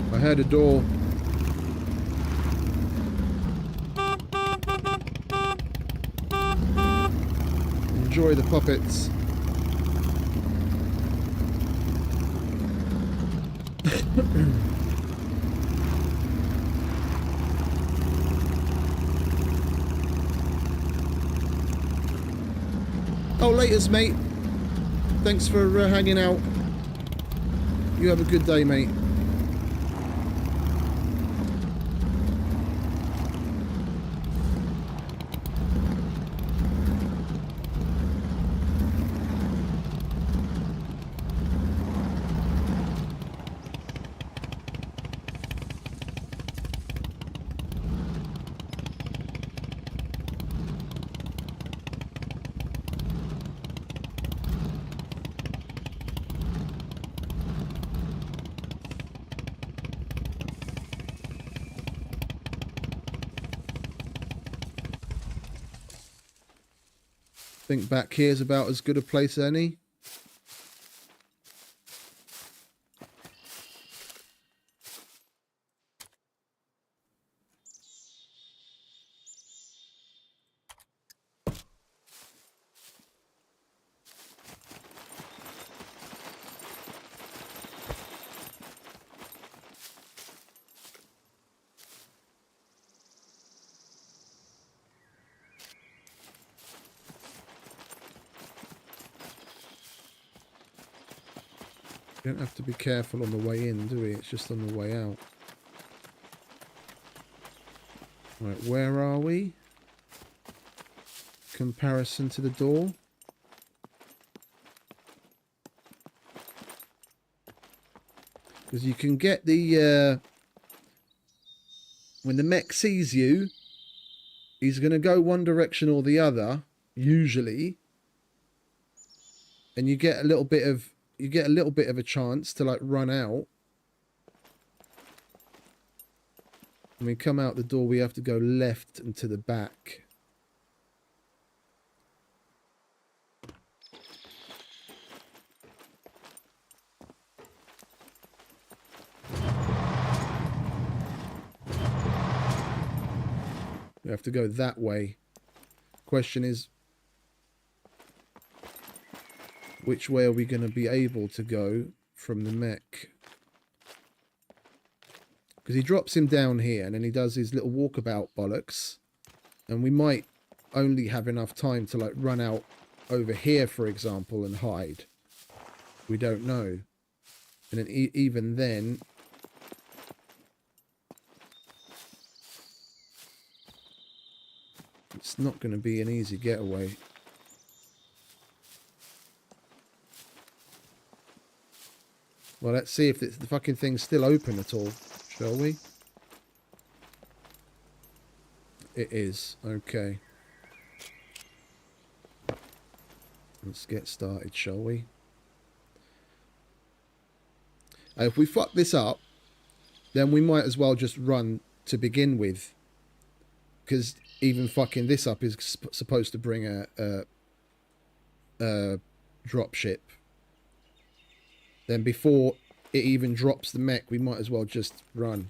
I heard a door. Enjoy the puppets. Oh, laters, mate. Thanks for hanging out. You have a good day, mate. Think back here's about as good a place as any. We don't have to be careful on the way in, do we? It's just on the way out. Right, where are we? Comparison to the door. Because you can get the... when the mech sees you, he's going to go one direction or the other, usually. And you get a little bit of a chance to like run out. When we come out the door, we have to go left and to the back. We have to go that way. Question is, which way are we going to be able to go from the mech? Because he drops him down here and then he does his little walkabout bollocks. And we might only have enough time to like run out over here, for example, and hide. We don't know. And then even then... it's not going to be an easy getaway. Well, let's see if the fucking thing's still open at all, shall we? It is. Okay. Let's get started, shall we? If we fuck this up, then we might as well just run to begin with. Because even fucking this up is supposed to bring a drop ship. Then before it even drops the mech, we might as well just run.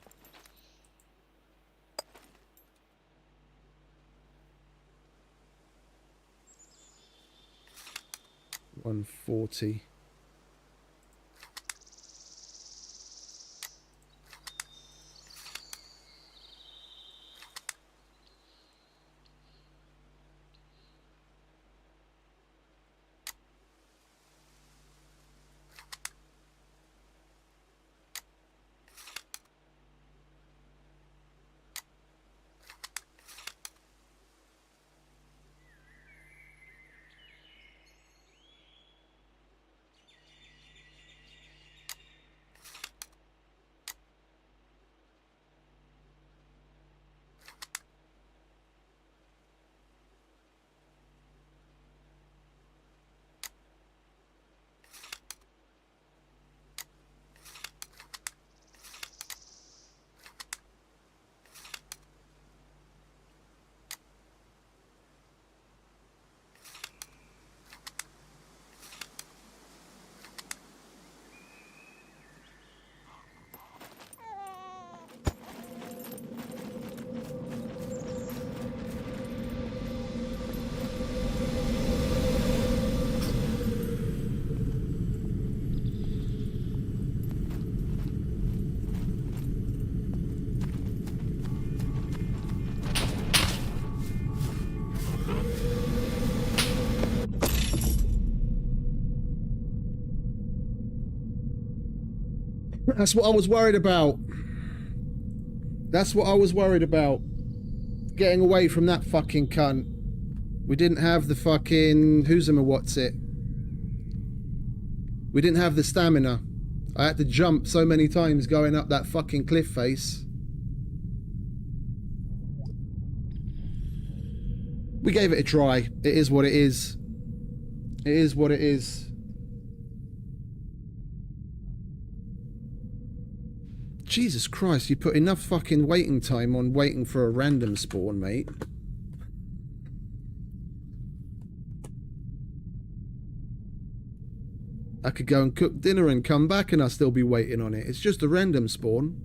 $140. That's what I was worried about. That's what I was worried about. Getting away from that fucking cunt. We didn't have the fucking... who's him or what's it? We didn't have the stamina. I had to jump so many times going up that fucking cliff face. We gave it a try. It is what it is. It is what it is. Jesus Christ, you put enough fucking waiting time on waiting for a random spawn, mate. I could go and cook dinner and come back and I'll still be waiting on it. It's just a random spawn.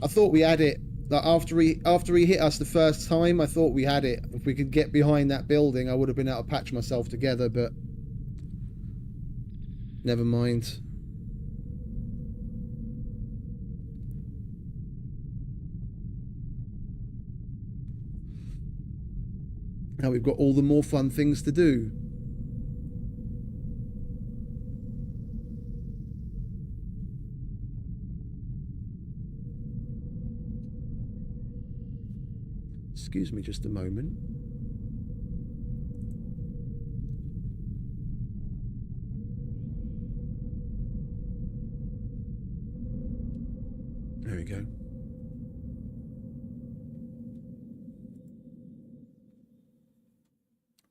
I thought we had it. Like after he hit us the first time, I thought we had it. If we could get behind that building, I would have been able to patch myself together, but never mind. Now we've got all the more fun things to do. Excuse me just a moment. There we go.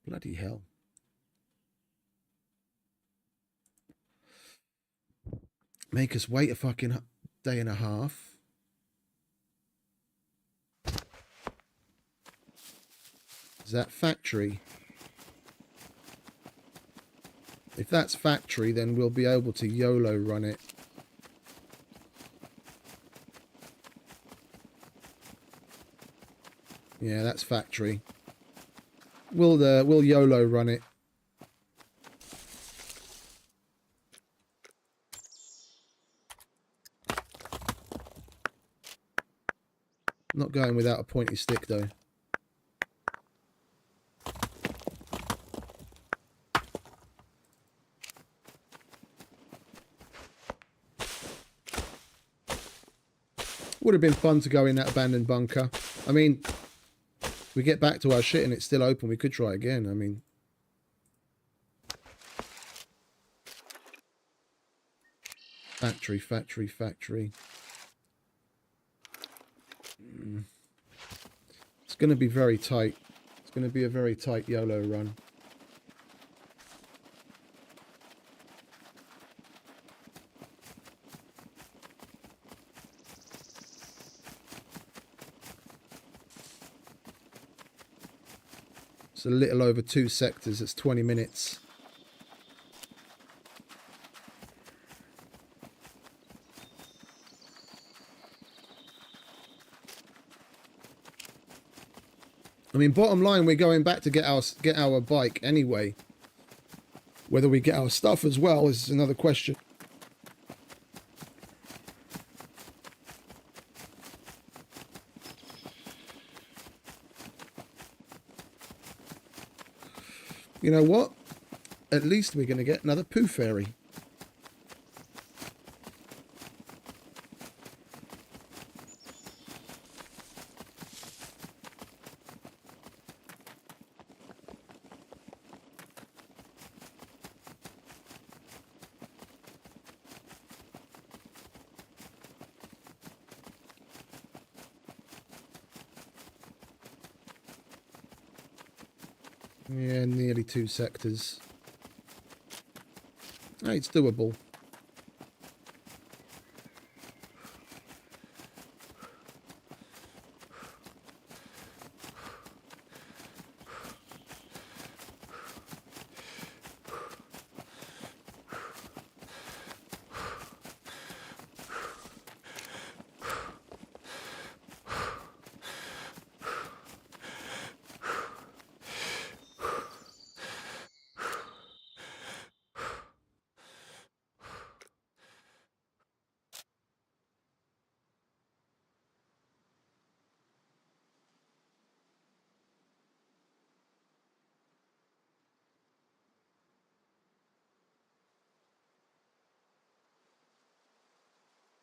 Bloody hell. Make us wait a fucking day and a half. Is that factory? If that's factory, then we'll be able to YOLO run it. Yeah, that's factory. We'll YOLO run it. Not going without a pointy stick though. Would have been fun to go in that abandoned bunker. I mean, we get back to our shit and it's still open. We could try again. I mean, factory. It's going to be very tight. It's going to be a very tight YOLO run. It's a little over 2 sectors. It's 20 minutes. I mean, bottom line, we're going back to get our bike anyway. Whether we get our stuff as well is another question. You know what? At least we're going to get another poo fairy. Yeah, nearly 2 sectors. Hey, it's doable.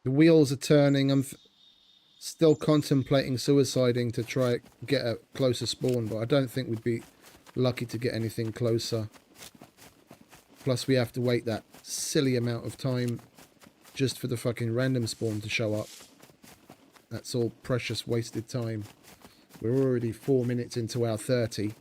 The wheels are turning. I'm still contemplating suiciding to try get a closer spawn, but I don't think we'd be lucky to get anything closer. Plus we have to wait that silly amount of time just for the fucking random spawn to show up. That's all precious wasted time. We're already 4 minutes into our 30.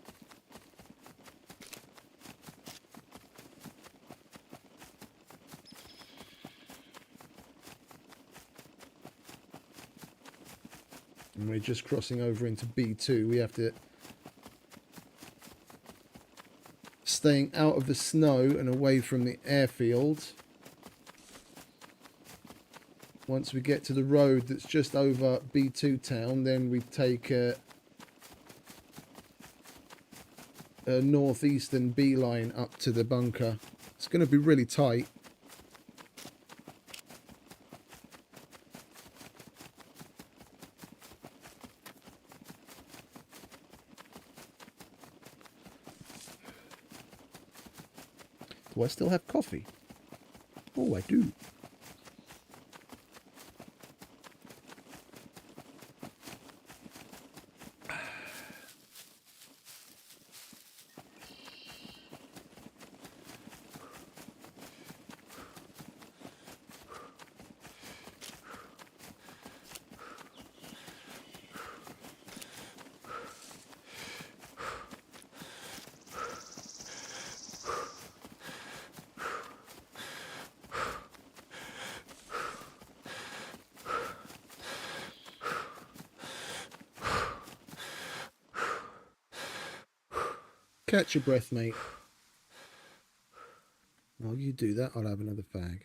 And we're just crossing over into B2. We have to... Staying out of the snow and away from the airfield. Once we get to the road that's just over B2 town, then we take a northeastern beeline up to the bunker. It's going to be really tight. Do I still have coffee? Oh, I do. Catch your breath, mate. While you do that, I'll have another fag.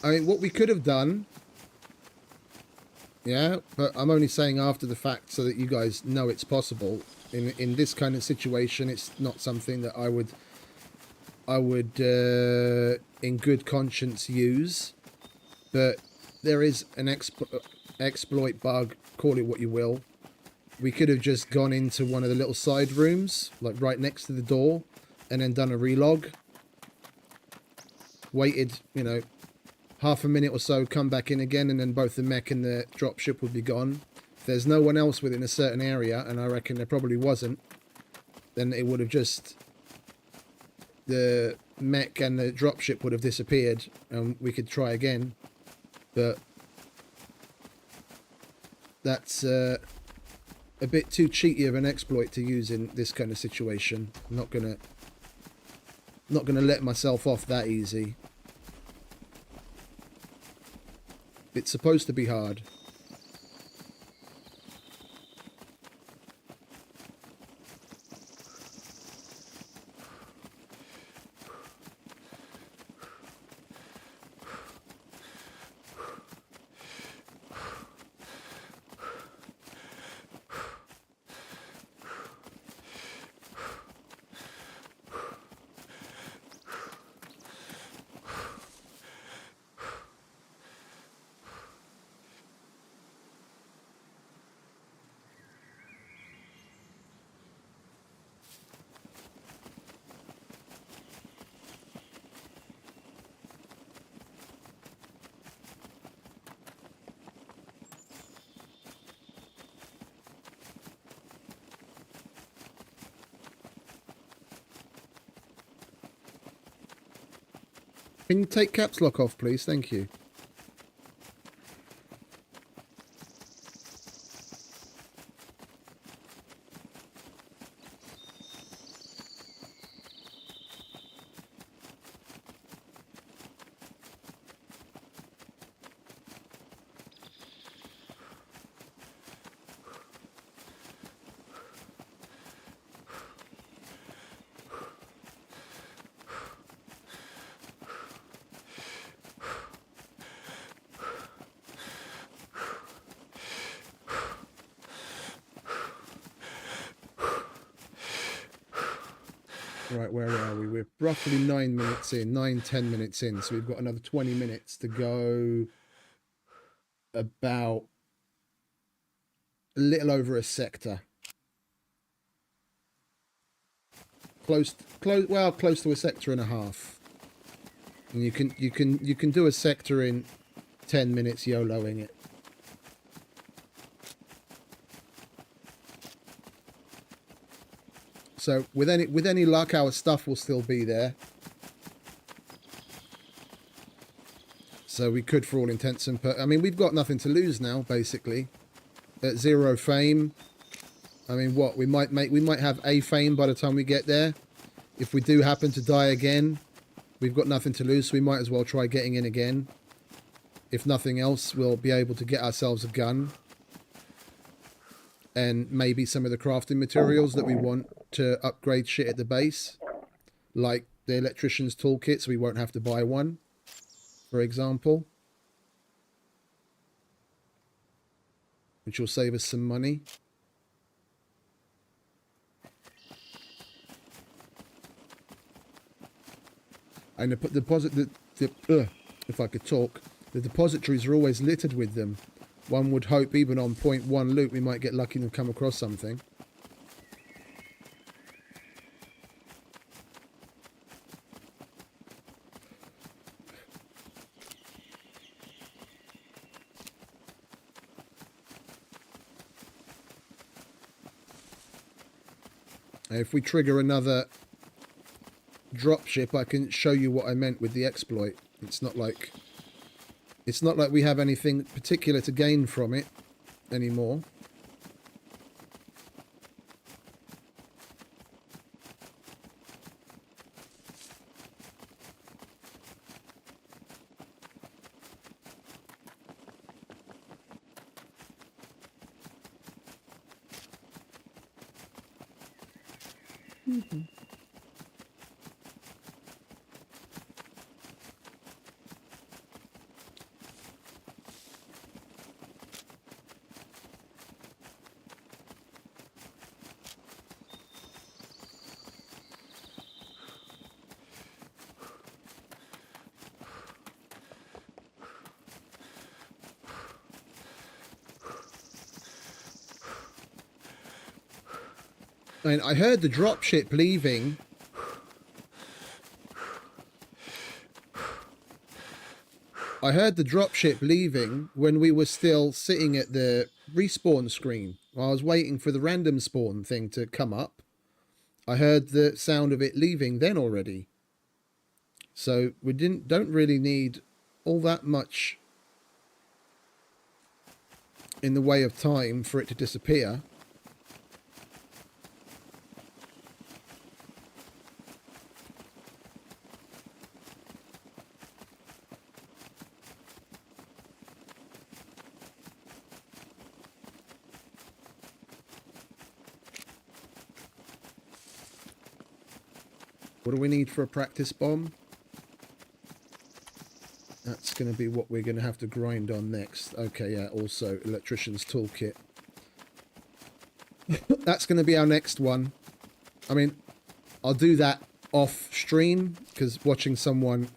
I mean, what we could have done, yeah, but I'm only saying after the fact so that you guys know it's possible. In this kind of situation, it's not something that I would in good conscience use. But there is an exploit bug, call it what you will. We could have just gone into one of the little side rooms, like right next to the door, and then done a relog. Waited, you know, half a minute or so, come back in again, and then both the mech and the dropship would be gone. If there's no one else within a certain area, and I reckon there probably wasn't, then it would have just... the mech and the dropship would have disappeared, and we could try again. But that's a bit too cheaty of an exploit to use in this kind of situation. I'm not gonna let myself off that easy. It's supposed to be hard. Can you take caps lock off, please? Thank you. Right, where are we? We're roughly 9 minutes in, 10 minutes in, so we've got another 20 minutes to go. About a little over a sector. Close to a sector and a half. And you can do a sector in 10 minutes YOLOing it. So with any luck, our stuff will still be there. So we could, for all intents and purposes, I mean, we've got nothing to lose now, basically. At 0 fame, I mean, what we might have a fame by the time we get there. If we do happen to die again, we've got nothing to lose, so we might as well try getting in again. If nothing else, we'll be able to get ourselves a gun. And maybe some of the crafting materials that we want to upgrade shit at the base. Like the electrician's toolkit, so we won't have to buy one, for example. Which will save us some money. And the deposit, if I could talk, the depositories are always littered with them. One would hope even on point 1 loot we might get lucky and come across something. And if we trigger another dropship, I can show you what I meant with the exploit. It's not like we have anything particular to gain from it anymore. I mean, I heard the dropship leaving. I heard the dropship leaving when we were still sitting at the respawn screen. While I was waiting for the random spawn thing to come up. I heard the sound of it leaving then already. So we don't really need all that much in the way of time for it to disappear. What do we need for a practice bomb? That's going to be what we're going to have to grind on next. Okay, yeah, also electrician's toolkit. That's going to be our next one. I mean, I'll do that off stream because watching someone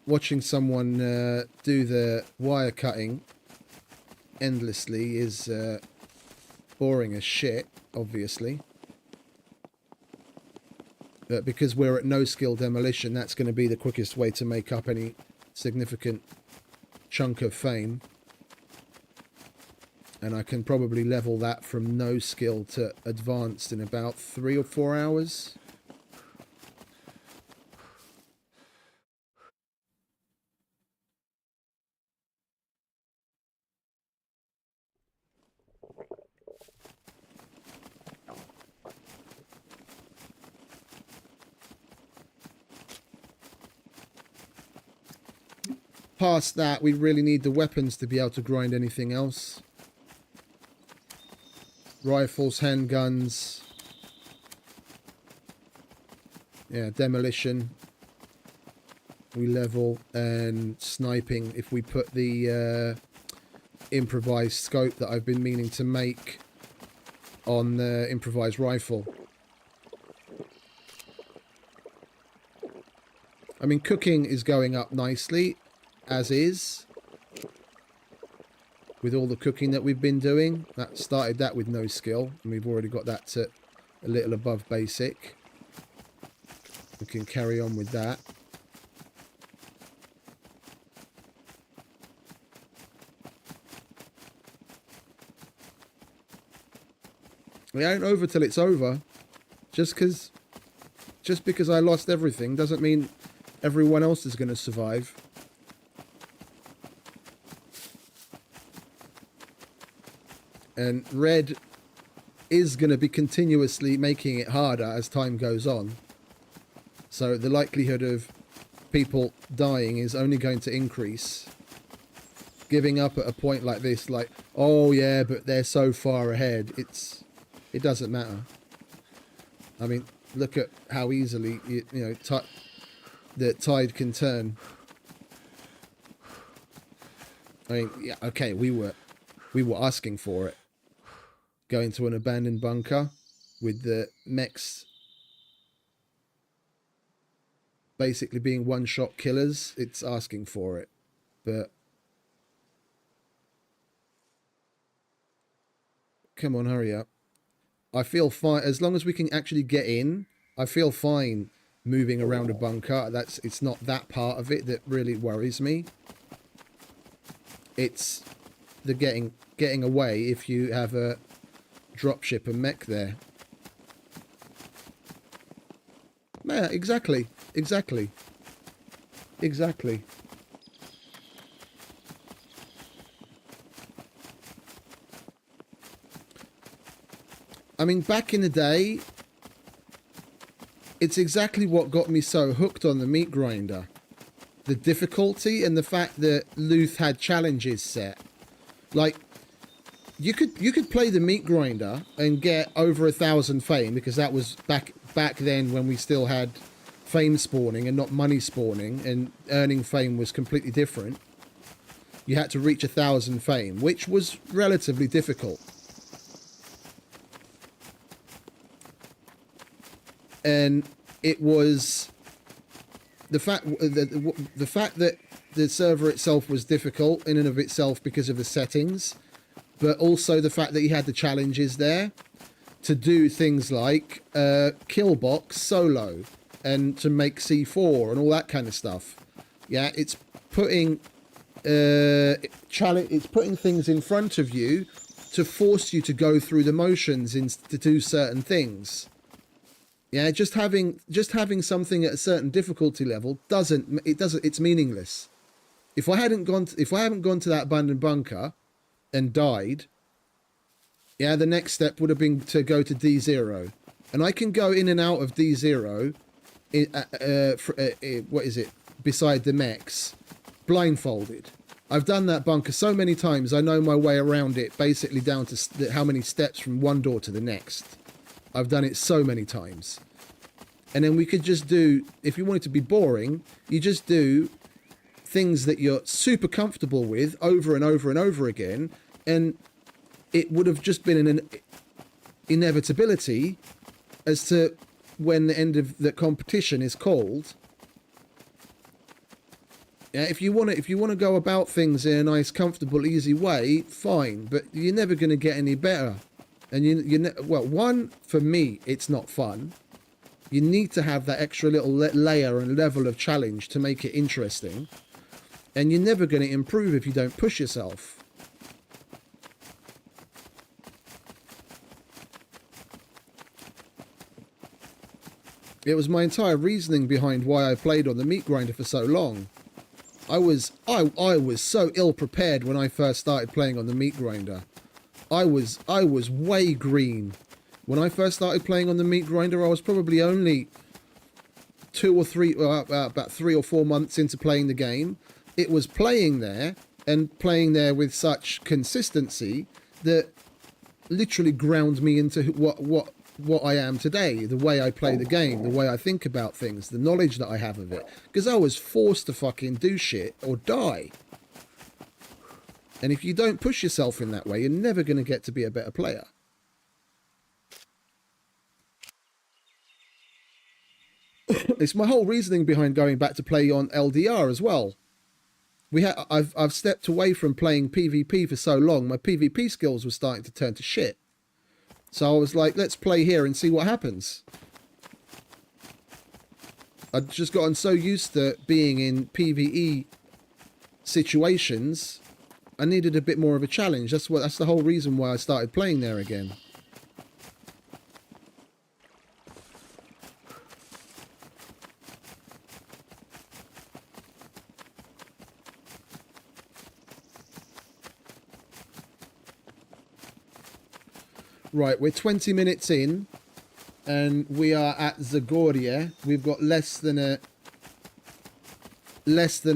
do the wire cutting endlessly is boring as shit, obviously. But because we're at no skill demolition, that's going to be the quickest way to make up any significant chunk of fame. And I can probably level that from no skill to advanced in about 3 or 4 hours. Past that, we really need the weapons to be able to grind anything else. Rifles, handguns. Yeah, demolition. We level, and sniping if we put the improvised scope that I've been meaning to make on the improvised rifle. I mean, cooking is going up nicely. As is, with all the cooking that we've been doing. That started that with no skill, and we've already got that to a little above basic. We can carry on with that. We ain't over till it's over. Just because I lost everything doesn't mean everyone else is going to survive. And Red is going to be continuously making it harder as time goes on. So the likelihood of people dying is only going to increase. Giving up at a point like this, like, oh yeah, but they're so far ahead. It doesn't matter. I mean, look at how easily, the tide can turn. I mean, yeah, okay, we were asking for it. Going to an abandoned bunker with the mechs basically being one-shot killers. It's asking for it. But come on, hurry up. I feel fine. As long as we can actually get in, I feel fine moving around a bunker. It's not that part of it that really worries me. It's the getting away if you have a dropship and mech there. Yeah, exactly. Exactly. Exactly. I mean, back in the day, it's exactly what got me so hooked on the meat grinder. The difficulty and the fact that Luth had challenges set. Like, you could play the meat grinder and get over 1,000 fame, because that was back then when we still had fame spawning and not money spawning, and earning fame was completely different. You had to reach 1,000 fame, which was relatively difficult. And it was the fact that the server itself was difficult in and of itself because of the settings, but also the fact that you had the challenges there to do things like kill box solo and to make C4 and all that kind of stuff. Yeah, it's putting it's putting things in front of you to force you to go through the motions to do certain things. Yeah, just having something at a certain difficulty level it's meaningless. If I haven't gone to that abandoned bunker and died, yeah, the next step would have been to go to D0, and I can go in and out of D0. What is it? Beside the mechs, blindfolded. I've done that bunker so many times. I know my way around it, basically down to how many steps from one door to the next. I've done it so many times. And then we could just do, if you want it to be boring, you just do things that you're super comfortable with over and over and over again, and it would have just been an inevitability as to when the end of the competition is called. Yeah, if you want to go about things in a nice, comfortable, easy way, fine, but you're never going to get any better. And well, one, for me, it's not fun. You need to have that extra little layer and level of challenge to make it interesting. And you're never going to improve if you don't push yourself. It was my entire reasoning behind why I played on the meat grinder for so long. I was so ill prepared when I first started playing on the meat grinder. I was way green. When I first started playing on the meat grinder, I was probably only about 3 or 4 months into playing the game. It was playing there with such consistency that literally ground me into what I am today, the way I play the game, the way I think about things, the knowledge that I have of it. Because I was forced to fucking do shit or die. And if you don't push yourself in that way, you're never going to get to be a better player. It's my whole reasoning behind going back to play on LDR as well. I've stepped away from playing PvP for so long, my PvP skills were starting to turn to shit. So I was like, let's play here and see what happens. I'd just gotten so used to being in PvE situations, I needed a bit more of a challenge. That's the whole reason why I started playing there again. Right, we're 20 minutes in, and we are at Zagoria. We've got less than a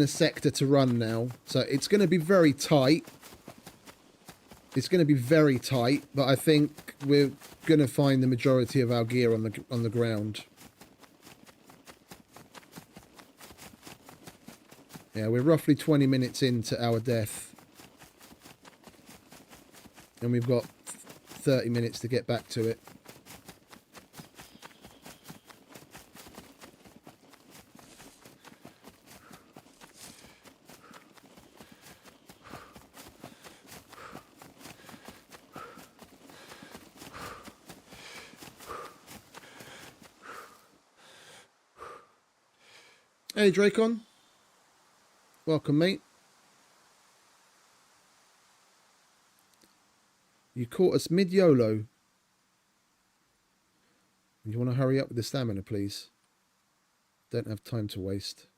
sector to run now, so it's going to be very tight. It's going to be very tight, but I think we're going to find the majority of our gear on the ground. Yeah, we're roughly 20 minutes into our death, and we've got 30 minutes to get back to it. Hey Dracon, welcome mate. You caught us mid-YOLO. You want to hurry up with the stamina, please? Don't have time to waste.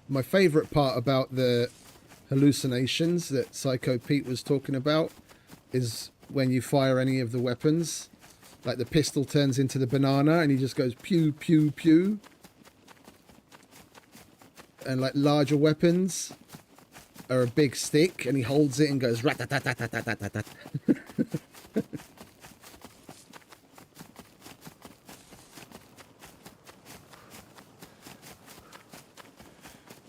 My favourite part about the hallucinations that Psycho Pete was talking about is when you fire any of the weapons. Like the pistol turns into the banana and he just goes pew, pew, pew. And like larger weapons are a big stick and he holds it and goes rat-tat-tat-tat-tat-tat-tat.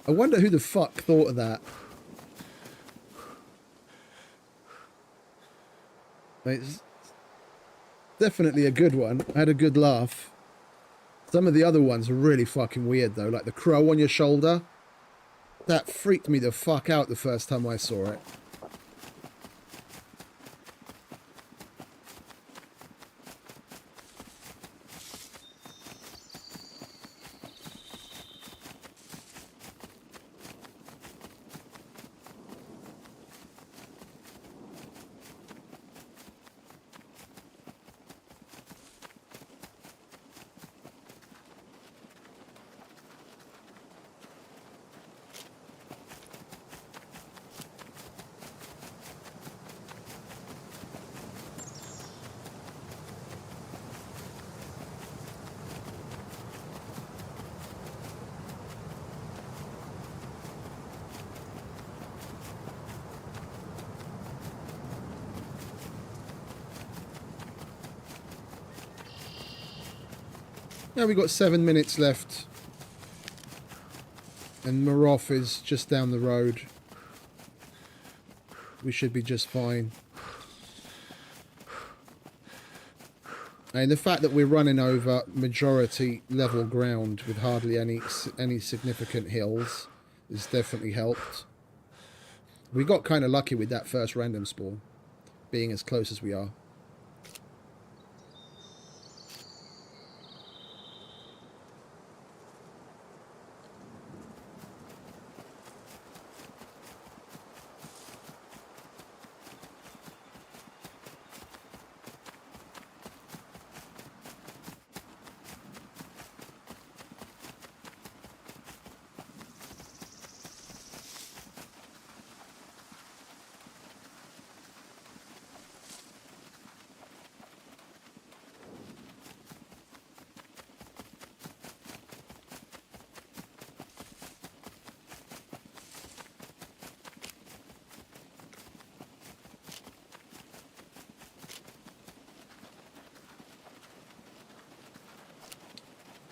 I wonder who the fuck thought of that. It's definitely a good one. I had a good laugh. Some of the other ones are really fucking weird though, like the crow on your shoulder. That freaked me the fuck out the first time I saw it. Now we've got 7 minutes left. And Maroff is just down the road. We should be just fine. And the fact that we're running over majority level ground with hardly any significant hills has definitely helped. We got kind of lucky with that first random spawn, being as close as we are.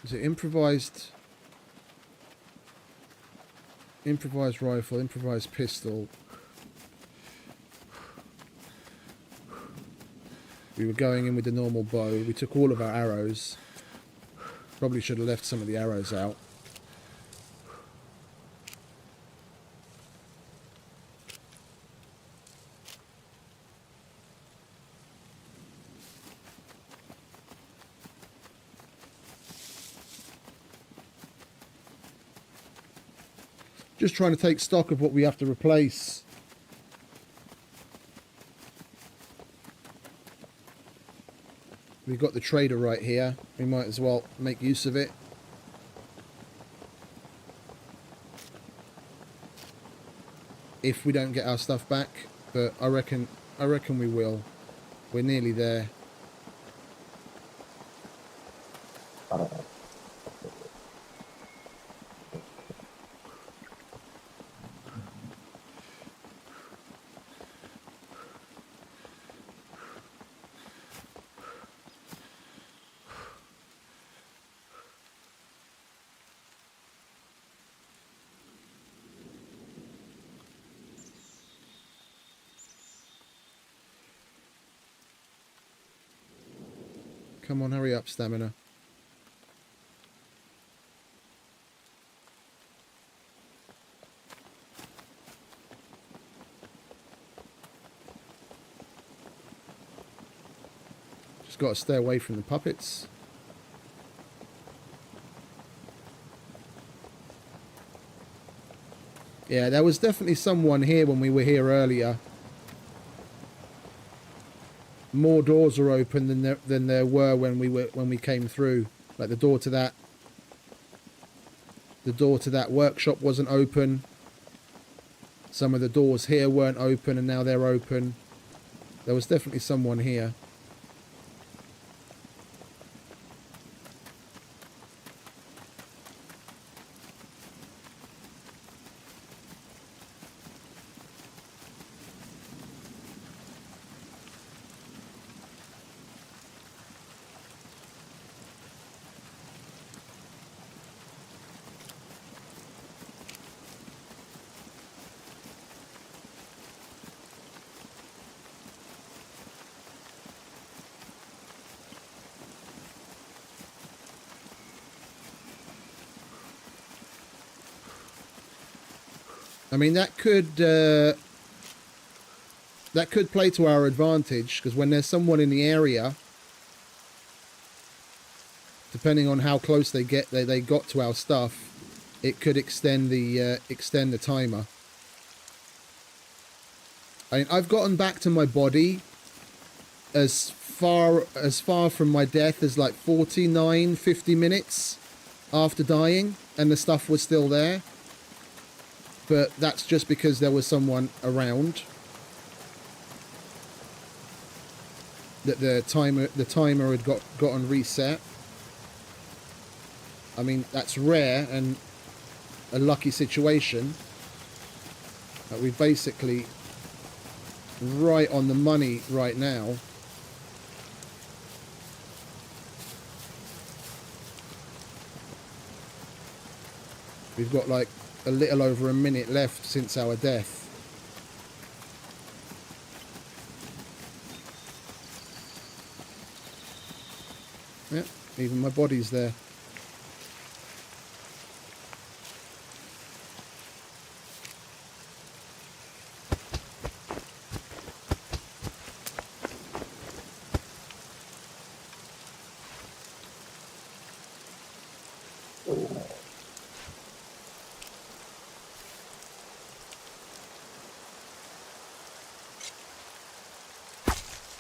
Is it improvised rifle, improvised pistol? We were going in with the normal bow. We took all of our arrows. Probably should have left some of the arrows out. Just trying to take stock of what we have to replace. We've got the trader right here. We might as well make use of it. If we don't get our stuff back, but I reckon we will. We're nearly there. Come on, hurry up, stamina. Just got to stay away from the puppets. Yeah, there was definitely someone here when we were here earlier. More doors are open than there were when we came through. Like the door to that workshop wasn't open. Some of the doors here weren't open and now they're open. There was definitely someone here. I mean, that could play to our advantage, because when there's someone in the area, depending on how close they got to our stuff, it could extend the timer. I mean, I've gotten back to my body as far from my death as like 50 minutes after dying, and the stuff was still there. But that's just because there was someone around. That the timer had gotten reset. I mean, that's rare and a lucky situation. We're basically right on the money right now. We've got like a little over a minute left since our death. Yeah, even my body's there.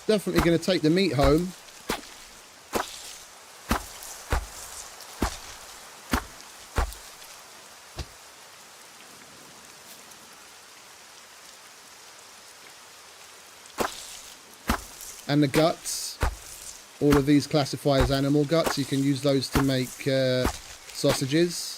Definitely going to take the meat home. And the guts. All of these classify as animal guts. You can use those to make sausages.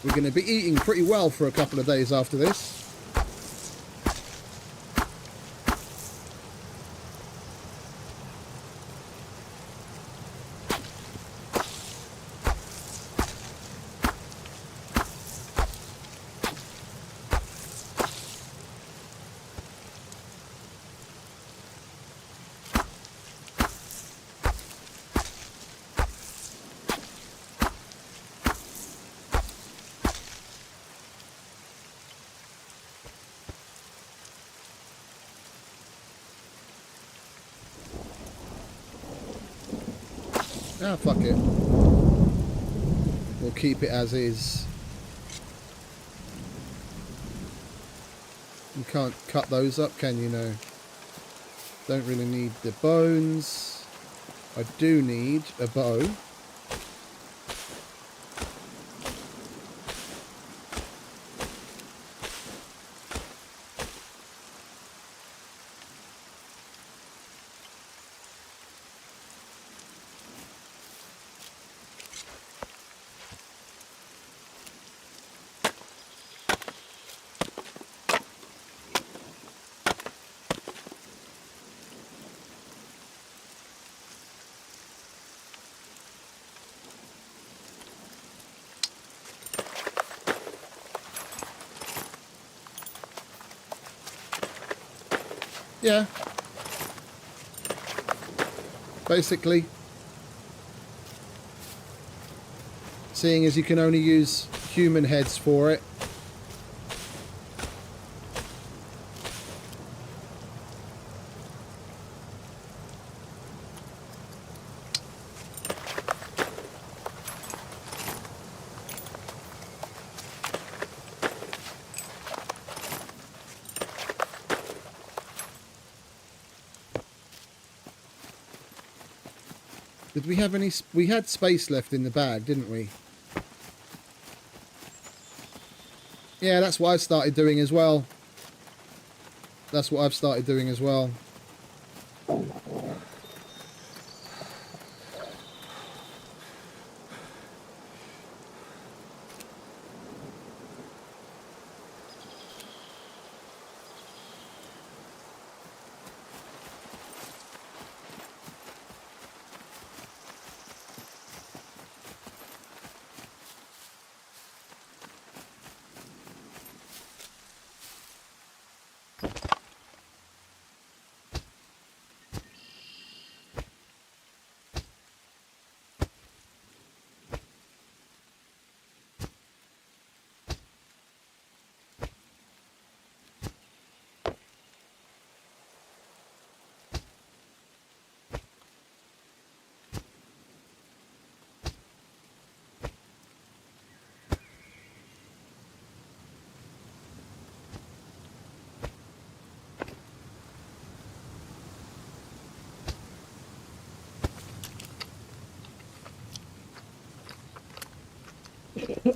We're going to be eating pretty well for a couple of days after this. Ah, fuck it. We'll keep it as is. You can't cut those up, can you? No. Don't really need the bones. I do need a bow. Yeah. Basically. Seeing as you can only use human heads for it. Did we have any... We had space left in the bag, didn't we? Yeah, that's what I've started doing as well. That's what I've started doing as well.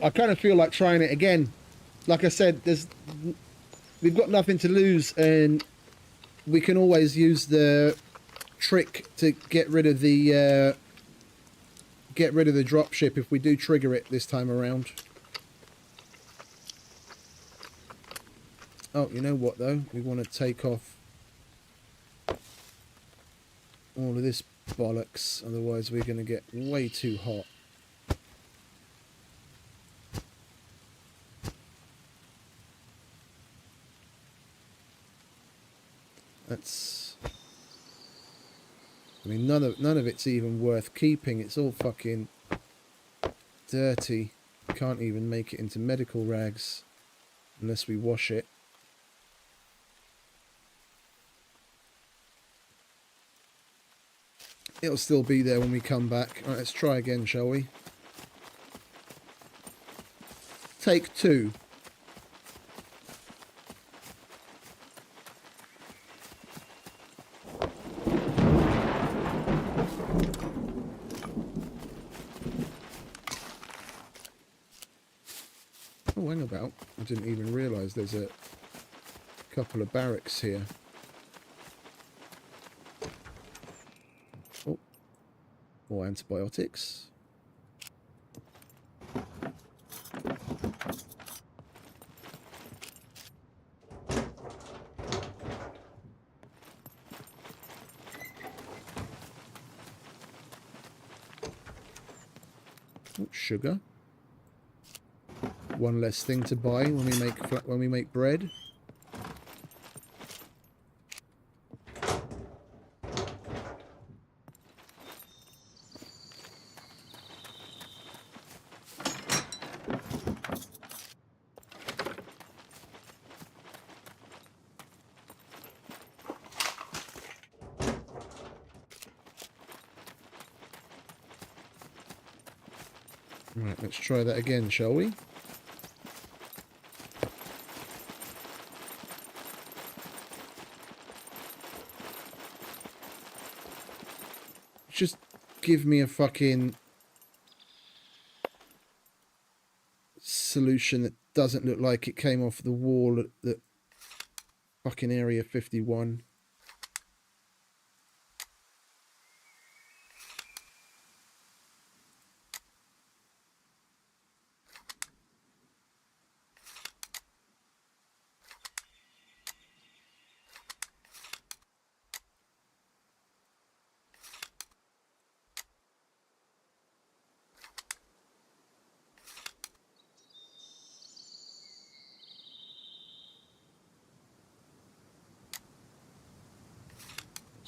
I kind of feel like trying it again. Like I said, we've got nothing to lose, and we can always use the trick to get rid of the drop ship if we do trigger it this time around. Oh, you know what though? We want to take off all of this bollocks, otherwise we're going to get way too hot. That's... I mean, none of it's even worth keeping. It's all fucking dirty. Can't even make it into medical rags unless we wash it. It'll still be there when we come back. All right, let's try again, shall we? Take 2. Oh, hang about. I didn't even realise there's a couple of barracks here. Oh, more antibiotics. Oh, sugar. One less thing to buy when we make bread. Right, let's try that again, shall we? Just give me a fucking solution that doesn't look like it came off the wall at the fucking Area 51.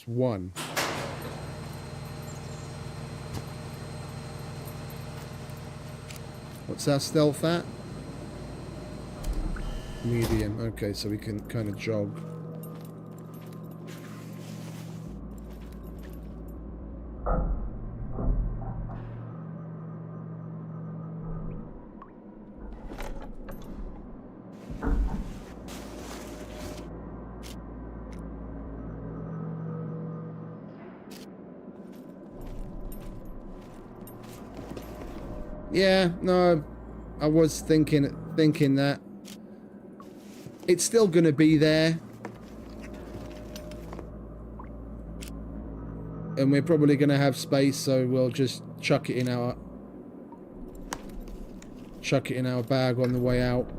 1. What's our stealth at? Medium. Okay, so we can kind of jog. Yeah, no, I was thinking that it's still going to be there, and we're probably going to have space, so we'll just chuck it in our bag on the way out.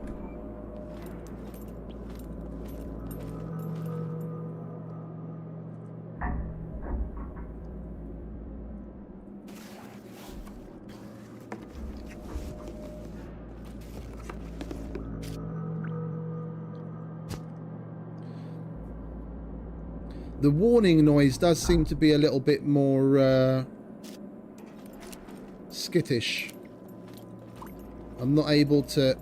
The warning noise does seem to be a little bit more skittish. I'm not able to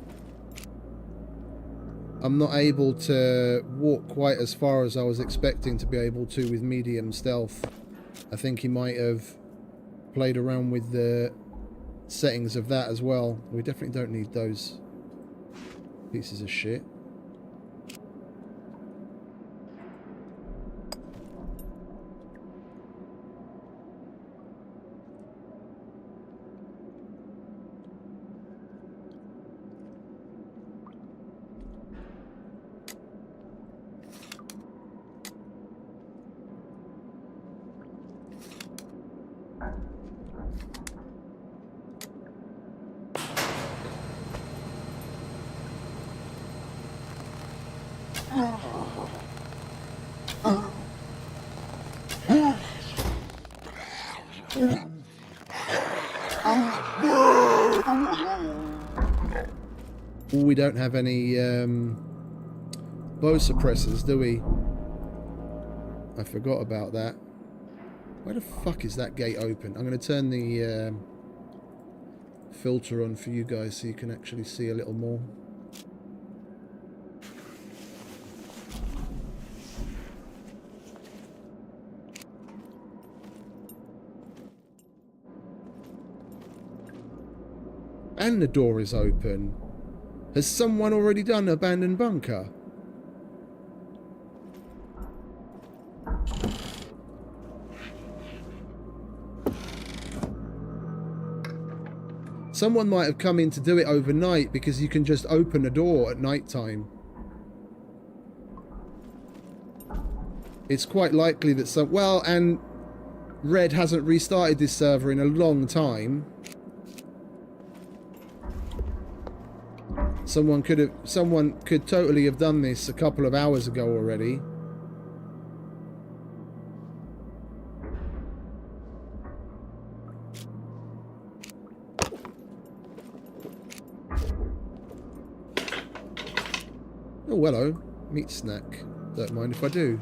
walk quite as far as I was expecting to be able to with medium stealth. I think he might have played around with the settings of that as well. We definitely don't need those pieces of shit. We don't have any bow suppressors, do we? I forgot about that. Where the fuck is that gate open? I'm going to turn the filter on for you guys so you can actually see a little more. And the door is open. Has someone already done abandoned bunker? Someone might have come in to do it overnight, because you can just open a door at night time. It's quite likely that some... Well, and Red hasn't restarted this server in a long time. Someone could totally have done this a couple of hours ago already. Oh, hello. Meat snack. Don't mind if I do.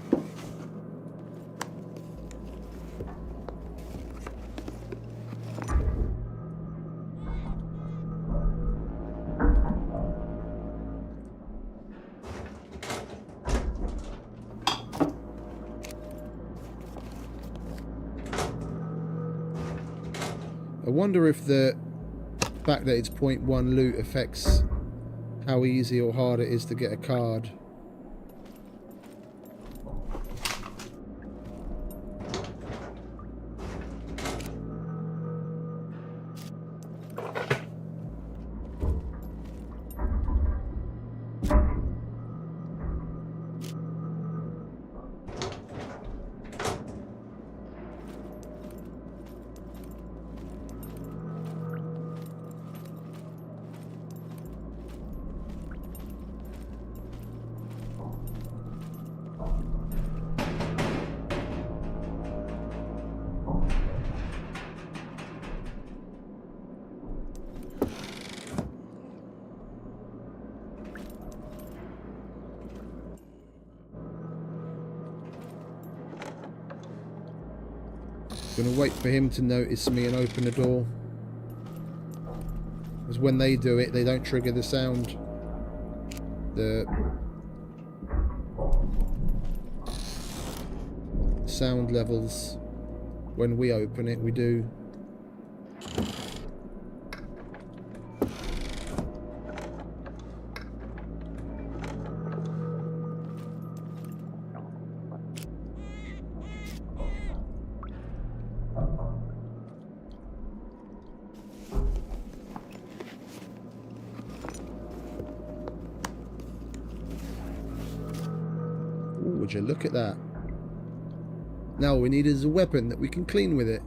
I wonder if the fact that it's 0.1 loot affects how easy or hard it is to get a card. Gonna wait for him to notice me and open the door. Because when they do it, they don't trigger the sound. The sound levels. When we open it, we do. Ooh, would you look at that? Now all we need is a weapon that we can clean with it.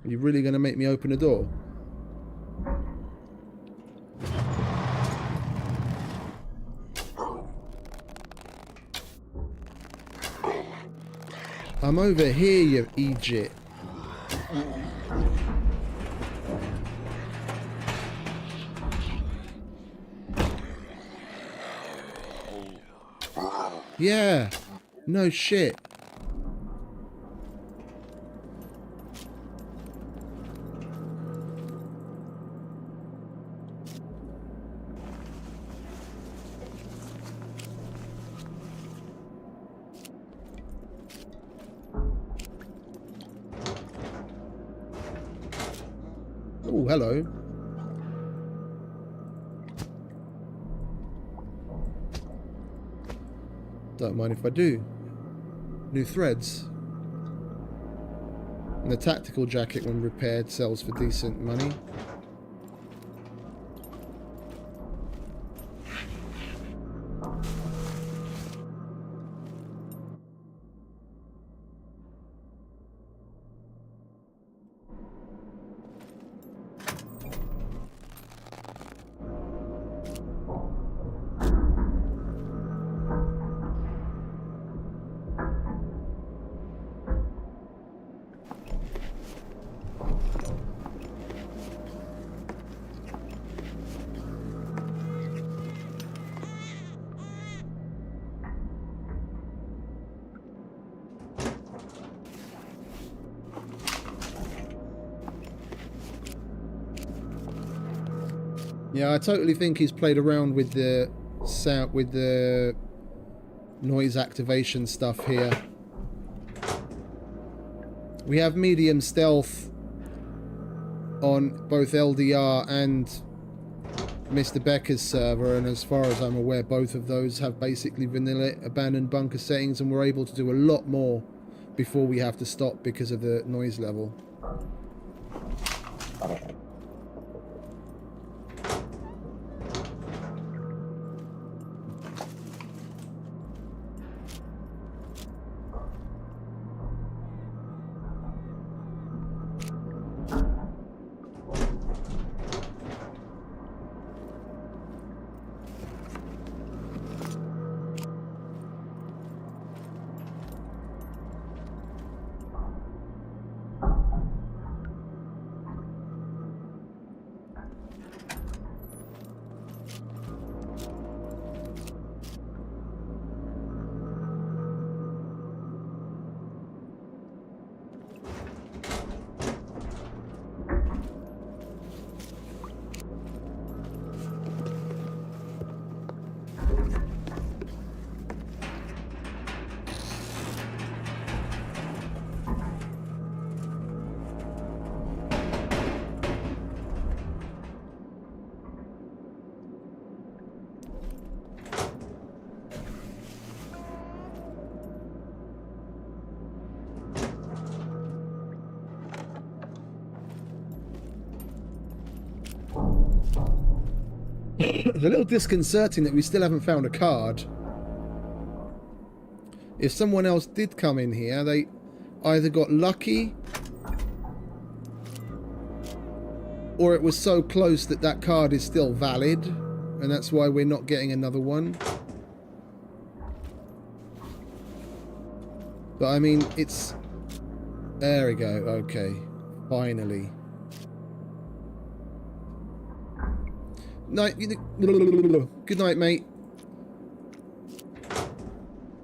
Are you really going to make me open the door? I'm over here, you Egypt. Yeah. No shit. Oh, hello. Don't mind if I do. New threads. And the tactical jacket, when repaired, sells for decent money. Yeah, I totally think he's played around with the sound, with the noise activation stuff here. We have medium stealth on both LDR and Mr. Becker's server, and as far as I'm aware, both of those have basically vanilla abandoned bunker settings, and we're able to do a lot more before we have to stop because of the noise level. It's a little disconcerting that we still haven't found a card. If someone else did come in here, either got lucky or it was so close that that card is still valid and that's why we're not getting another one. But I mean, it's... There we go. Okay. Finally. Night. Good night, mate.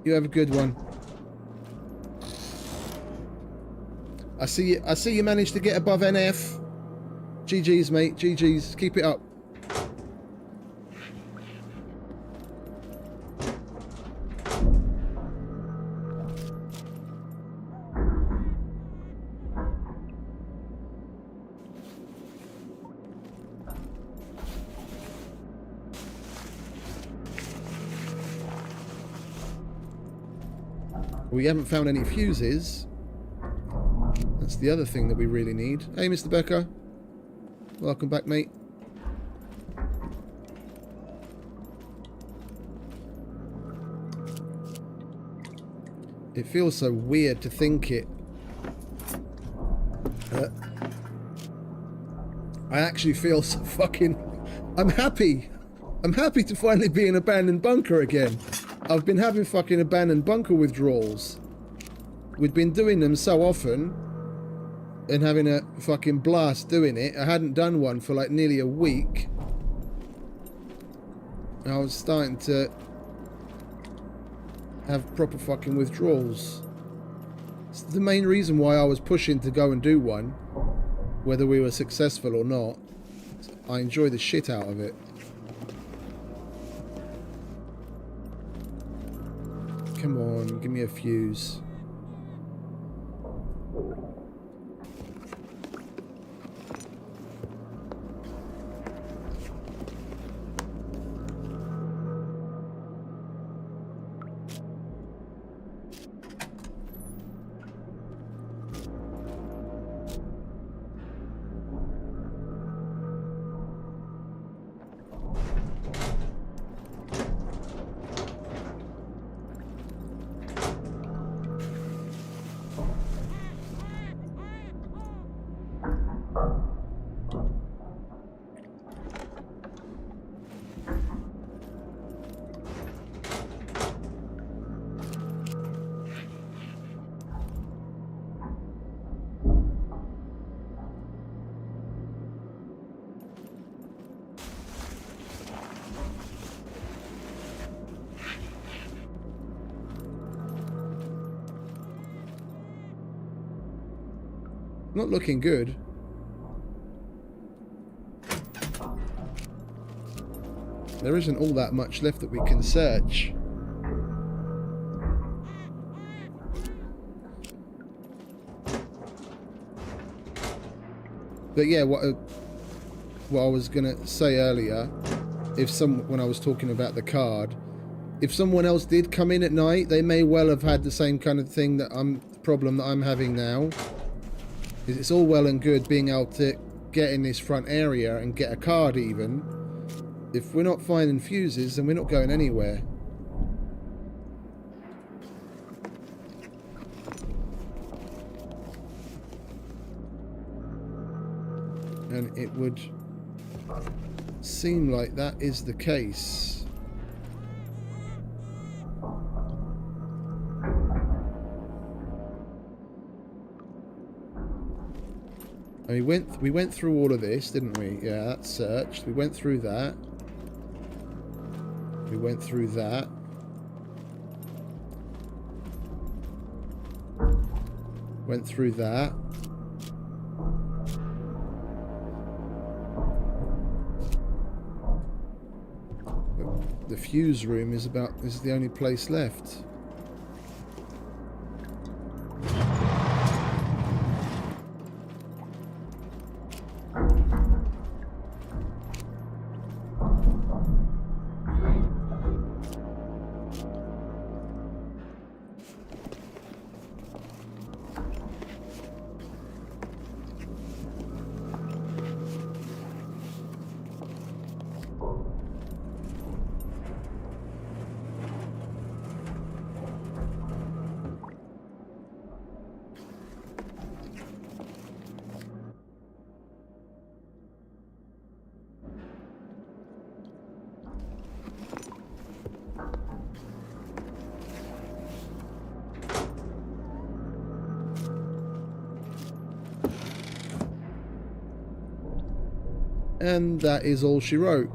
You have a good one. I see you managed to get above NF. GG's, mate. GG's. Keep it up. We haven't found any fuses. That's the other thing that we really need. Hey, Mr. Becker. Welcome back, mate. It feels so weird to think it. I actually feel so fucking... I'm happy. I'm happy to finally be in an abandoned bunker again. I've been having fucking abandoned bunker withdrawals. We'd been doing them so often and having a fucking blast doing it. I hadn't done one for like nearly a week. I was starting to have proper fucking withdrawals. It's the main reason why I was pushing to go and do one, whether we were successful or not. I enjoy the shit out of it. Come on, give me a fuse. Not looking good. There isn't all that much left that we can search. But yeah, what I was gonna say earlier, when I was talking about the card, if someone else did come in at night, they may well have had the same kind of thing problem that I'm having now. It's all well and good being able to get in this front area and get a card even. If we're not finding fuses, then we're not going anywhere. And it would seem like that is the case. And we went through all of this, didn't we? Yeah, that's searched. We went through that. We went through that. Went through that. The fuse room is the only place left. And that is all she wrote.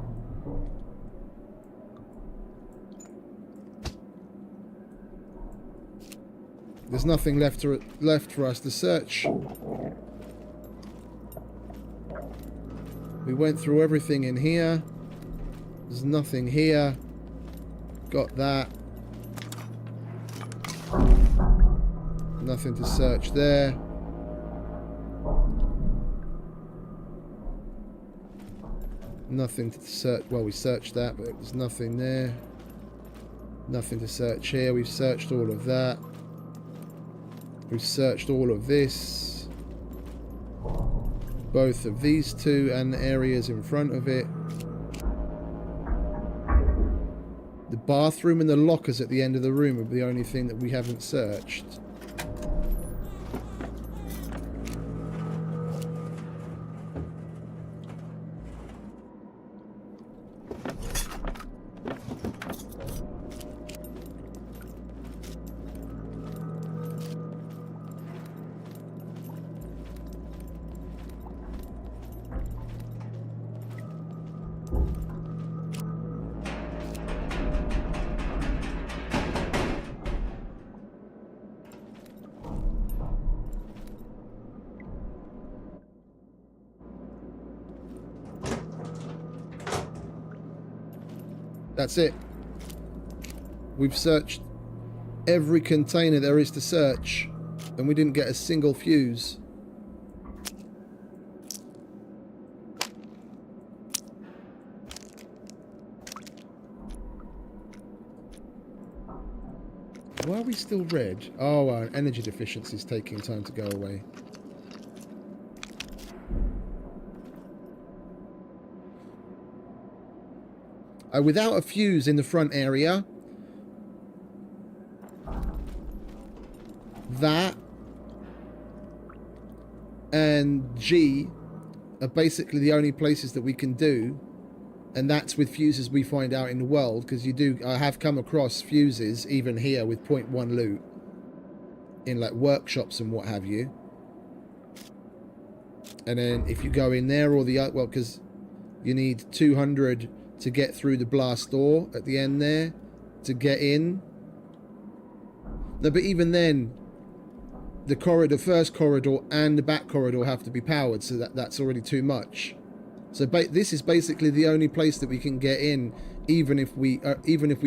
There's nothing left for us to search. We went through everything in here. There's nothing here. Got that. Nothing to search there. Nothing to search. Well, we searched that, but there's nothing there. Nothing to search here. We've searched all of that. We've searched all of this. Both of these two and the areas in front of it. The bathroom and the lockers at the end of the room are the only thing that we haven't searched. That's it. We've searched every container there is to search, and we didn't get a single fuse. Why are we still red? Oh, our energy deficiency is taking time to go away. Without a fuse in the front area, that and G are basically the only places that we can do, and that's with fuses we find out in the world, because I have come across fuses even here with 0.1 loot in like workshops and what have you. And then if you go in there, or well, because you need 200 to get through the blast door at the end there to get in. No, but even then, the first corridor and the back corridor have to be powered, so that's already too much. So this is basically the only place that we can get in, even if we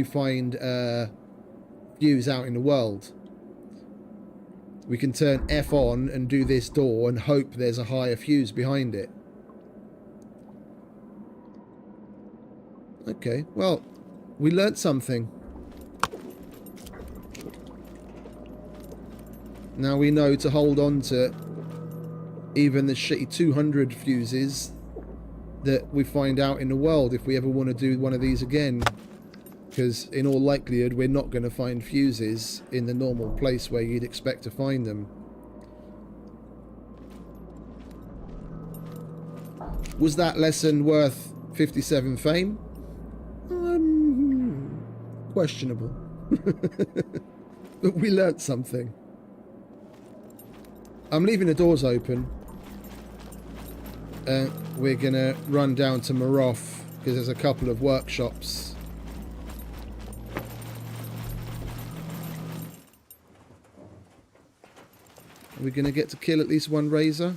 find fuse out in the world. We can turn F on and do this door and hope there's a higher fuse behind it. Okay, well, we learnt something. Now we know to hold on to even the shitty 200 fuses that we find out in the world if we ever want to do one of these again. Because in all likelihood, we're not going to find fuses in the normal place where you'd expect to find them. Was that lesson worth 57 fame? Questionable. But we learnt something. I'm leaving the doors open. We're gonna run down to Maroth because there's a couple of workshops. Are we gonna get to kill at least one Razor?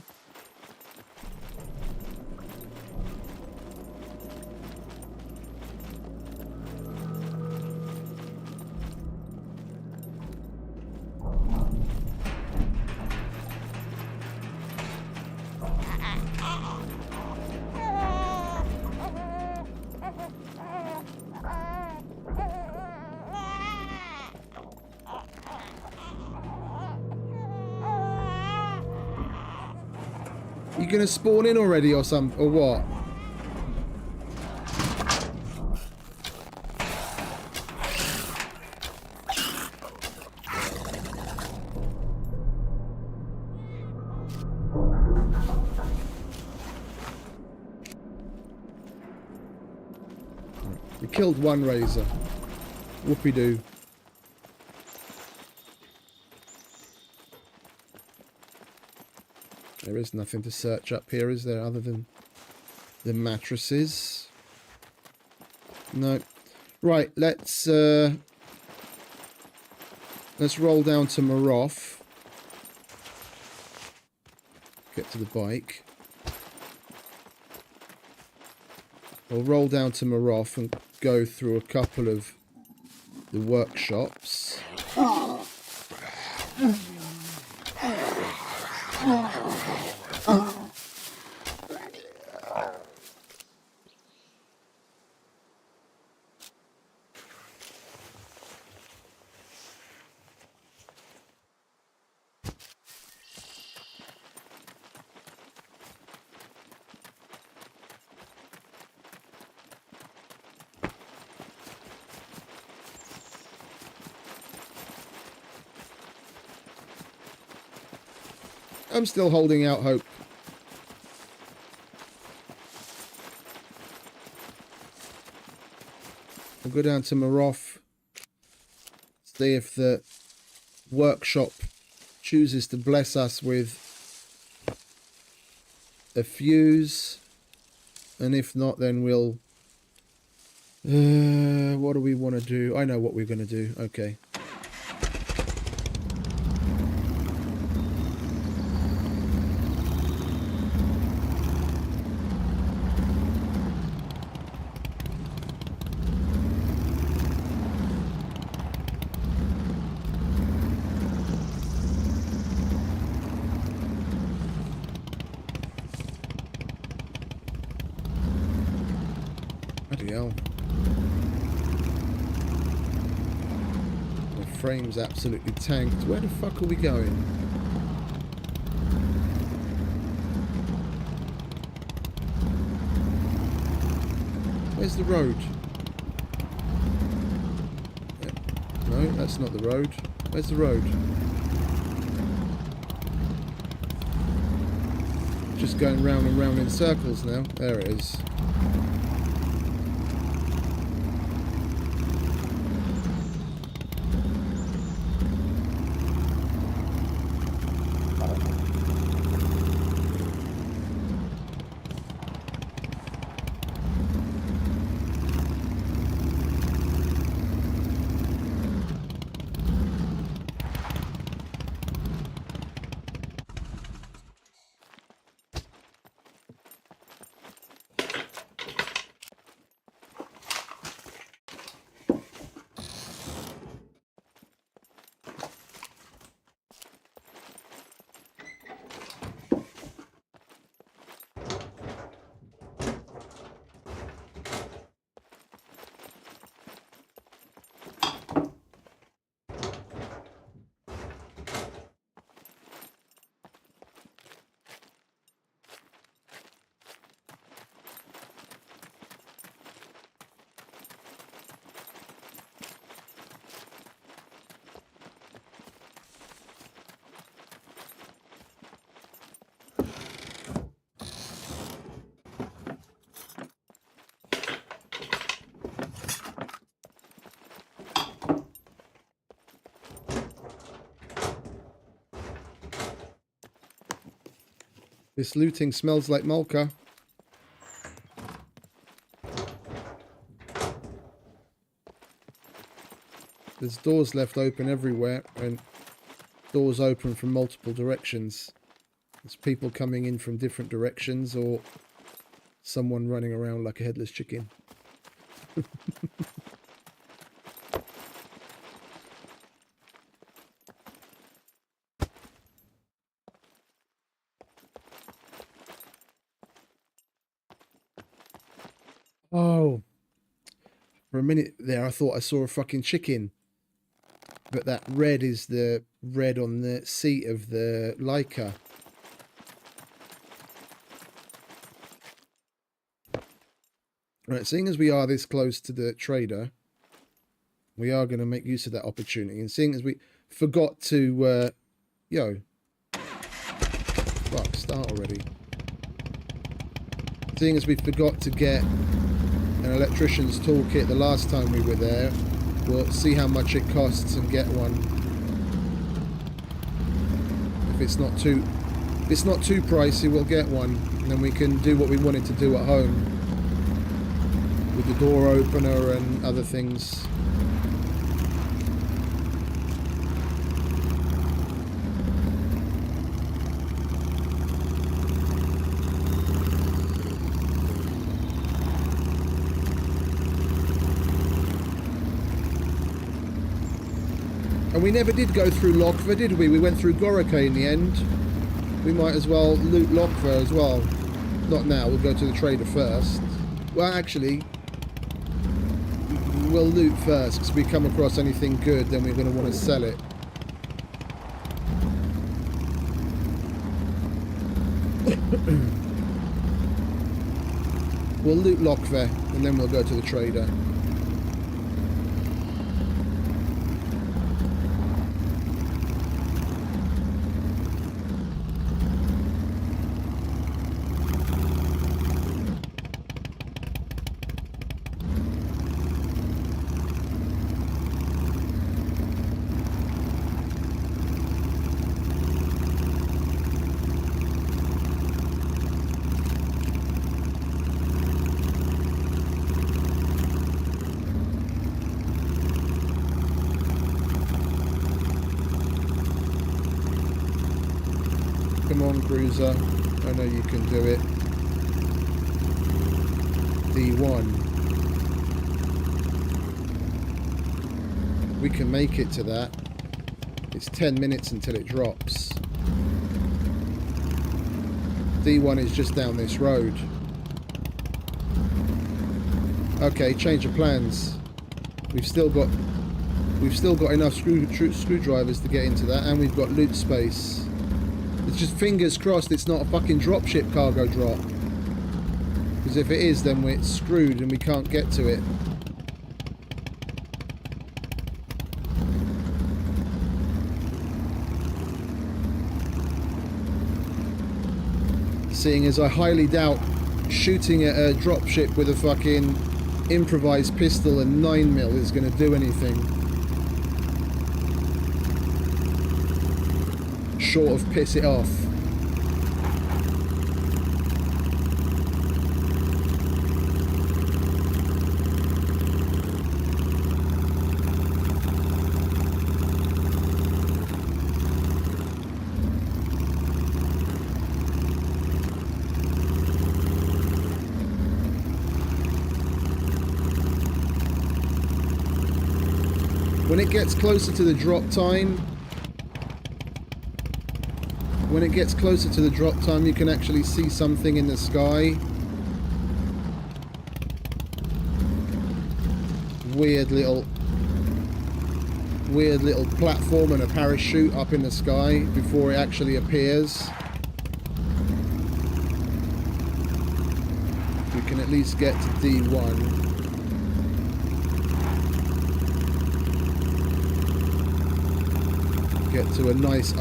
You gonna spawn in already or what? We killed one Razor. Whoopie-doo. There is nothing to search up here, is there, other than the mattresses. No. Right, let's roll down to Maroff. Get to the bike. We'll roll down to Maroff and go through a couple of the workshops. I'm still holding out hope. We'll go down to Maroff. See if the workshop chooses to bless us with a fuse. And if not, then we'll... what do we want to do? I know what we're going to do. Okay. Bloody hell. My frame's absolutely tanked. Where the fuck are we going? Where's the road? No, that's not the road. Where's the road? Just going round and round in circles now. There it is. This looting smells like Malka. There's doors left open everywhere and doors open from multiple directions. There's people coming in from different directions or someone running around like a headless chicken. Oh, for a minute there I thought I saw a fucking chicken. But that red is the red on the seat of the Leica. Right, seeing as we are this close to the trader, we are going to make use of that opportunity. And seeing as we forgot to, fuck, start already. Seeing as we forgot to get an electrician's toolkit the last time we were there, we'll see how much it costs and get one. If it's not too pricey, we'll get one. And then we can do what we wanted to do at home. With the door opener and other things. And we never did go through Lokva, did we? We went through Gorica in the end. We might as well loot Lokva as well. Not now, we'll go to the trader first. Well, actually, we'll loot first, because if we come across anything good, then we're going to want to sell it. We'll loot Lokva, and then we'll go to the trader. Come on, Cruiser. I know you can do it. D1. We can make it to that. It's 10 minutes until it drops. D1 is just down this road. Okay, change of plans. We've still got enough screwdrivers to get into that, and we've got loot space. It's just fingers crossed it's not a fucking dropship cargo drop. Because if it is, then we're screwed and we can't get to it. Seeing as I highly doubt shooting at a dropship with a fucking improvised pistol and 9mm is going to do anything. Short of piss it off. When it gets closer to the drop time, you can actually see something in the sky. Weird little platform and a parachute up in the sky before it actually appears. We can at least get to D1. Get to a nice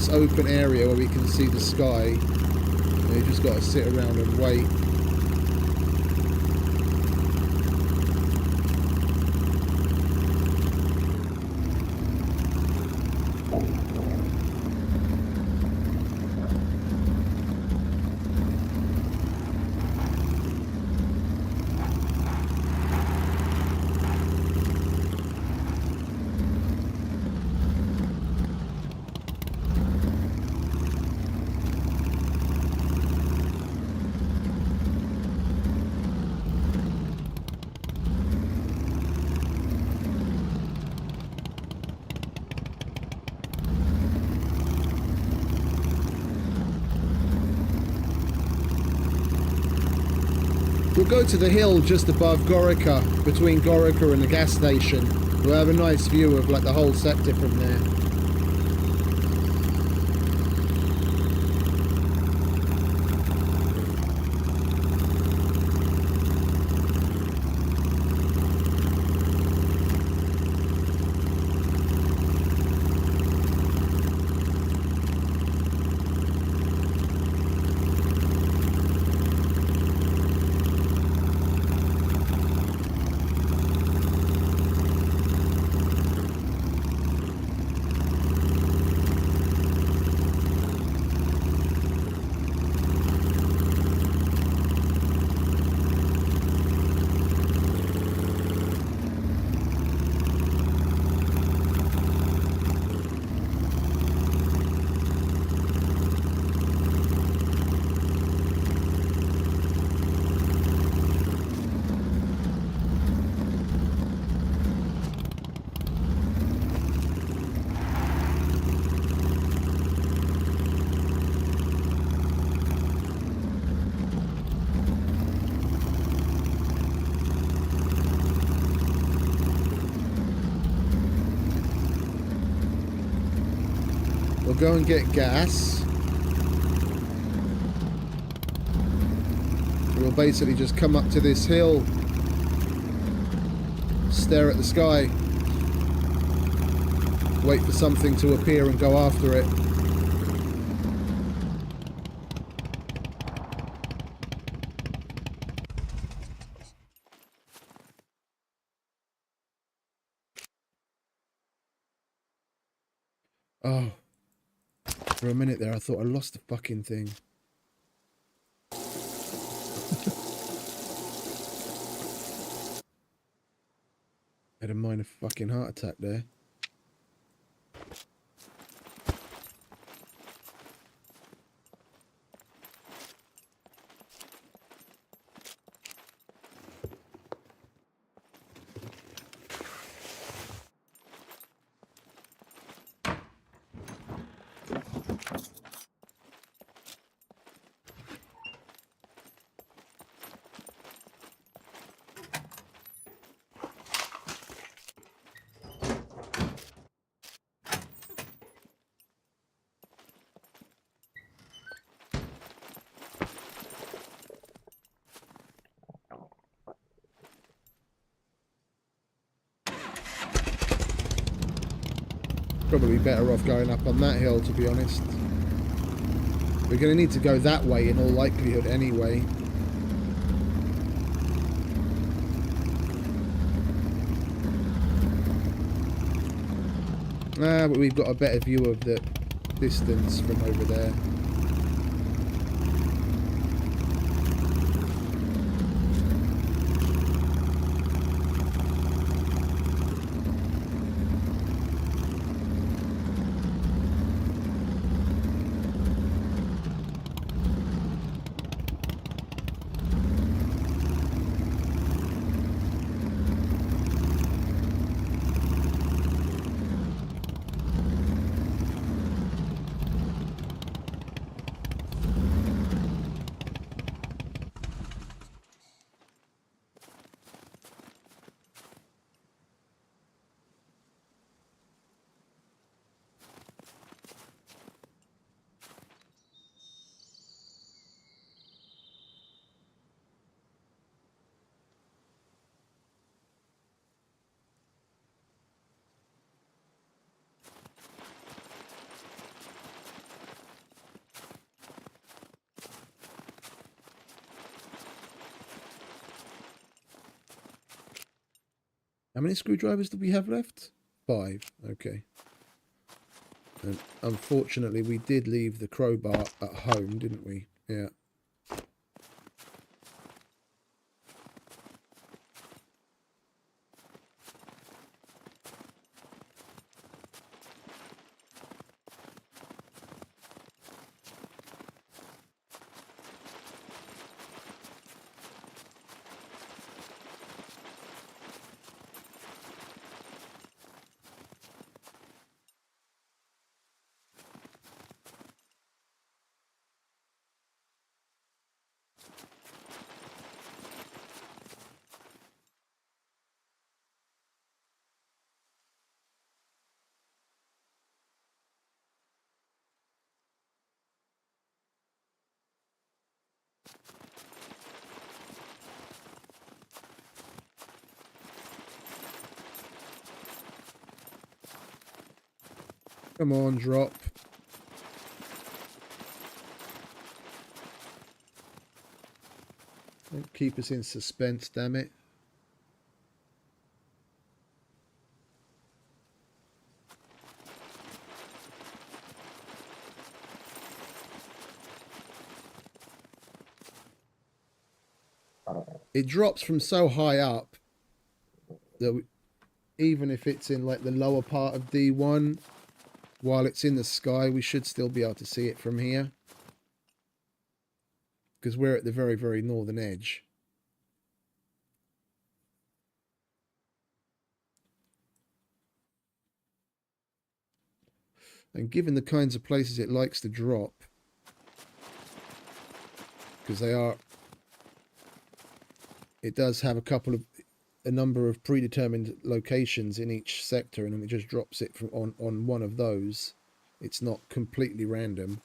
open area where we can see the sky. And you just got to sit around and wait. We'll go to the hill just above Gorica, between Gorica and the gas station. We'll have a nice view of like the whole sector from there. We'll go and get gas. We'll basically just come up to this hill, stare at the sky, wait for something to appear and go after it. Oh, for a minute there I thought I lost the fucking thing. Had a minor fucking heart attack there. Probably better off going up on that hill, to be honest. We're going to need to go that way in all likelihood anyway. Ah, but we've got a better view of the distance from over there. How many screwdrivers do we have left? 5. Okay. And unfortunately, we did leave the crowbar at home, didn't we? Yeah. Come on, drop. Don't keep us in suspense, damn it. It drops from so high up that even if it's in like the lower part of D1, while it's in the sky, we should still be able to see it from here. Because we're at the very, very northern edge. And given the kinds of places it likes to drop, because it does have a number of predetermined locations in each sector, and then it just drops it from on one of those. it's not completely random.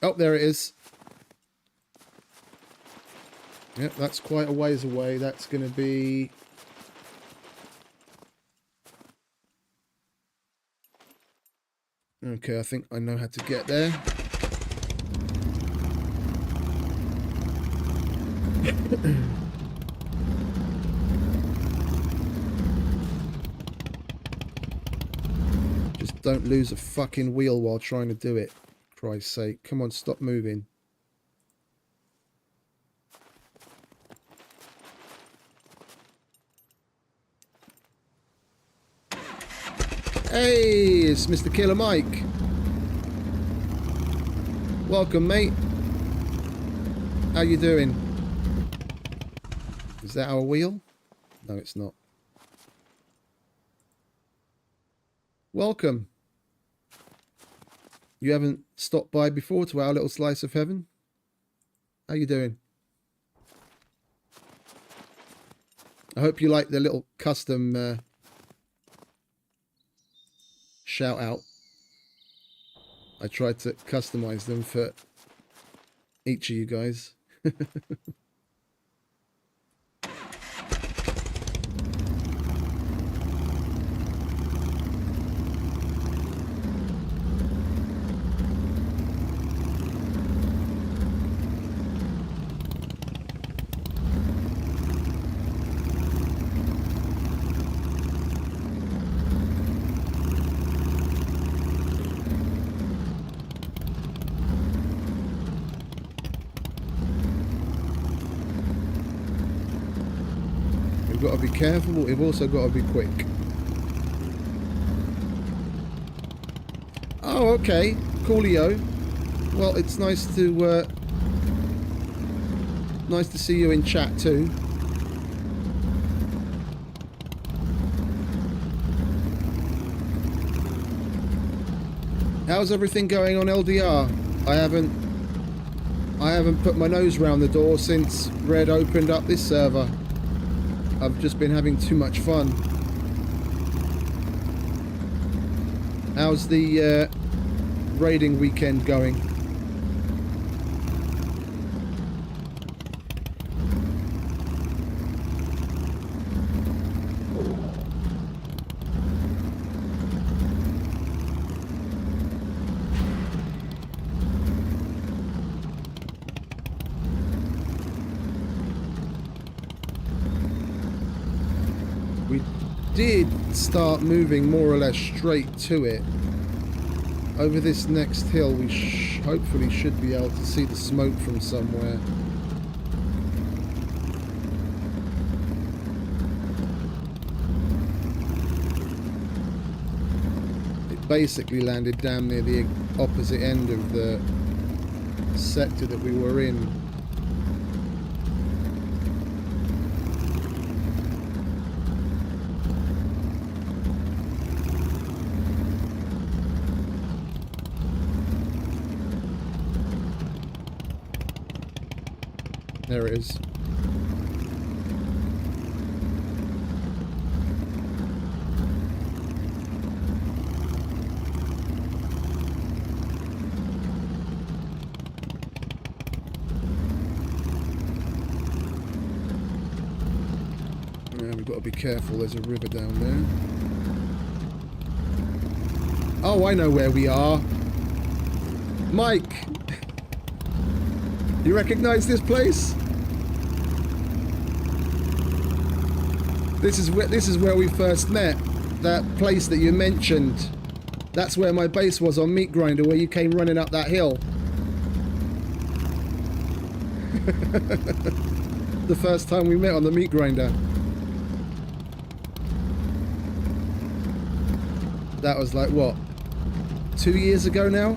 Oh, there it is. Yep, that's quite a ways away. That's going to be... Okay, I think I know how to get there. Just don't lose a fucking wheel while trying to do it. Christ's sake. Come on, stop moving. Hey, it's Mr. Killer Mike. Welcome, mate. How you doing? Is that our wheel? No, it's not. Welcome. You haven't stopped by before to our little slice of heaven? How you doing? I hope you like the little custom shout out. I tried to customize them for each of you guys. We've got to be careful, but we've also got to be quick. Oh, okay. Coolio. Well, it's nice to see you in chat too. How's everything going on LDR? I haven't put my nose round the door since Red opened up this server. I've just been having too much fun. How's the raiding weekend going? Did start moving more or less straight to it. Over this next hill we hopefully should be able to see the smoke from somewhere. It basically landed down near the opposite end of the sector that we were in. There it is. Yeah, we've got to be careful, there's a river down there. Oh, I know where we are. Mike! You recognize this place? This is where we first met. That place that you mentioned. That's where my base was on Meat Grinder, where you came running up that hill. The first time we met on the Meat Grinder. That was like, what? 2 years ago now?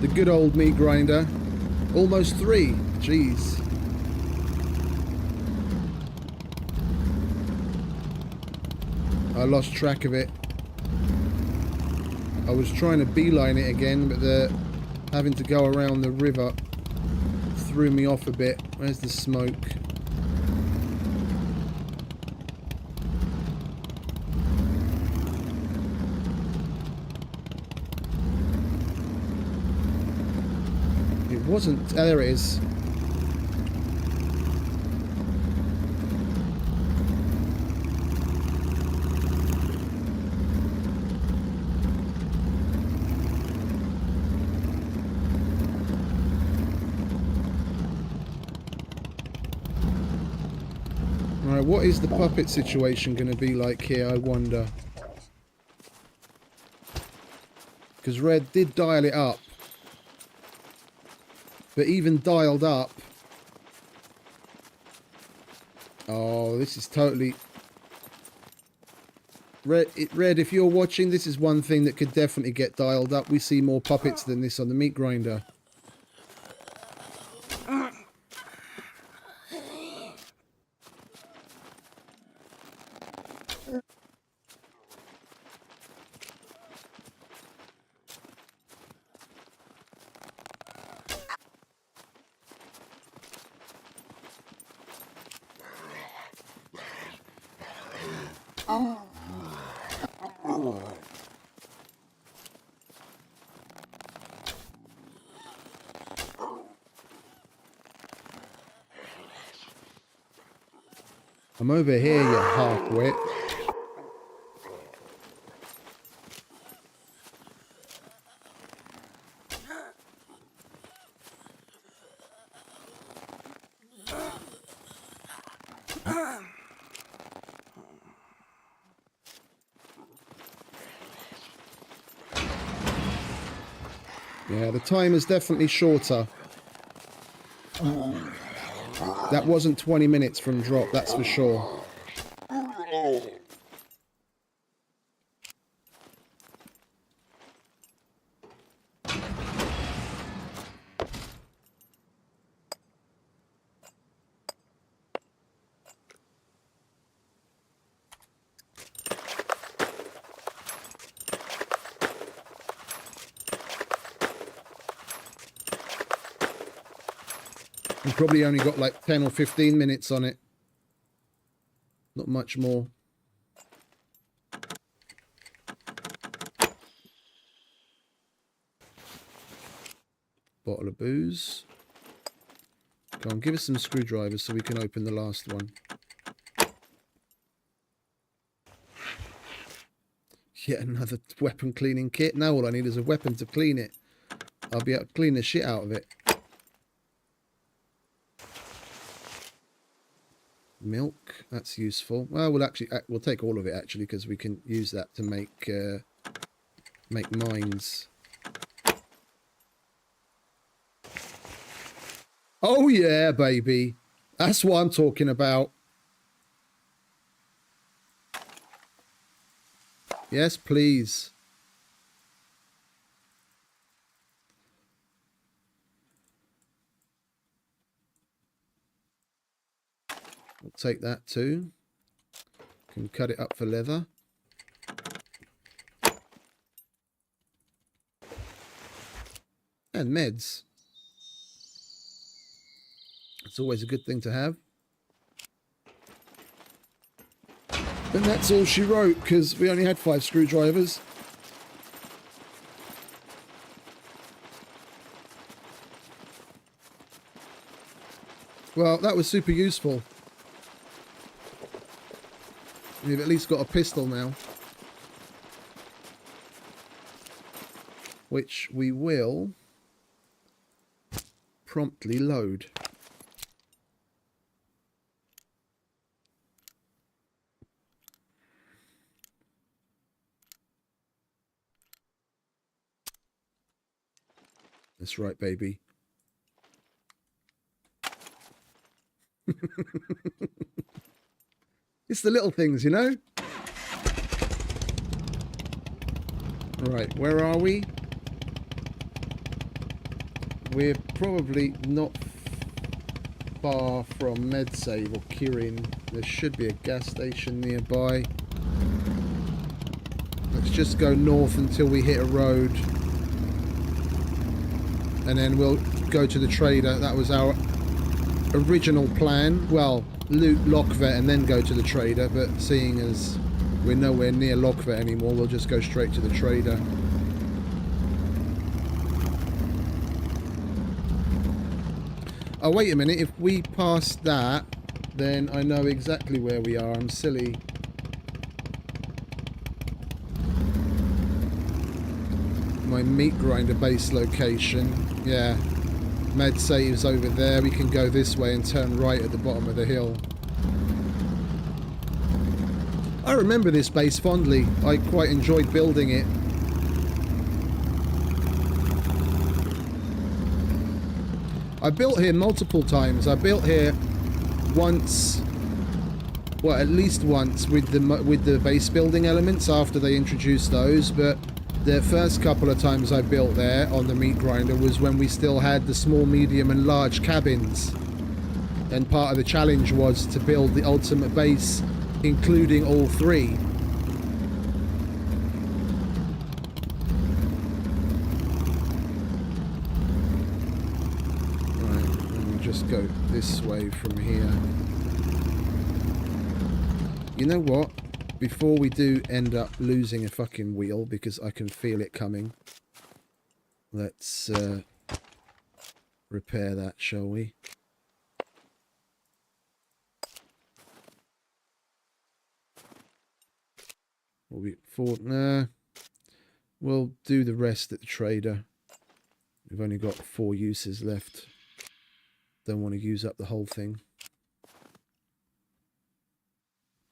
The good old Meat Grinder. Almost 3. Jeez. I lost track of it. I was trying to beeline it again, but the having to go around the river threw me off a bit. Where's the smoke? It wasn't... there it is. Alright, what is the puppet situation going to be like here, I wonder? Because Red did dial it up. But even dialed up... oh, this is totally... Red, if you're watching, this is one thing that could definitely get dialed up. We see more puppets than this on the meat grinder. I'm over here, you half-wit. Yeah, the time is definitely shorter. That wasn't 20 minutes from drop, that's for sure. We've probably only got like 10 or 15 minutes on it. Not much more. Bottle of booze. Go on, give us some screwdrivers so we can open the last one. Yet another weapon cleaning kit. Now all I need is a weapon to clean it. I'll be able to clean the shit out of it. Milk, that's useful. Well, we'll take all of it actually, because we can use that to make mines. Oh yeah, baby, that's what I'm talking about. Yes, please. We'll take that too. Can cut it up for leather. And meds. It's always a good thing to have. And that's all she wrote, because we only had 5 screwdrivers. Well, that was super useful. We've at least got a pistol now. Which we will promptly load. That's right, baby. It's the little things, you know? Right, where are we? We're probably not far from MedSave or Kirin. There should be a gas station nearby. Let's just go north until we hit a road. And then we'll go to the trader. That was our original plan. Well, loot Lockvet and then go to the trader. But seeing as we're nowhere near Lockvet anymore, we'll just go straight to the trader. Oh, wait a minute. If we pass that, then I know exactly where we are. I'm silly. My meat grinder base location. Yeah. Med saves over there. We can go this way and turn right at the bottom of the hill. I remember this base fondly. I quite enjoyed building it. I built here multiple times. I built here once, well, at least once with the base building elements after they introduced those, but the first couple of times I built there on the meat grinder was when we still had the small, medium and large cabins. And part of the challenge was to build the ultimate base including all three. Just go this way from here. You know what? Before we do end up losing a fucking wheel, because I can feel it coming, let's repair that, shall we? We'll do the rest at the trader. We've only got 4 uses left. Don't want to use up the whole thing.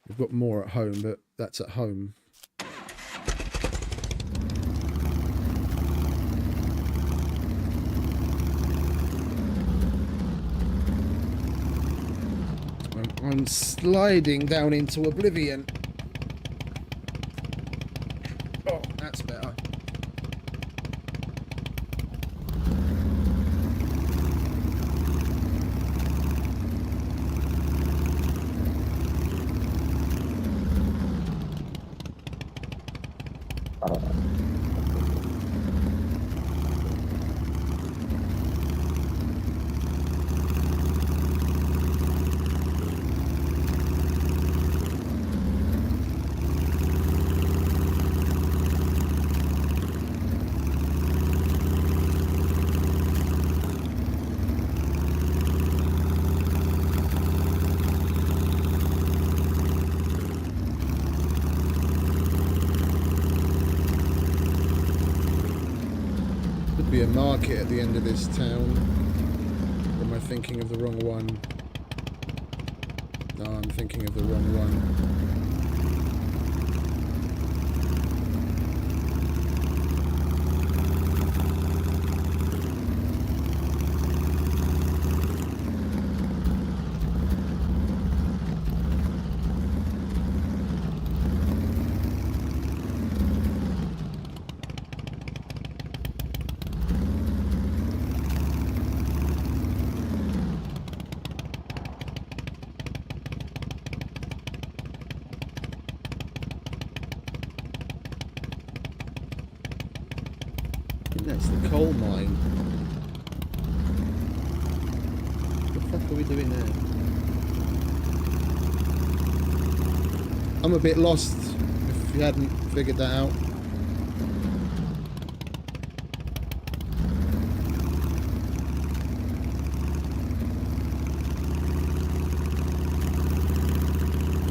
We've got more at home, but that's at home. I'm sliding down into oblivion. Oh, that's better. Be a market at the end of this town. Or am I thinking of the wrong one? No, I'm thinking of the wrong one. That's the coal mine. What the fuck are we doing there? I'm a bit lost, if you hadn't figured that out.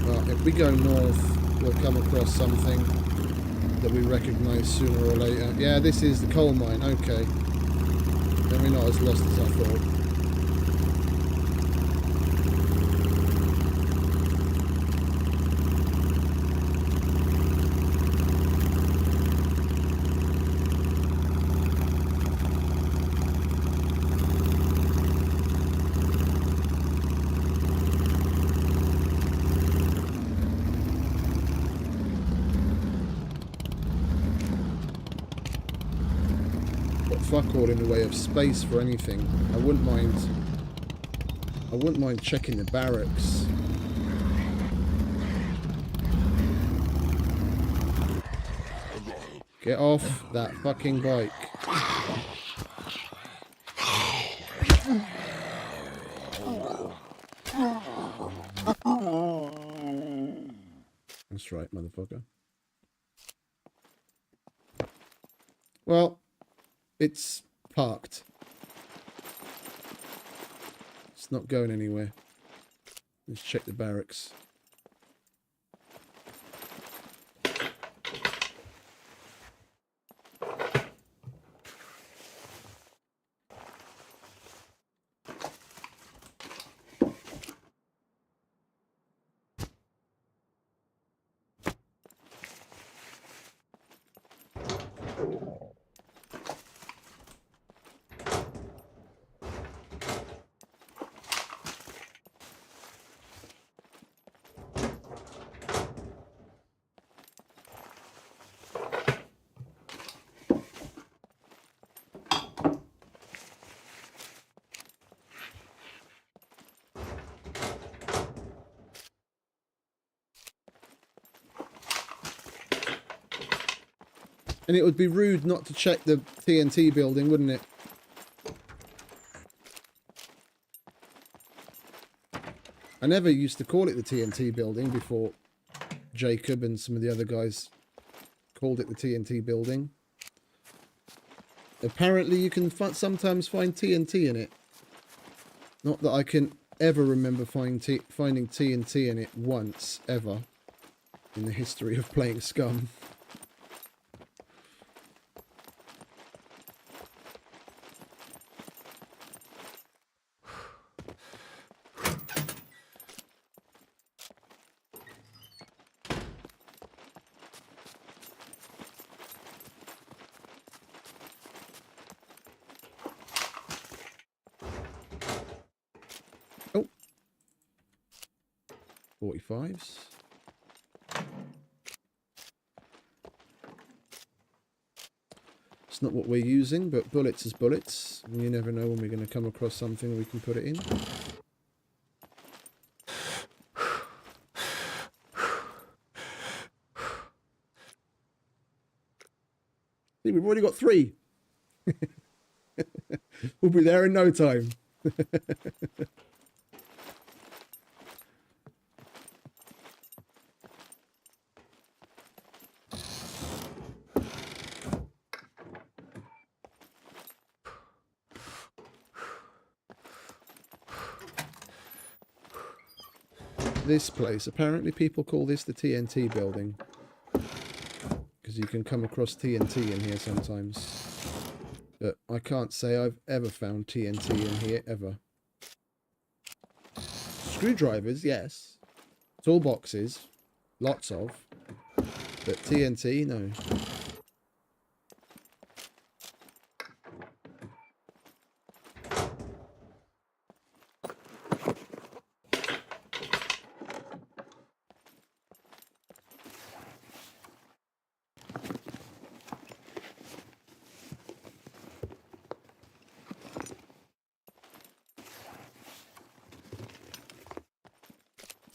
Well, if we go north, we'll come across something that we recognise sooner or later. Yeah, this is the coal mine, okay. Then we're not as lost as I thought. Fuck all in the way of space for anything. I wouldn't mind checking the barracks. Get off that fucking bike. That's right, motherfucker. Well, it's parked. It's not going anywhere. Let's check the barracks. And it would be rude not to check the TNT building, wouldn't it? I never used to call it the TNT building before Jacob and some of the other guys called it the TNT building. Apparently you can sometimes find TNT in it. Not that I can ever remember finding TNT in it once, ever, in the history of playing SCUM. Oh. 45s. It's not what we're using, but bullets is bullets. And you never know when we're going to come across something we can put it in. See, we've already got 3. We'll be there in no time. This place, apparently people call this the TNT building. Because you can come across TNT in here sometimes. But I can't say I've ever found TNT in here, ever. Screwdrivers, yes. Toolboxes, lots of. But TNT, no.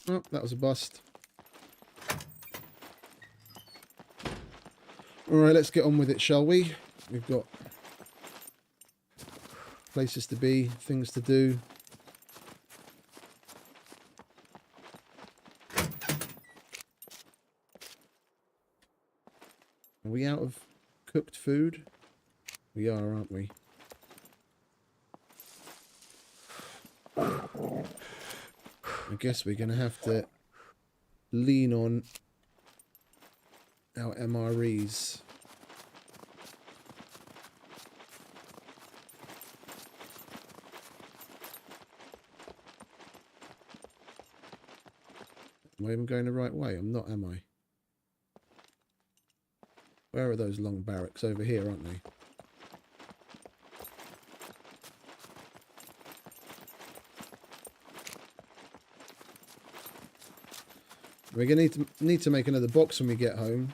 Oh, that was a bust. Alright, let's get on with it, shall we? We've got places to be, things to do. Are we out of cooked food? We are, aren't we? I guess we're going to have to lean on our MREs. Am I even going the right way? I'm not, am I? Where are those long barracks? Over here, aren't they? We're going to need to make another box when we get home.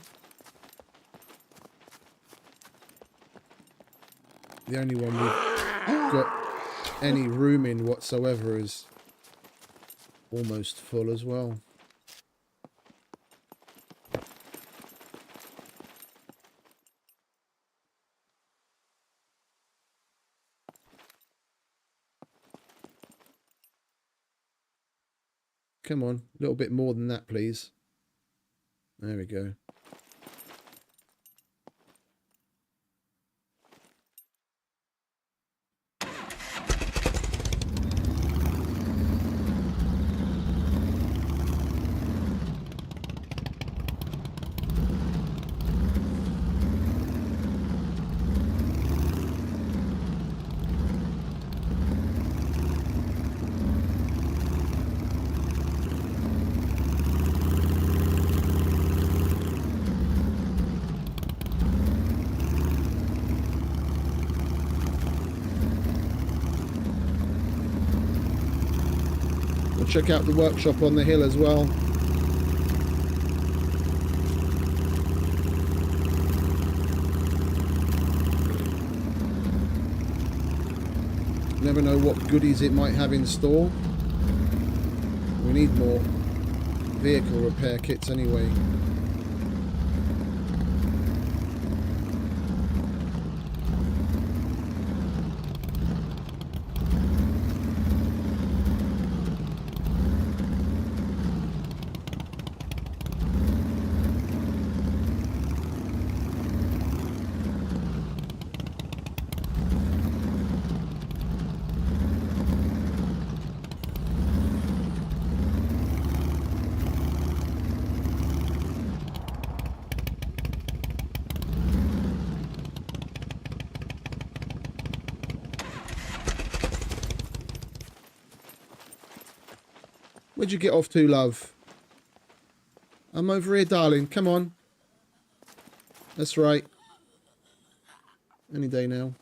The only one we've got any room in whatsoever is almost full as well. Come on. A little bit more than that, please. There we go. Check out the workshop on the hill as well. Never know what goodies it might have in store. We need more vehicle repair kits anyway. Where'd you get off to, love? I'm over here, darling. Come on. That's right. Any day now.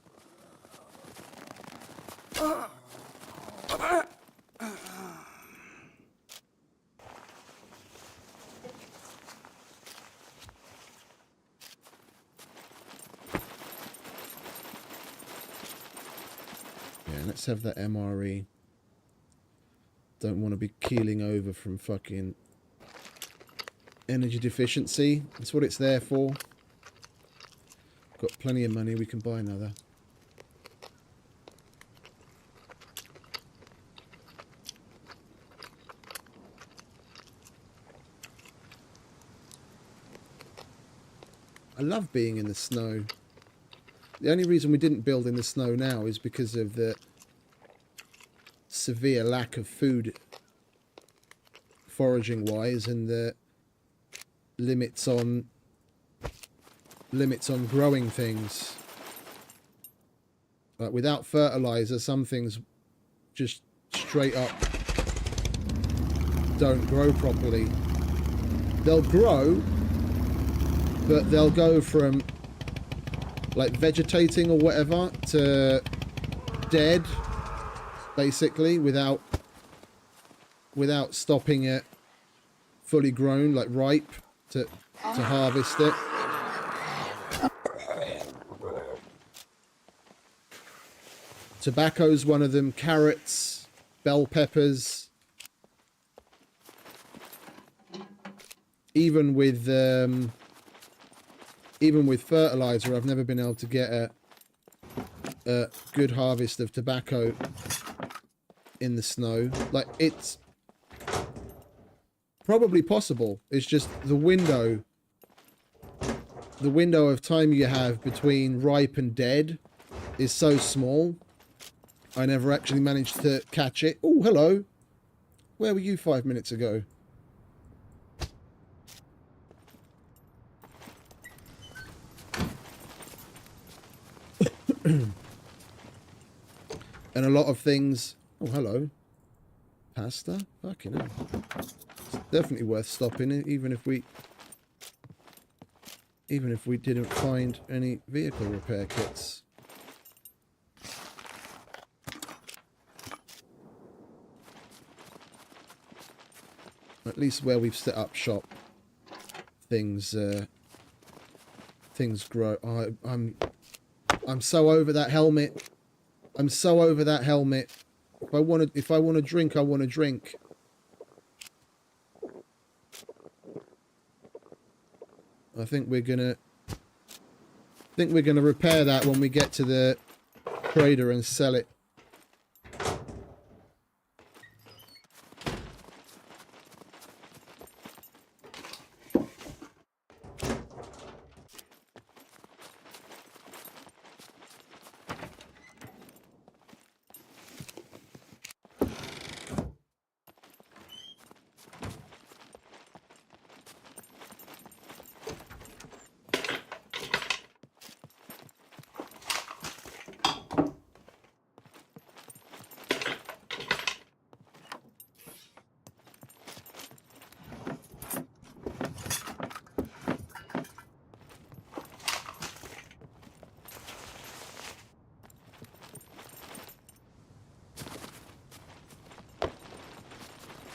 Yeah, let's have that MRE. Don't want to be keeling over from fucking energy deficiency. That's what it's there for. Got plenty of money, we can buy another. I love being in the snow. The only reason we didn't build in the snow now is because of the severe lack of food foraging wise and the limits on growing things. Like without fertilizer, some things just straight up don't grow properly. They'll grow, but they'll go from like vegetating or whatever to dead, basically, without stopping it fully grown, like ripe, to harvest it. Tobacco's one of them, carrots, bell peppers. Even with fertilizer, I've never been able to get a good harvest of tobacco in the snow. Like, it's probably possible. It's just the window of time you have between ripe and dead is so small. I never actually managed to catch it. Oh, hello. Where were you 5 minutes ago? And a lot of things... Oh, hello. Pasta? Fucking hell. It's definitely worth stopping, even if we didn't find any vehicle repair kits. At least where we've set up shop, things grow. Oh, I'm so over that helmet. I'm so over that helmet. If I want to drink, I want to drink. I think we're gonna repair that when we get to the trader and sell it.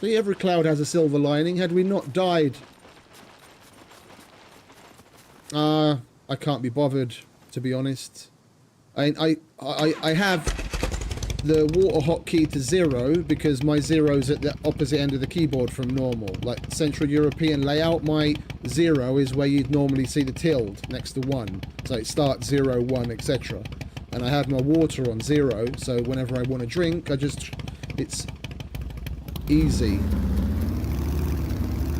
See, every cloud has a silver lining. Had we not died... I can't be bothered, to be honest. I have the water hotkey to 0 because my 0's at the opposite end of the keyboard from normal. Like Central European layout, my 0 is where you'd normally see the tilde next to 1. So it starts 0, 1, etc. And I have my water on 0, so whenever I want to drink, it's easy.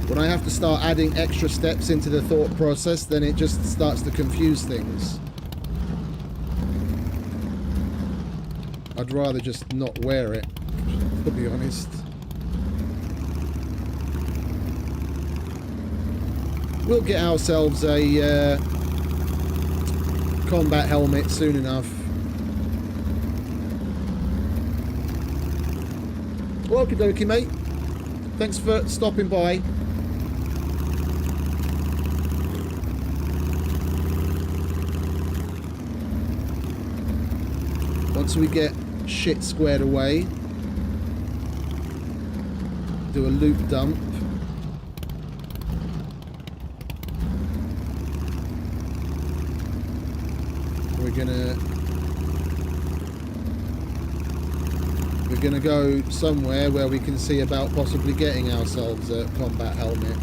When I have to start adding extra steps into the thought process, then it just starts to confuse things. I'd rather just not wear it, to be honest. We'll get ourselves a combat helmet soon enough. Okie dokie, mate. Thanks for stopping by. Once we get shit squared away, do a loot dump. We're gonna go somewhere where we can see about possibly getting ourselves a combat helmet.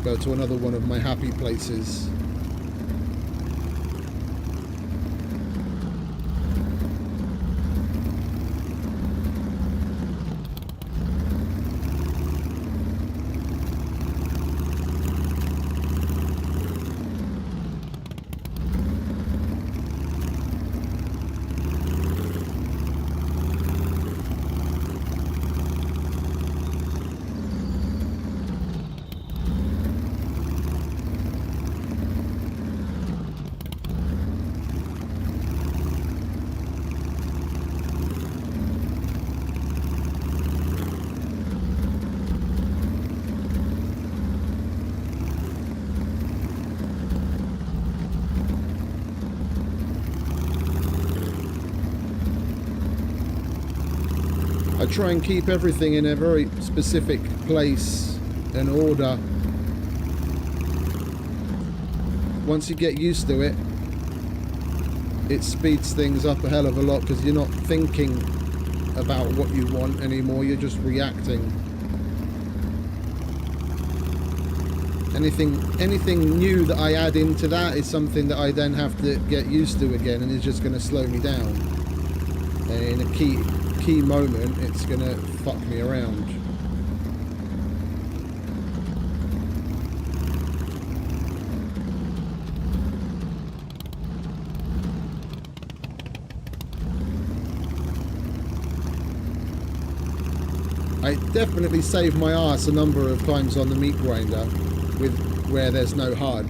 Go to another one of my happy places. I try and keep everything in a very specific place and order. Once you get used to it, it speeds things up a hell of a lot because you're not thinking about what you want anymore, you're just reacting. Anything new that I add into that is something that I then have to get used to again, and it's just going to slow me down. And in a key moment, it's going to fuck me around. I definitely saved my ass a number of times on the meat grinder with where there's no HUD.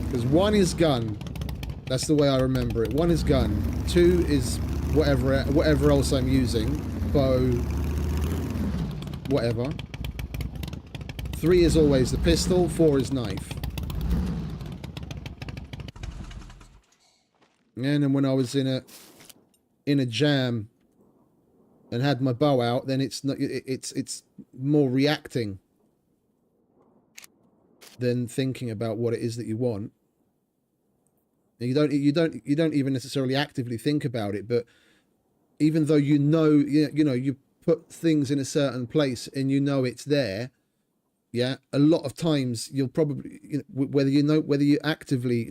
Because 1 is gun. That's the way I remember it. 1 is gun. 2 is whatever else I'm using. Bow. Whatever. 3 is always the pistol. 4 is knife. And then when I was in a jam and had my bow out, then it's more reacting than thinking about what it is that you want. You don't even necessarily actively think about it, but even though you put things in a certain place and you know it's there, yeah, a lot of times you'll probably, whether you actively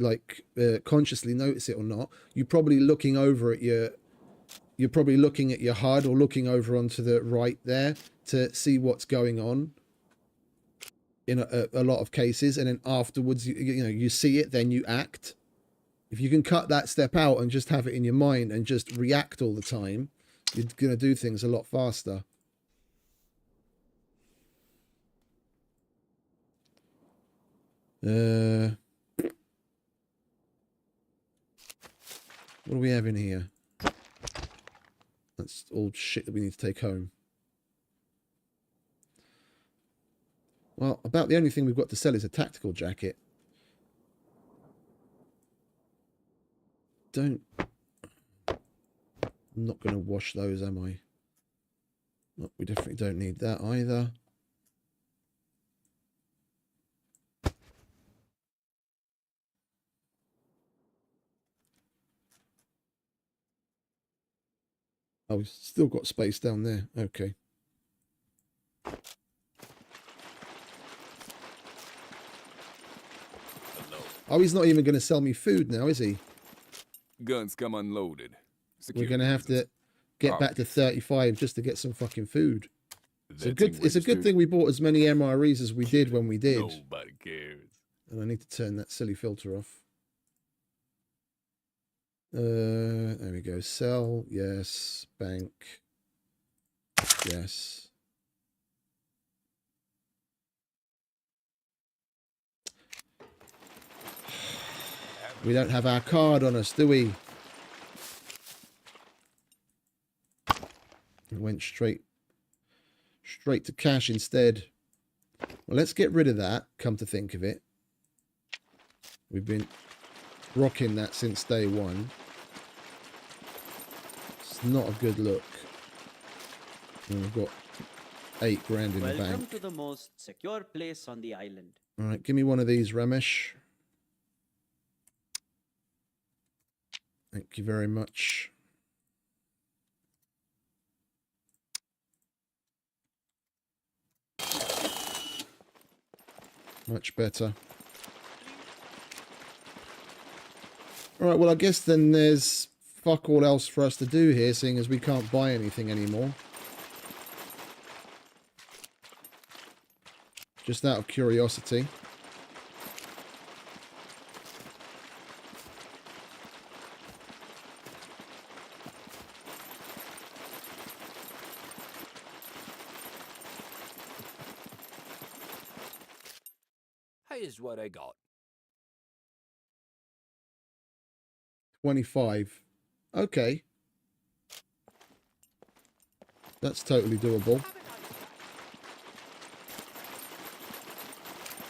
consciously notice it or not, you're probably looking over at you're probably looking at your HUD or looking over onto the right there to see what's going on in a lot of cases, and then afterwards you see it, then you act. If you can cut that step out and just have it in your mind and just react all the time, you're going to do things a lot faster. What do we have in here? That's all shit that we need to take home. Well, about the only thing we've got to sell is a tactical jacket. I'm not going to wash those, am I? No, we definitely don't need that either. Oh, we've still got space down there. Okay. Oh, he's not even going to sell me food now, is he? Guns come unloaded. We're going to have to get back to 35 just to get some fucking food. It's a good thing we bought as many MREs as we did when we did. Nobody cares. And I need to turn that silly filter off. There we go. Sell, yes. Bank, yes. We don't have our card on us, do we? It went straight to cash instead. Well, let's get rid of that, come to think of it. We've been rocking that since day one. It's not a good look. And we've got 8 grand in the bank. Welcome to the most secure place on the island. All right, give me one of these, Ramesh. Thank you very much. Much better. All right, well, I guess then there's fuck all else for us to do here, seeing as we can't buy anything anymore. Just out of curiosity. Here's what I got. 25. Okay. That's totally doable.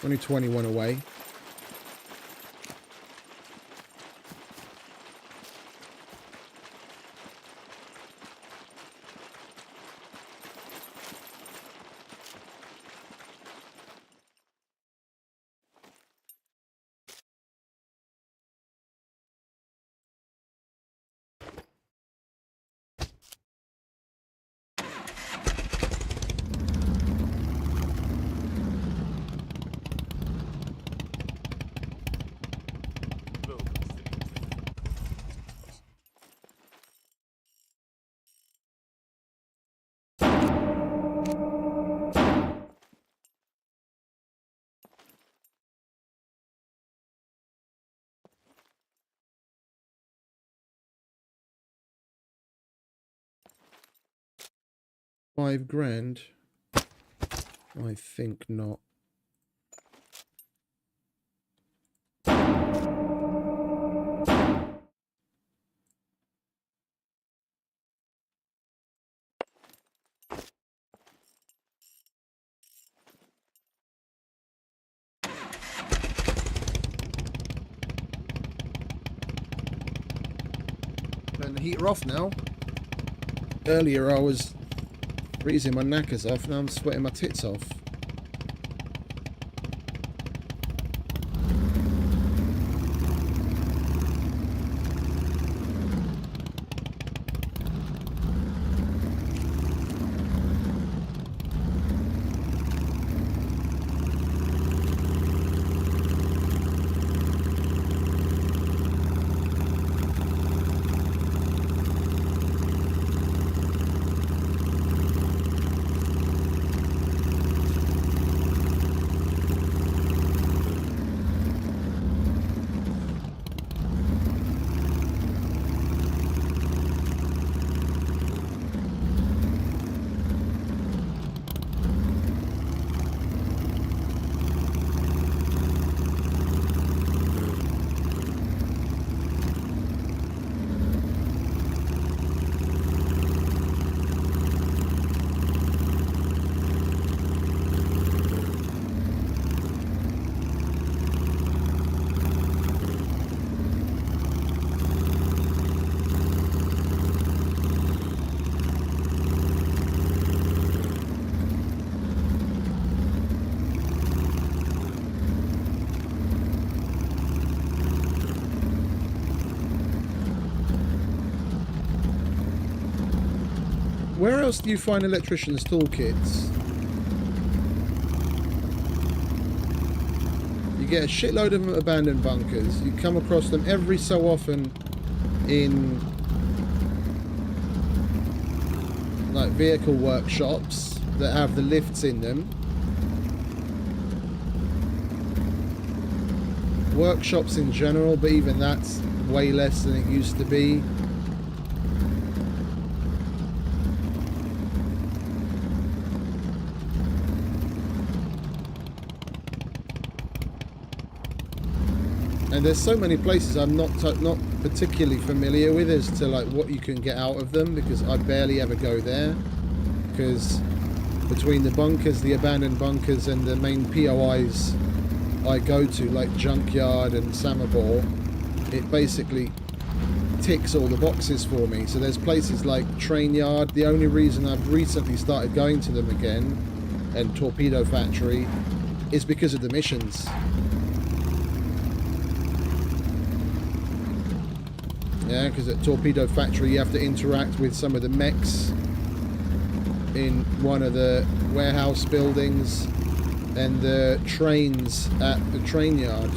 Only 21 away. $5 grand? I think not. Turn the heater off now. Earlier I was freezing my knackers off, now I'm sweating my tits off. Where else do you find electricians' toolkits? You get a shitload of abandoned bunkers. You come across them every so often in like vehicle workshops that have the lifts in them. Workshops in general, but even that's way less than it used to be. And there's so many places I'm not particularly familiar with as to like what you can get out of them, because I barely ever go there, because between the bunkers, the abandoned bunkers, and the main POIs I go to, like Junkyard and Samabor, it basically ticks all the boxes for me. So there's places like Train Yard. The only reason I've recently started going to them again, and Torpedo Factory, is because of the missions. Yeah, because at Torpedo Factory you have to interact with some of the mechs in one of the warehouse buildings and the trains at the train yard.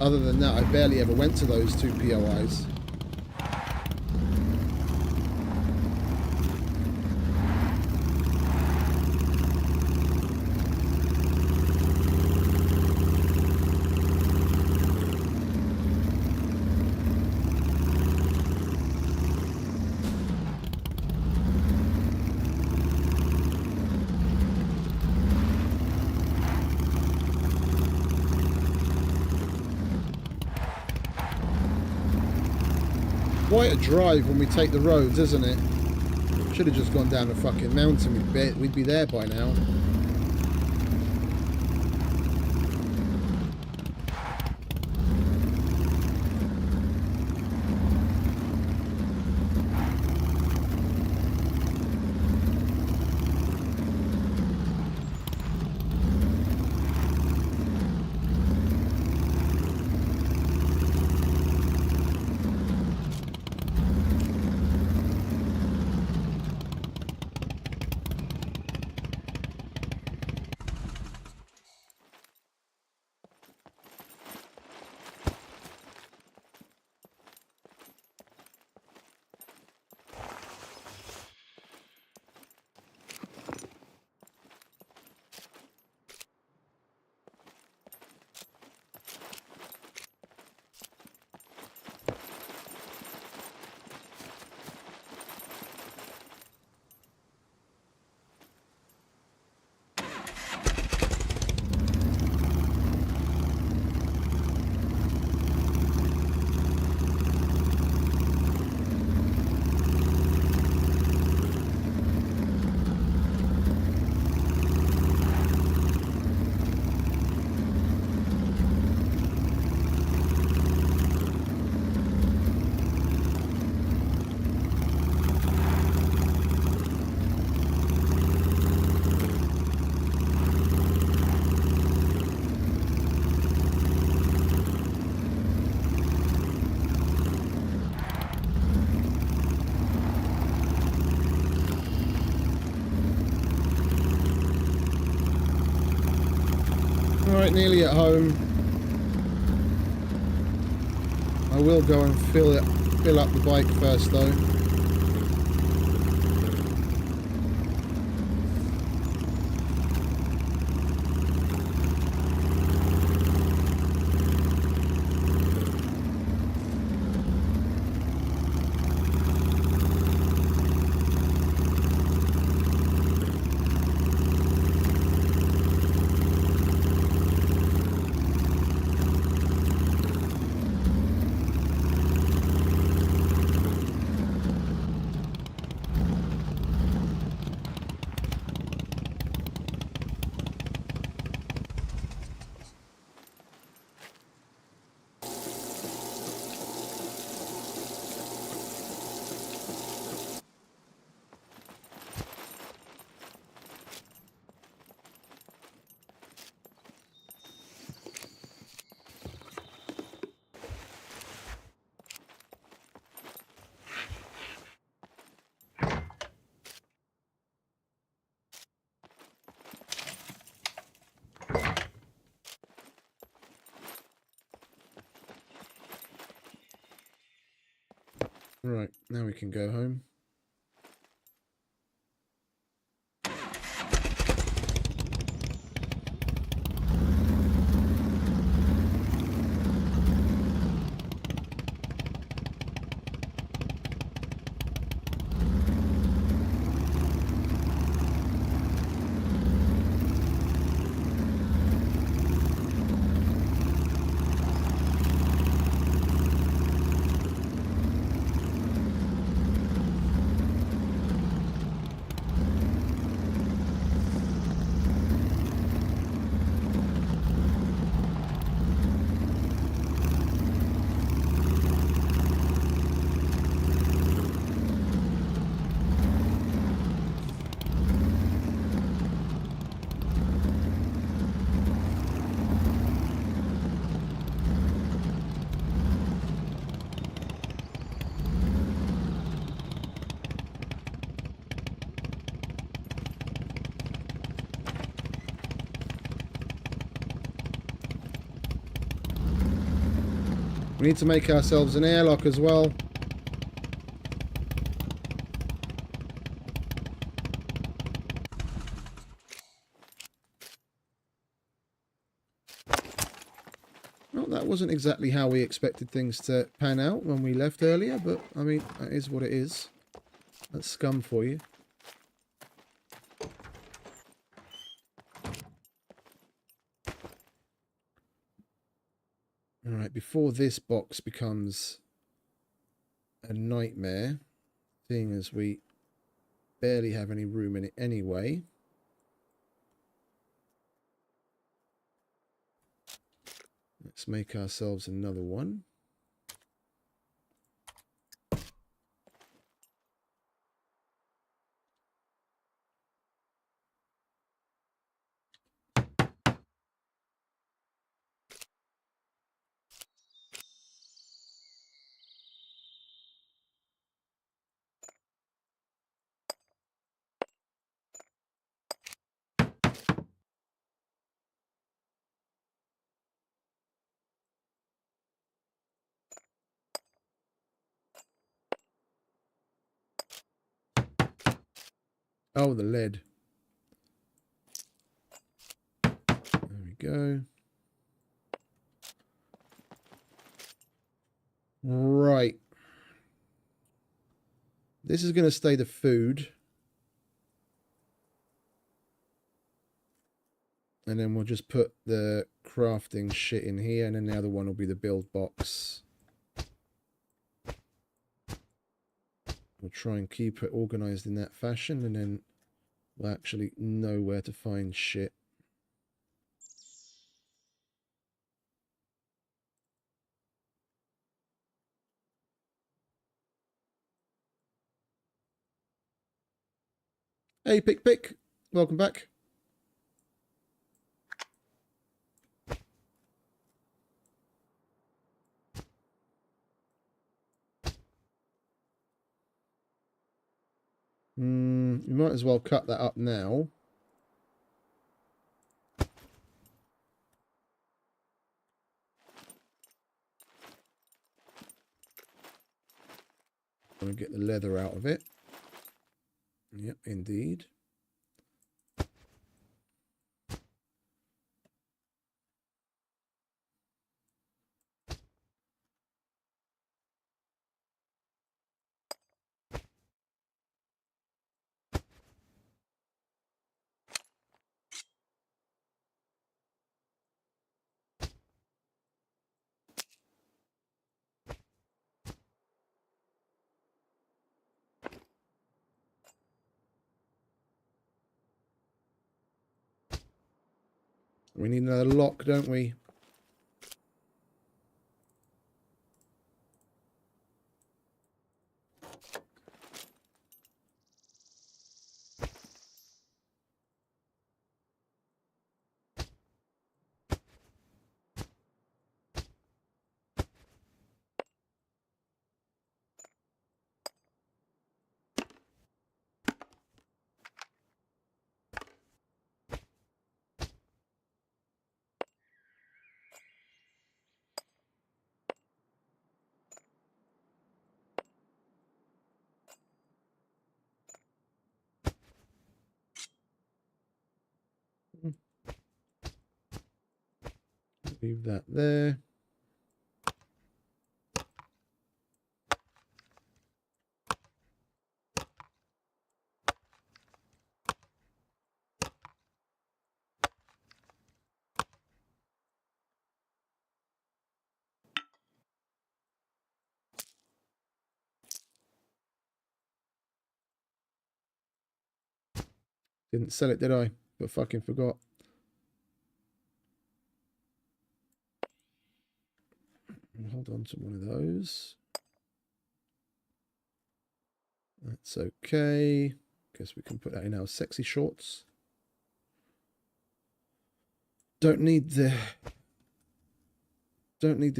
Other than that, I barely ever went to those two POIs. Quite a drive when we take the roads, isn't it? Should have just gone down the fucking mountain. We'd be there by now. Alright, nearly at home. I will go and fill up the bike first though. Right, now we can go home. We need to make ourselves an airlock as well. Well, that wasn't exactly how we expected things to pan out when we left earlier, but I mean, that is what it is. That's scum for you. Alright, before this box becomes a nightmare, seeing as we barely have any room in it anyway. Let's make ourselves another one. Oh, the lead. There we go. Right. This is going to stay the food. And then we'll just put the crafting shit in here. And then the other one will be the build box. We'll try and keep it organized in that fashion. And then we'll actually know where to find shit. Hey, Pick. Welcome back. You might as well cut that up now. I'm going to get the leather out of it. Yep, indeed. We need another lock, don't we? Leave that there. Didn't sell it, did I? But fucking forgot. Hold on to one of those. That's okay. Guess we can put that in our sexy shorts. Don't need the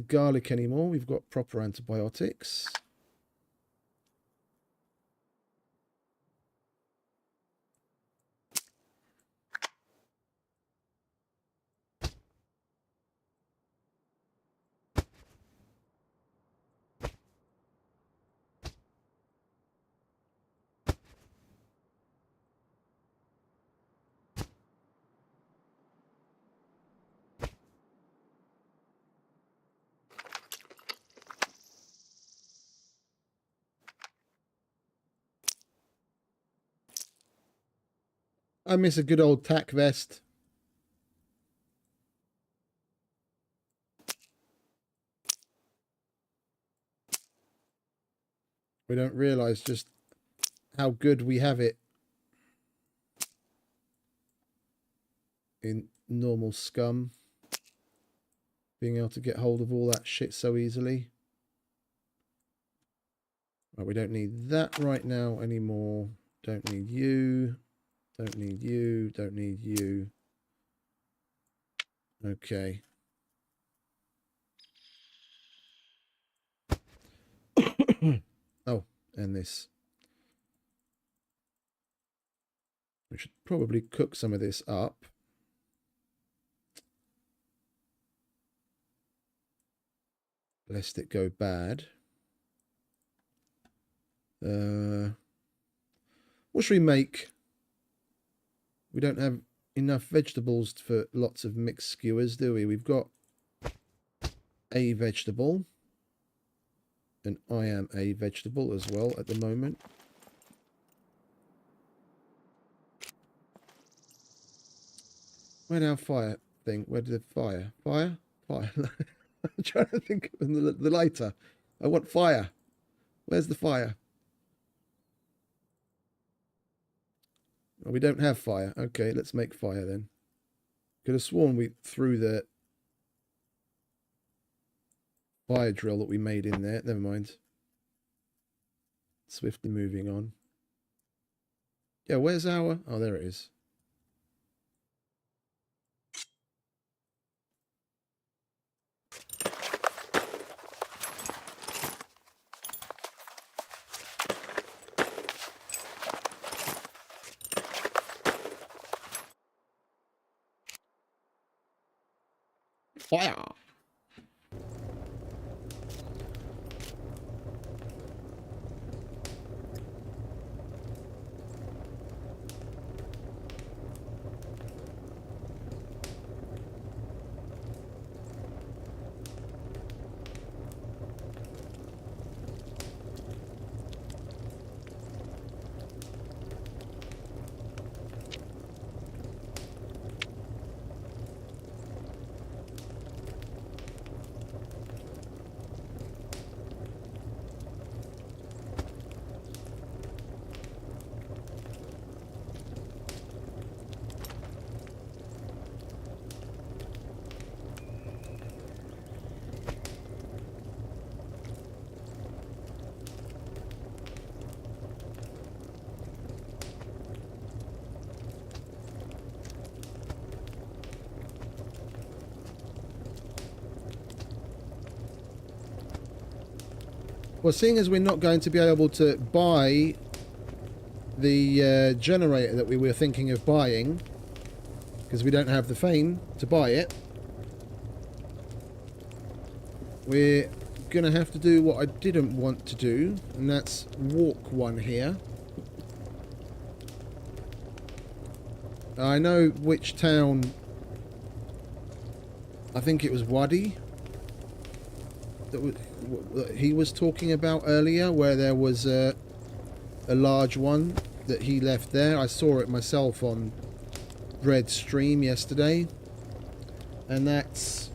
garlic anymore. We've got proper antibiotics. I miss a good old tack vest. We don't realise just how good we have it in normal SCUM. Being able to get hold of all that shit so easily. Right, we don't need that right now anymore. Don't need you. Don't need you. Don't need you. Okay. Oh, and this. We should probably cook some of this up. Lest it go bad. What should we make? We don't have enough vegetables for lots of mixed skewers, do we? We've got a vegetable. And I am a vegetable as well at the moment. Where'd our fire thing? Where'd the fire? Fire? Fire. I'm trying to think of the lighter. I want fire. Where's the fire? Oh, we don't have fire. Okay, let's make fire then. Could have sworn we threw the fire drill that we made in there. Never mind. Swiftly moving on. Yeah, where's our... Oh, there it is. Fire! Well, seeing as we're not going to be able to buy the generator that we were thinking of buying, because we don't have the fame to buy it, we're going to have to do what I didn't want to do, and that's walk one here. I know which town I think it was Wadi that he was talking about earlier, where there was a large one that he left there. I saw it myself on Red's stream yesterday, and that's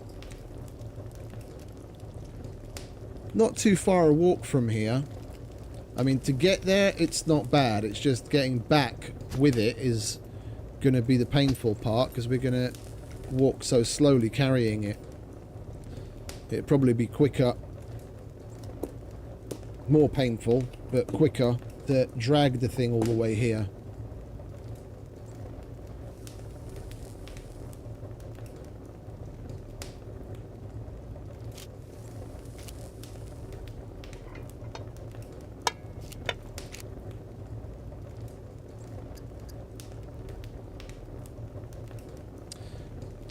not too far a walk from here. I mean, to get there, it's not bad. It's just getting back with it is going to be the painful part, because we're going to walk so slowly carrying it. It'd probably be quicker, more painful, but quicker to drag the thing all the way here.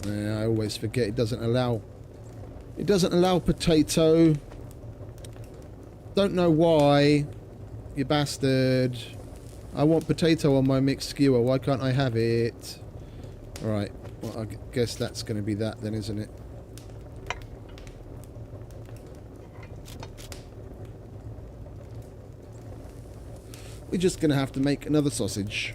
Yeah, I always forget it doesn't allow potato. Don't know why, you bastard. I want potato on my mixed skewer. Why can't I have it? Alright, well, I guess that's going to be that then, isn't it? We're just going to have to make another sausage.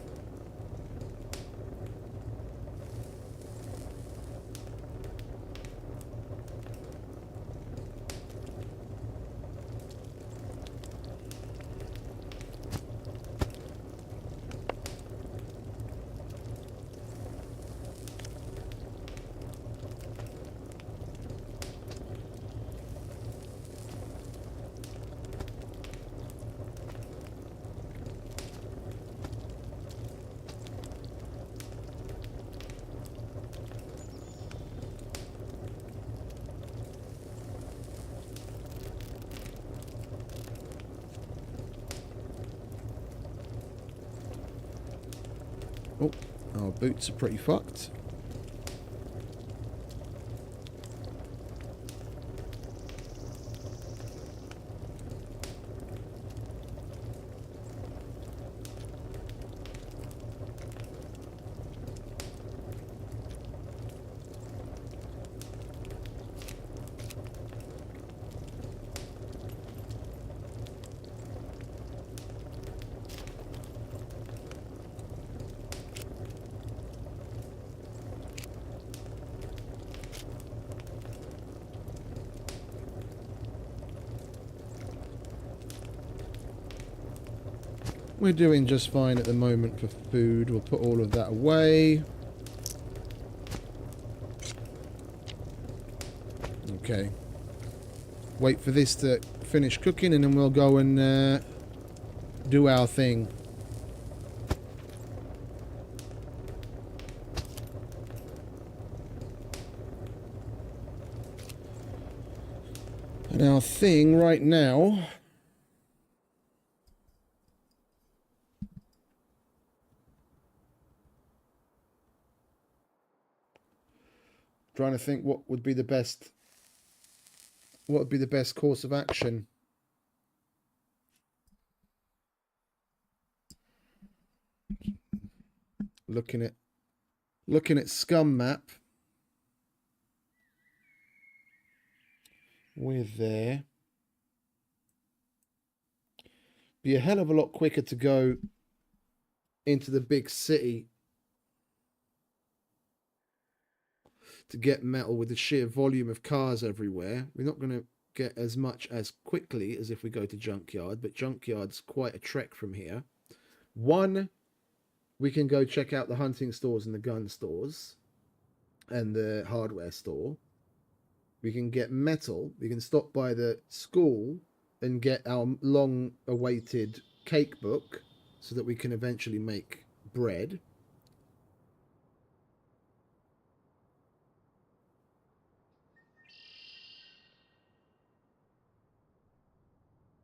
Oh, our boots are pretty fucked. We're doing just fine at the moment for food. We'll put all of that away. Okay. Wait for this to finish cooking and then we'll go and do our thing. And our thing right now... Trying to think what would be the best course of action. Looking at SCUM map. We're there. Be a hell of a lot quicker to go into the big city to get metal with the sheer volume of cars everywhere. We're not going to get as much as quickly as if we go to Junkyard, but Junkyard's quite a trek from here. One, we can go check out the hunting stores and the gun stores and the hardware store. We can get metal. We can stop by the school and get our long-awaited cake book so that we can eventually make bread.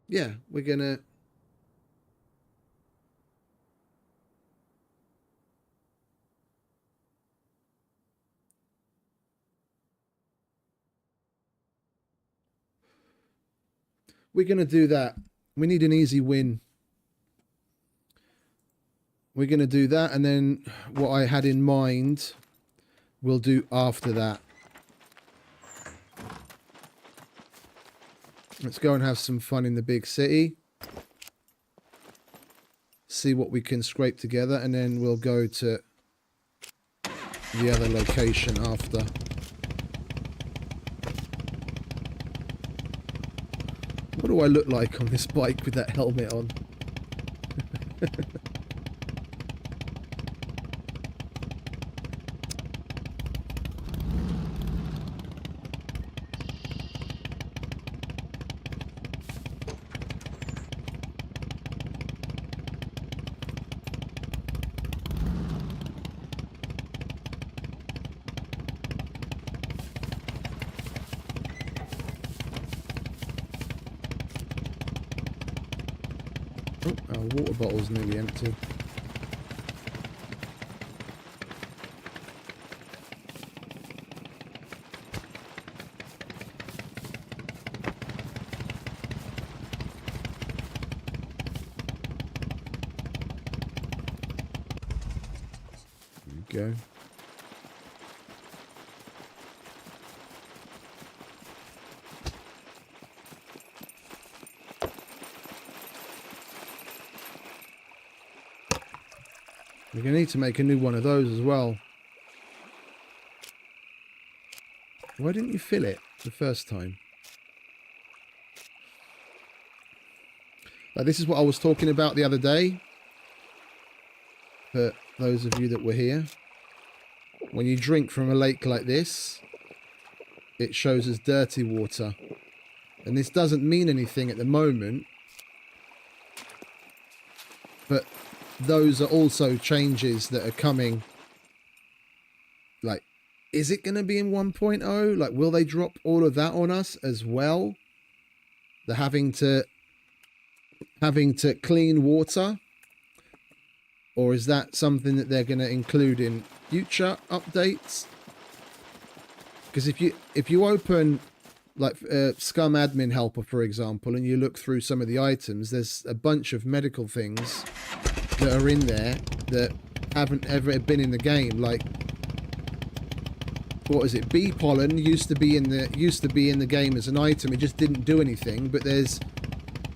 Yeah, we're gonna... do that. We need an easy win. We're gonna do that, and then what I had in mind we'll do after that. Let's go and have some fun in the big city. See what we can scrape together, and then we'll go to the other location after. What do I look like on this bike with that helmet on? Oh, our water bottle's nearly empty. There you go. We're going to need to make a new one of those as well. Why didn't you fill it the first time? This is what I was talking about the other day. For those of you that were here. When you drink from a lake like this, it shows as dirty water. And this doesn't mean anything at the moment. But those are also changes that are coming. Like, is it going to be in 1.0? Like, will they drop all of that on us as well? The having to clean water? Or is that something that they're going to include in future updates? Because if you open like SCUM admin helper, for example, and you look through some of the items, there's a bunch of medical things that are in there that haven't ever been in the game. Like, what is it? Bee pollen used to be in the game as an item. It just didn't do anything. But there's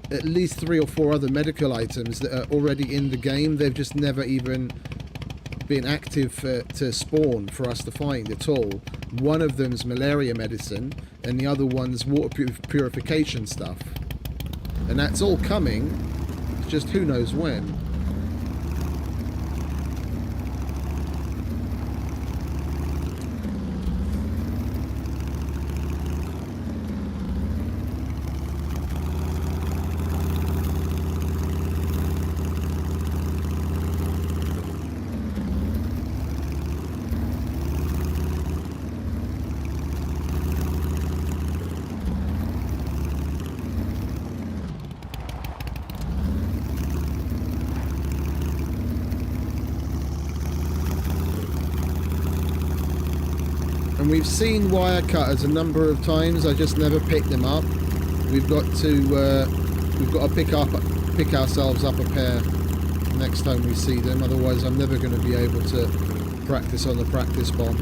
at least 3 or 4 other medical items that are already in the game. They've just never even been active to spawn for us to find at all. One of them's malaria medicine, and the other one's water purification stuff. And that's all coming. It's just who knows when. And we've seen wire cutters a number of times. I just never picked them up. We've got to pick ourselves up a pair next time we see them. Otherwise, I'm never going to be able to practice on the practice bomb.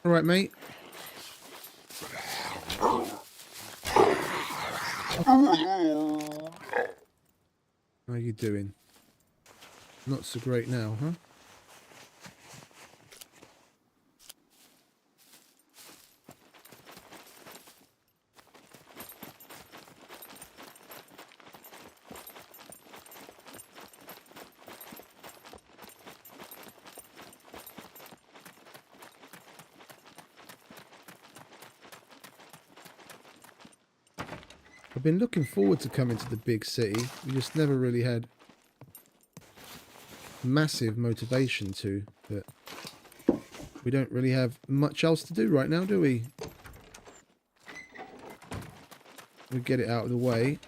All right, mate. How you doing? Not so great now, huh? I've been looking forward to coming to the big city. We just never really had massive motivation to, but we don't really have much else to do right now, do we? We get it out of the way.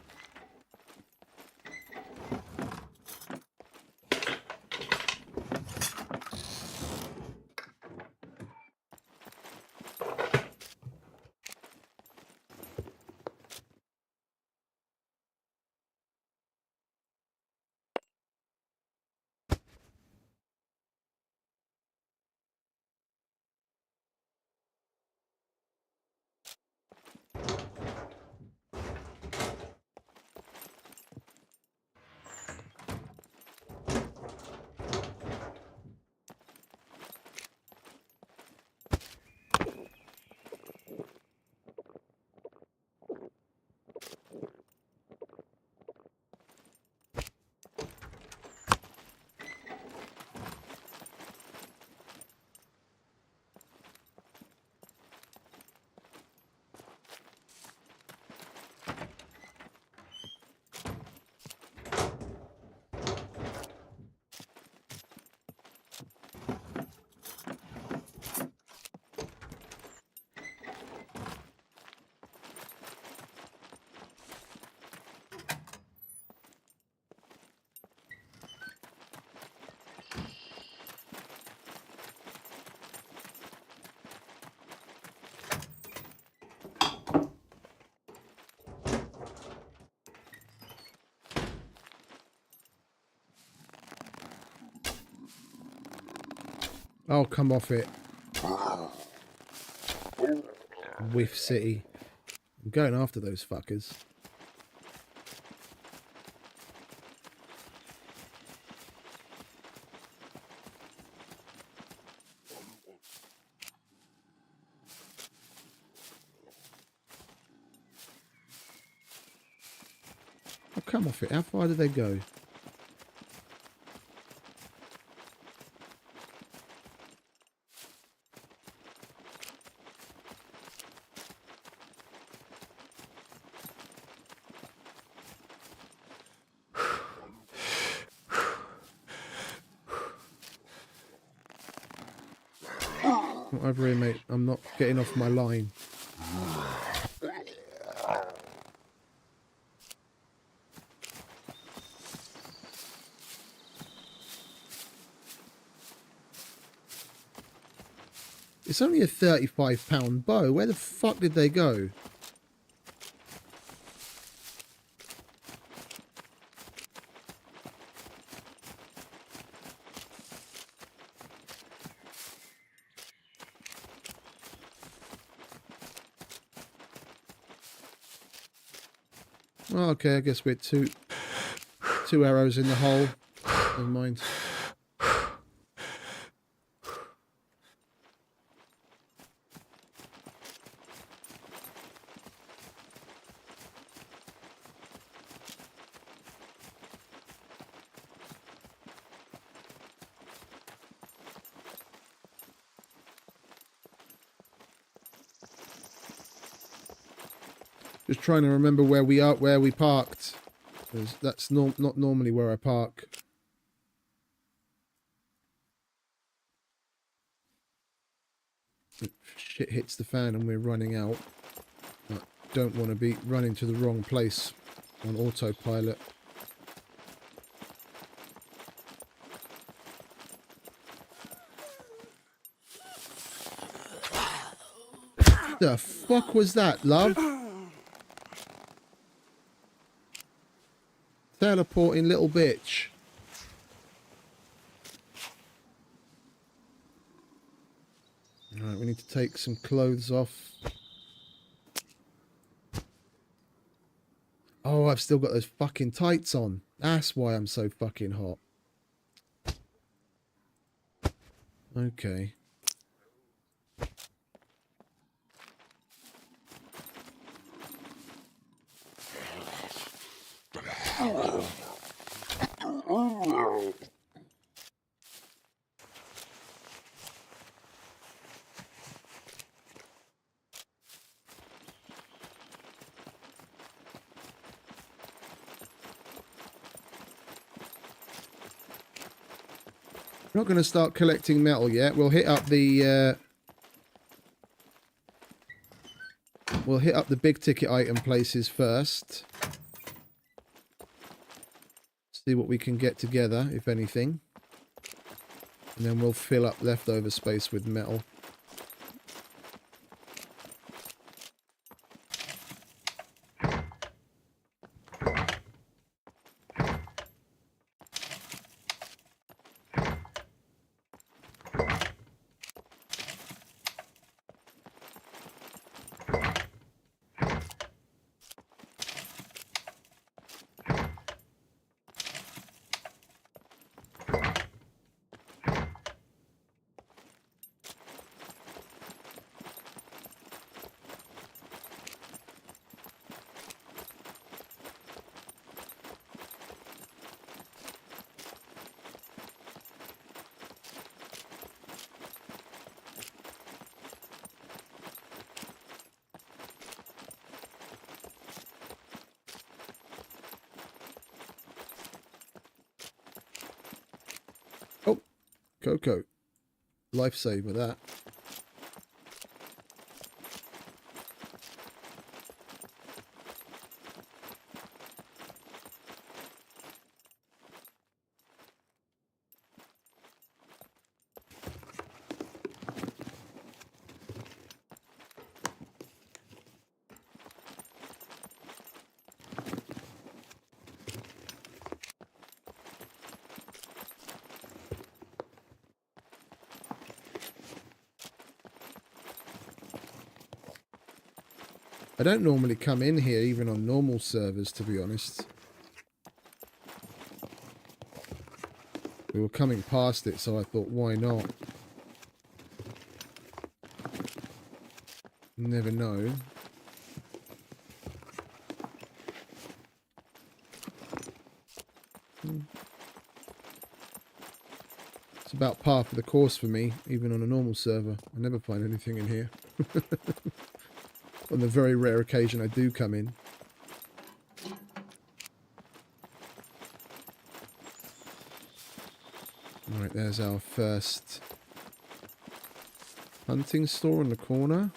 Oh, come off it. Whiff City. I'm going after those fuckers. Oh, come off it. How far did they go? Not over here, mate. I'm not getting off my line. It's only a £35 bow. Where the fuck did they go? Well, okay, I guess we're two arrows in the hole. Never mind. Just trying to remember where we parked. Because that's not normally where I park. If shit hits the fan and we're running out. I don't want to be running to the wrong place on autopilot. The fuck was that, love? Teleporting little bitch. Alright, we need to take some clothes off. Oh, I've still got those fucking tights on. That's why I'm so fucking hot. Okay. We're not going to start collecting metal yet. We'll hit up the big ticket item places first. See what we can get together, if anything. And then we'll fill up leftover space with metal. Oh, Coco. Lifesaver, that. I don't normally come in here even on normal servers, to be honest. We were coming past it, so I thought, why not? Never know. It's about par for the course for me, even on a normal server. I never find anything in here. On the very rare occasion I do come in. Alright, there's our first hunting store in the corner.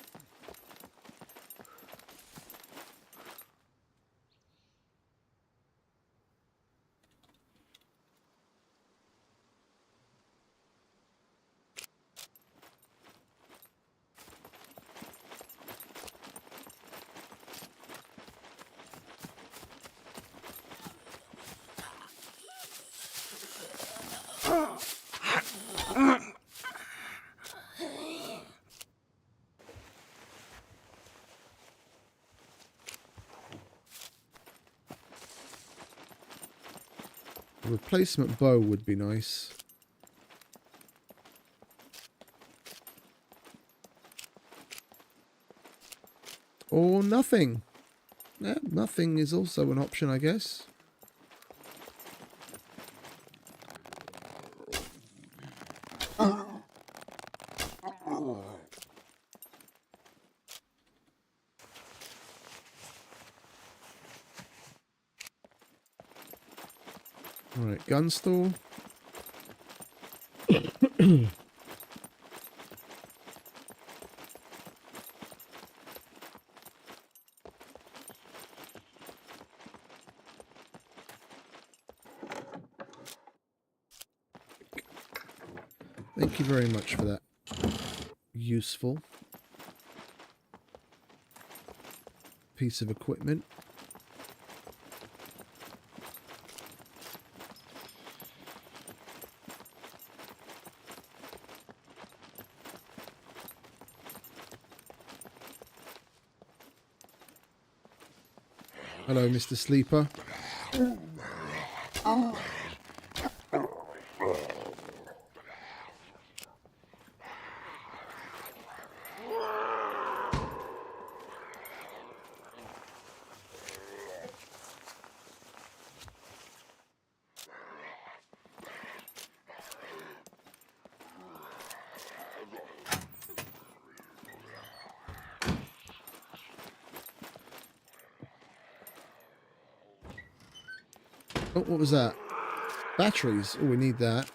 A replacement bow would be nice. Or nothing. Yeah, nothing is also an option, I guess. Alright, gun store. Thank you very much for that. Useful piece of equipment. Hello, Mr. Sleeper. Oh, what was that? Batteries. Oh, we need that.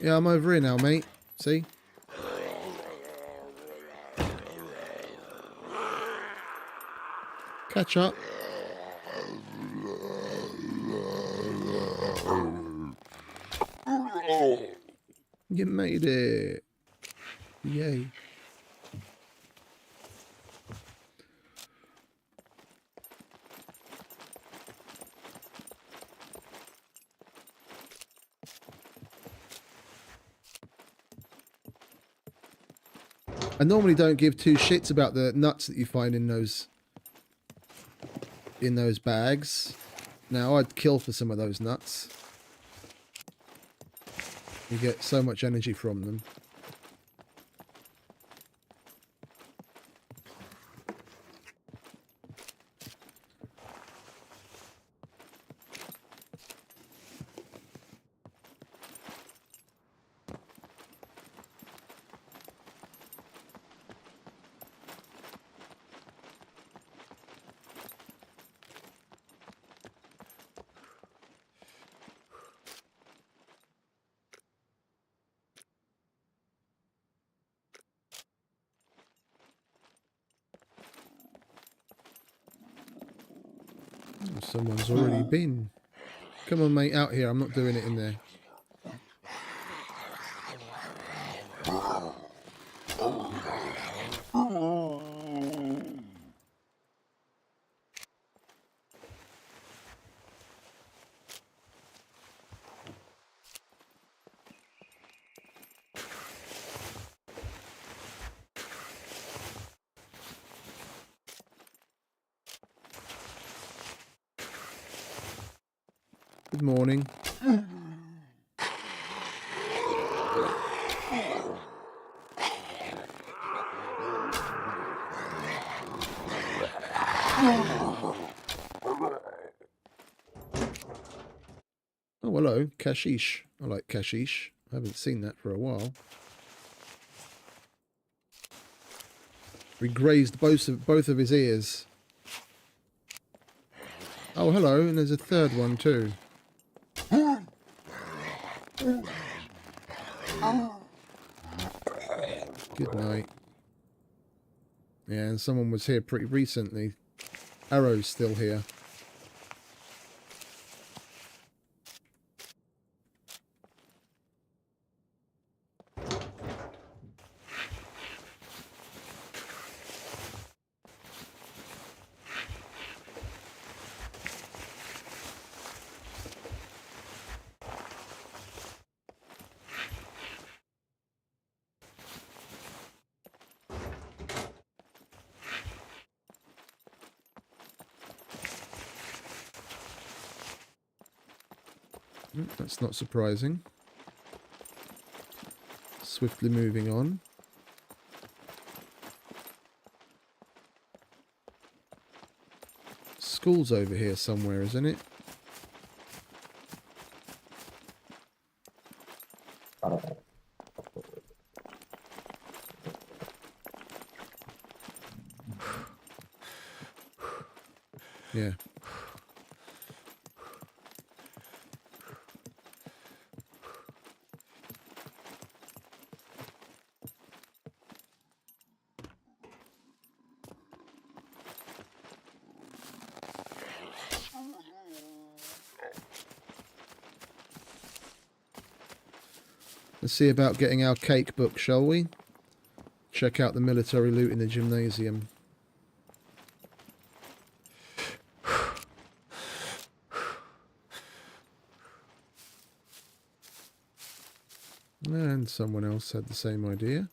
Yeah, I'm over here now, mate. See? Catch up. You made it. Yay. I normally don't give two shits about the nuts that you find in those bags. Now I'd kill for some of those nuts. You get so much energy from them. Oh, someone's already been. Come on, mate, out here. I'm not doing it in there. Good morning. Oh, hello, Kashish. I like Kashish. I haven't seen that for a while. We grazed both of his ears. Oh, hello, and there's a third one too. Good night. Yeah, and someone was here pretty recently. Arrow's still here. That's not surprising. Swiftly moving on. School's over here somewhere, isn't it? Yeah. Let's see about getting our cake book, shall we? Check out the military loot in the gymnasium. And someone else had the same idea.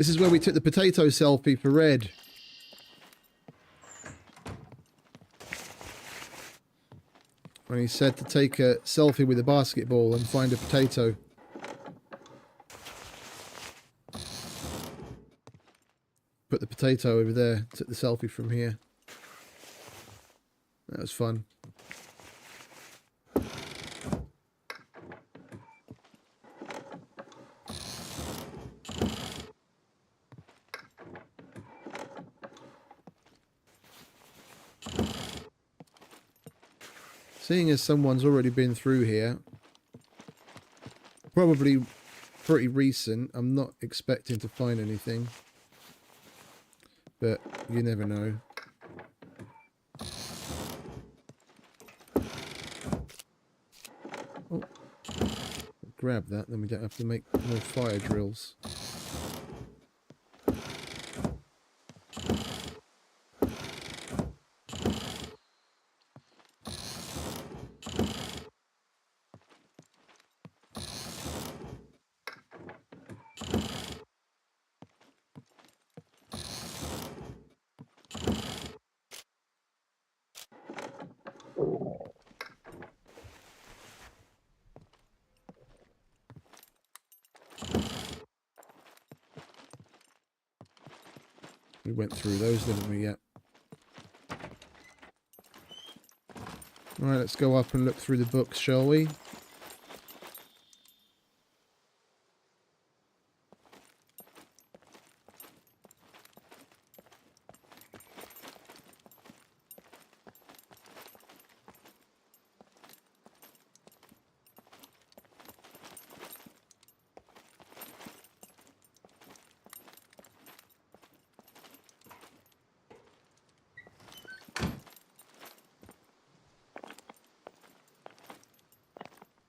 This is where we took the potato selfie for Red. When he said to take a selfie with a basketball and find a potato. Put the potato over there, took the selfie from here. That was fun. Seeing as someone's already been through here, probably pretty recent, I'm not expecting to find anything. But you never know. Oh, grab that, then we don't have to make more fire drills. We went through those, didn't we, yet? Alright, let's go up and look through the books, shall we?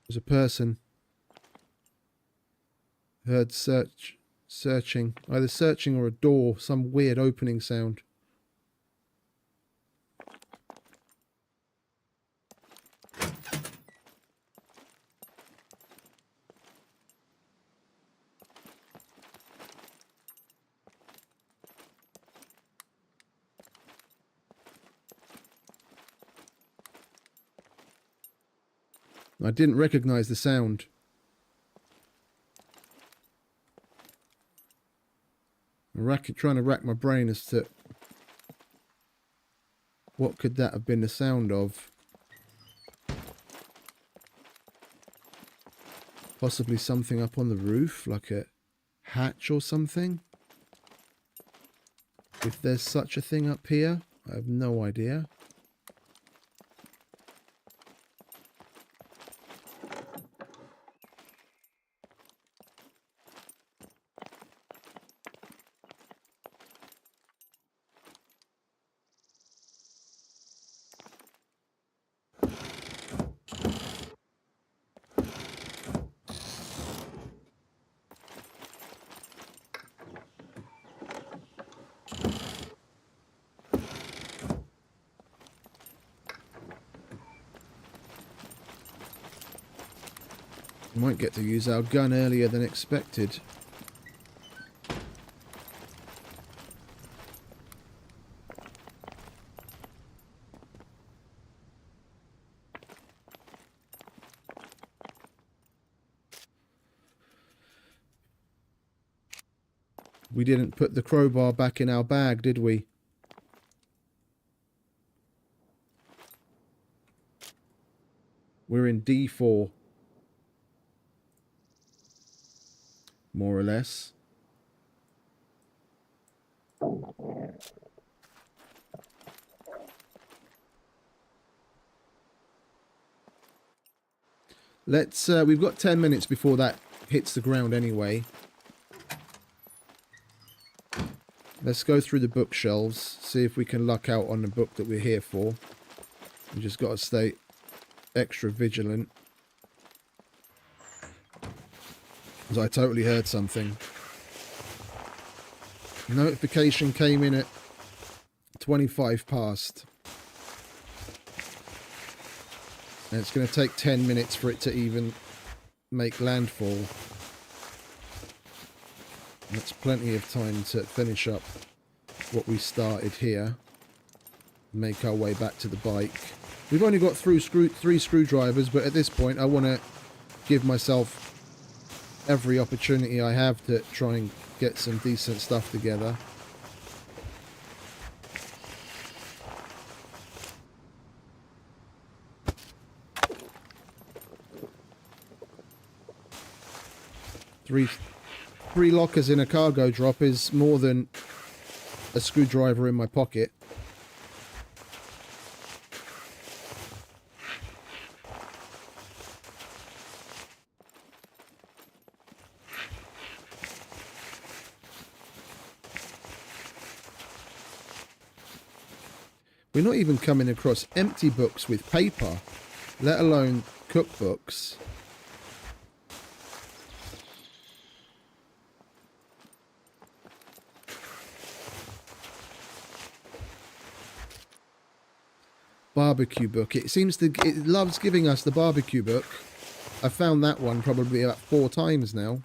There's a person. Heard searching. Either searching or a door. Some weird opening sound. I didn't recognize the sound. I'm trying to rack my brain as to what could that have been the sound of. Possibly something up on the roof, like a hatch or something. If there's such a thing up here, I have no idea. Might get to use our gun earlier than expected. We didn't put the crowbar back in our bag, did we? We're in D4. More or less. Let's we've got 10 minutes before that hits the ground anyway. Let's go through the bookshelves, see if we can luck out on the book that we're here for. We just got to stay extra vigilant. I totally heard something. Notification came in at 25 past. And it's going to take 10 minutes for it to even make landfall. That's plenty of time to finish up what we started here. Make our way back to the bike. We've only got through 3 screwdrivers, but at this point I want to give myself every opportunity I have to try and get some decent stuff together. Three lockers in a cargo drop is more than a screwdriver in my pocket. We're not even coming across empty books with paper, let alone cookbooks. Barbecue book. It loves giving us the barbecue book. I found that one probably about 4 times now.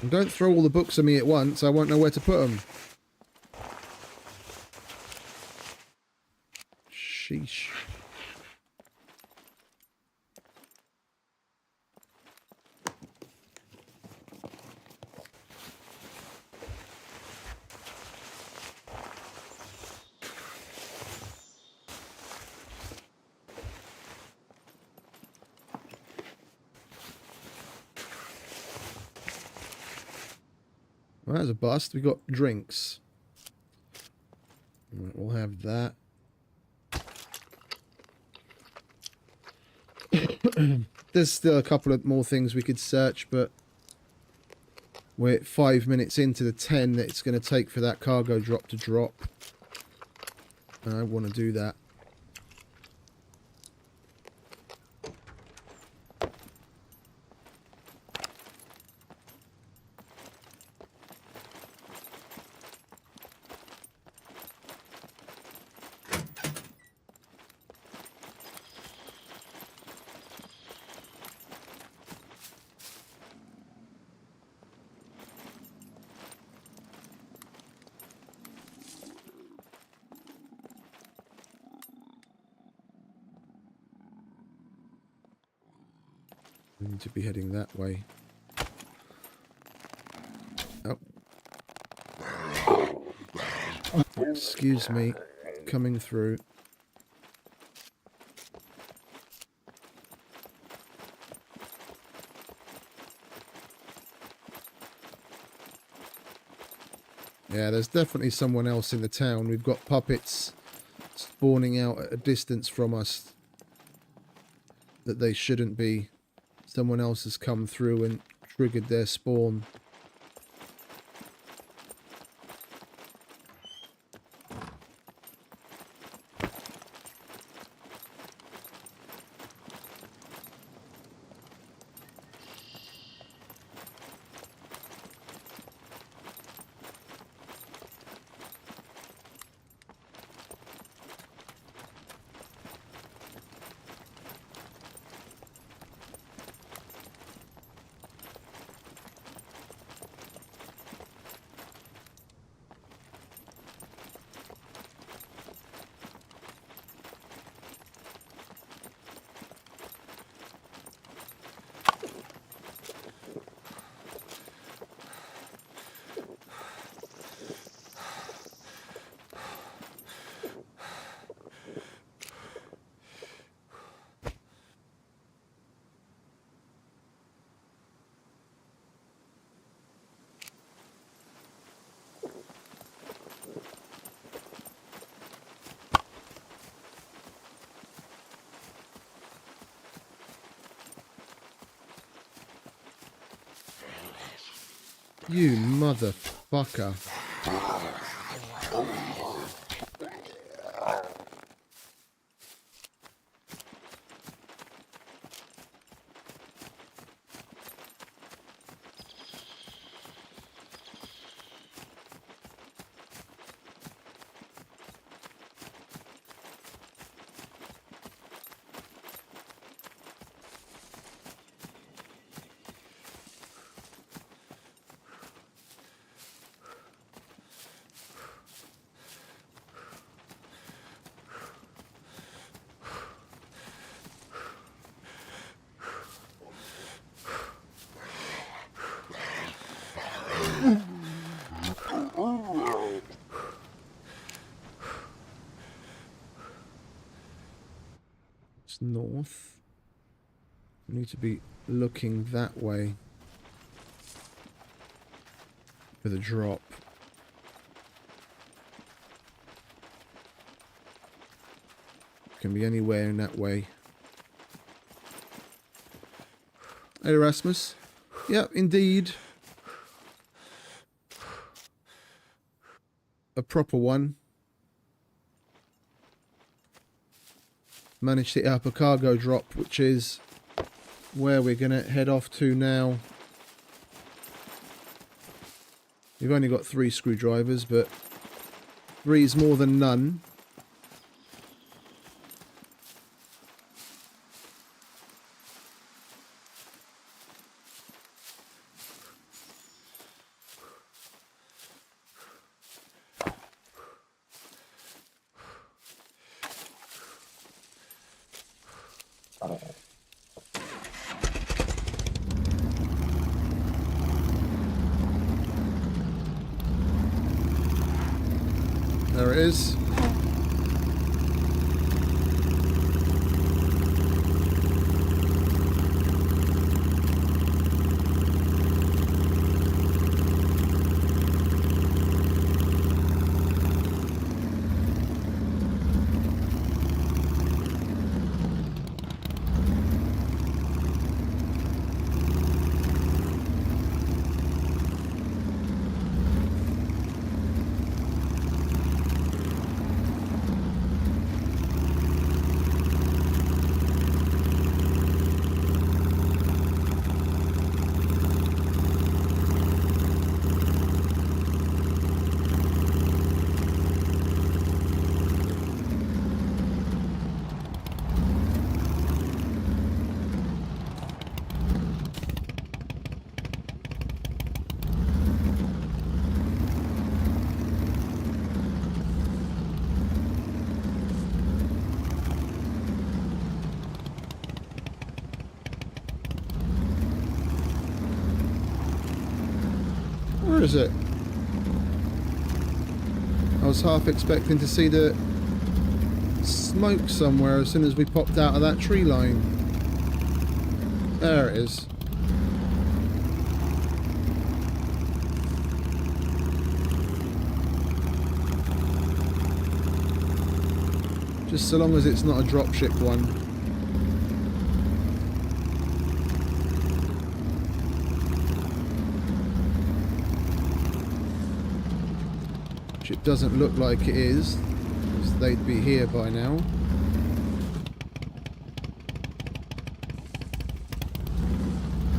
And don't throw all the books at me at once, I won't know where to put them. Sheesh. Well, that's a bust. We got drinks. Right, we'll have that. There's still a couple of more things we could search, but we're 5 minutes into the 10 that it's going to take for that cargo drop to drop. And I want to do that. We need to be heading that way. Oh. Excuse me. Coming through. Yeah, there's definitely someone else in the town. We've got puppets spawning out at a distance from us that they shouldn't be. Someone else has come through and triggered their spawn. You motherfucker. It's north. We need to be looking that way for the drop. Can be anywhere in that way. Hey, Erasmus. Yep, indeed. A proper one. Managed to hit up a cargo drop, which is where we're going to head off to now. We've only got 3 screwdrivers, but 3 is more than none. There it is. Where is it? I was half expecting to see the smoke somewhere as soon as we popped out of that tree line. There it is. Just so long as it's not a dropship one. It doesn't look like it is, because they'd be here by now.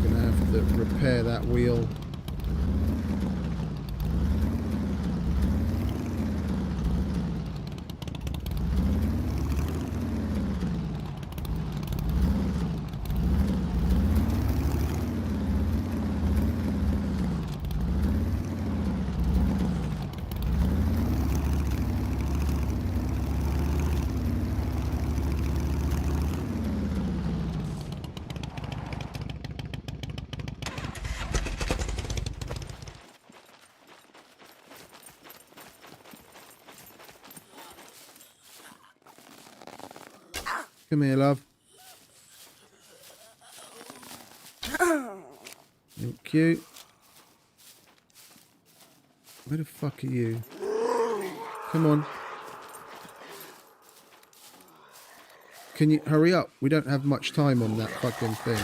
Gonna have to repair that wheel. Come here, love. Thank you. Where the fuck are you? Come on. Can you hurry up? We don't have much time on that fucking thing.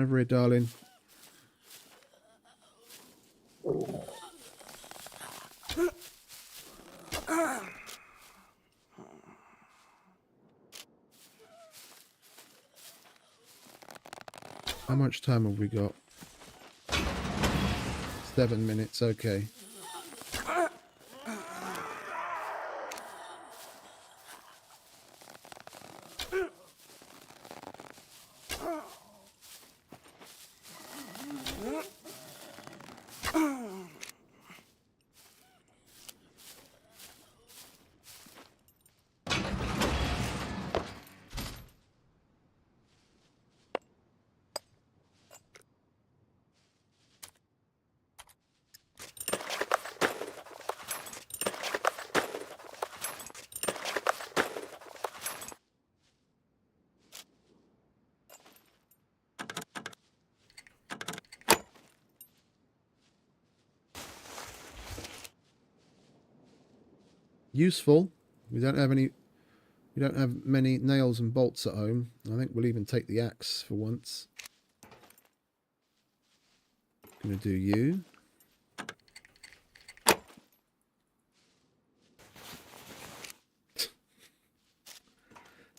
Over here, darling. How much time have we got? 7 minutes, okay. Useful. We don't have many nails and bolts at home. I think we'll even take the axe for once. Gonna do you.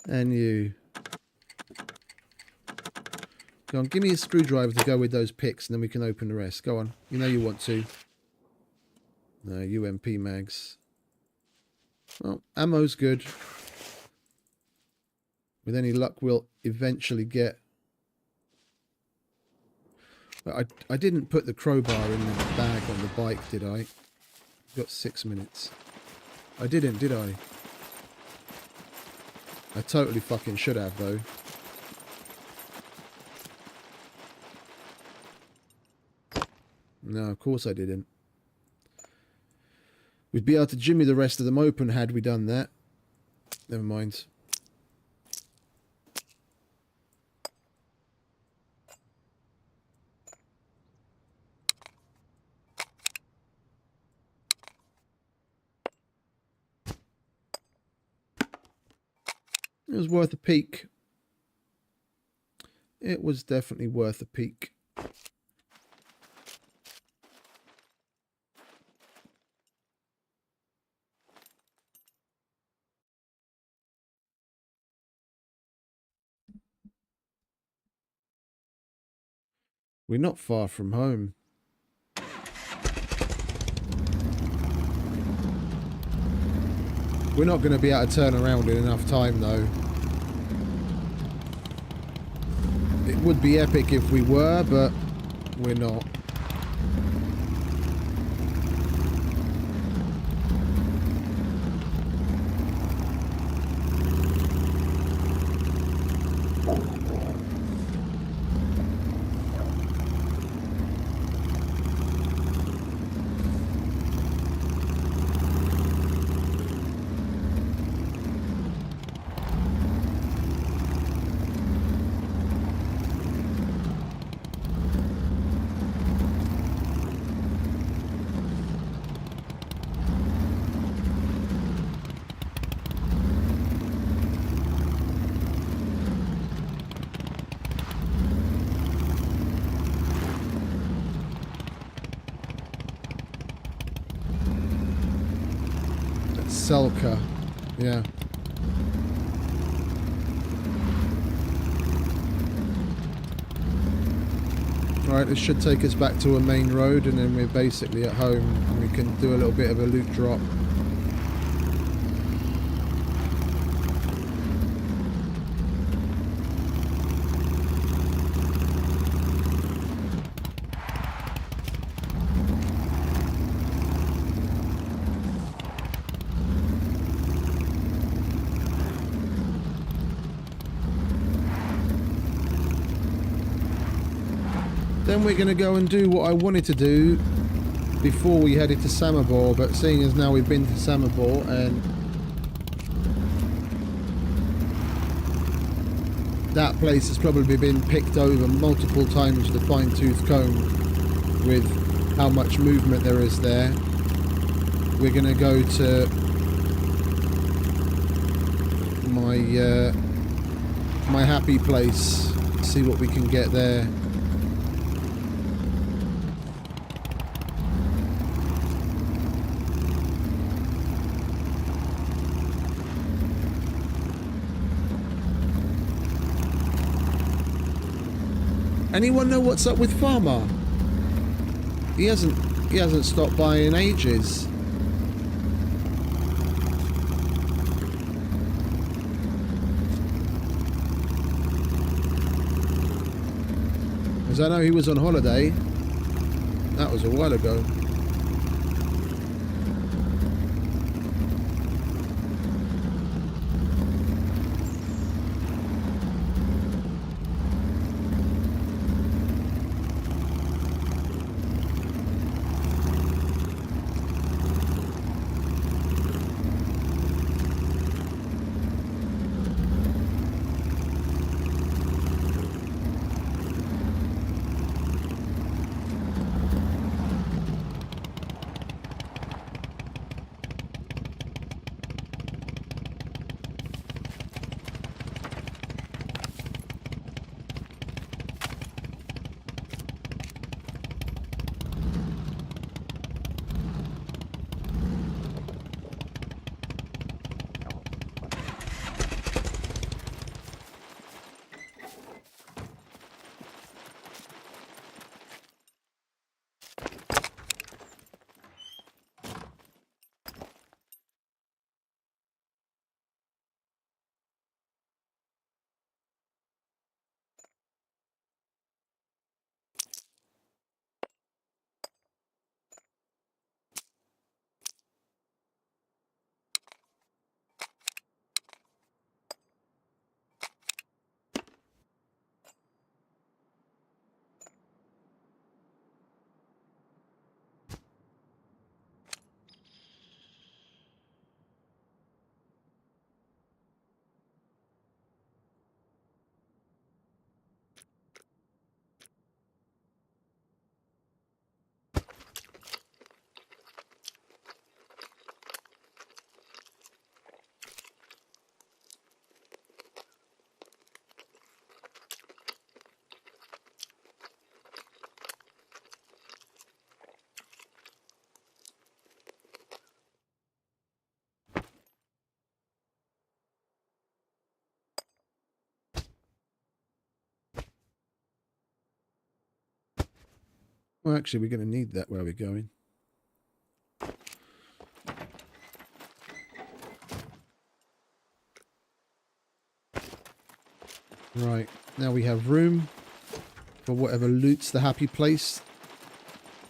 And you. Go on, give me a screwdriver to go with those picks, and then we can open the rest. Go on. You know you want to. No, UMP mags. Well, ammo's good. With any luck, we'll eventually get... I didn't put the crowbar in the bag on the bike, did I? Got 6 minutes. I didn't, did I? I totally fucking should have, though. No, of course I didn't. We'd be able to jimmy the rest of them open had we done that. Never mind. It was worth a peek. It was definitely worth a peek. We're not far from home. We're not going to be able to turn around in enough time, though. It would be epic if we were, but we're not. Selka, yeah. Alright, this should take us back to a main road, and then we're basically at home and we can do a little bit of a loot drop. Then we're going to go and do what I wanted to do before we headed to Samobor, but seeing as now we've been to Samobor and that place has probably been picked over multiple times with a fine-tooth comb with how much movement there is there, we're going to go to my happy place, see what we can get there. Anyone know what's up with Farmer? He hasn't stopped by in ages. Because I know he was on holiday. That was a while ago. Well, actually, we're going to need that where we're going. Right, now we have room for whatever loots the happy place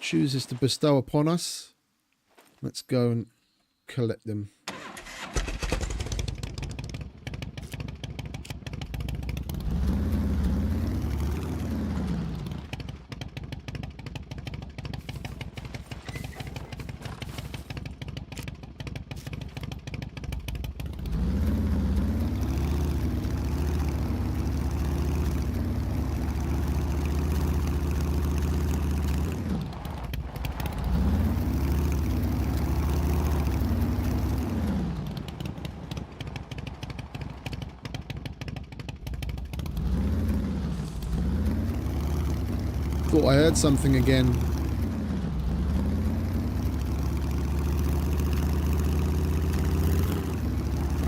chooses to bestow upon us. Let's go and collect them. Thought I heard something again.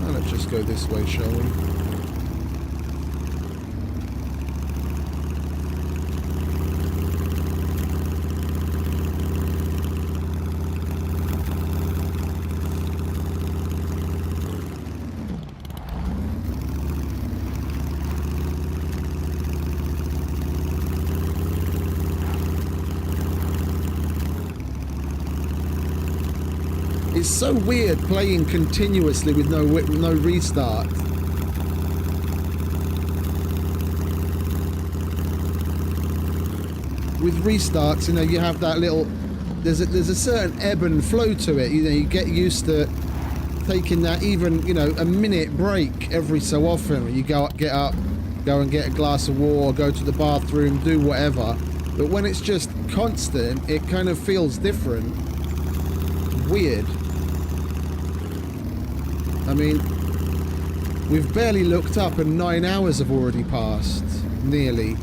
Well, let's just go this way, shall we? It's so weird playing continuously with no restart. With restarts, you know, you have that little. There's a certain ebb and flow to it. You know, you get used to taking that even, you know, a minute break every so often. You get up, go and get a glass of water, go to the bathroom, do whatever. But when it's just constant, it kind of feels different. Weird. I mean, we've barely looked up and 9 hours have already passed. Nearly.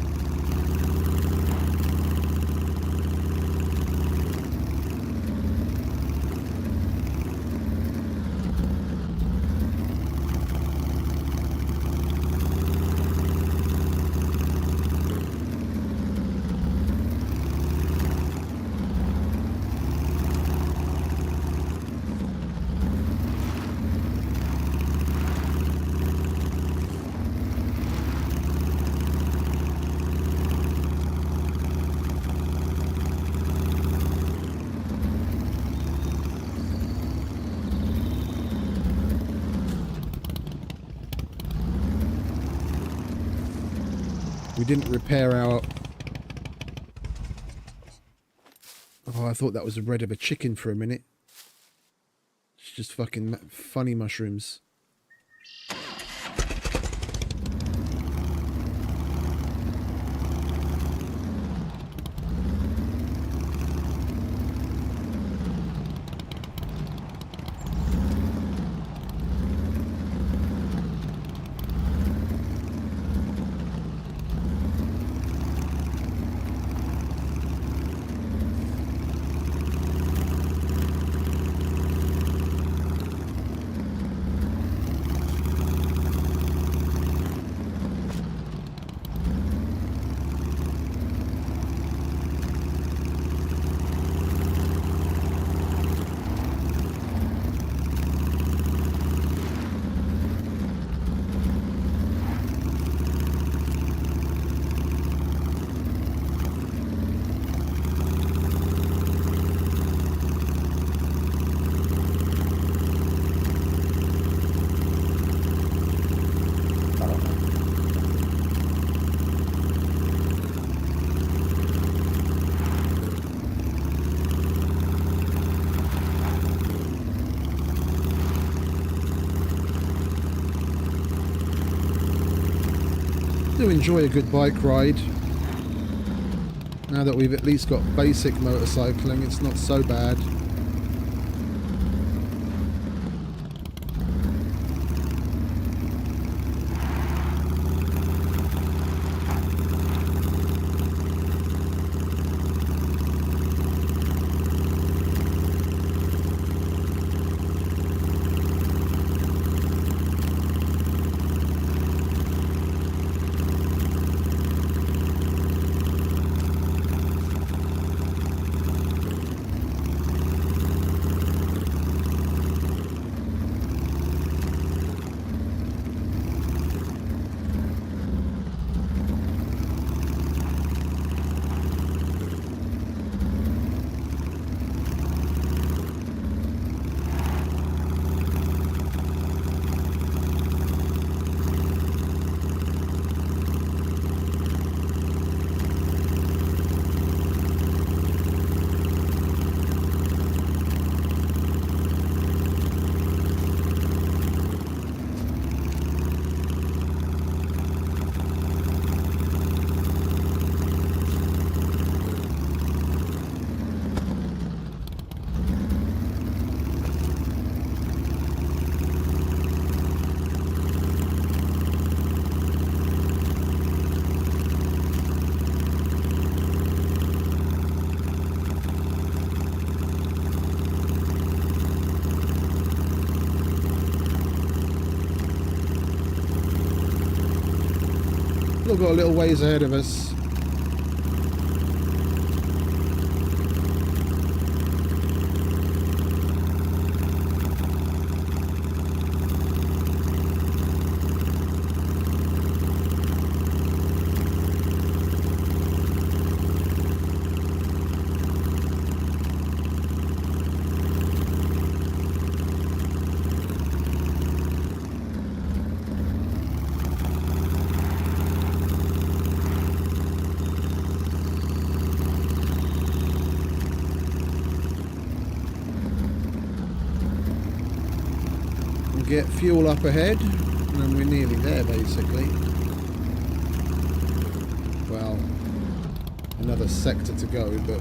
We didn't repair our... Oh, I thought that was the red of a chicken for a minute. It's just fucking funny mushrooms. Do enjoy a good bike ride. Now that we've at least got basic motorcycling, it's not so bad. Still got a little ways ahead of us. Get fuel up ahead, and we're nearly there basically. Well, another sector to go, but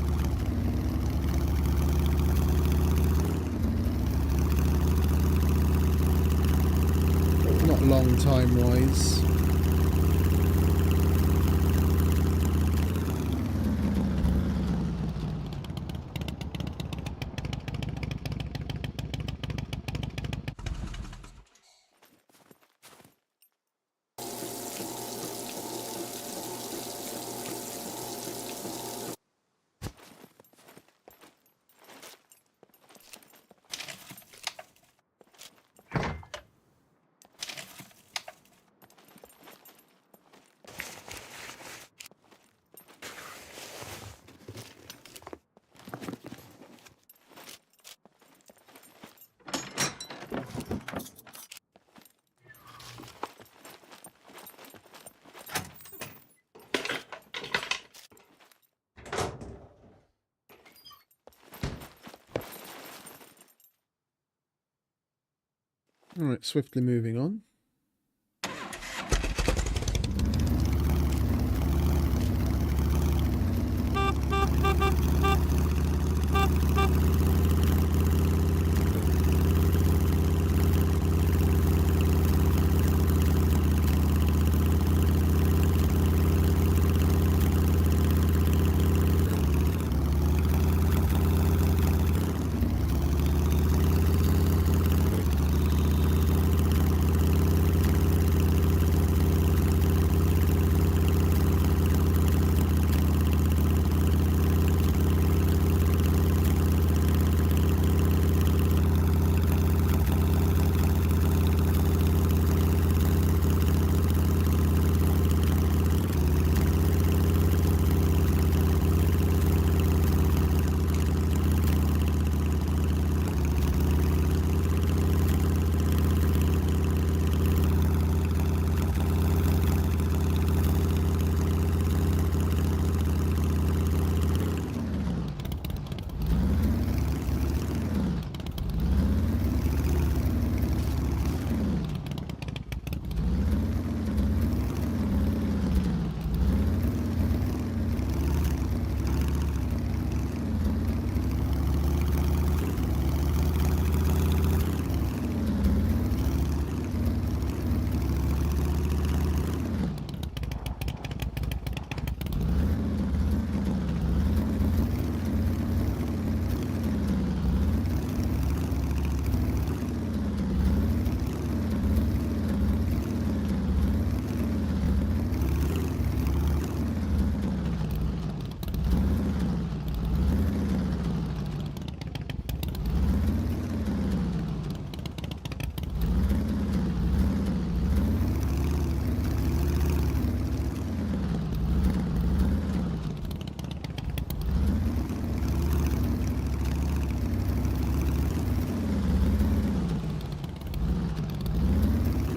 not long time wise. All right, swiftly moving on.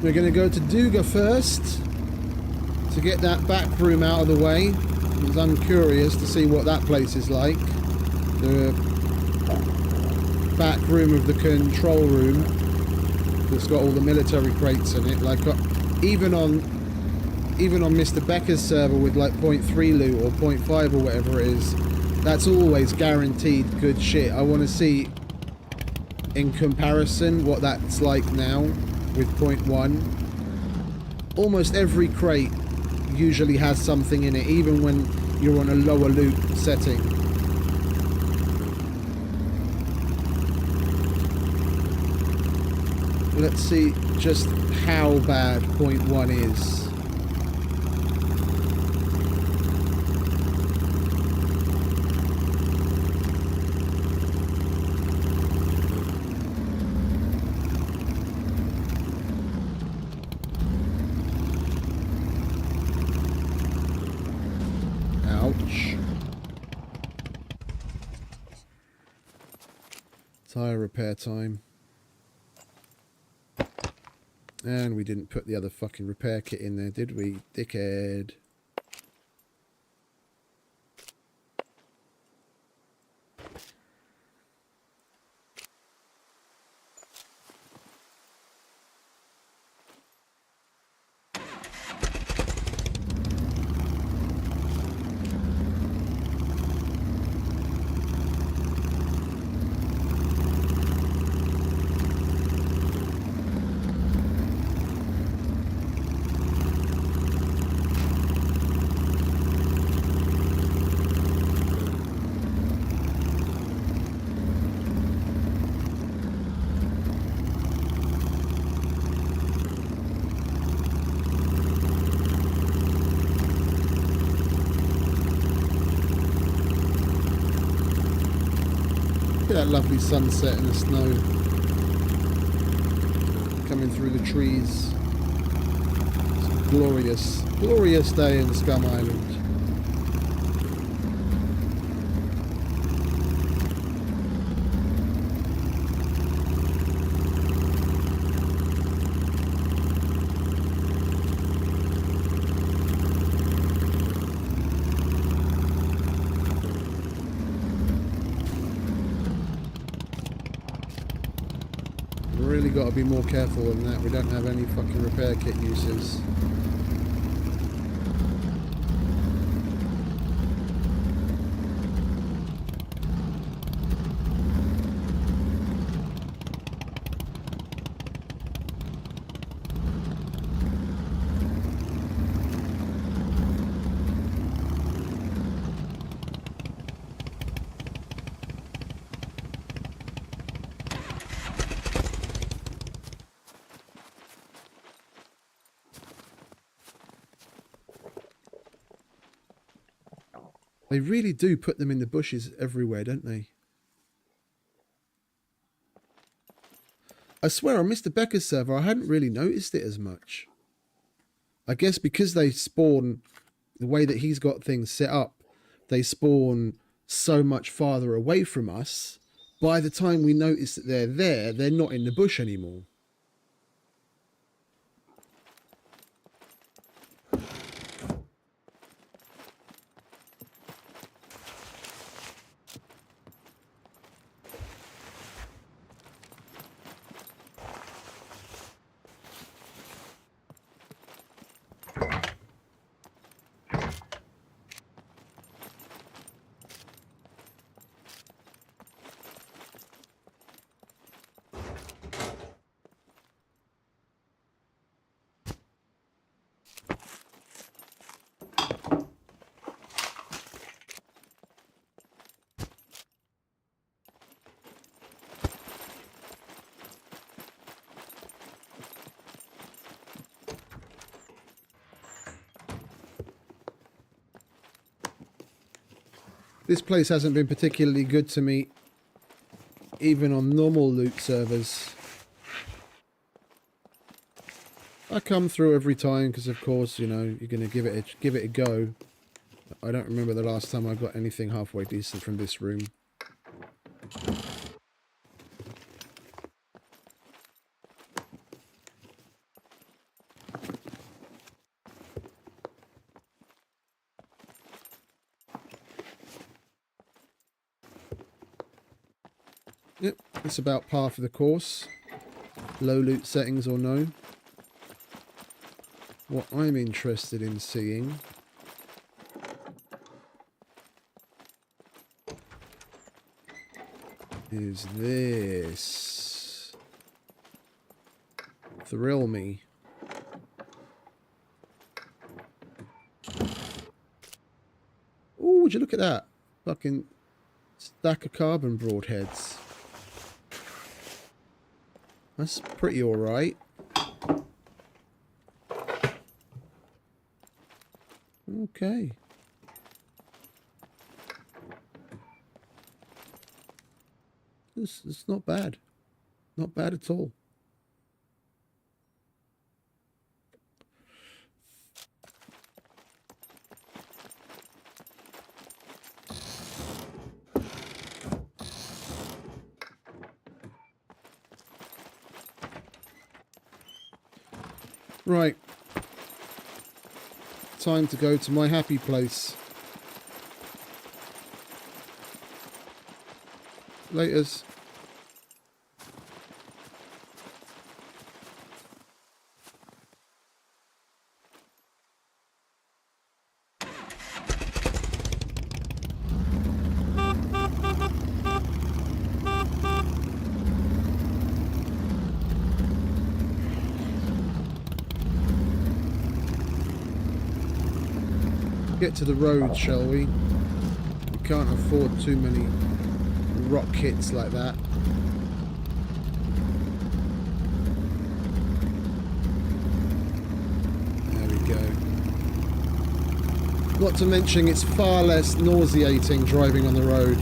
We're going to go to Duga first to get that back room out of the way. I'm curious to see what that place is like. The back room of the control room that's got all the military crates in it. Like even on Mr. Becker's server with like 0.3 loot or 0.5 or whatever it is, that's always guaranteed good shit. I want to see in comparison what that's like now with 0.1. Almost every crate usually has something in it, even when you're on a lower loot setting. Let's see just how bad 0.1 is. Tire repair time. And we didn't put the other fucking repair kit in there, did we, dickhead? Look at that lovely sunset in the snow coming through the trees. It's a glorious, glorious day in Scum Island. Really got to be more careful than that. We don't have any fucking repair kit uses. They really do put them in the bushes everywhere, don't they? I swear on Mr. Becker's server, I hadn't really noticed it as much. I guess because they spawn, the way that he's got things set up, they spawn so much farther away from us. By the time we notice that they're there, they're not in the bush anymore. This place hasn't been particularly good to me, even on normal loot servers. I come through every time because, of course, you know, you're going to give it a go. I don't remember the last time I got anything halfway decent from this room. Yep, it's about par for the course. Low loot settings or no. What I'm interested in seeing is this. Thrill me. Oh, would you look at that? Fucking stack of carbon broadheads. That's pretty alright. Okay. It's not bad. Not bad at all. Right. Time to go to my happy place. Laters. Get to the road, shall we? We can't afford too many rock hits like that. There we go. Not to mention it's far less nauseating driving on the road.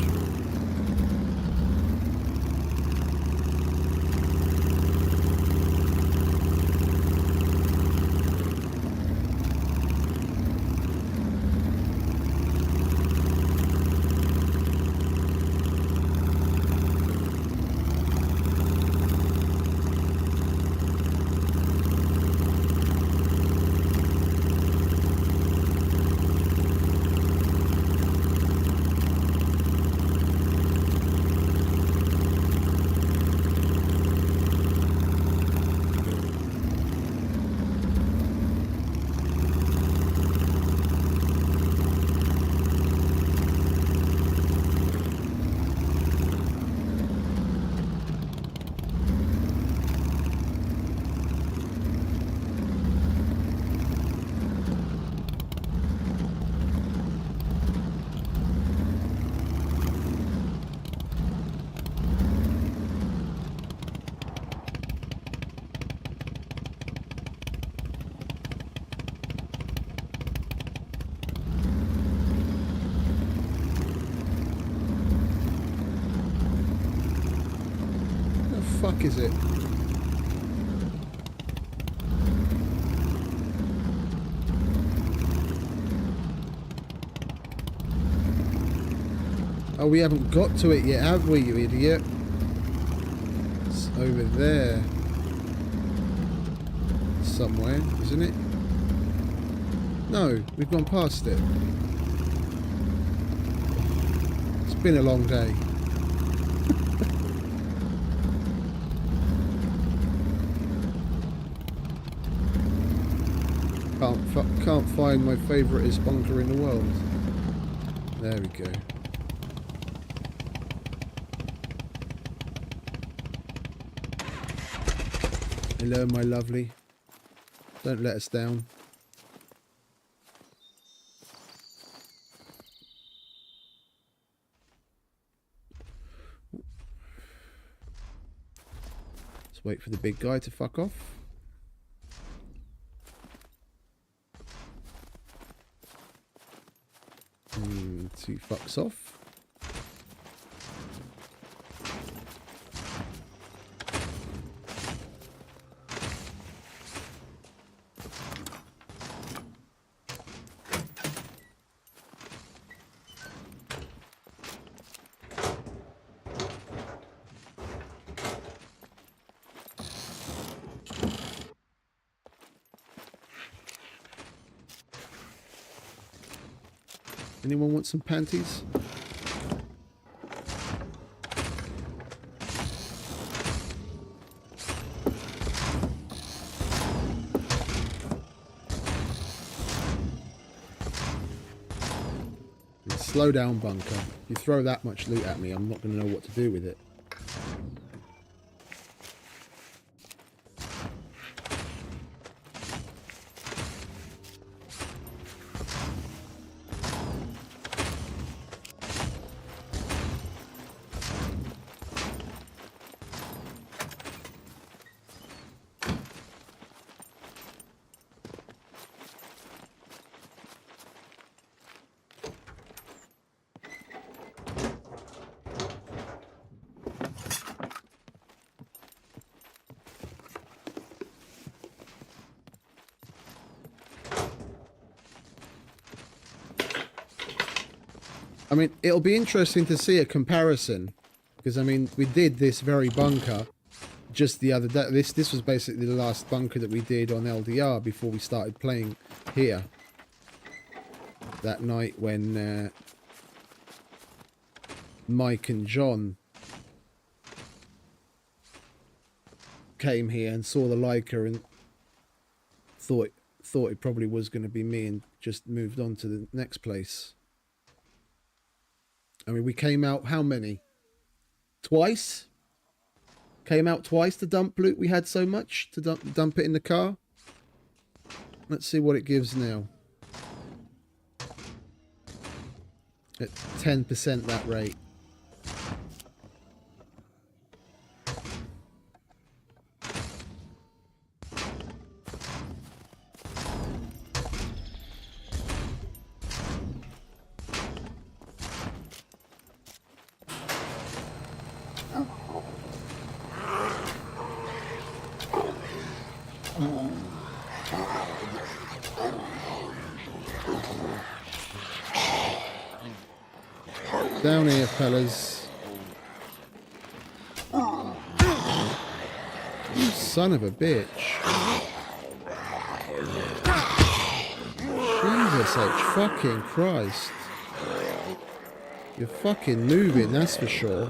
fuck is it? Oh, we haven't got to it yet, have we, you idiot? It's over there. Somewhere, isn't it? No, we've gone past it. It's been a long day. Can't find my favouriteest bunker in the world. There we go. Hello, my lovely. Don't let us down. Let's wait for the big guy to fuck off. Two fucks off. Anyone want some panties? Slow down, bunker. If you throw that much loot at me, I'm not going to know what to do with it. I mean, it'll be interesting to see a comparison, because I mean, we did this very bunker just the other day. This was basically the last bunker that we did on LDR before we started playing here. That night when Mike and John came here and saw the Leica and thought it probably was going to be me and just moved on to the next place. I mean, we came out, how many? Twice? Came out twice to dump loot. We had so much to dump it in the car. Let's see what it gives now. At 10% that rate. Down here, fellas. You son of a bitch. Jesus H fucking Christ. You're fucking moving, that's for sure.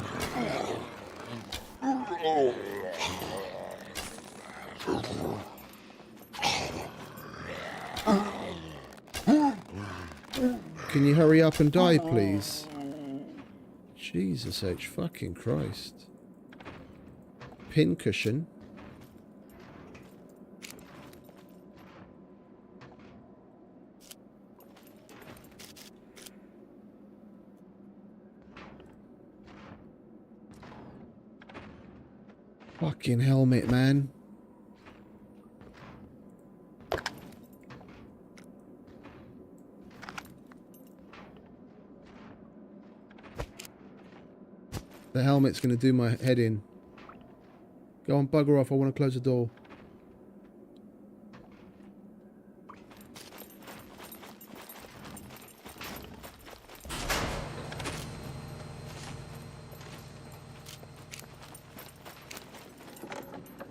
Can you hurry up and die, please? Jesus H fucking Christ. Pin cushion. Fucking helmet, man. The helmet's going to do my head in. Go on, bugger off. I want to close the door.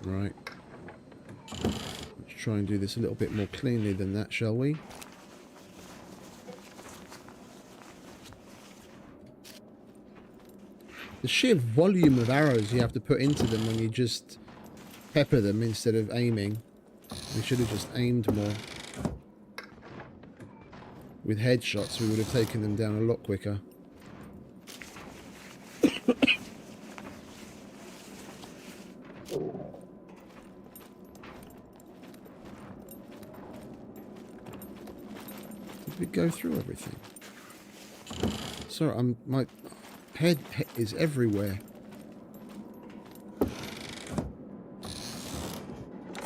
Right. Let's try and do this a little bit more cleanly than that, shall we? The sheer volume of arrows you have to put into them when you just pepper them instead of aiming. We should have just aimed more. With headshots, we would have taken them down a lot quicker. Did we go through everything? Sorry, my head is everywhere.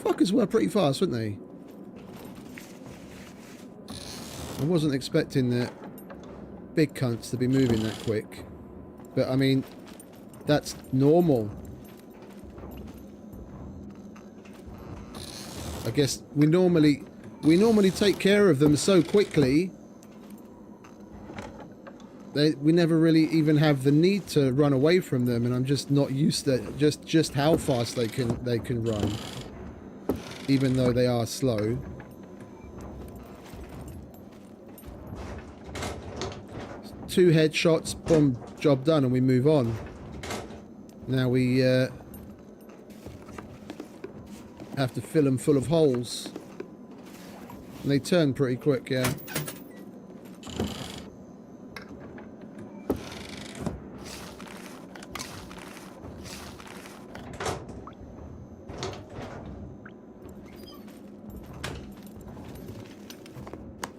Fuckers were pretty fast, weren't they? I wasn't expecting the big cunts to be moving that quick. But I mean, that's normal. I guess we normally take care of them so quickly. We never really even have the need to run away from them, and I'm just not used to just how fast they can run, even though they are slow. Two headshots, boom, job done, and we move on. Now we have to fill them full of holes, and they turn pretty quick, yeah.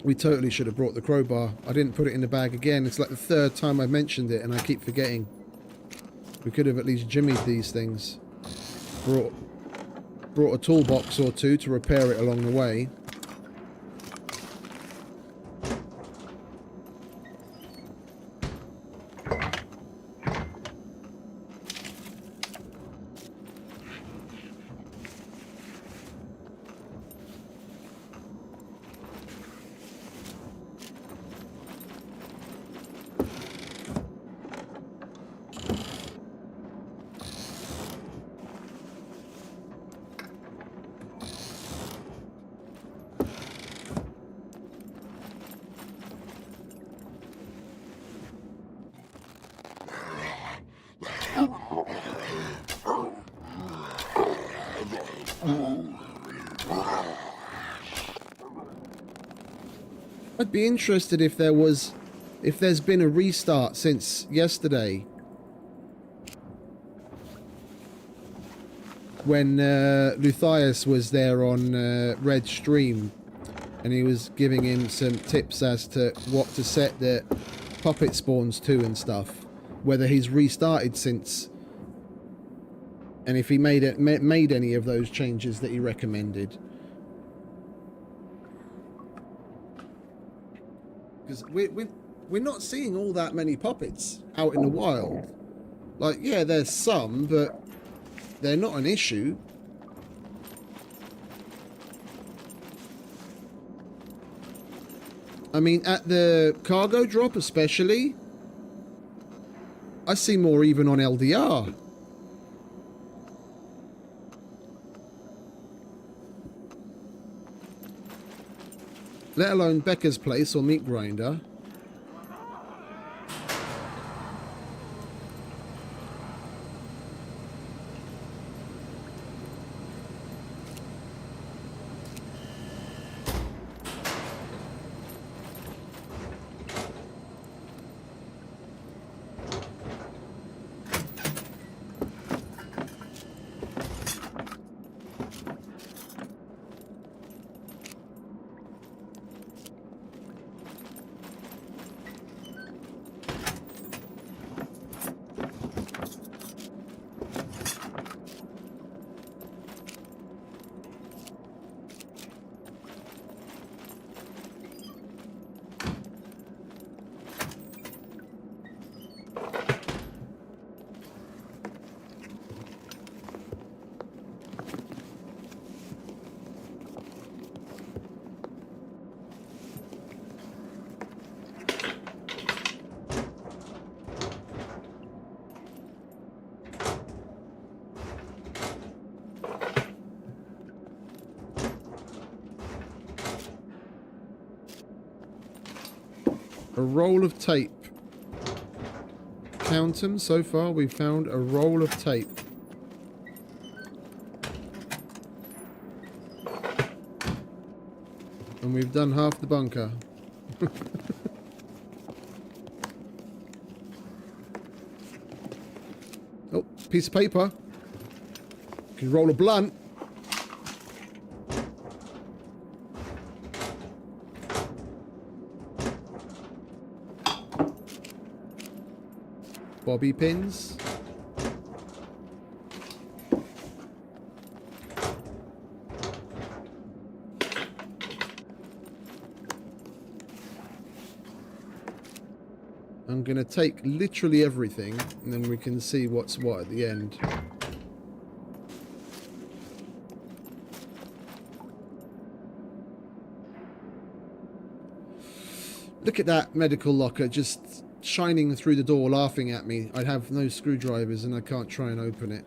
We totally should have brought the crowbar. I didn't put it in the bag again. It's like the third time I've mentioned it and I keep forgetting. We could have at least jimmied these things. Brought a toolbox or two to repair it along the way. I'd be interested if there's been a restart since yesterday, when Luthias was there on Red Stream, and he was giving him some tips as to what to set the puppet spawns to and stuff. Whether he's restarted since, and if he made any of those changes that he recommended. Because we're not seeing all that many puppets out in the wild. Like, yeah, there's some, but they're not an issue. I mean, at the cargo drop especially, I see more even on LDR. Let alone Becca's Place or Meat Grinder. A roll of tape. Count them. So far, we've found a roll of tape. And we've done half the bunker. Oh, piece of paper. Can roll a blunt. Bobby pins. I'm going to take literally everything, and then we can see what's what at the end. Look at that medical locker just shining through the door, laughing at me. I'd have no screwdrivers and I can't try and open it.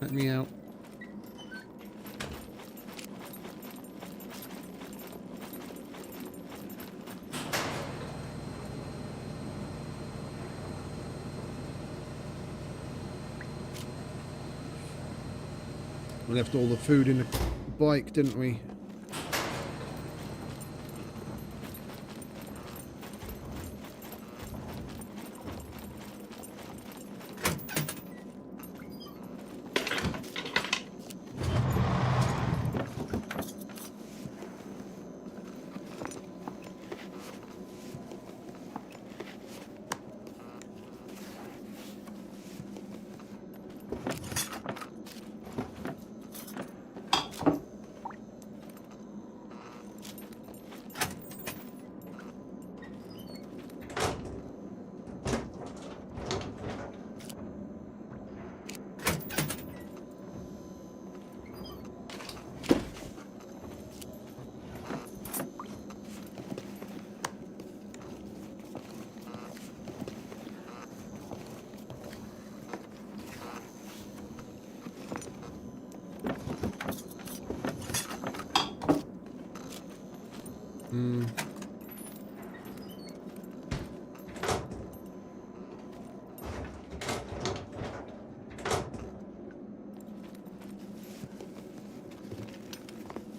Let me out. We left all the food in the bike, didn't we?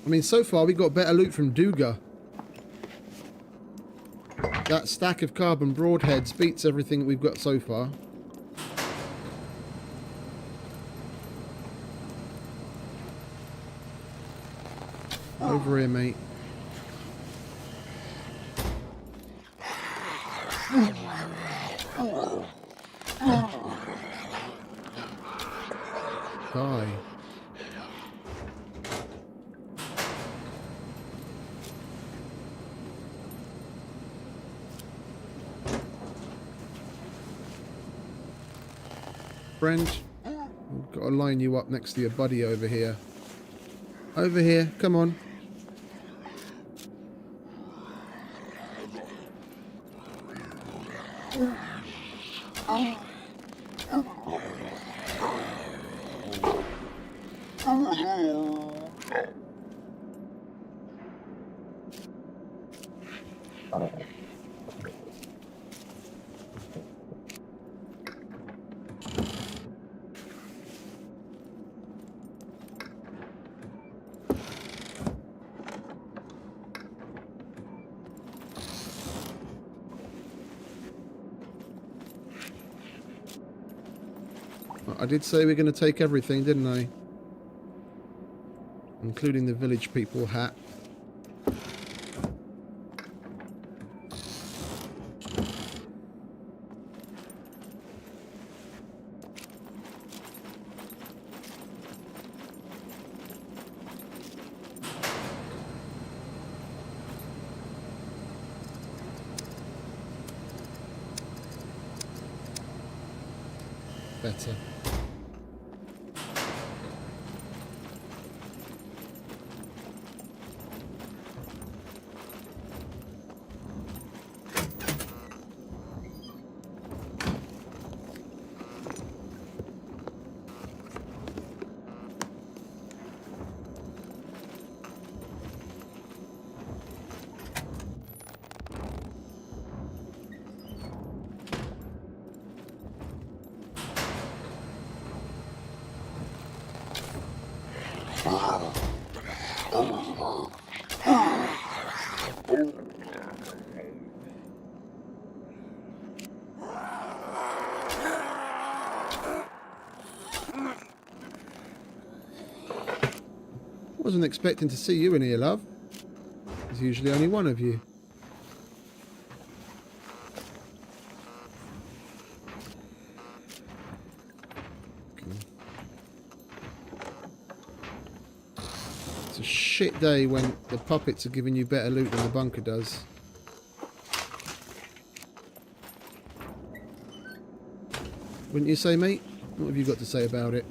I mean, so far we got better loot from Duga. That stack of carbon broadheads beats everything we've got so far. Over here, mate. Die. Friend, I've got to line you up next to your buddy over here. Over here, come on. I did say we're going to take everything, didn't I? Including the village people hat. Better. Wasn't expecting to see you in here, love. There's usually only one of you. Okay. It's a shit day when the puppets are giving you better loot than the bunker does. Wouldn't you say, mate? What have you got to say about it?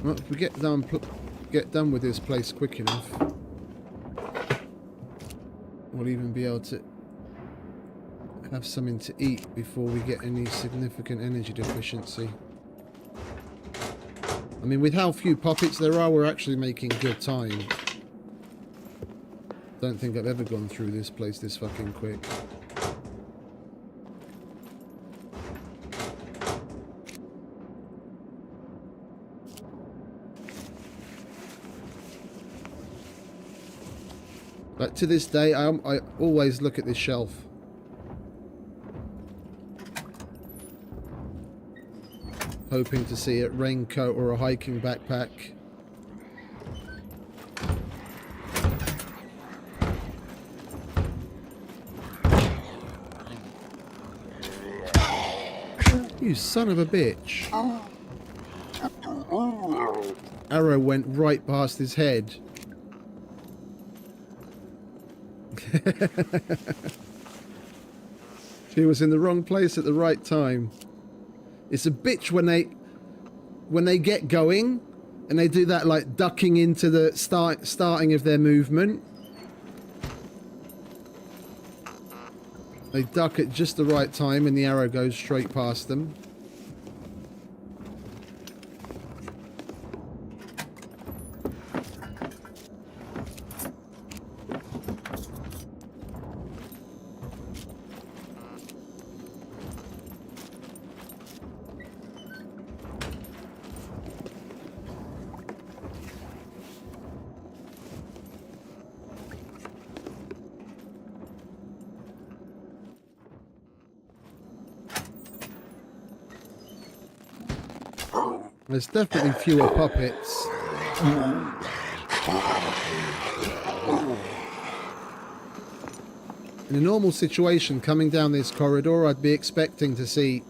Well, if we get done with this place quick enough, we'll even be able to have something to eat before we get any significant energy deficiency. I mean, with how few puppets there are, we're actually making good time. Don't think I've ever gone through this place this fucking quick. But to this day, I always look at this shelf. Hoping to see a raincoat or a hiking backpack. You son of a bitch. Arrow went right past his head. She was in the wrong place at the right time. It's a bitch when they get going and they do that, like ducking into the starting of their movement. They duck at just the right time and the arrow goes straight past them. There's definitely fewer puppets. In a normal situation, coming down this corridor, I'd be expecting to see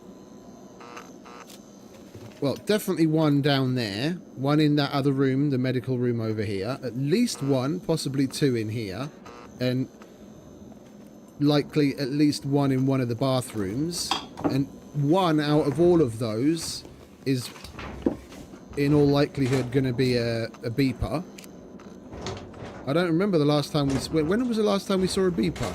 Well, definitely one down there. One in that other room, the medical room over here. At least one, possibly two in here. And likely at least one in one of the bathrooms. And one out of all of those is, in all likelihood, going to be a beeper. I don't remember the last time we... When was the last time we saw a beeper?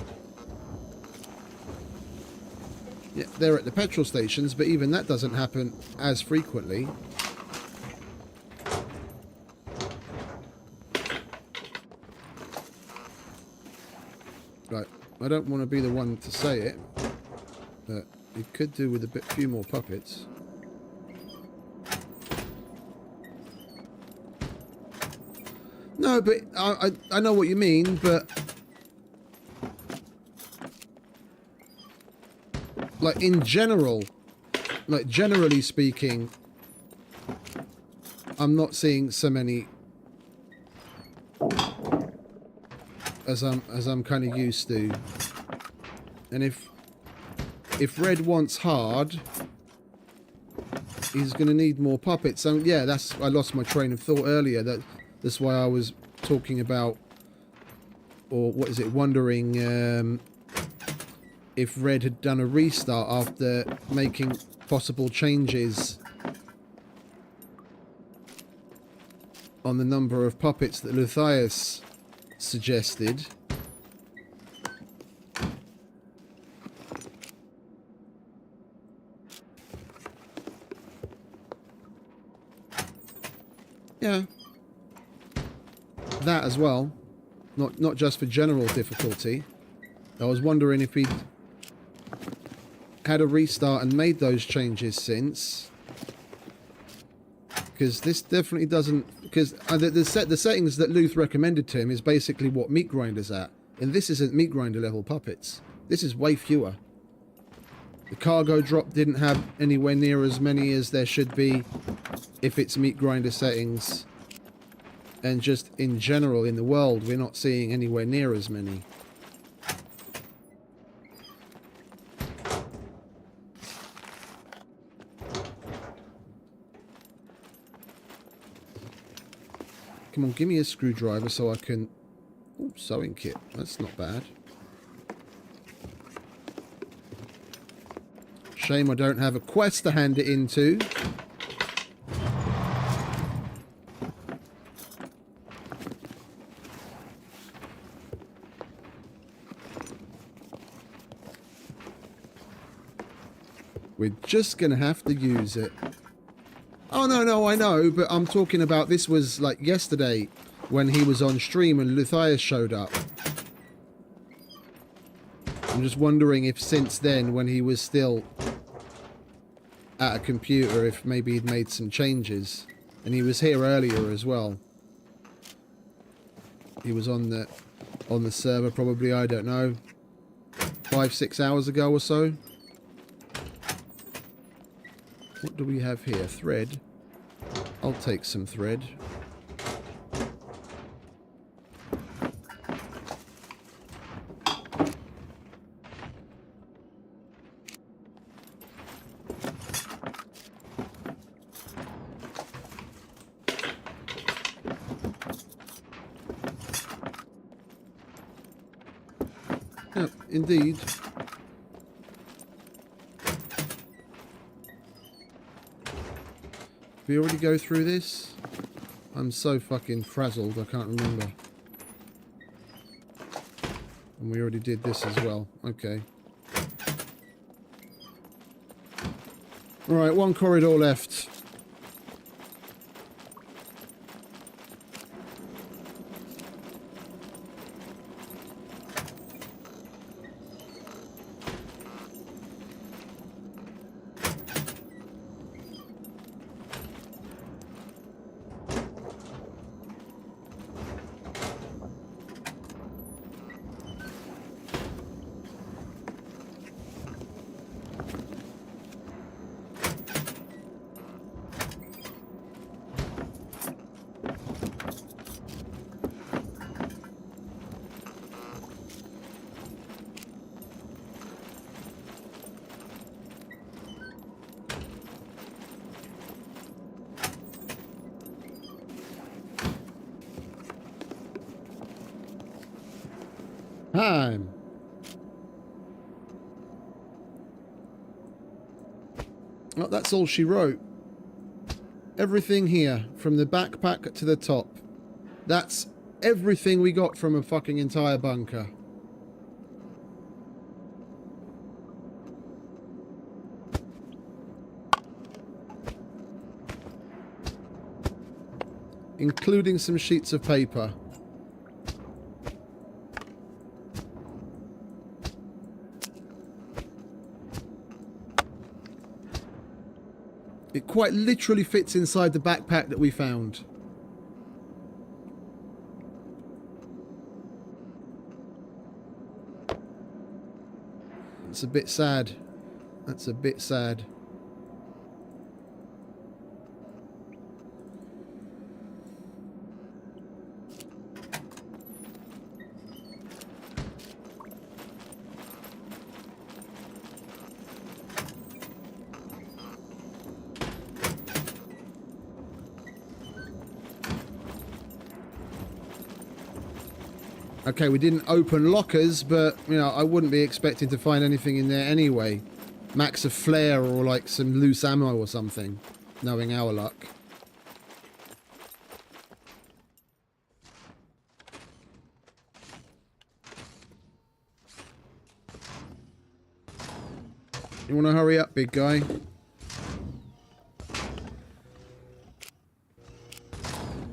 Yeah, they're at the petrol stations, but even that doesn't happen as frequently. Right, I don't want to be the one to say it, but it could do with a few more puppets. No, but I know what you mean, but... Like, in general, like, generally speaking, I'm not seeing so many as I'm kind of used to. And if Red wants hard, he's going to need more puppets. So yeah, I lost my train of thought earlier. That's why I was talking about, or what is it, wondering if Red had done a restart after making possible changes on the number of puppets that Luthius suggested. Yeah. That as well. Not just for general difficulty. I was wondering if he'd had a restart and made those changes since, because this definitely doesn't, because the settings that Luth recommended to him is basically what Meat Grinder's at, and this isn't Meat Grinder level puppets. This is way fewer. The cargo drop didn't have anywhere near as many as there should be if it's Meat Grinder settings, and just in general in the world we're not seeing anywhere near as many. Come on, give me a screwdriver so I can... Oh, sewing kit. That's not bad. Shame I don't have a quest to hand it into. We're just going to have to use it. Oh, no, I know, but I'm talking about this was like yesterday when he was on stream and Luthius showed up. I'm just wondering if since then, when he was still at a computer, if maybe he'd made some changes. And he was here earlier as well. He was on the server probably, I don't know, 5-6 hours ago or so. What do we have here? Thread. I'll take some thread. Yeah, indeed. Did we already go through this? I'm so fucking frazzled, I can't remember. And we already did this as well. Okay. Alright, one corridor left. time. Oh, that's all she wrote. Everything here, from the backpack to the top. That's everything we got from a fucking entire bunker. Including some sheets of paper. It quite literally fits inside the backpack that we found. That's a bit sad. That's a bit sad. Okay, we didn't open lockers, but, you know, I wouldn't be expecting to find anything in there anyway. Max a flare or, like, some loose ammo or something, knowing our luck. You want to hurry up, big guy?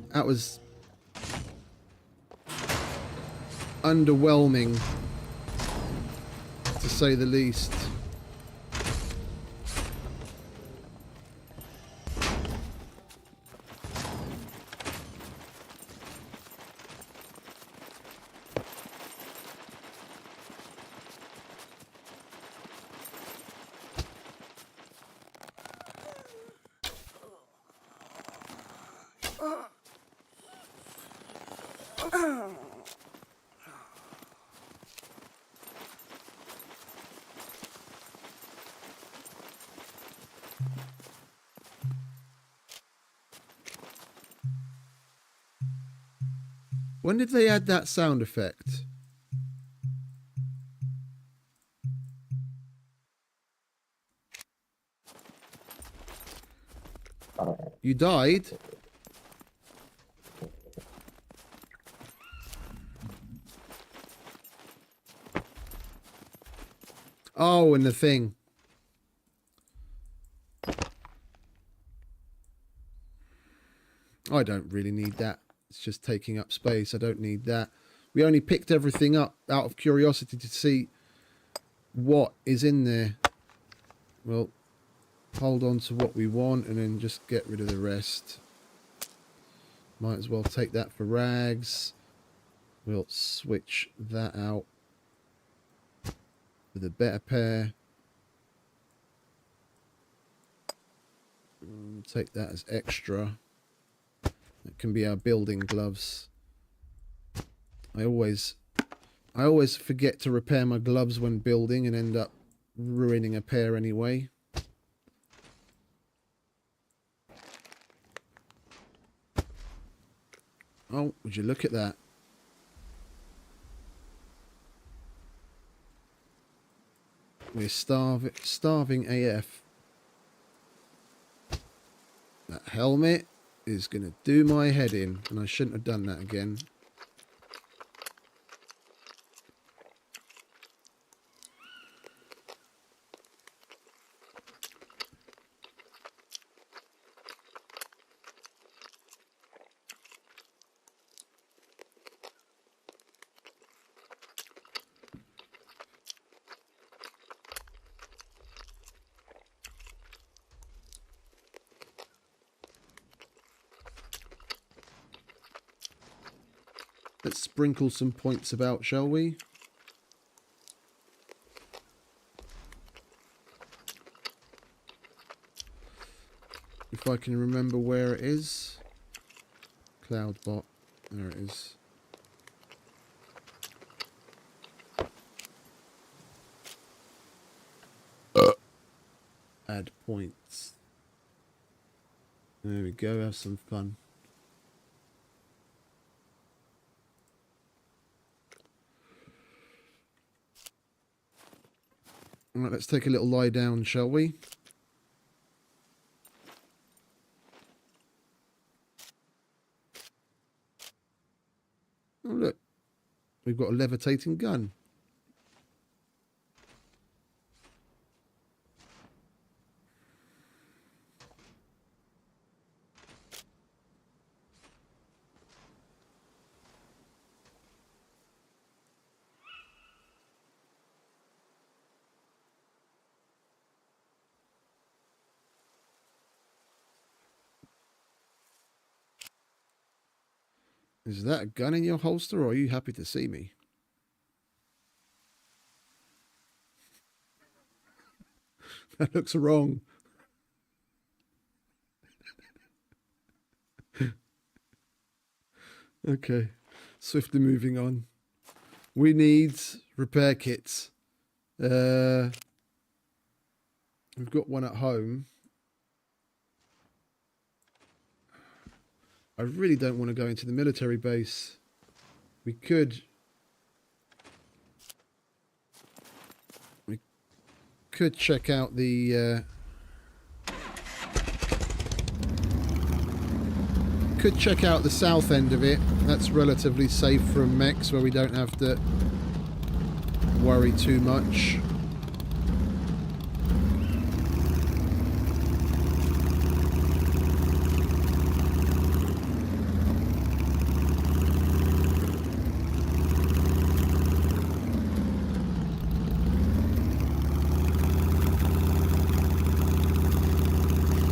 That was underwhelming, to say the least. When did they add that sound effect? You died? Oh, and the thing. I don't really need that. It's just taking up space. I don't need that. We only picked everything up out of curiosity to see what is in there. Well, hold on to what we want and then just get rid of the rest. Might as well take that for rags. We'll switch that out with a better pair. Take that as extra. That can be our building gloves. I always forget to repair my gloves when building and end up ruining a pair anyway. Oh, would you look at that? We're starving AF. That helmet is going to do my head in, and I shouldn't have done that again. Let's sprinkle some points about, shall we? If I can remember where it is. Cloudbot. There it is. Add points. There we go, have some fun. All right, let's take a little lie down, shall we? Oh, look. We've got a levitating gun. Is that a gun in your holster, or are you happy to see me? That looks wrong. Okay, swiftly moving on. We need repair kits. We've got one at home. I really don't want to go into the military base. We could check out the south end of it. That's relatively safe from mechs, where we don't have to worry too much.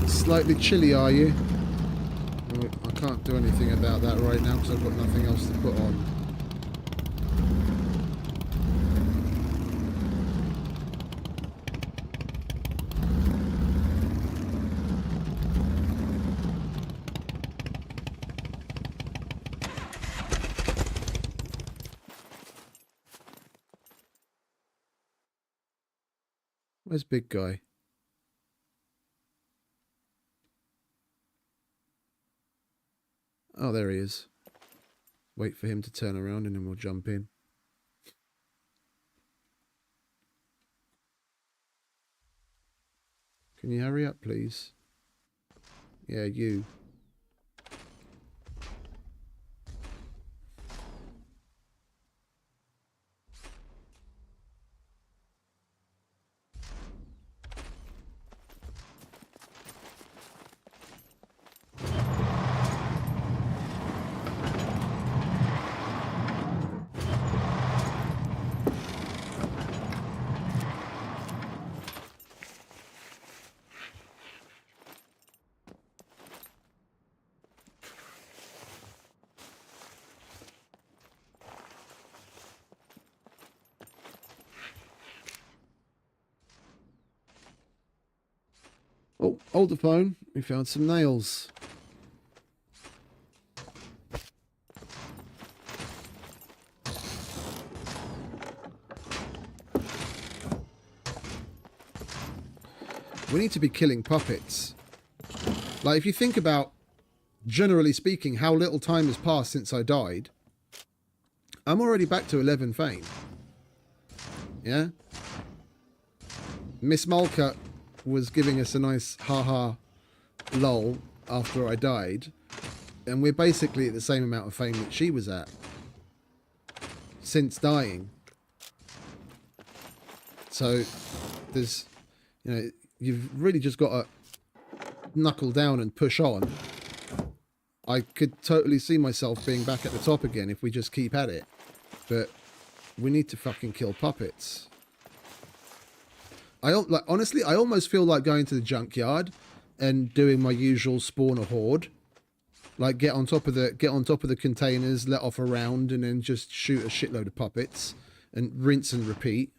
Slightly chilly, are you? I can't do anything about that right now because I've got nothing else to put on. Where's big guy? Oh, there he is. Wait for him to turn around and then we'll jump in. Can you hurry up, please? Yeah, you. Oh, hold the phone. We found some nails. We need to be killing puppets. Like, if you think about, generally speaking, how little time has passed since I died, I'm already back to 11 fame. Yeah? Miss Mulcut was giving us a nice haha lol after I died, and we're basically at the same amount of fame that she was at since dying. So there's, you know, you've really just got to knuckle down and push on. I could totally see myself being back at the top again if we just keep at it, but we need to fucking kill puppets. Honestly, I almost feel like going to the junkyard and doing my usual spawner horde. Like, get on top of the containers, let off a round, and then just shoot a shitload of puppets and rinse and repeat.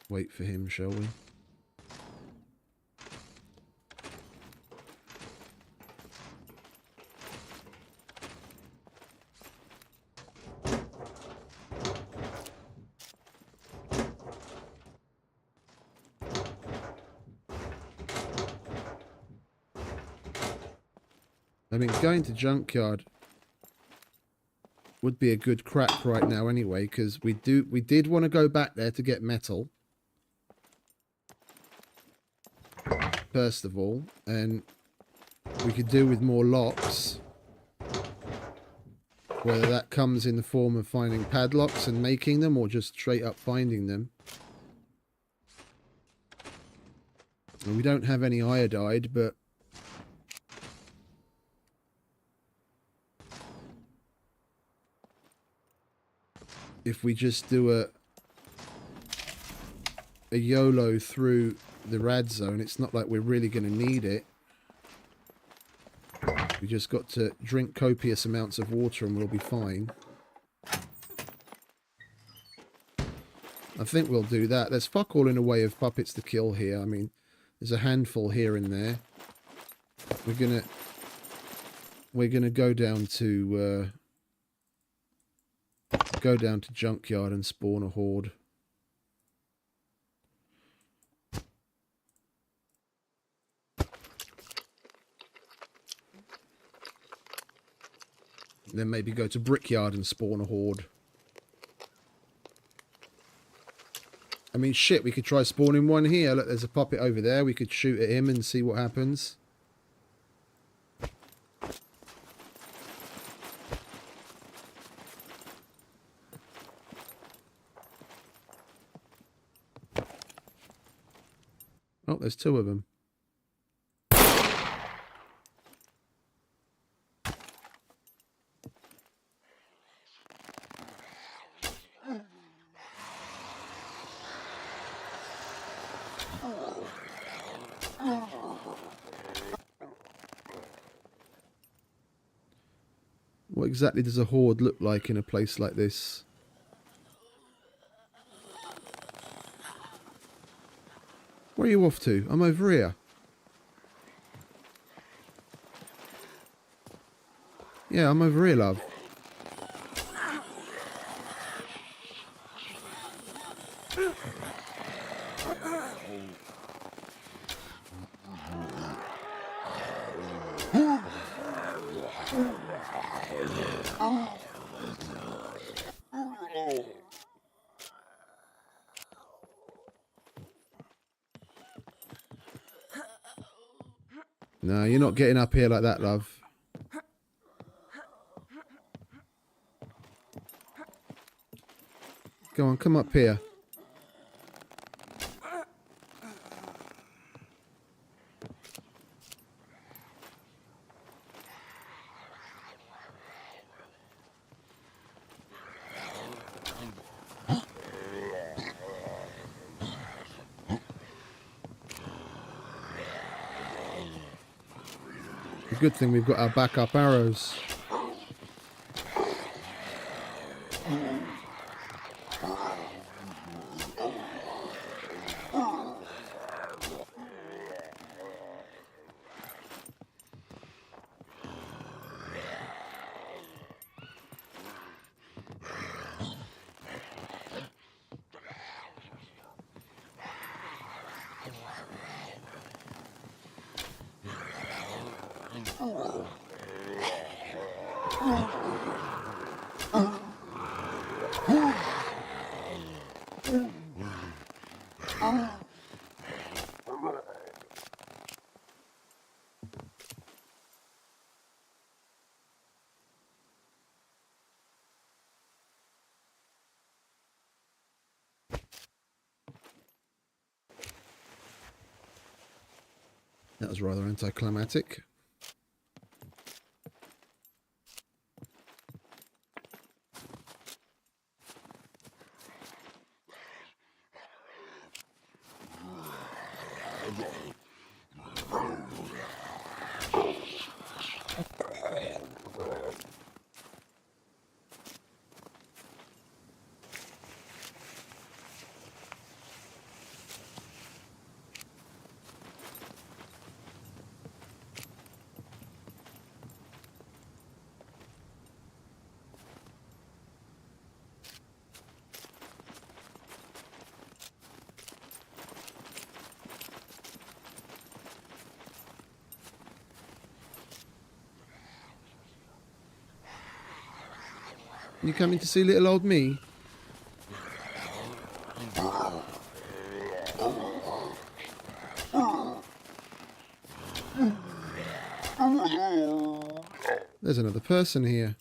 Wait for him, shall we? I mean, going to junkyard would be a good crack right now anyway, because we did want to go back there to get metal. First of all, and we could do with more locks. Whether that comes in the form of finding padlocks and making them, or just straight up finding them. And we don't have any iodide, but if we just do a YOLO through the rad zone, it's not like we're really going to need it. We just got to drink copious amounts of water and we'll be fine. I think we'll do that. There's fuck all in a way of puppets to kill here. I mean, there's a handful here and there. We're gonna go down to junkyard and spawn a horde. Then maybe go to brickyard and spawn a horde. I mean, shit, we could try spawning one here. Look, there's a puppet over there. We could shoot at him and see what happens. Oh, there's two of them. What exactly does a horde look like in a place like this? Where are you off to? I'm over here. Yeah, I'm over here, love. No, you're not getting up here like that, love. Go on, come up here. Good thing we've got our backup arrows. That was rather anticlimactic. You coming to see little old me? There's another person here.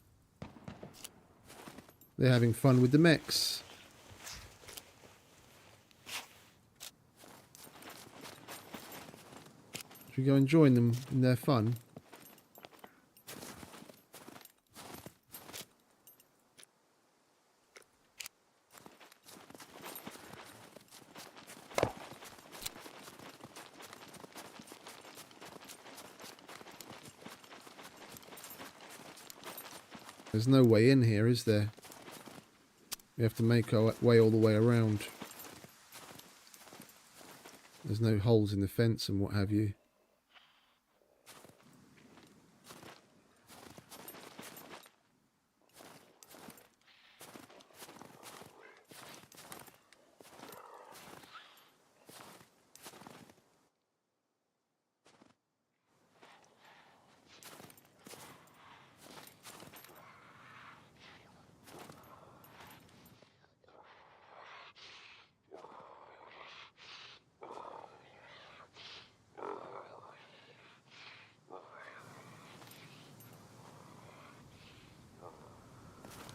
They're having fun with the mechs. Should we go and join them in their fun? There's no way in here, is there? We have to make our way all the way around. There's no holes in the fence and what have you.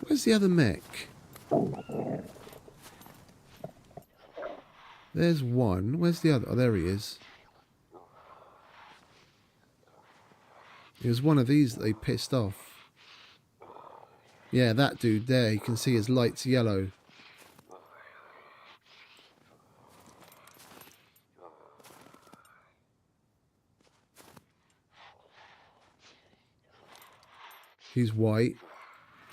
Where's the other mech? There's one. Where's the other? Oh, there he is. It was one of these that they pissed off. Yeah, that dude there. You can see his light's yellow. He's white.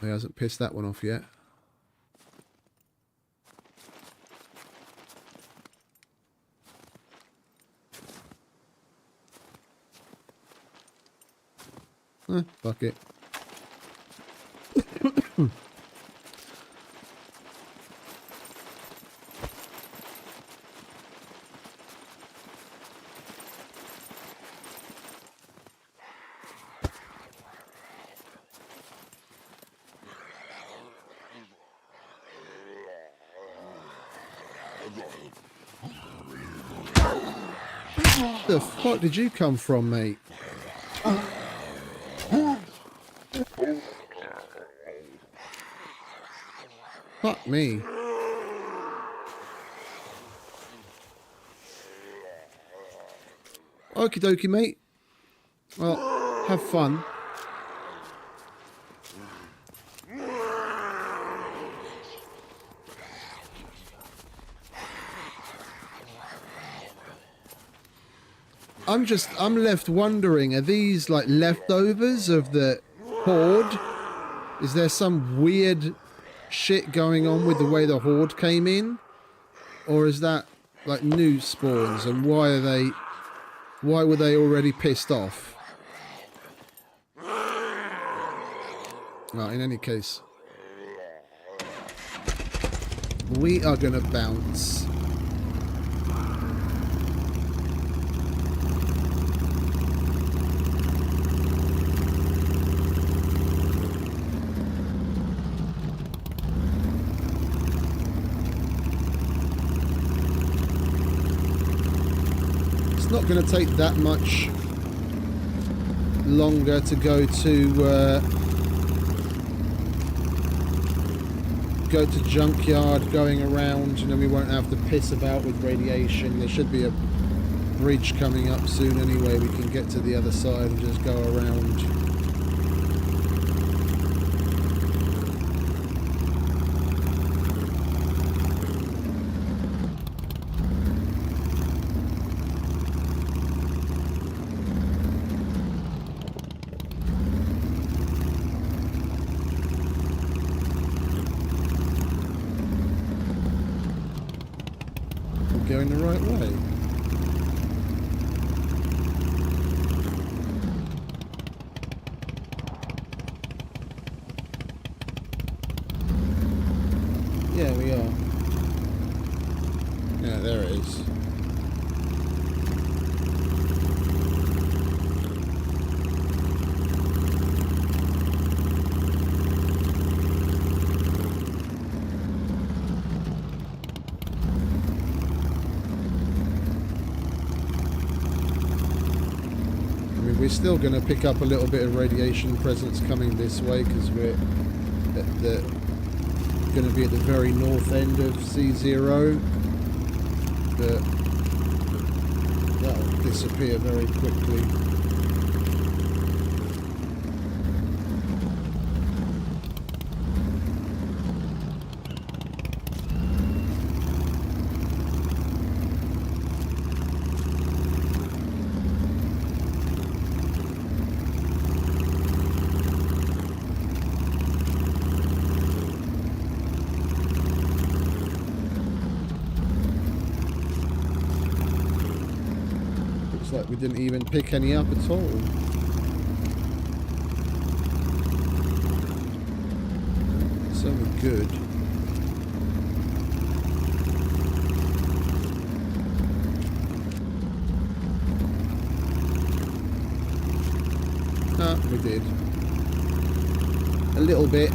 He hasn't pissed that one off yet. Fuck it. The fuck did you come from, mate? Fuck me. Okie dokie, mate. Well, have fun. I'm left wondering, are these like leftovers of the horde? Is there some weird shit going on with the way the horde came in? Or is that like new spawns, and why were they already pissed off? Right, in any case, we are gonna bounce. Not going to take that much longer to go to junkyard, going around, and then we won't have to piss about with radiation. There should be a bridge coming up soon anyway. We can get to the other side and just go around. Going the right way. Yeah, we are. Yeah, there it is. still going to pick up a little bit of radiation presence coming this way because we're going to be at the very north end of C0, but that'll disappear very quickly. Like we didn't even pick any up at all. So we're good. Ah, we did. A little bit.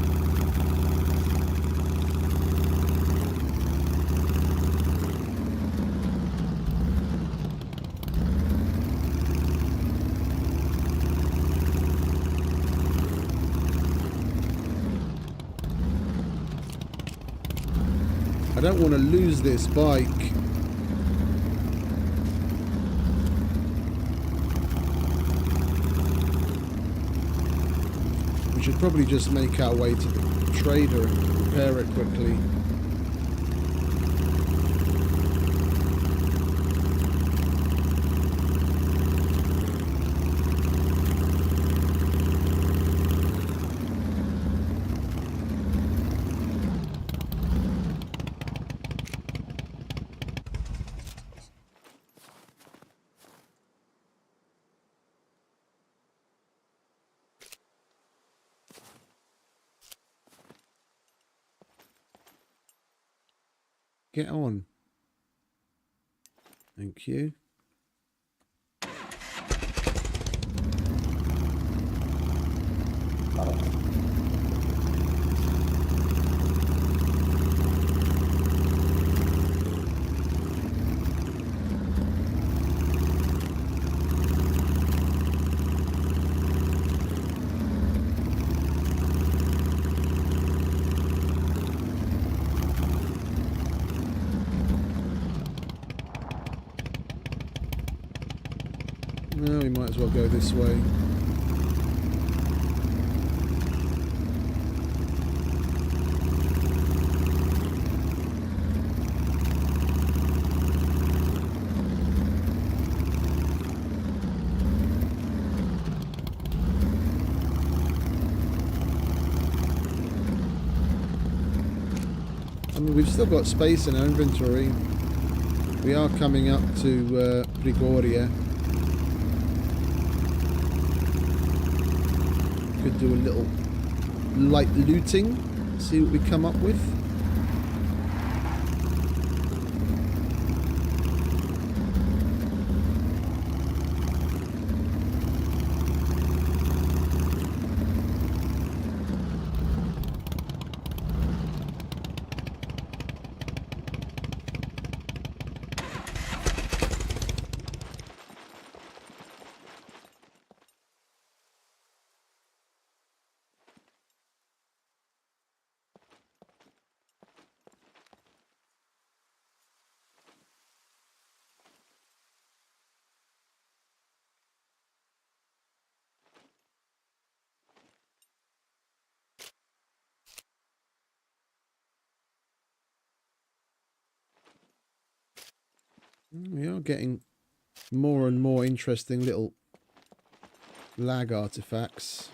I don't want to lose this bike. We should probably just make our way to the trader and repair it quickly. Get on. Thank you. No, we might as well go this way. I mean, we've still got space in our inventory. We are coming up to Prigoria. Could do a little light looting, see what we come up with. We are getting more and more interesting little lag artifacts.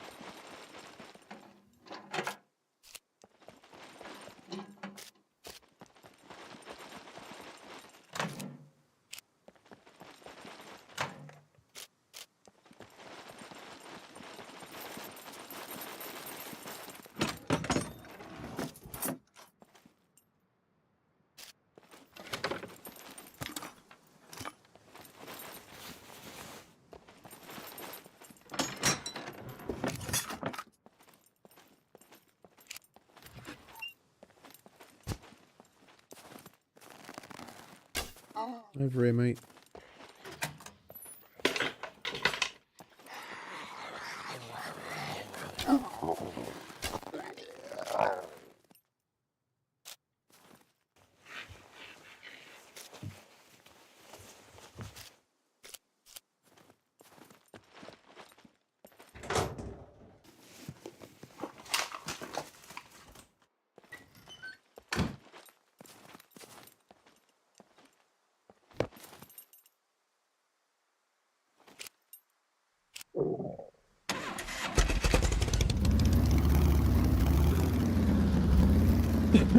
Over here, mate.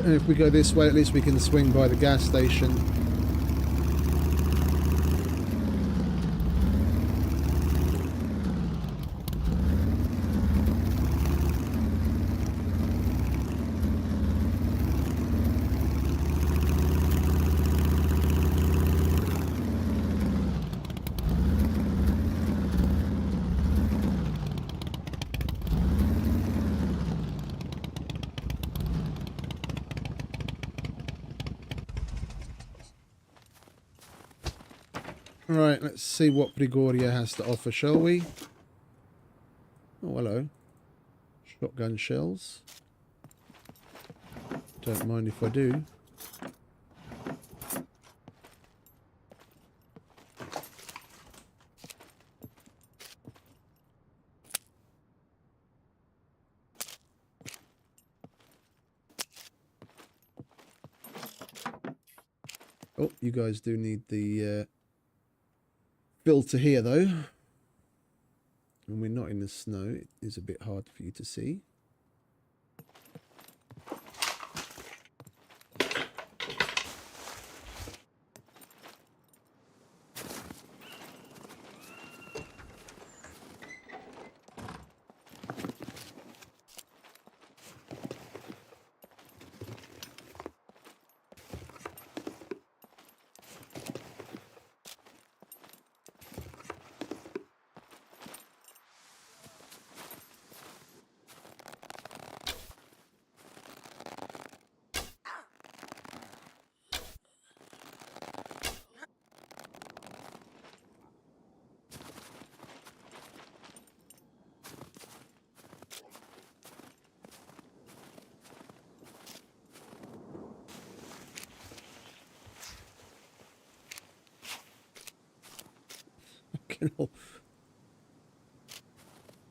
If we go this way, at least we can swing by the gas station. Right, let's see what Prigoria has to offer, shall we? Oh, hello. Shotgun shells. Don't mind if I do. Oh, you guys do need the filter here, though. And we're not in the snow. It is a bit hard for you to see.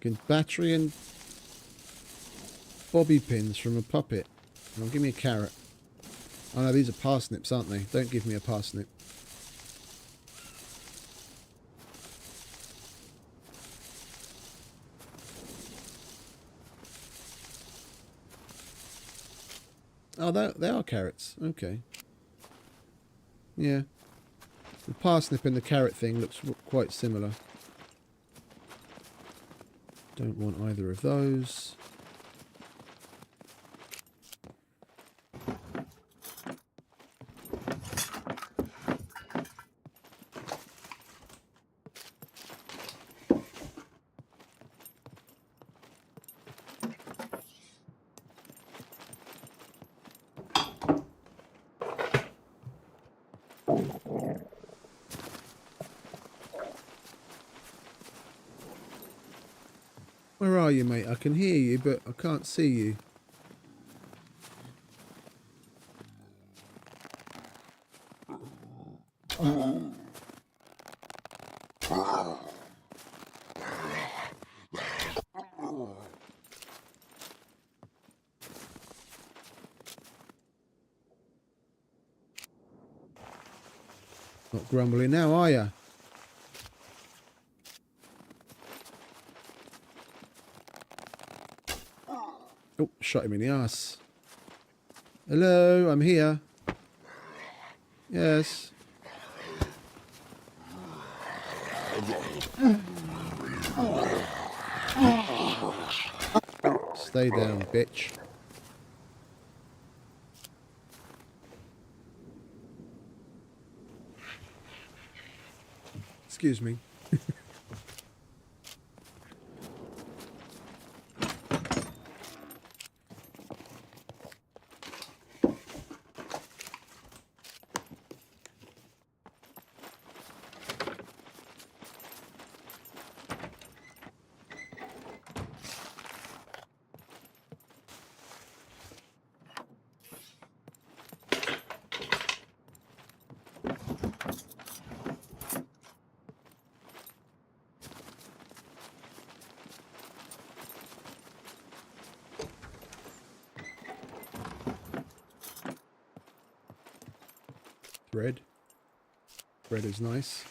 Fucking battery and bobby pins from a puppet. Now give me a carrot. Oh no, these are parsnips, aren't they? Don't give me a parsnip. Oh, they are carrots. Okay. Yeah. The parsnip and the carrot thing looks quite similar. Don't want either of those. Where are you, mate? I can hear you, but I can't see you. Not grumbling now, are you? Oh, shot him in the ass. Hello, I'm here. Yes. Stay down, bitch. Excuse me. Bread. Bread is nice.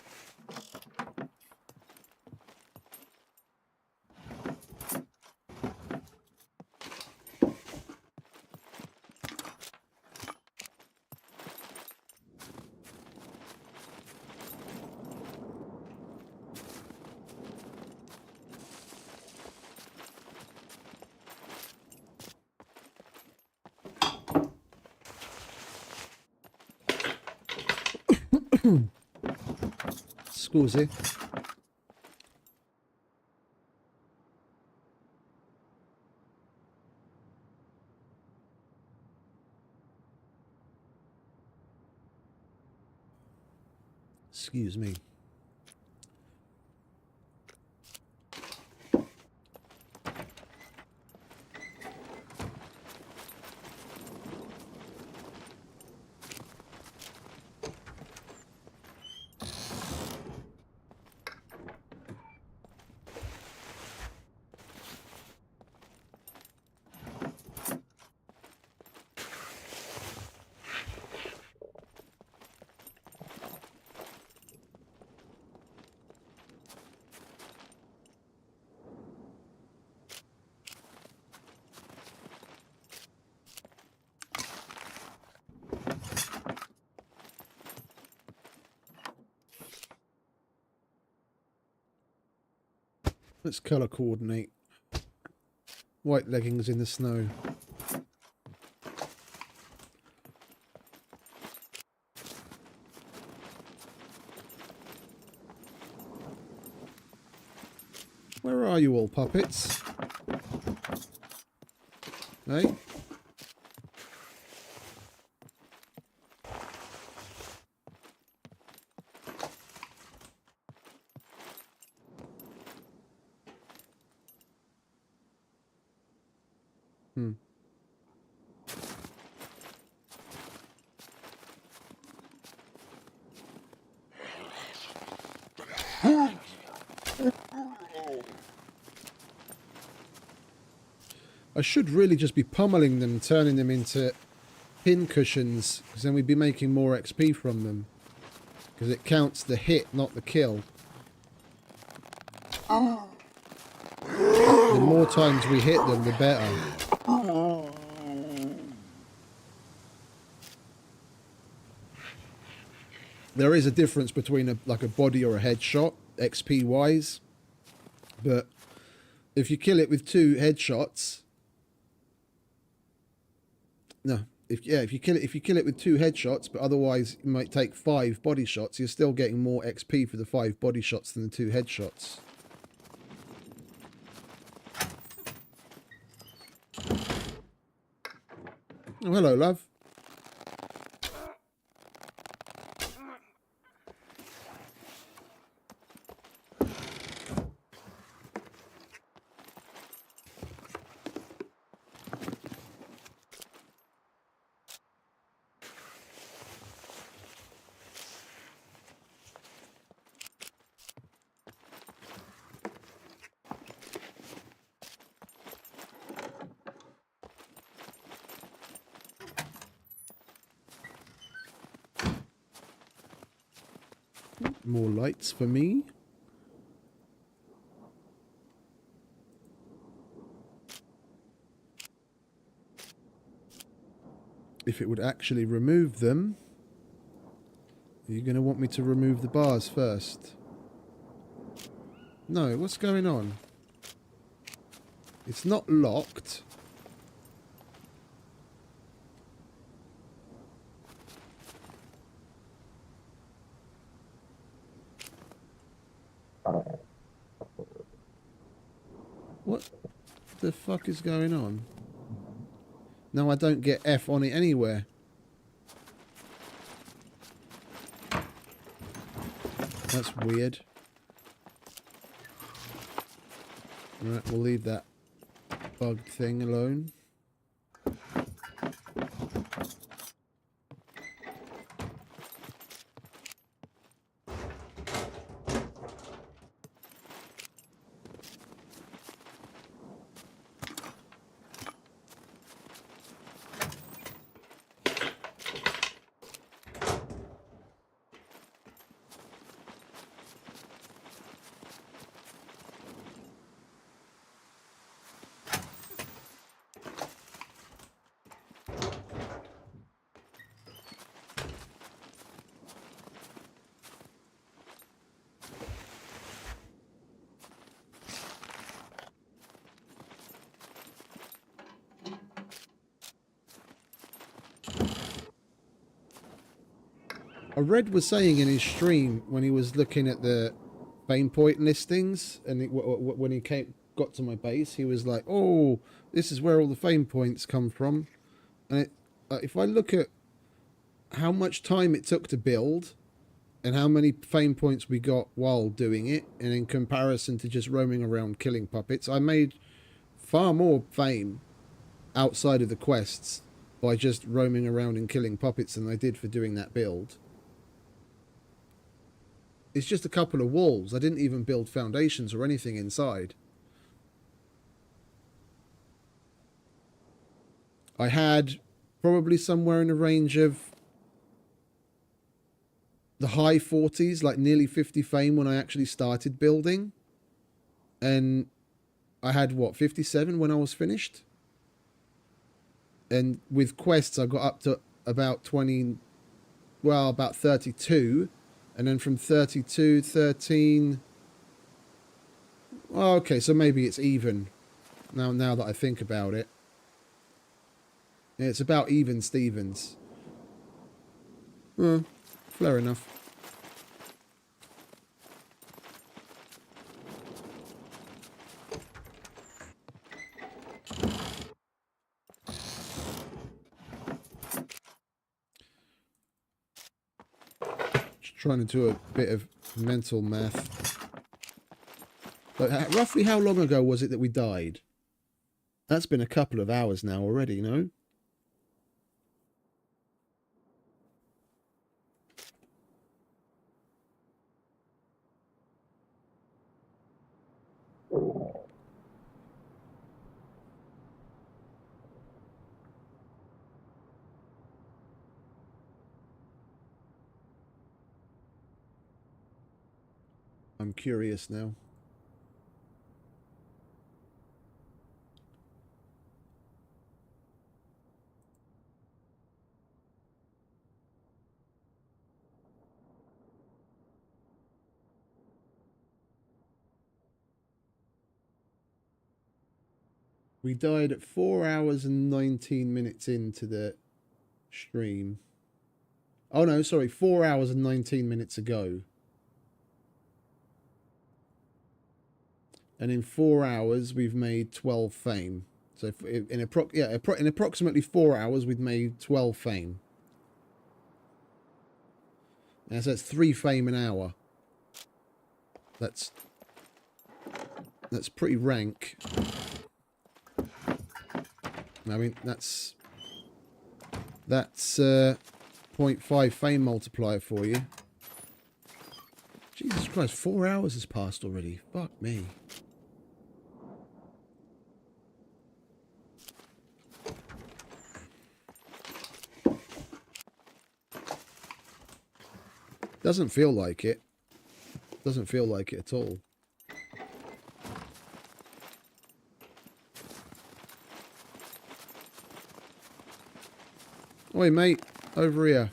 Scusi. Excuse me. Let's colour coordinate. White leggings in the snow. Where are you all, puppets? Hey? I should really just be pummeling them, turning them into pin cushions, because then we'd be making more XP from them. Because it counts the hit, not the kill. The more times we hit them, the better. There is a difference between a body or a headshot, XP wise. But if you kill it with 2 headshots, if you kill it with 2 headshots, but otherwise you might take 5 body shots, you're still getting more XP for the 5 body shots than the 2 headshots. Oh, hello, love. More lights for me. If it would actually remove them. Are you going to want me to remove the bars first? No, what's going on? It's not locked. What the fuck is going on? No, I don't get F on it anywhere. That's weird. Right, we'll leave that bugged thing alone. Red was saying in his stream when he was looking at the fame point listings, and when he got to my base, he was like, "Oh, this is where all the fame points come from." And if I look at how much time it took to build and how many fame points we got while doing it, and in comparison to just roaming around killing puppets, I made far more fame outside of the quests by just roaming around and killing puppets than I did for doing that build. It's just a couple of walls. I didn't even build foundations or anything inside. I had probably somewhere in the range of the high 40s, like nearly 50 fame when I actually started building. And I had, what, 57 when I was finished? And with quests, I got up to about 20, well, about 32. And then from 32, 13... Oh, okay, so maybe it's even. Now that I think about it. Yeah, it's about even Stevens. Well, fair enough. Just trying to do a bit of mental math. But roughly how long ago was it that we died? That's been a couple of hours now already, no? I'm curious now. We died at 4 hours and 19 minutes into the stream. Oh no, sorry, 4 hours and 19 minutes ago. And in 4 hours, we've made 12 fame. So in approximately 4 hours, we've made 12 fame. And so that's 3 fame an hour. That's pretty rank. I mean, that's 0.5 fame multiplier for you. Jesus Christ, 4 hours has passed already. Fuck me. Doesn't feel like it. Doesn't feel like it at all. Oi, mate. Over here.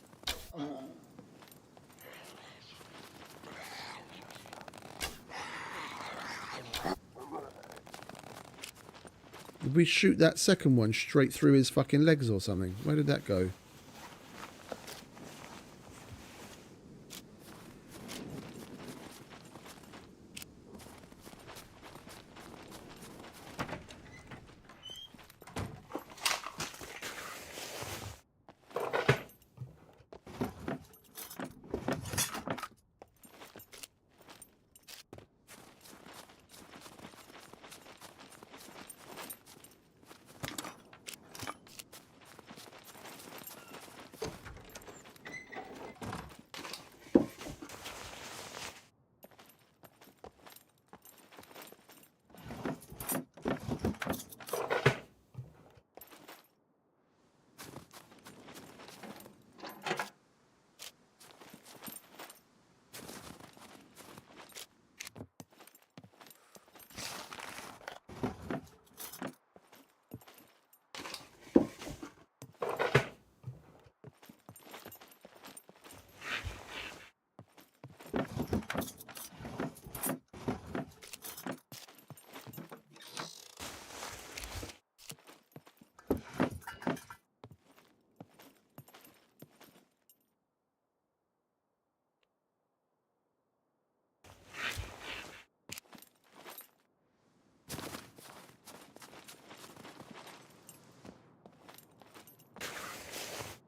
Did we shoot that second one straight through his fucking legs or something? Where did that go?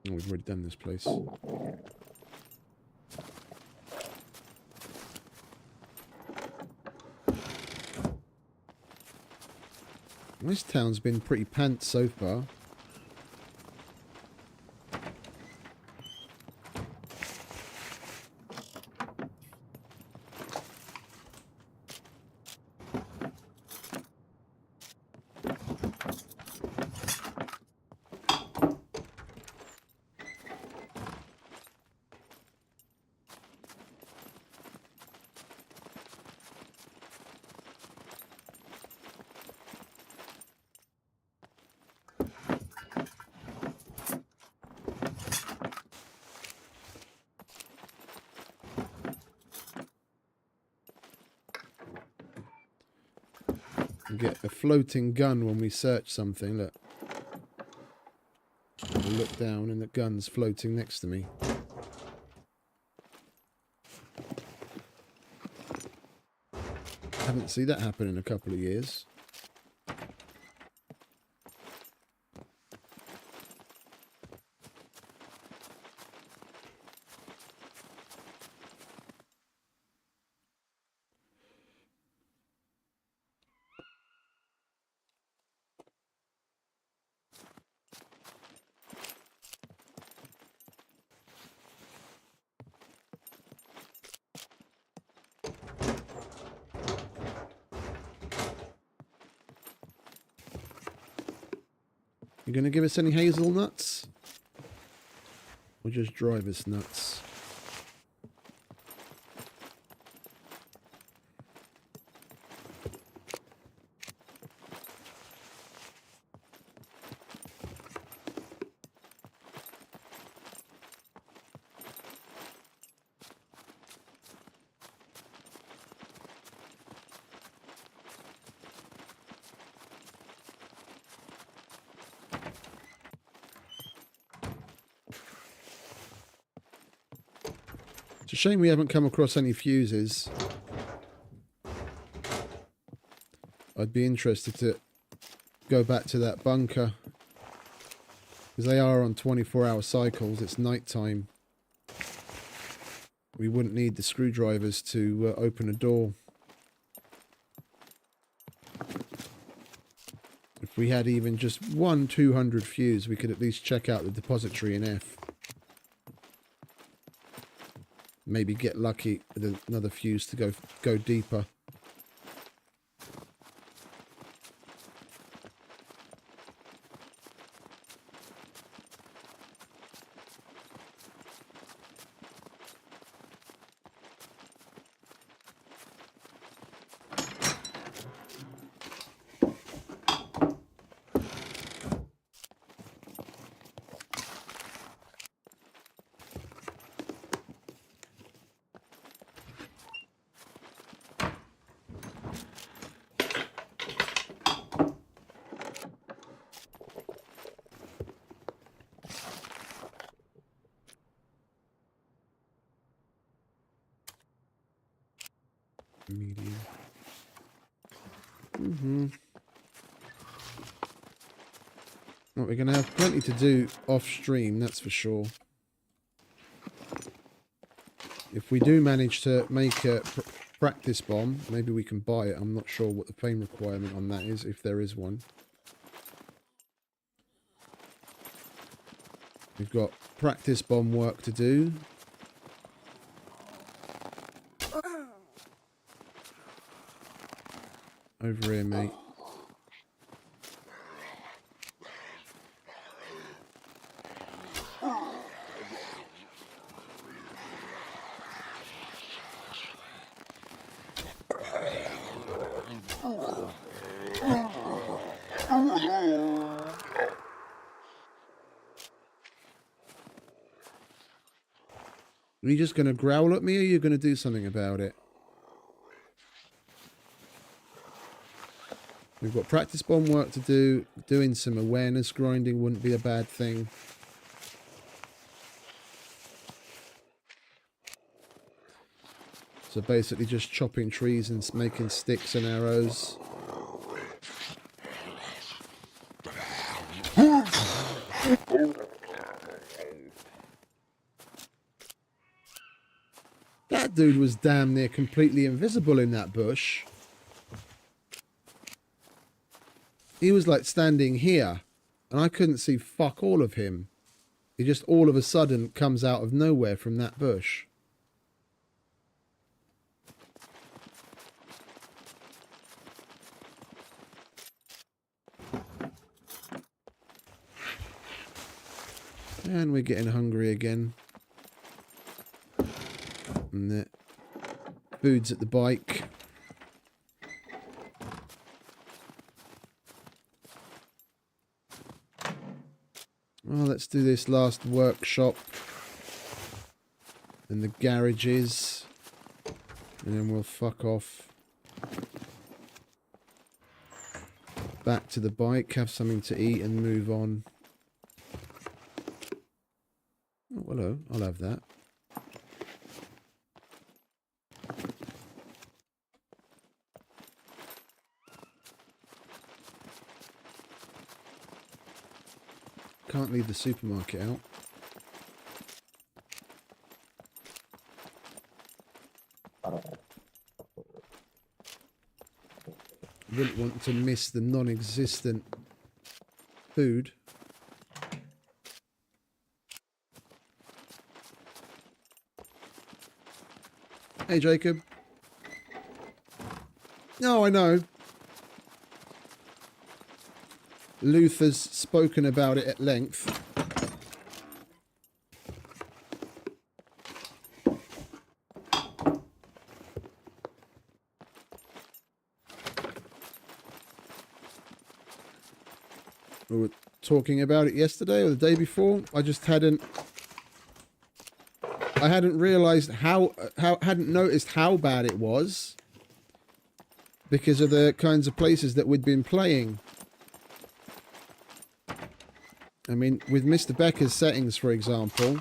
Oh, we've already done this place. This town's been pretty pants so far. Get a floating gun when we search something. Look. I look down and the gun's floating next to me. Haven't seen that happen in a couple of years. You gonna give us any hazelnuts? Or just driver's nuts? It's a shame we haven't come across any fuses. I'd be interested to go back to that bunker. Because they are on 24-hour cycles. It's night time. We wouldn't need the screwdrivers to open a door. If we had even just one 200 fuse, we could at least check out the depository in F. Maybe get lucky with another fuse to go deeper. Medium. Well, we're going to have plenty to do off stream, that's for sure. If we do manage to make a practice bomb, maybe we can buy it. I'm not sure what the fame requirement on that is, if there is one. We've got practice bomb work to do. Over here, mate. Are you just going to growl at me, or are you going to do something about it? We've got practice bomb work to do. Doing some awareness grinding wouldn't be a bad thing. So basically just chopping trees and making sticks and arrows. That dude was damn near completely invisible in that bush. He was like standing here, and I couldn't see fuck all of him. He just all of a sudden comes out of nowhere from that bush. And we're getting hungry again. And the food's at the bike. Well, let's do this last workshop and the garages, and then we'll fuck off back to the bike, have something to eat and move on. Oh, hello, I'll have that. Can't leave the supermarket out. Wouldn't want to miss the non-existent food. Hey, Jacob. No, I know. Luther's spoken about it at length. We were talking about it yesterday or the day before. I just hadn't realized hadn't noticed how bad it was because of the kinds of places that we'd been playing. I mean, with Mr. Becker's settings, for example,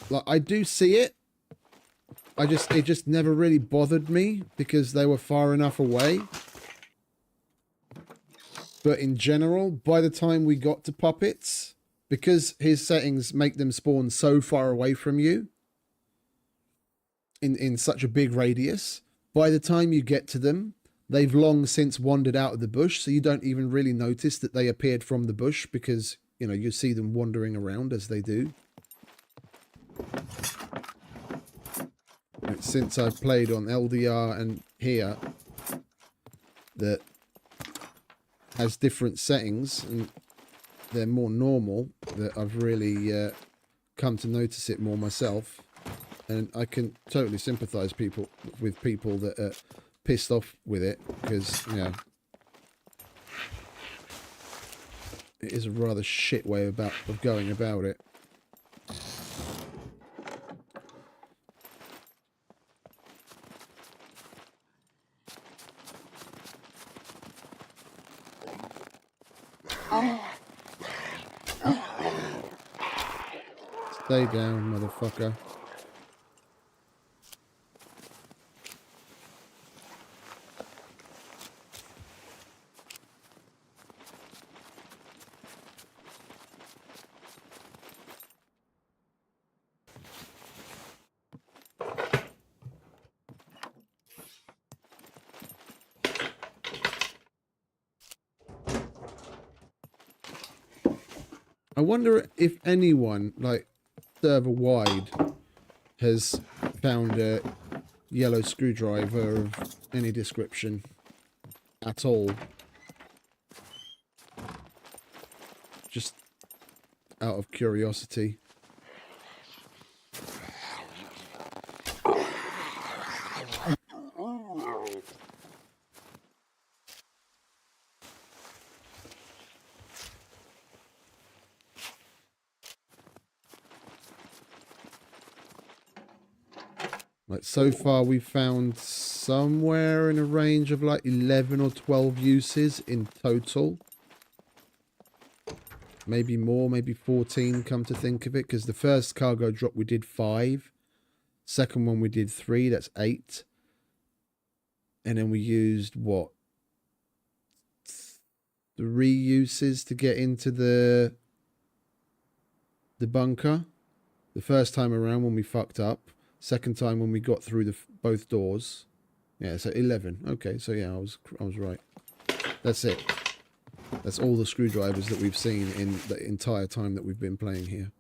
like I do see it. It just never really bothered me because they were far enough away. But in general, by the time we got to puppets, because his settings make them spawn so far away from you in such a big radius, by the time you get to them, they've long since wandered out of the bush, so you don't even really notice that they appeared from the bush because, you know, you see them wandering around as they do. Since I've played on LDR and here, that has different settings and they're more normal, that I've really come to notice it more myself. And I can totally sympathize with people that are pissed off with it because, you know, it is a rather shit way of going about it. Stay down, motherfucker. I wonder if anyone, like, server wide has found a yellow screwdriver of any description at all. Just out of curiosity. Like, so far we've found somewhere in a range of like 11 or 12 uses in total. Maybe more, maybe 14 come to think of it, because the first cargo drop we did 5. Second one we did 3, that's 8. And then we used, what? the reuses to get into the bunker. The first time around when we fucked up. Second time when we got through both doors. Yeah, so 11. Okay, so yeah, I was right. That's it. That's all the screwdrivers that we've seen in the entire time that we've been playing here.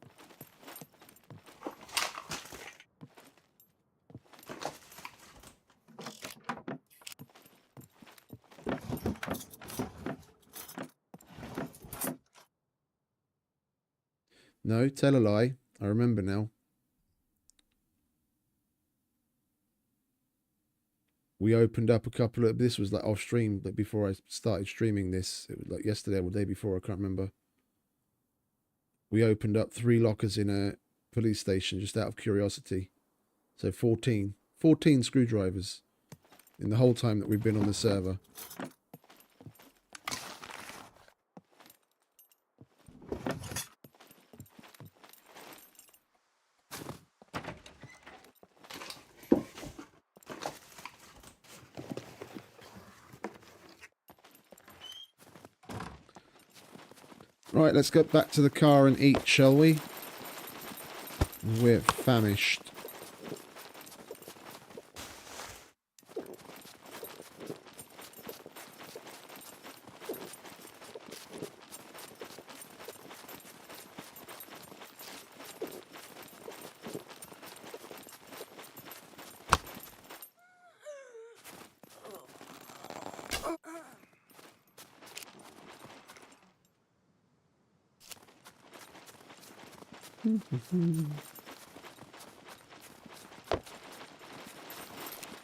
No, tell a lie. I remember now. We opened up a couple of... This was like off stream, but before I started streaming this, it was like yesterday or the day before, I can't remember. We opened up 3 lockers in a police station just out of curiosity. So 14 screwdrivers in the whole time that we've been on the server. Right, let's get back to the car and eat, shall we? We're famished.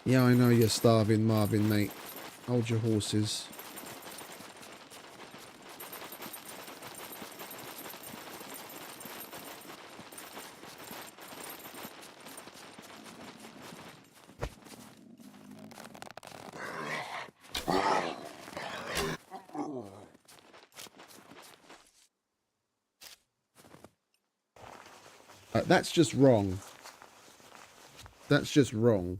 Yeah, I know you're starving, Marvin, mate. Hold your horses. That's just wrong. That's just wrong.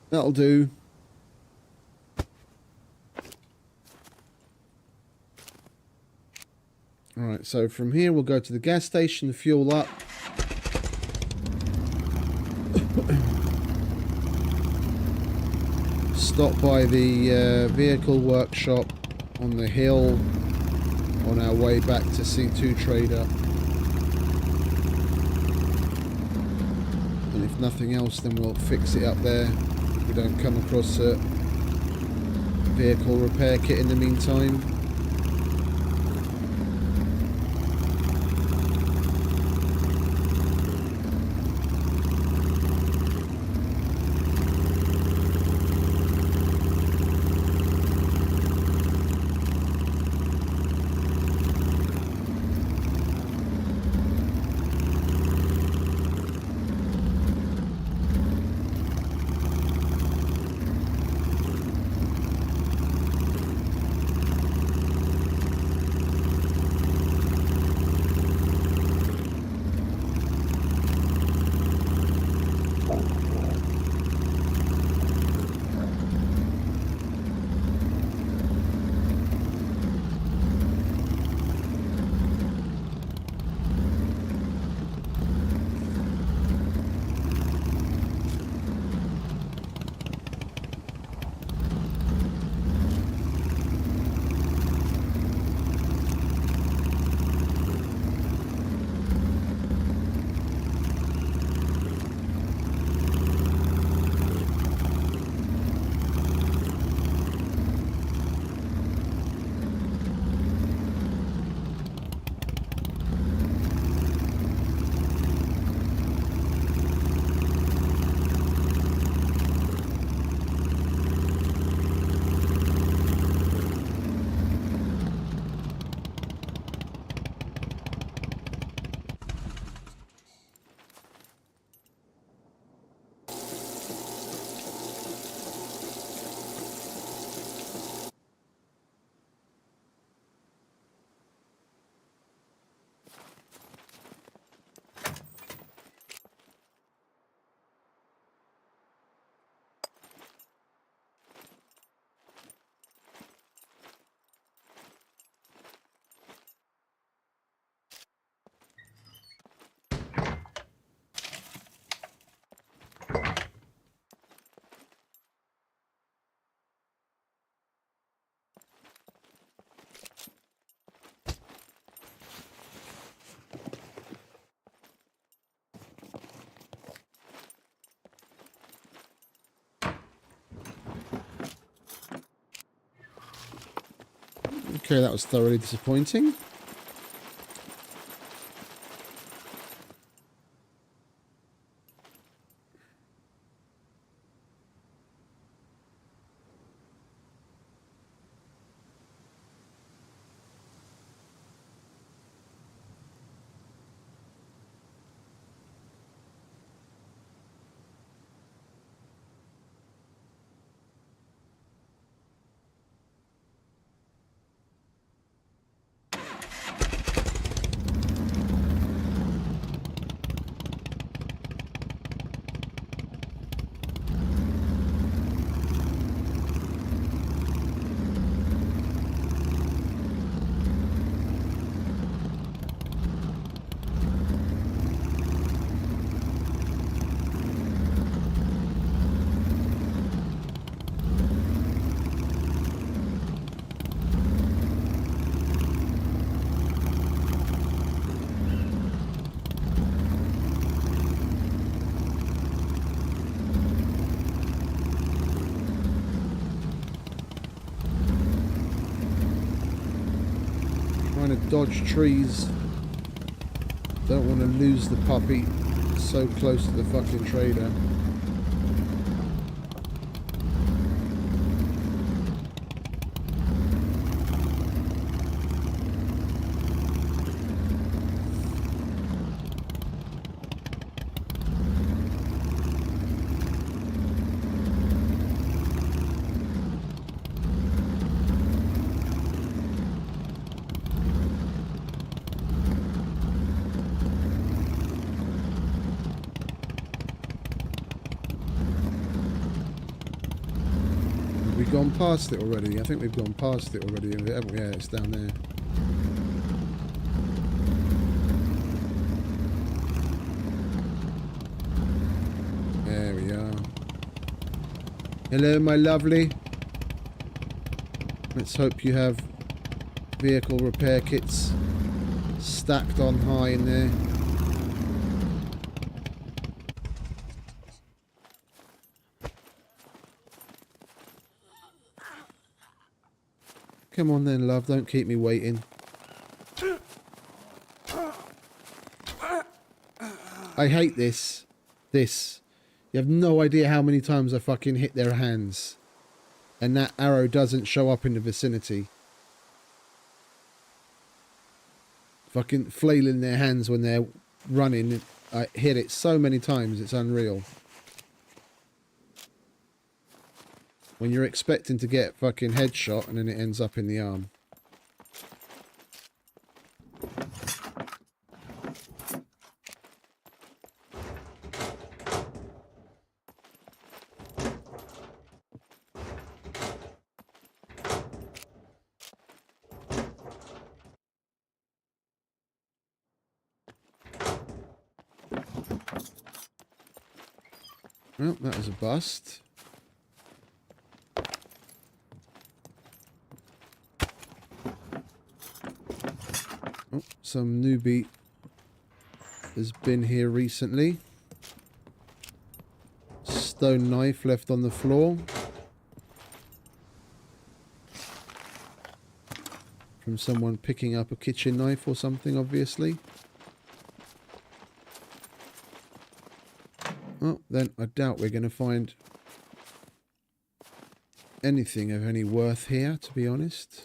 That'll do. Alright, so from here we'll go to the gas station, fuel up. Stop by the vehicle workshop on the hill on our way back to C2 Trader. And if nothing else, then we'll fix it up there. If we don't come across a vehicle repair kit in the meantime. Okay, that was thoroughly disappointing. Trying to dodge trees. Don't want to lose the puppy so close to the fucking trader. We've gone past it already. I think we've gone past it already, haven't we? Yeah, it's down there. There we are. Hello, my lovely. Let's hope you have vehicle repair kits stacked on high in there. Come on then, love. Don't keep me waiting. I hate this. You have no idea how many times I fucking hit their hands. And that arrow doesn't show up in the vicinity. Fucking flailing their hands when they're running. I hit it so many times, it's unreal. When you're expecting to get fucking headshot and then it ends up in the arm. Well, that was a bust. Oh, some newbie has been here recently. Stone knife left on the floor. From someone picking up a kitchen knife or something, obviously. Oh, then I doubt we're going to find anything of any worth here, to be honest.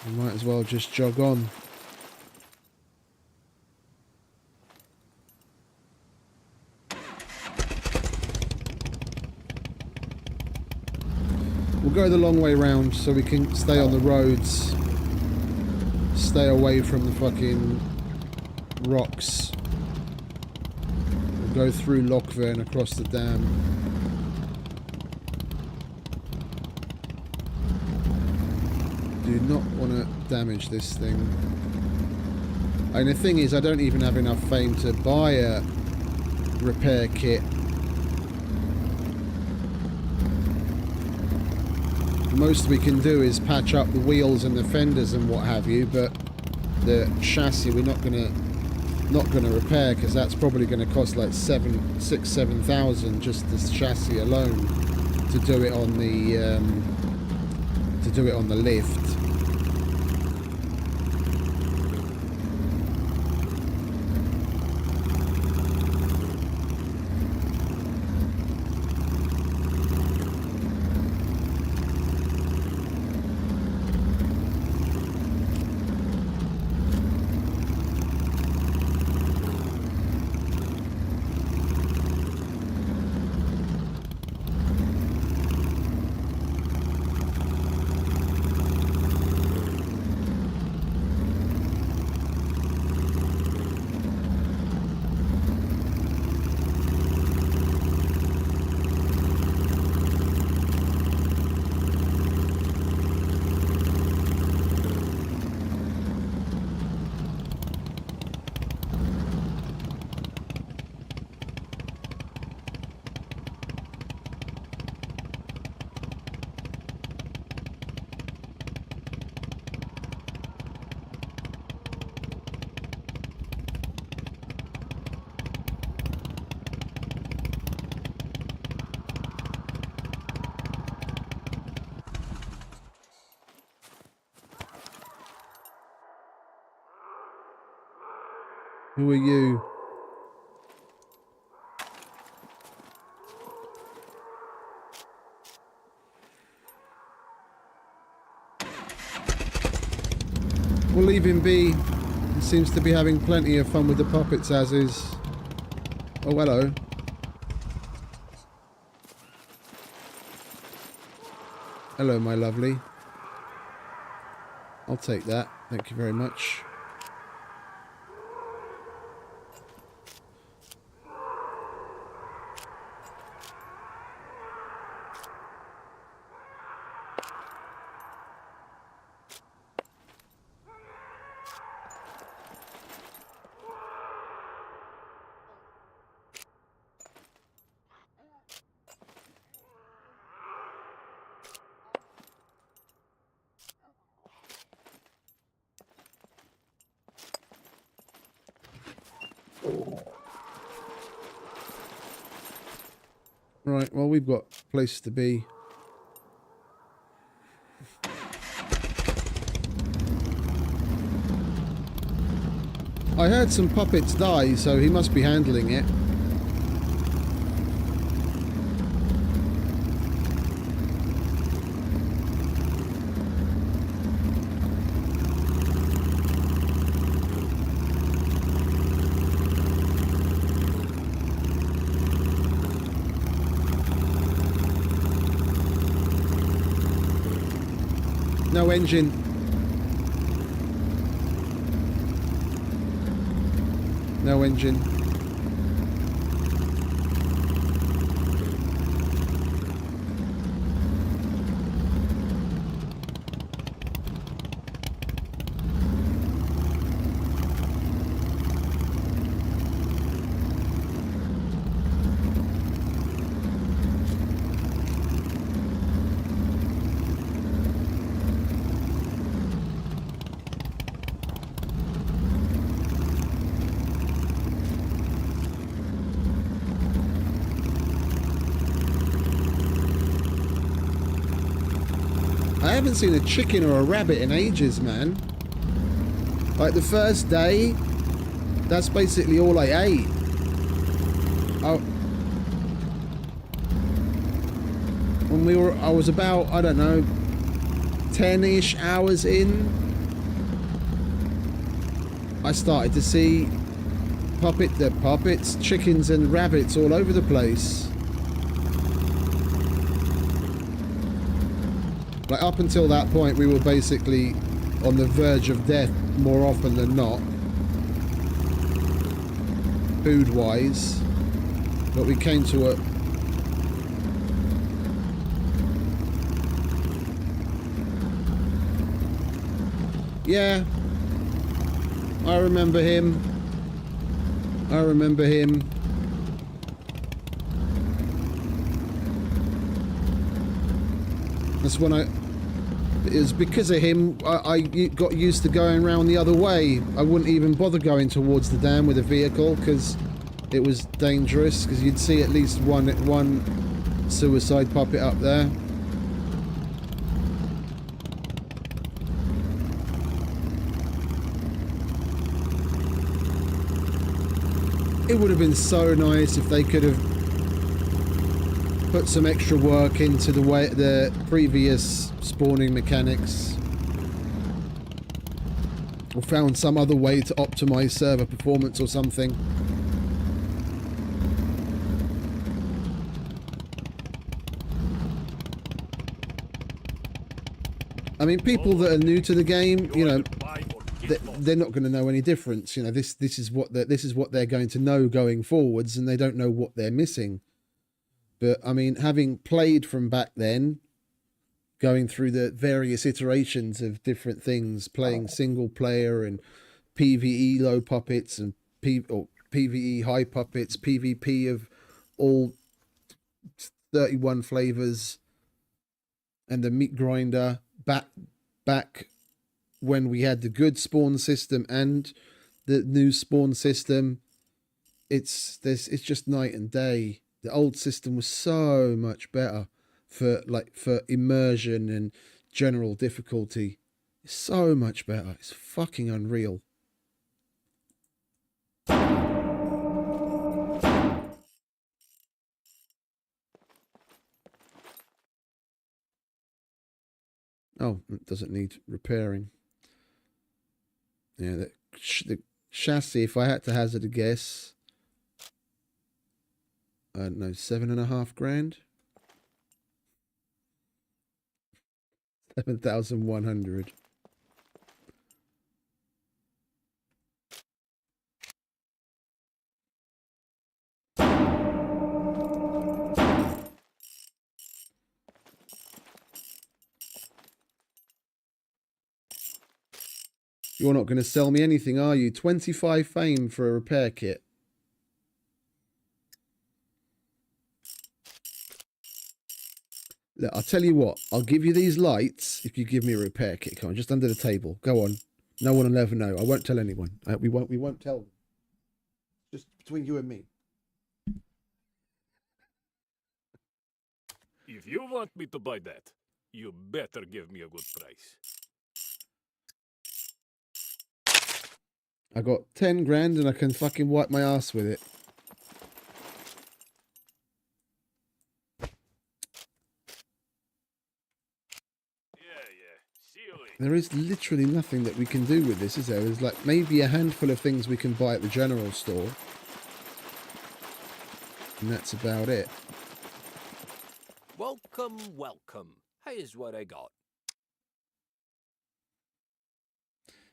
We might as well just jog on. We'll go the long way round so we can stay on the roads. Stay away from the fucking rocks. We'll go through Lochver and across the dam. Do not want to damage this thing. And the thing is, I don't even have enough fame to buy a repair kit. The most we can do is patch up the wheels and the fenders and what have you, but the chassis we're not gonna repair, because that's probably going to cost like 7,000 just this chassis alone. to do it on the lift. Who are you? We'll leave him be. He seems to be having plenty of fun with the puppets as is. Oh, hello. Hello, my lovely. I'll take that. Thank you very much. Right, well, we've got a place to be. I heard some puppets die, so he must be handling it. No engine. No engine. I haven't seen a chicken or a rabbit in ages, man. Like the first day, that's basically all I ate. I was about, I don't know, 10-ish hours in, I started to see puppets, chickens and rabbits all over the place. Like up until that point, we were basically on the verge of death more often than not, food-wise. But we came to a... Yeah, I remember him. I remember him. That's when it was because of him I got used to going around the other way. I wouldn't even bother going towards the dam with a vehicle because it was dangerous, because you'd see at least one suicide puppet up there. It would have been so nice if they could have put some extra work into the previous spawning mechanics, or found some other way to optimize server performance or something. I mean, people that are new to the game, you know, they're not going to know any difference. You know, this is what they're going to know going forwards, and they don't know what they're missing. But I mean, having played from back then, going through the various iterations of different things, playing single player and PvE low puppets and PvE high puppets, PvP of all 31 flavors, and the meat grinder back when we had the good spawn system and the new spawn system. It's just night and day. The old system was so much better for immersion and general difficulty. It's so much better. It's fucking unreal. Oh, it doesn't need repairing. Yeah, the chassis, if I had to hazard a guess, I don't know, $7.5 grand? 7,100. You're not going to sell me anything, are you? 25 fame for a repair kit. Look, I'll tell you what. I'll give you these lights if you give me a repair kit. Come on, just under the table. Go on. No one will ever know. I won't tell anyone. We won't tell them. Just between you and me. If you want me to buy that, you better give me a good price. I got 10 grand and I can fucking wipe my ass with it. There is literally nothing that we can do with this, is there? There's like maybe a handful of things we can buy at the general store. And that's about it. Welcome, welcome. Here's what I got.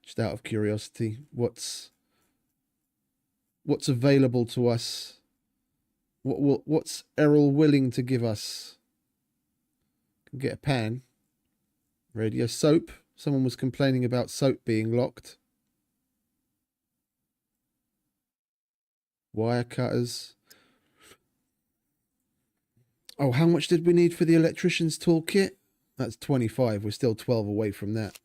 Just out of curiosity, what's available to us? What's Errol willing to give us? Can get a pan. Radio soap. Someone was complaining about soap being locked. Wire cutters. Oh, how much did we need for the electrician's toolkit? That's 25. We're still 12 away from that.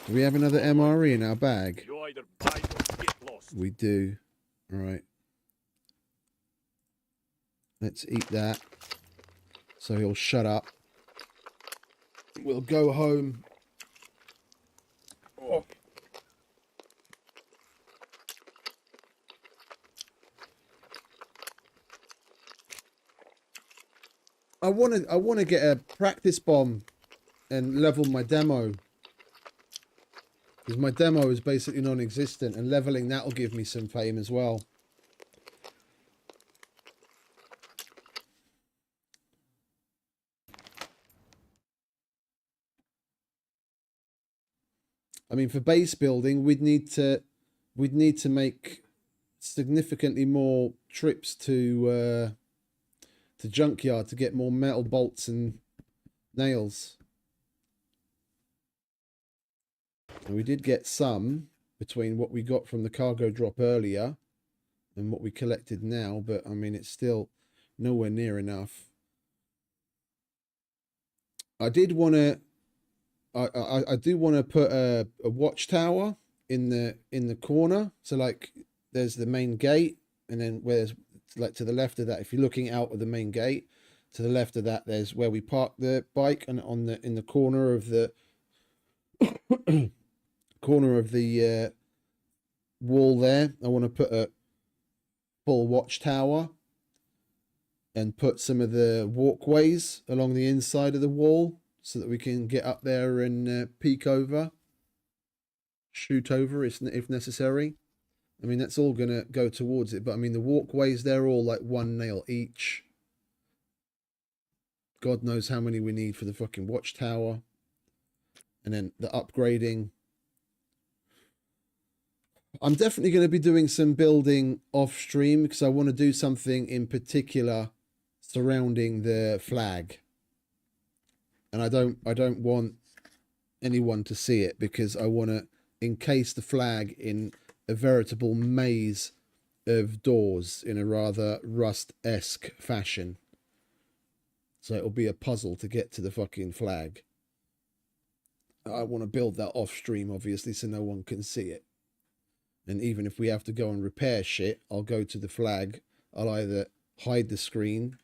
Do we have another MRE in our bag? You either buy or get lost. We do. All right. Let's eat that. So he'll shut up. We'll go home. Oh. I want to get a practice bomb and level my demo. Because my demo is basically non-existent, and leveling that will give me some fame as well. I mean, for base building, we'd need to make significantly more trips to junkyard to get more metal bolts and nails. And we did get some between what we got from the cargo drop earlier and what we collected now, but I mean, it's still nowhere near enough. I did want to. I do want to put a watchtower in the corner. So like, there's the main gate, and then where's like to the left of that, if you're looking out of the main gate, to the left of that, there's where we park the bike, and in the corner of the wall there, I want to put a full watchtower and put some of the walkways along the inside of the wall so that we can get up there and peek over, shoot over if necessary. I mean, that's all going to go towards it, but I mean, the walkways, they're all like 1 nail each. God knows how many we need for the fucking watchtower. And then the upgrading. I'm definitely going to be doing some building off stream because I want to do something in particular surrounding the flag. And I don't want anyone to see it because I want to encase the flag in a veritable maze of doors in a rather Rust-esque fashion. So it'll be a puzzle to get to the fucking flag. I want to build that off stream, obviously, so no one can see it. And even if we have to go and repair shit, I'll go to the flag. I'll either hide the screen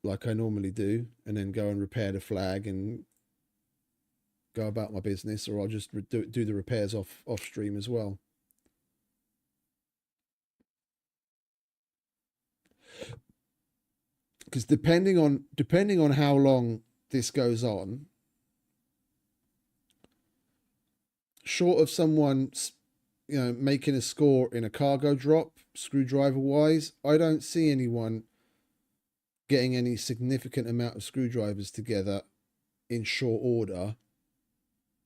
like I normally do, and then go and repair the flag and go about my business, or I'll just do the repairs off stream as well. Because depending on how long this goes on, short of someone, making a score in a cargo drop, screwdriver wise, I don't see anyone getting any significant amount of screwdrivers together in short order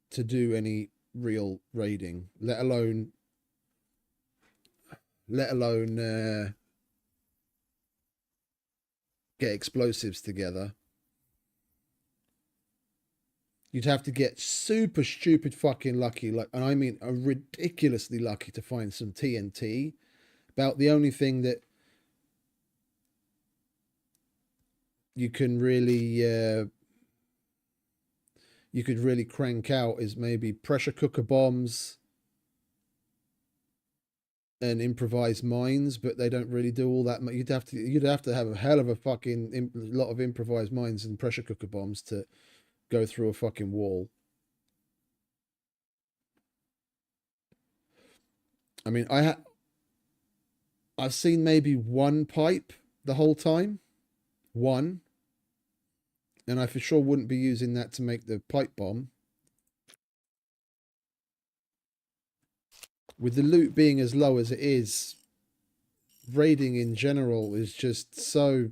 to do any real raiding, let alone get explosives together. You'd have to get super stupid fucking lucky, and I mean ridiculously lucky, to find some TNT. About the only thing that you can really you could really crank out is maybe pressure cooker bombs and improvised mines, but they don't really do all that much. You'd have to have a hell of a fucking lot of improvised mines and pressure cooker bombs to go through a fucking wall. I mean, I've seen maybe one pipe the whole time. One. And I for sure wouldn't be using that to make the pipe bomb. With the loot being as low as it is, raiding in general is just so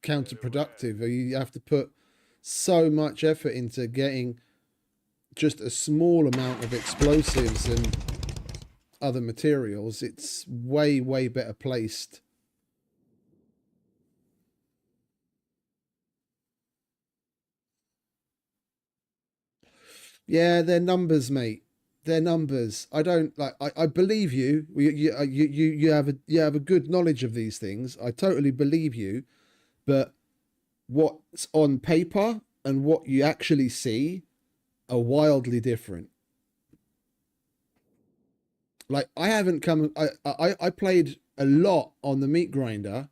counterproductive. You have to put so much effort into getting just a small amount of explosives and other materials. It's way, way better placed. Yeah, they're numbers, mate. They're numbers. I don't like. I believe you. You have a good knowledge of these things. I totally believe you, but what's on paper and what you actually see are wildly different. Like, I haven't come. I played a lot on the meat grinder,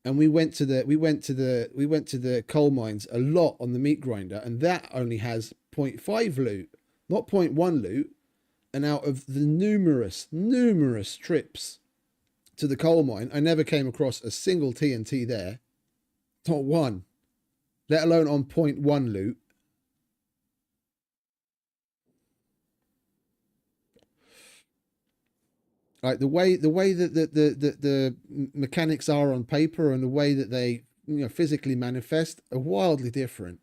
and we went to the coal mines a lot on the meat grinder, and that only has 0.5 loot, not 0.1 loot. And out of the numerous trips to the coal mine, I never came across a single TNT there. Not one. Let alone on 0.1 loot. Like the way that the mechanics are on paper and the way that they physically manifest are wildly different.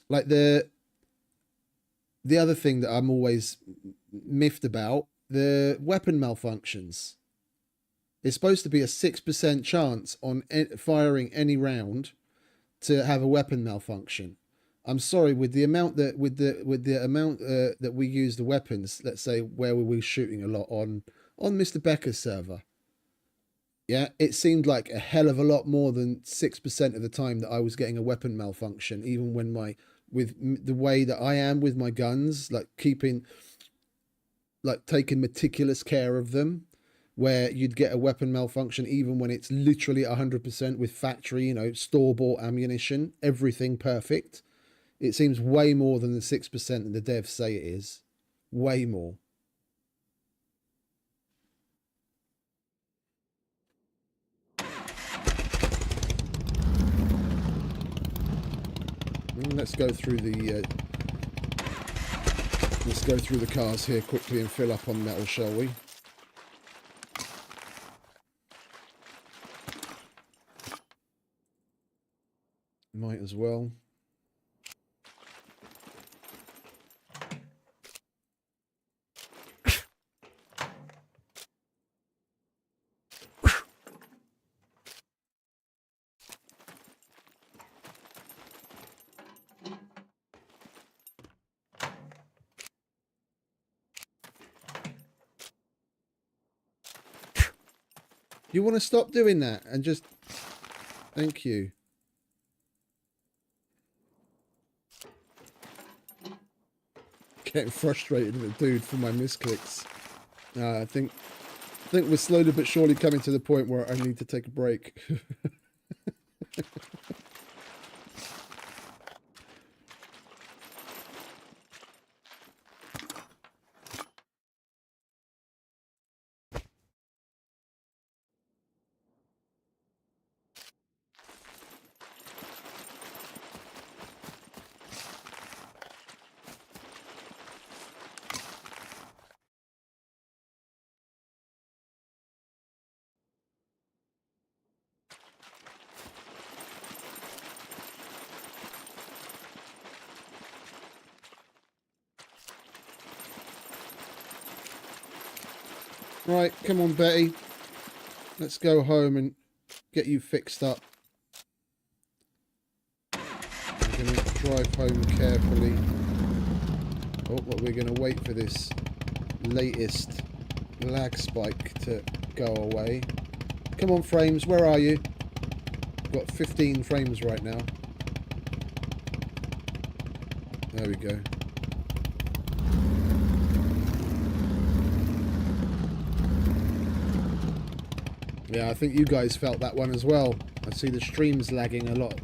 Like the other thing that I'm always miffed about, the weapon malfunctions. It's supposed to be a 6% chance on firing any round to have a weapon malfunction. I'm sorry, with the amount that that we use the weapons, let's say where we were shooting a lot on Mr. Becker's server, Yeah, it seemed like a hell of a lot more than 6% of the time that I was getting a weapon malfunction, even when with the way that I am with my guns, like taking meticulous care of them, where you'd get a weapon malfunction even when it's literally 100% with factory, you know, store-bought ammunition, everything perfect. It seems way more than the 6% that the devs say it is. Way more. Let's go through the cars here quickly and fill up on metal, shall we? Might as well. You want to stop doing that and just... Thank you. Getting frustrated with the dude for my misclicks. I think we're slowly but surely coming to the point where I need to take a break. Right, come on, Betty. Let's go home and get you fixed up. We're going to drive home carefully. Oh, but we're going to wait for this latest lag spike to go away. Come on, frames, where are you? Got 15 frames right now. There we go. Yeah, I think you guys felt that one as well. I see the stream's lagging a lot.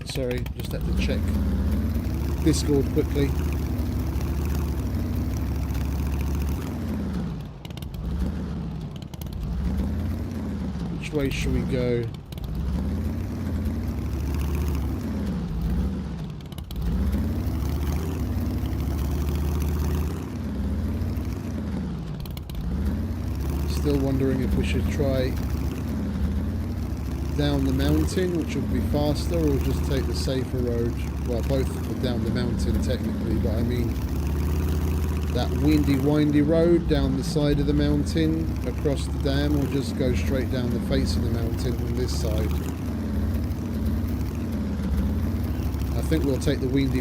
Sorry, just had to check Discord quickly. Which way should we go? Still wondering if we should try down the mountain, which would be faster, or just take the safer road. Well, both are down the mountain technically, but I mean that windy road down the side of the mountain across the dam, or just go straight down the face of the mountain on this side. I think we'll take the windy.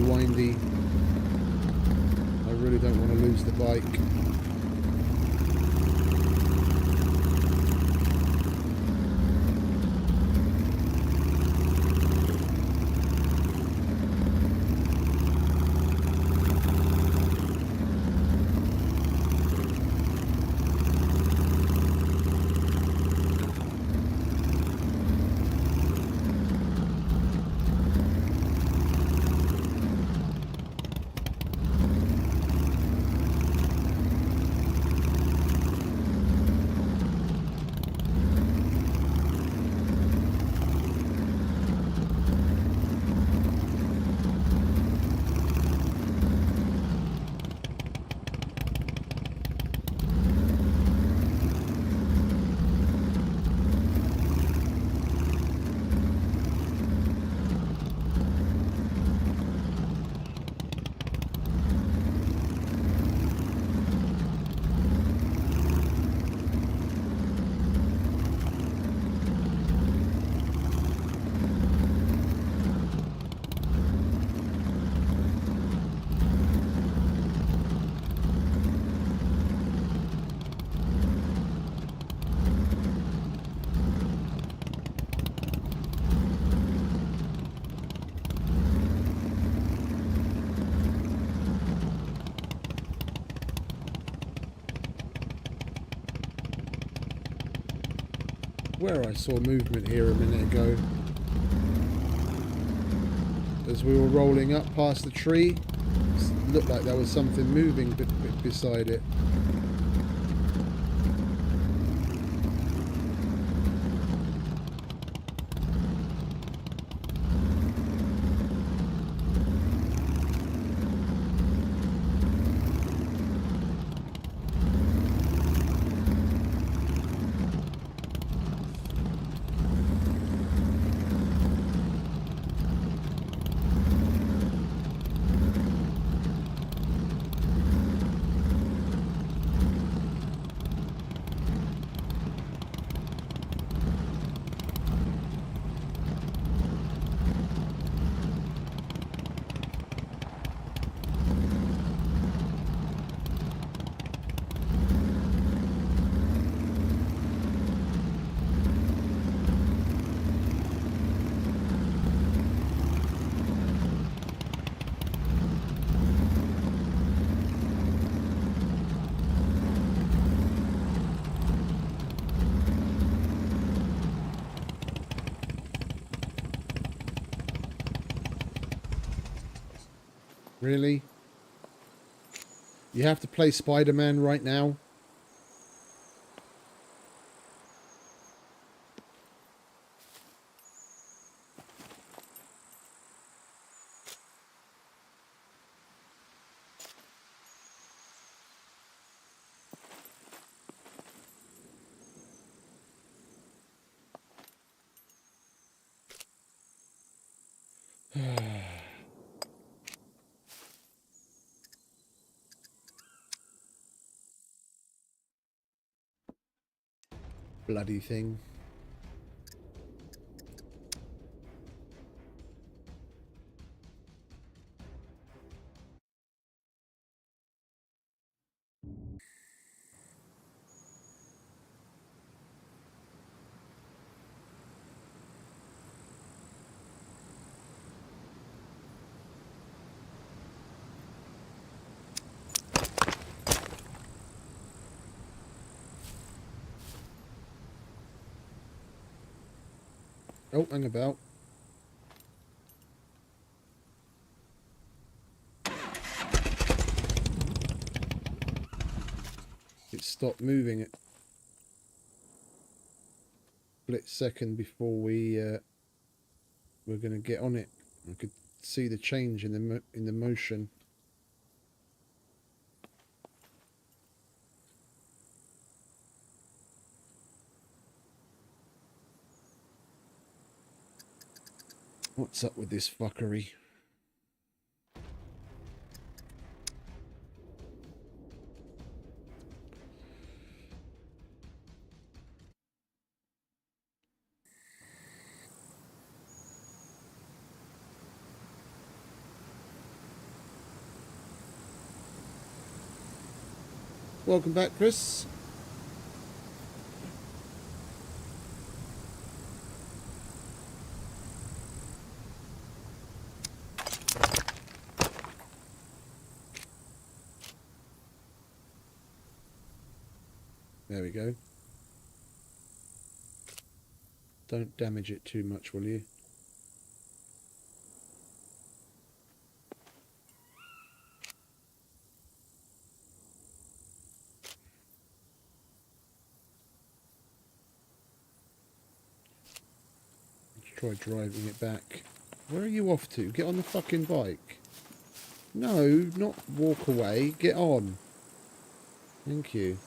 I really don't want to lose the bike. Swear I saw movement here a minute ago. As we were rolling up past the tree, it looked like there was something moving beside it. Really? You have to play Spider-Man right now? Bloody thing. Oh, hang about. It stopped moving it. Split second before we're going to get on it. I could see the change in the motion. What's up with this fuckery? Welcome back, Chris. There we go. Don't damage it too much, will you? Let's try driving it back. Where are you off to? Get on the fucking bike. No, not walk away. Get on. Thank you.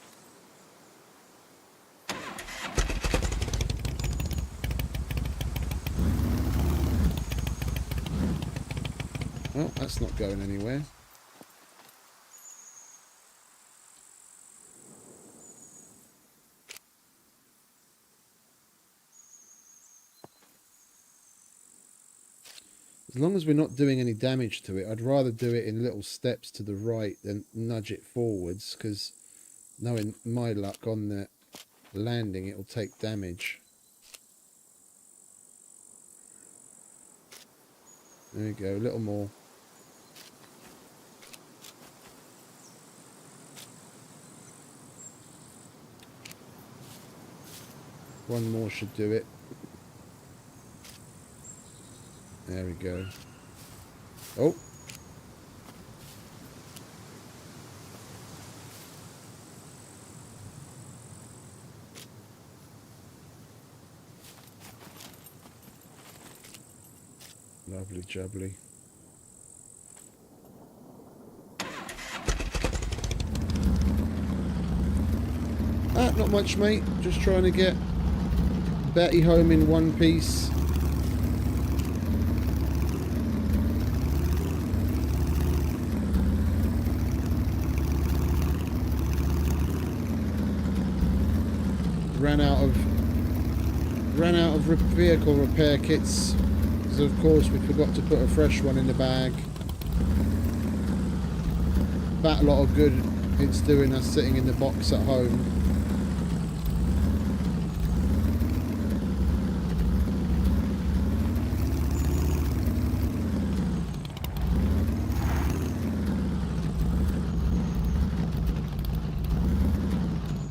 Well, that's not going anywhere. As long as we're not doing any damage to it, I'd rather do it in little steps to the right than nudge it forwards, because knowing my luck on the landing, it'll take damage. There we go, a little more. One more should do it. There we go. Oh. Lovely jubbly. Not much, mate. Just trying to get Betty home in one piece. Ran out of vehicle repair kits. Because of course we forgot to put a fresh one in the bag. That lot of good it's doing us sitting in the box at home.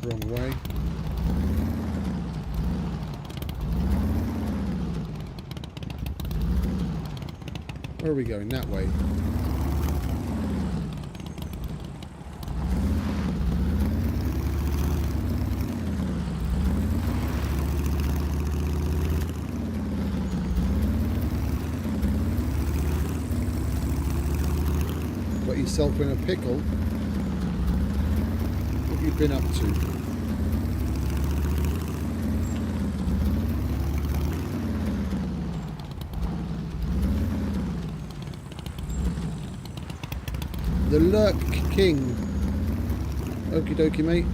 Wrong way. Where are we going? That way. Got yourself in a pickle. What have you been up to? The Lurk King. Okie dokie, mate.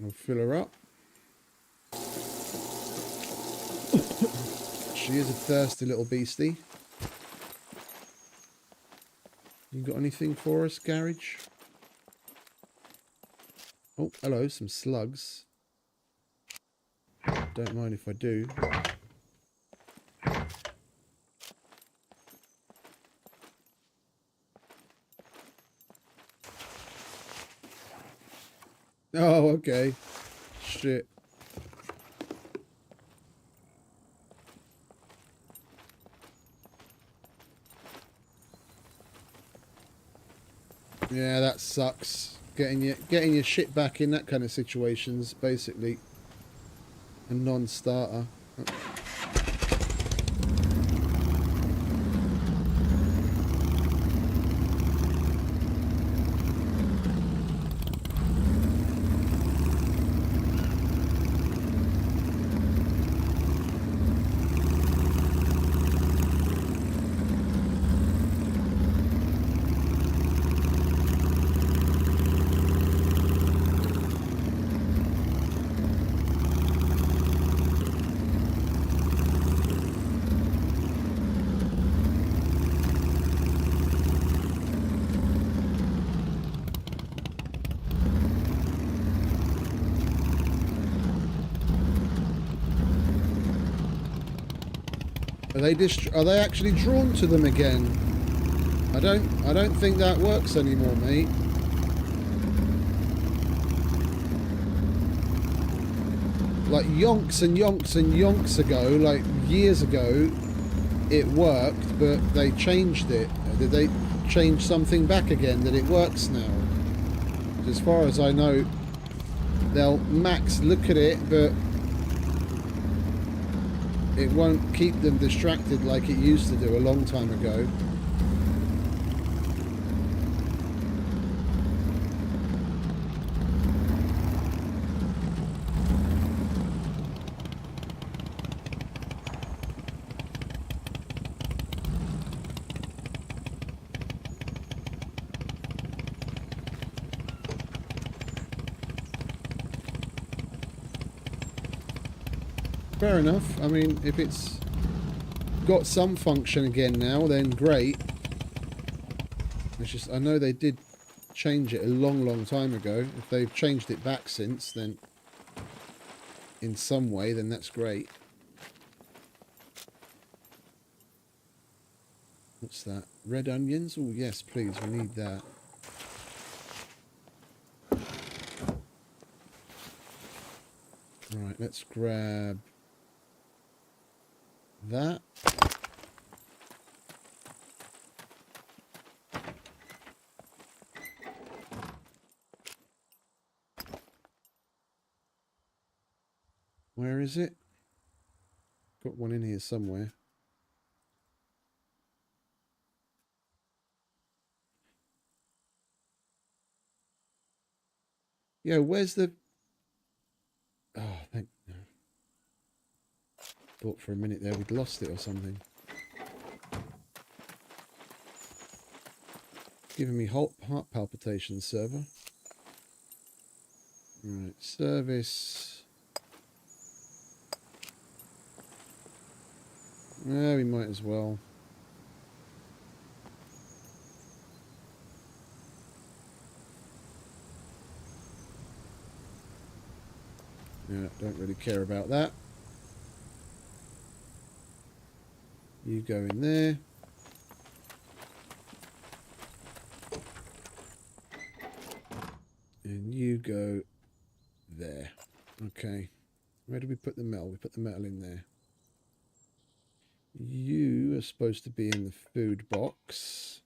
I'll fill her up. She is a thirsty little beastie. You got anything for us, garage? Oh, hello, some slugs. Don't mind if I do. Oh, okay. Shit. Yeah, that sucks. Getting your shit back in that kind of situation's basically a non-starter. Are they actually drawn to them again? I don't think that works anymore, mate. Like yonks and yonks and yonks ago, like years ago, it worked, but they changed it. Did they change something back again that it works now? As far as I know, they'll max look at it, but it won't keep them distracted like it used to do a long time ago. fair enough. I mean, if it's got some function again now, then great. It's just, I know they did change it a long time ago. If they've changed it back since, then in some way, then that's great. What's that? Red onions? Oh, yes, please. We need that. Right, let's grab that. Where is it? Got one in here somewhere. Yeah, where's the... Oh, thank you. Thought for a minute there we'd lost it or something. Giving me heart palpitations, server. Right, service. Yeah, we might as well. Yeah, don't really care about that. You go in there. And you go there. Okay. Where do we put the metal? We put the metal in there. You are supposed to be in the food box.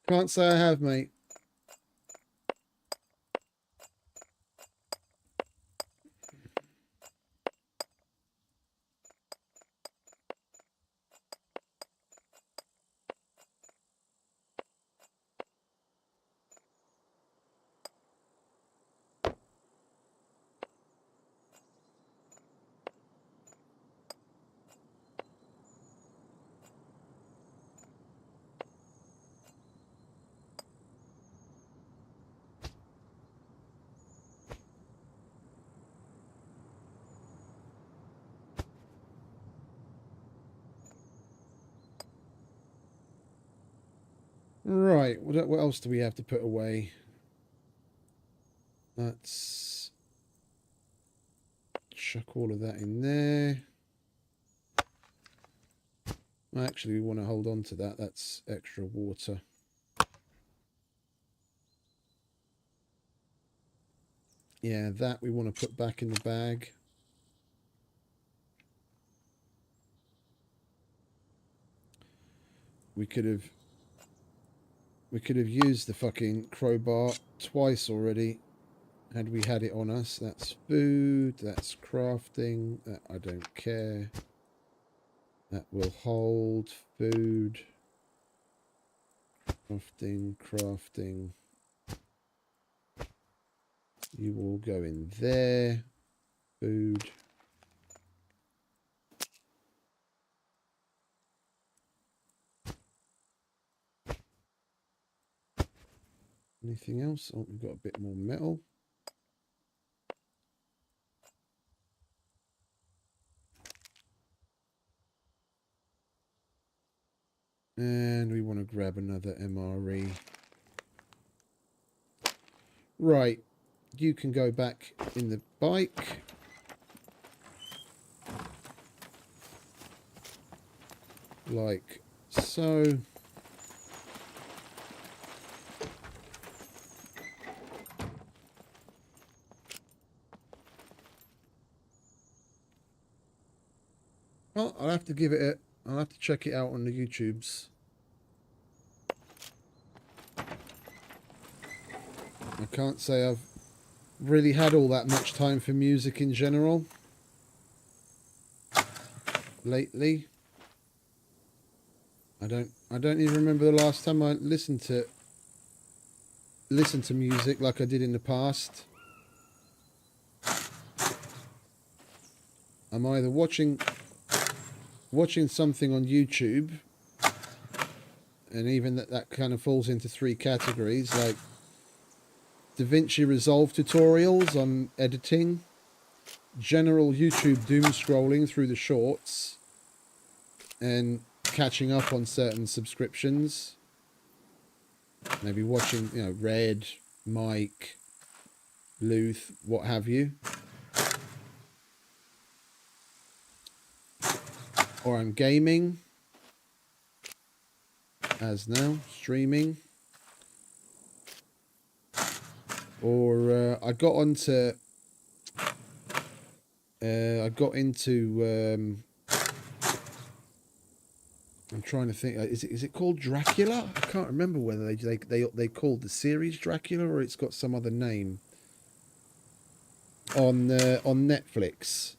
Can't say I have, mate. Right, what else do we have to put away? Let's chuck all of that in there. Actually, we want to hold on to that. That's extra water. Yeah, that we want to put back in the bag. We could have used the fucking crowbar twice already had we had it on us. That's food, that's crafting, that I don't care. That will hold food. Crafting. You will go in there. Food. Anything else? Oh, we've got a bit more metal. And we want to grab another MRE. Right. You can go back in the bike. Like so. Well, I'll have to give it a... I'll have to check it out on the YouTubes. can't say I've really had all that much time for music in general lately. I don't even remember the last time I listened to music like I did in the past. I'm either watching something on YouTube, and even that kind of falls into 3 categories, like DaVinci Resolve tutorials on editing, general YouTube doom scrolling through the shorts, and catching up on certain subscriptions. Maybe watching, you know, Red, Mike, Luth, what have you. Or I'm gaming, as now, streaming. Or I got into I'm trying to think. Is it called Dracula? I can't remember whether they called the series Dracula or it's got some other name. On Netflix,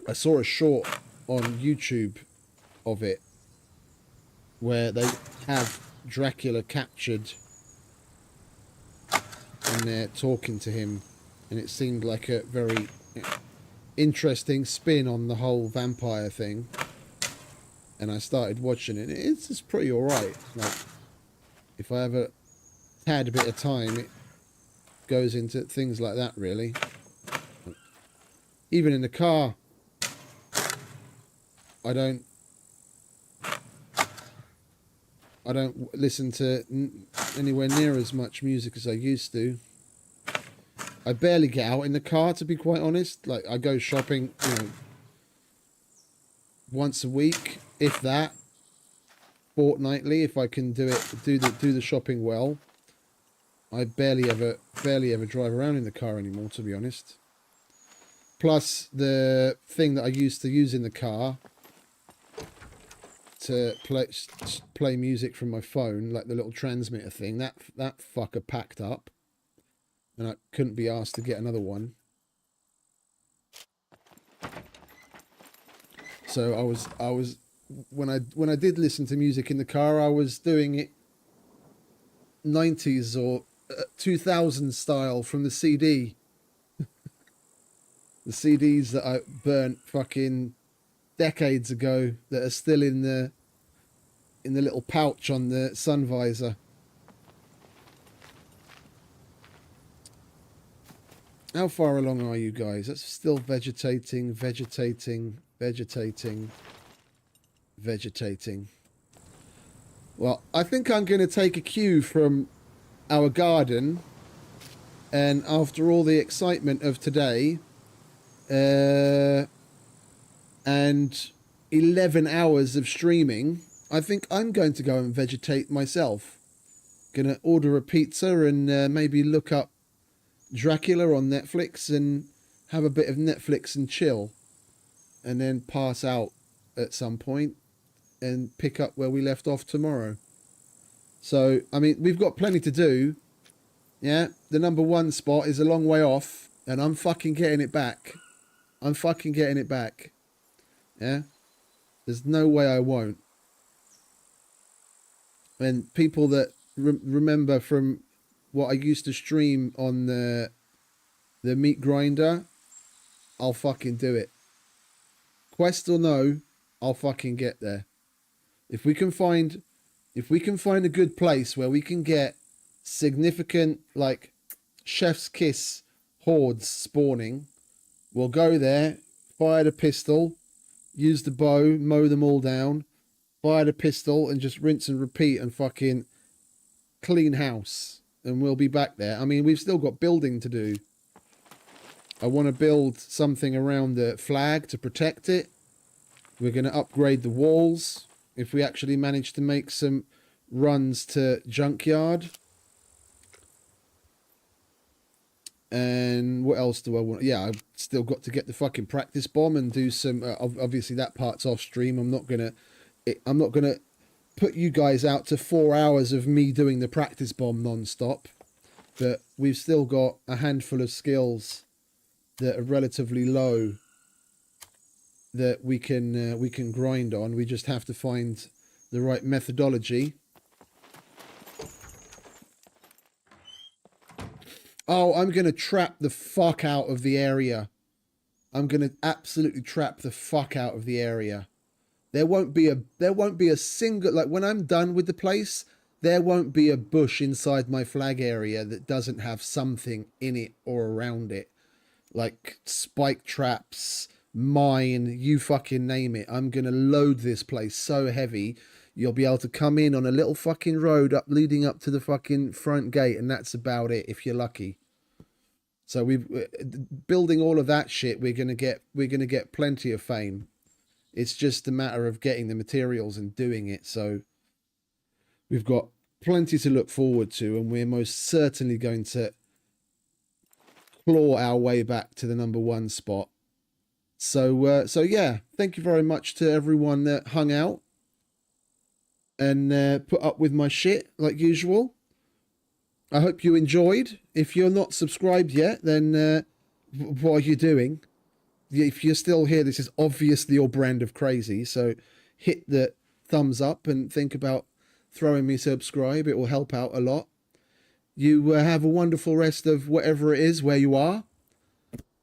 I saw a short on YouTube of it where they have Dracula captured and they're talking to him, and it seemed like a very interesting spin on the whole vampire thing. And I started watching it. It's just pretty alright. Like, if I ever had a bit of time, it goes into things like that, really. Even in the car, I don't listen to anywhere near as much music as I used to. I barely get out in the car, to be quite honest. Like, I go shopping, you know, once a week, if that, fortnightly, if I can do the shopping well. I barely ever drive around in the car anymore, to be honest. Plus, the thing that I used to use in the car to play music from my phone, like the little transmitter thing, that fucker packed up, and I couldn't be asked to get another one. So I was when I did listen to music in the car, I was doing it 90s or 2000 style from the CD. The CDs that I burnt fucking decades ago that are still in the little pouch on the sun visor. How far along are you guys? That's still vegetating. Well, I think I'm going to take a cue from our garden, and after all the excitement of today, and 11 hours of streaming, I think I'm going to go and vegetate myself. Gonna order a pizza and maybe look up Dracula on Netflix and have a bit of Netflix and chill, and then pass out at some point and pick up where we left off tomorrow. So, I mean, we've got plenty to do. Yeah, the number 1 spot is a long way off, and I'm fucking getting it back. Yeah, there's no way I won't. And people that remember from what I used to stream on the meat grinder, I'll fucking do it. Quest or no, I'll fucking get there. If we can find a good place where we can get significant, like, chef's kiss hordes spawning, we'll go there, fire the pistol, use the bow, mow them all down, fire the pistol, and just rinse and repeat and fucking clean house. And we'll be back there. I mean, we've still got building to do. I want to build something around the flag to protect it. We're going to upgrade the walls if we actually manage to make some runs to Junkyard. And what else do I want? Yeah, I've still got to get the fucking practice bomb and do some. Obviously, that part's off stream. I'm not gonna put you guys out to 4 hours of me doing the practice bomb non-stop. but we've still got a handful of skills that are relatively low that we can grind on. We just have to find the right methodology. Oh, I'm gonna trap the fuck out of the area. I'm gonna absolutely trap the fuck out of the area. There won't be a single, like, when I'm done with the place, there won't be a bush inside my flag area that doesn't have something in it or around it. Like spike traps, mine, you fucking name it. I'm gonna load this place so heavy, you'll be able to come in on a little fucking road up leading up to the fucking front gate, and that's about it if you're lucky. So we've building all of that shit. We're gonna get plenty of fame. It's just a matter of getting the materials and doing it. So we've got plenty to look forward to, and we're most certainly going to claw our way back to the #1 spot. So yeah, thank you very much to everyone that hung out and put up with my shit like usual. I hope you enjoyed. If you're not subscribed yet, then what are you doing? If you're still here, this is obviously your brand of crazy. So hit the thumbs up and think about throwing me subscribe. It will help out a lot. You have a wonderful rest of whatever it is where you are.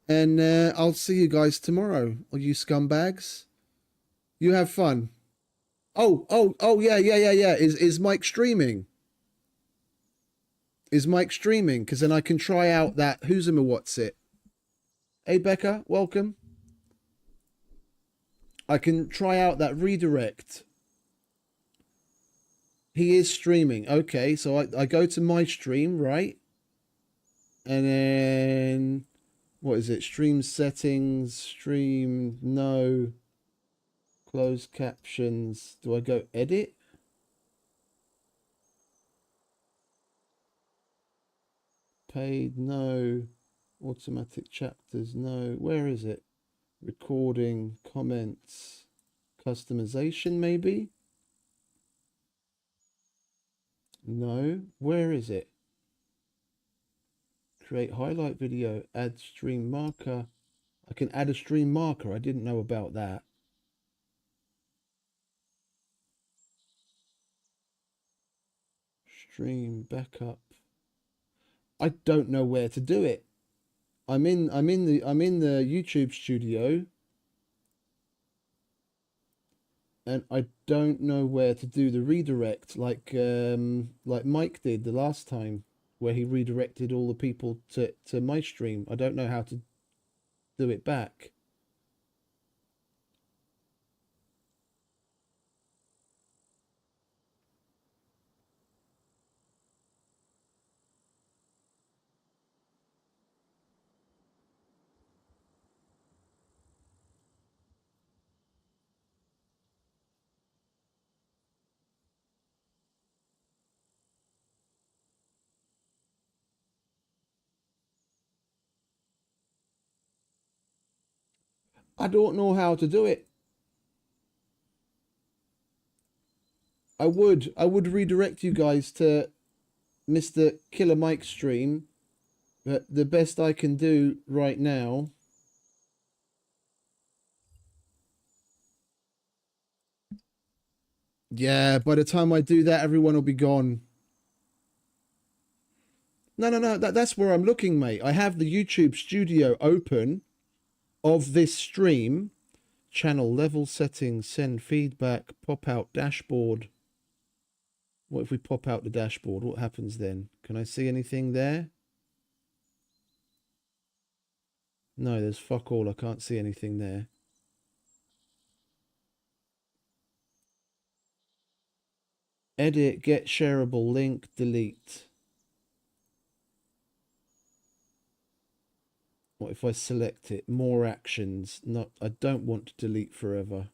And I'll see you guys tomorrow. All you scumbags. You have fun. Oh, yeah. Is Mike streaming? Is Mike streaming? Because then I can try out that Who's Him or What's It. Hey, Becca, welcome. I can try out that redirect. He is streaming. Okay, so I go to my stream, right? And then, what is it? Stream settings, stream, no. Closed captions. Do I go edit? Paid, no. Automatic chapters, no. Where is it? Recording, comments, customization, maybe? No. Where is it? Create highlight video, add stream marker. I can add a stream marker. I didn't know about that. Stream backup. I don't know where to do it. I'm in the YouTube studio, and I don't know where to do the redirect like Mike did the last time, where he redirected all the people to my stream. I don't know how to do it back. I don't know how to do it. I would redirect you guys to Mr. Killer Mike's stream, but the best I can do right now Yeah, by the time I do that, everyone will be gone. No, that's where I'm looking, mate. I have the YouTube studio open of this stream. Channel level settings, send feedback, pop out dashboard. What if we pop out the dashboard? What happens then? Can I see anything there? No, there's fuck all. I can't see anything there. Edit, get shareable link, delete. What if I select it? More actions. Not. I don't want to delete forever.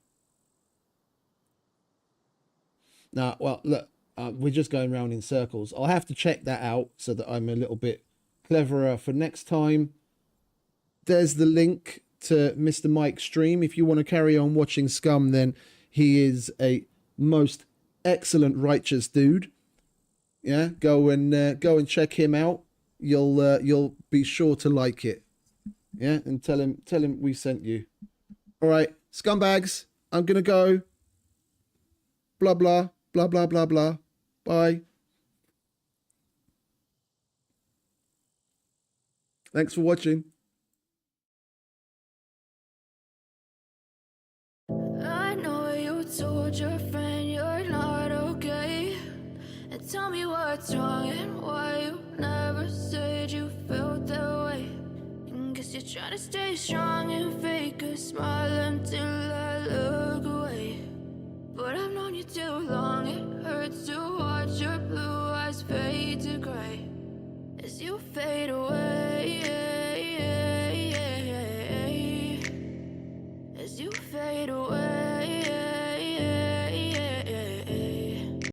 Now, well, look, we're just going round in circles. I'll have to check that out so that I'm a little bit cleverer for next time. There's the link to Mr. Mike's stream. If you want to carry on watching Scum, then he is a most excellent righteous dude. Yeah, go and check him out. you'll be sure to like it. Yeah, and tell him we sent you. All right, scumbags, I'm gonna go. Blah blah blah blah blah blah. Bye. Thanks for watching. I know you told your friend you're not okay, and tell me what's wrong and why you never said you felt that way. And guess you're trying to stay strong and fake a smile until I look away. But I've known you too long, it hurts to watch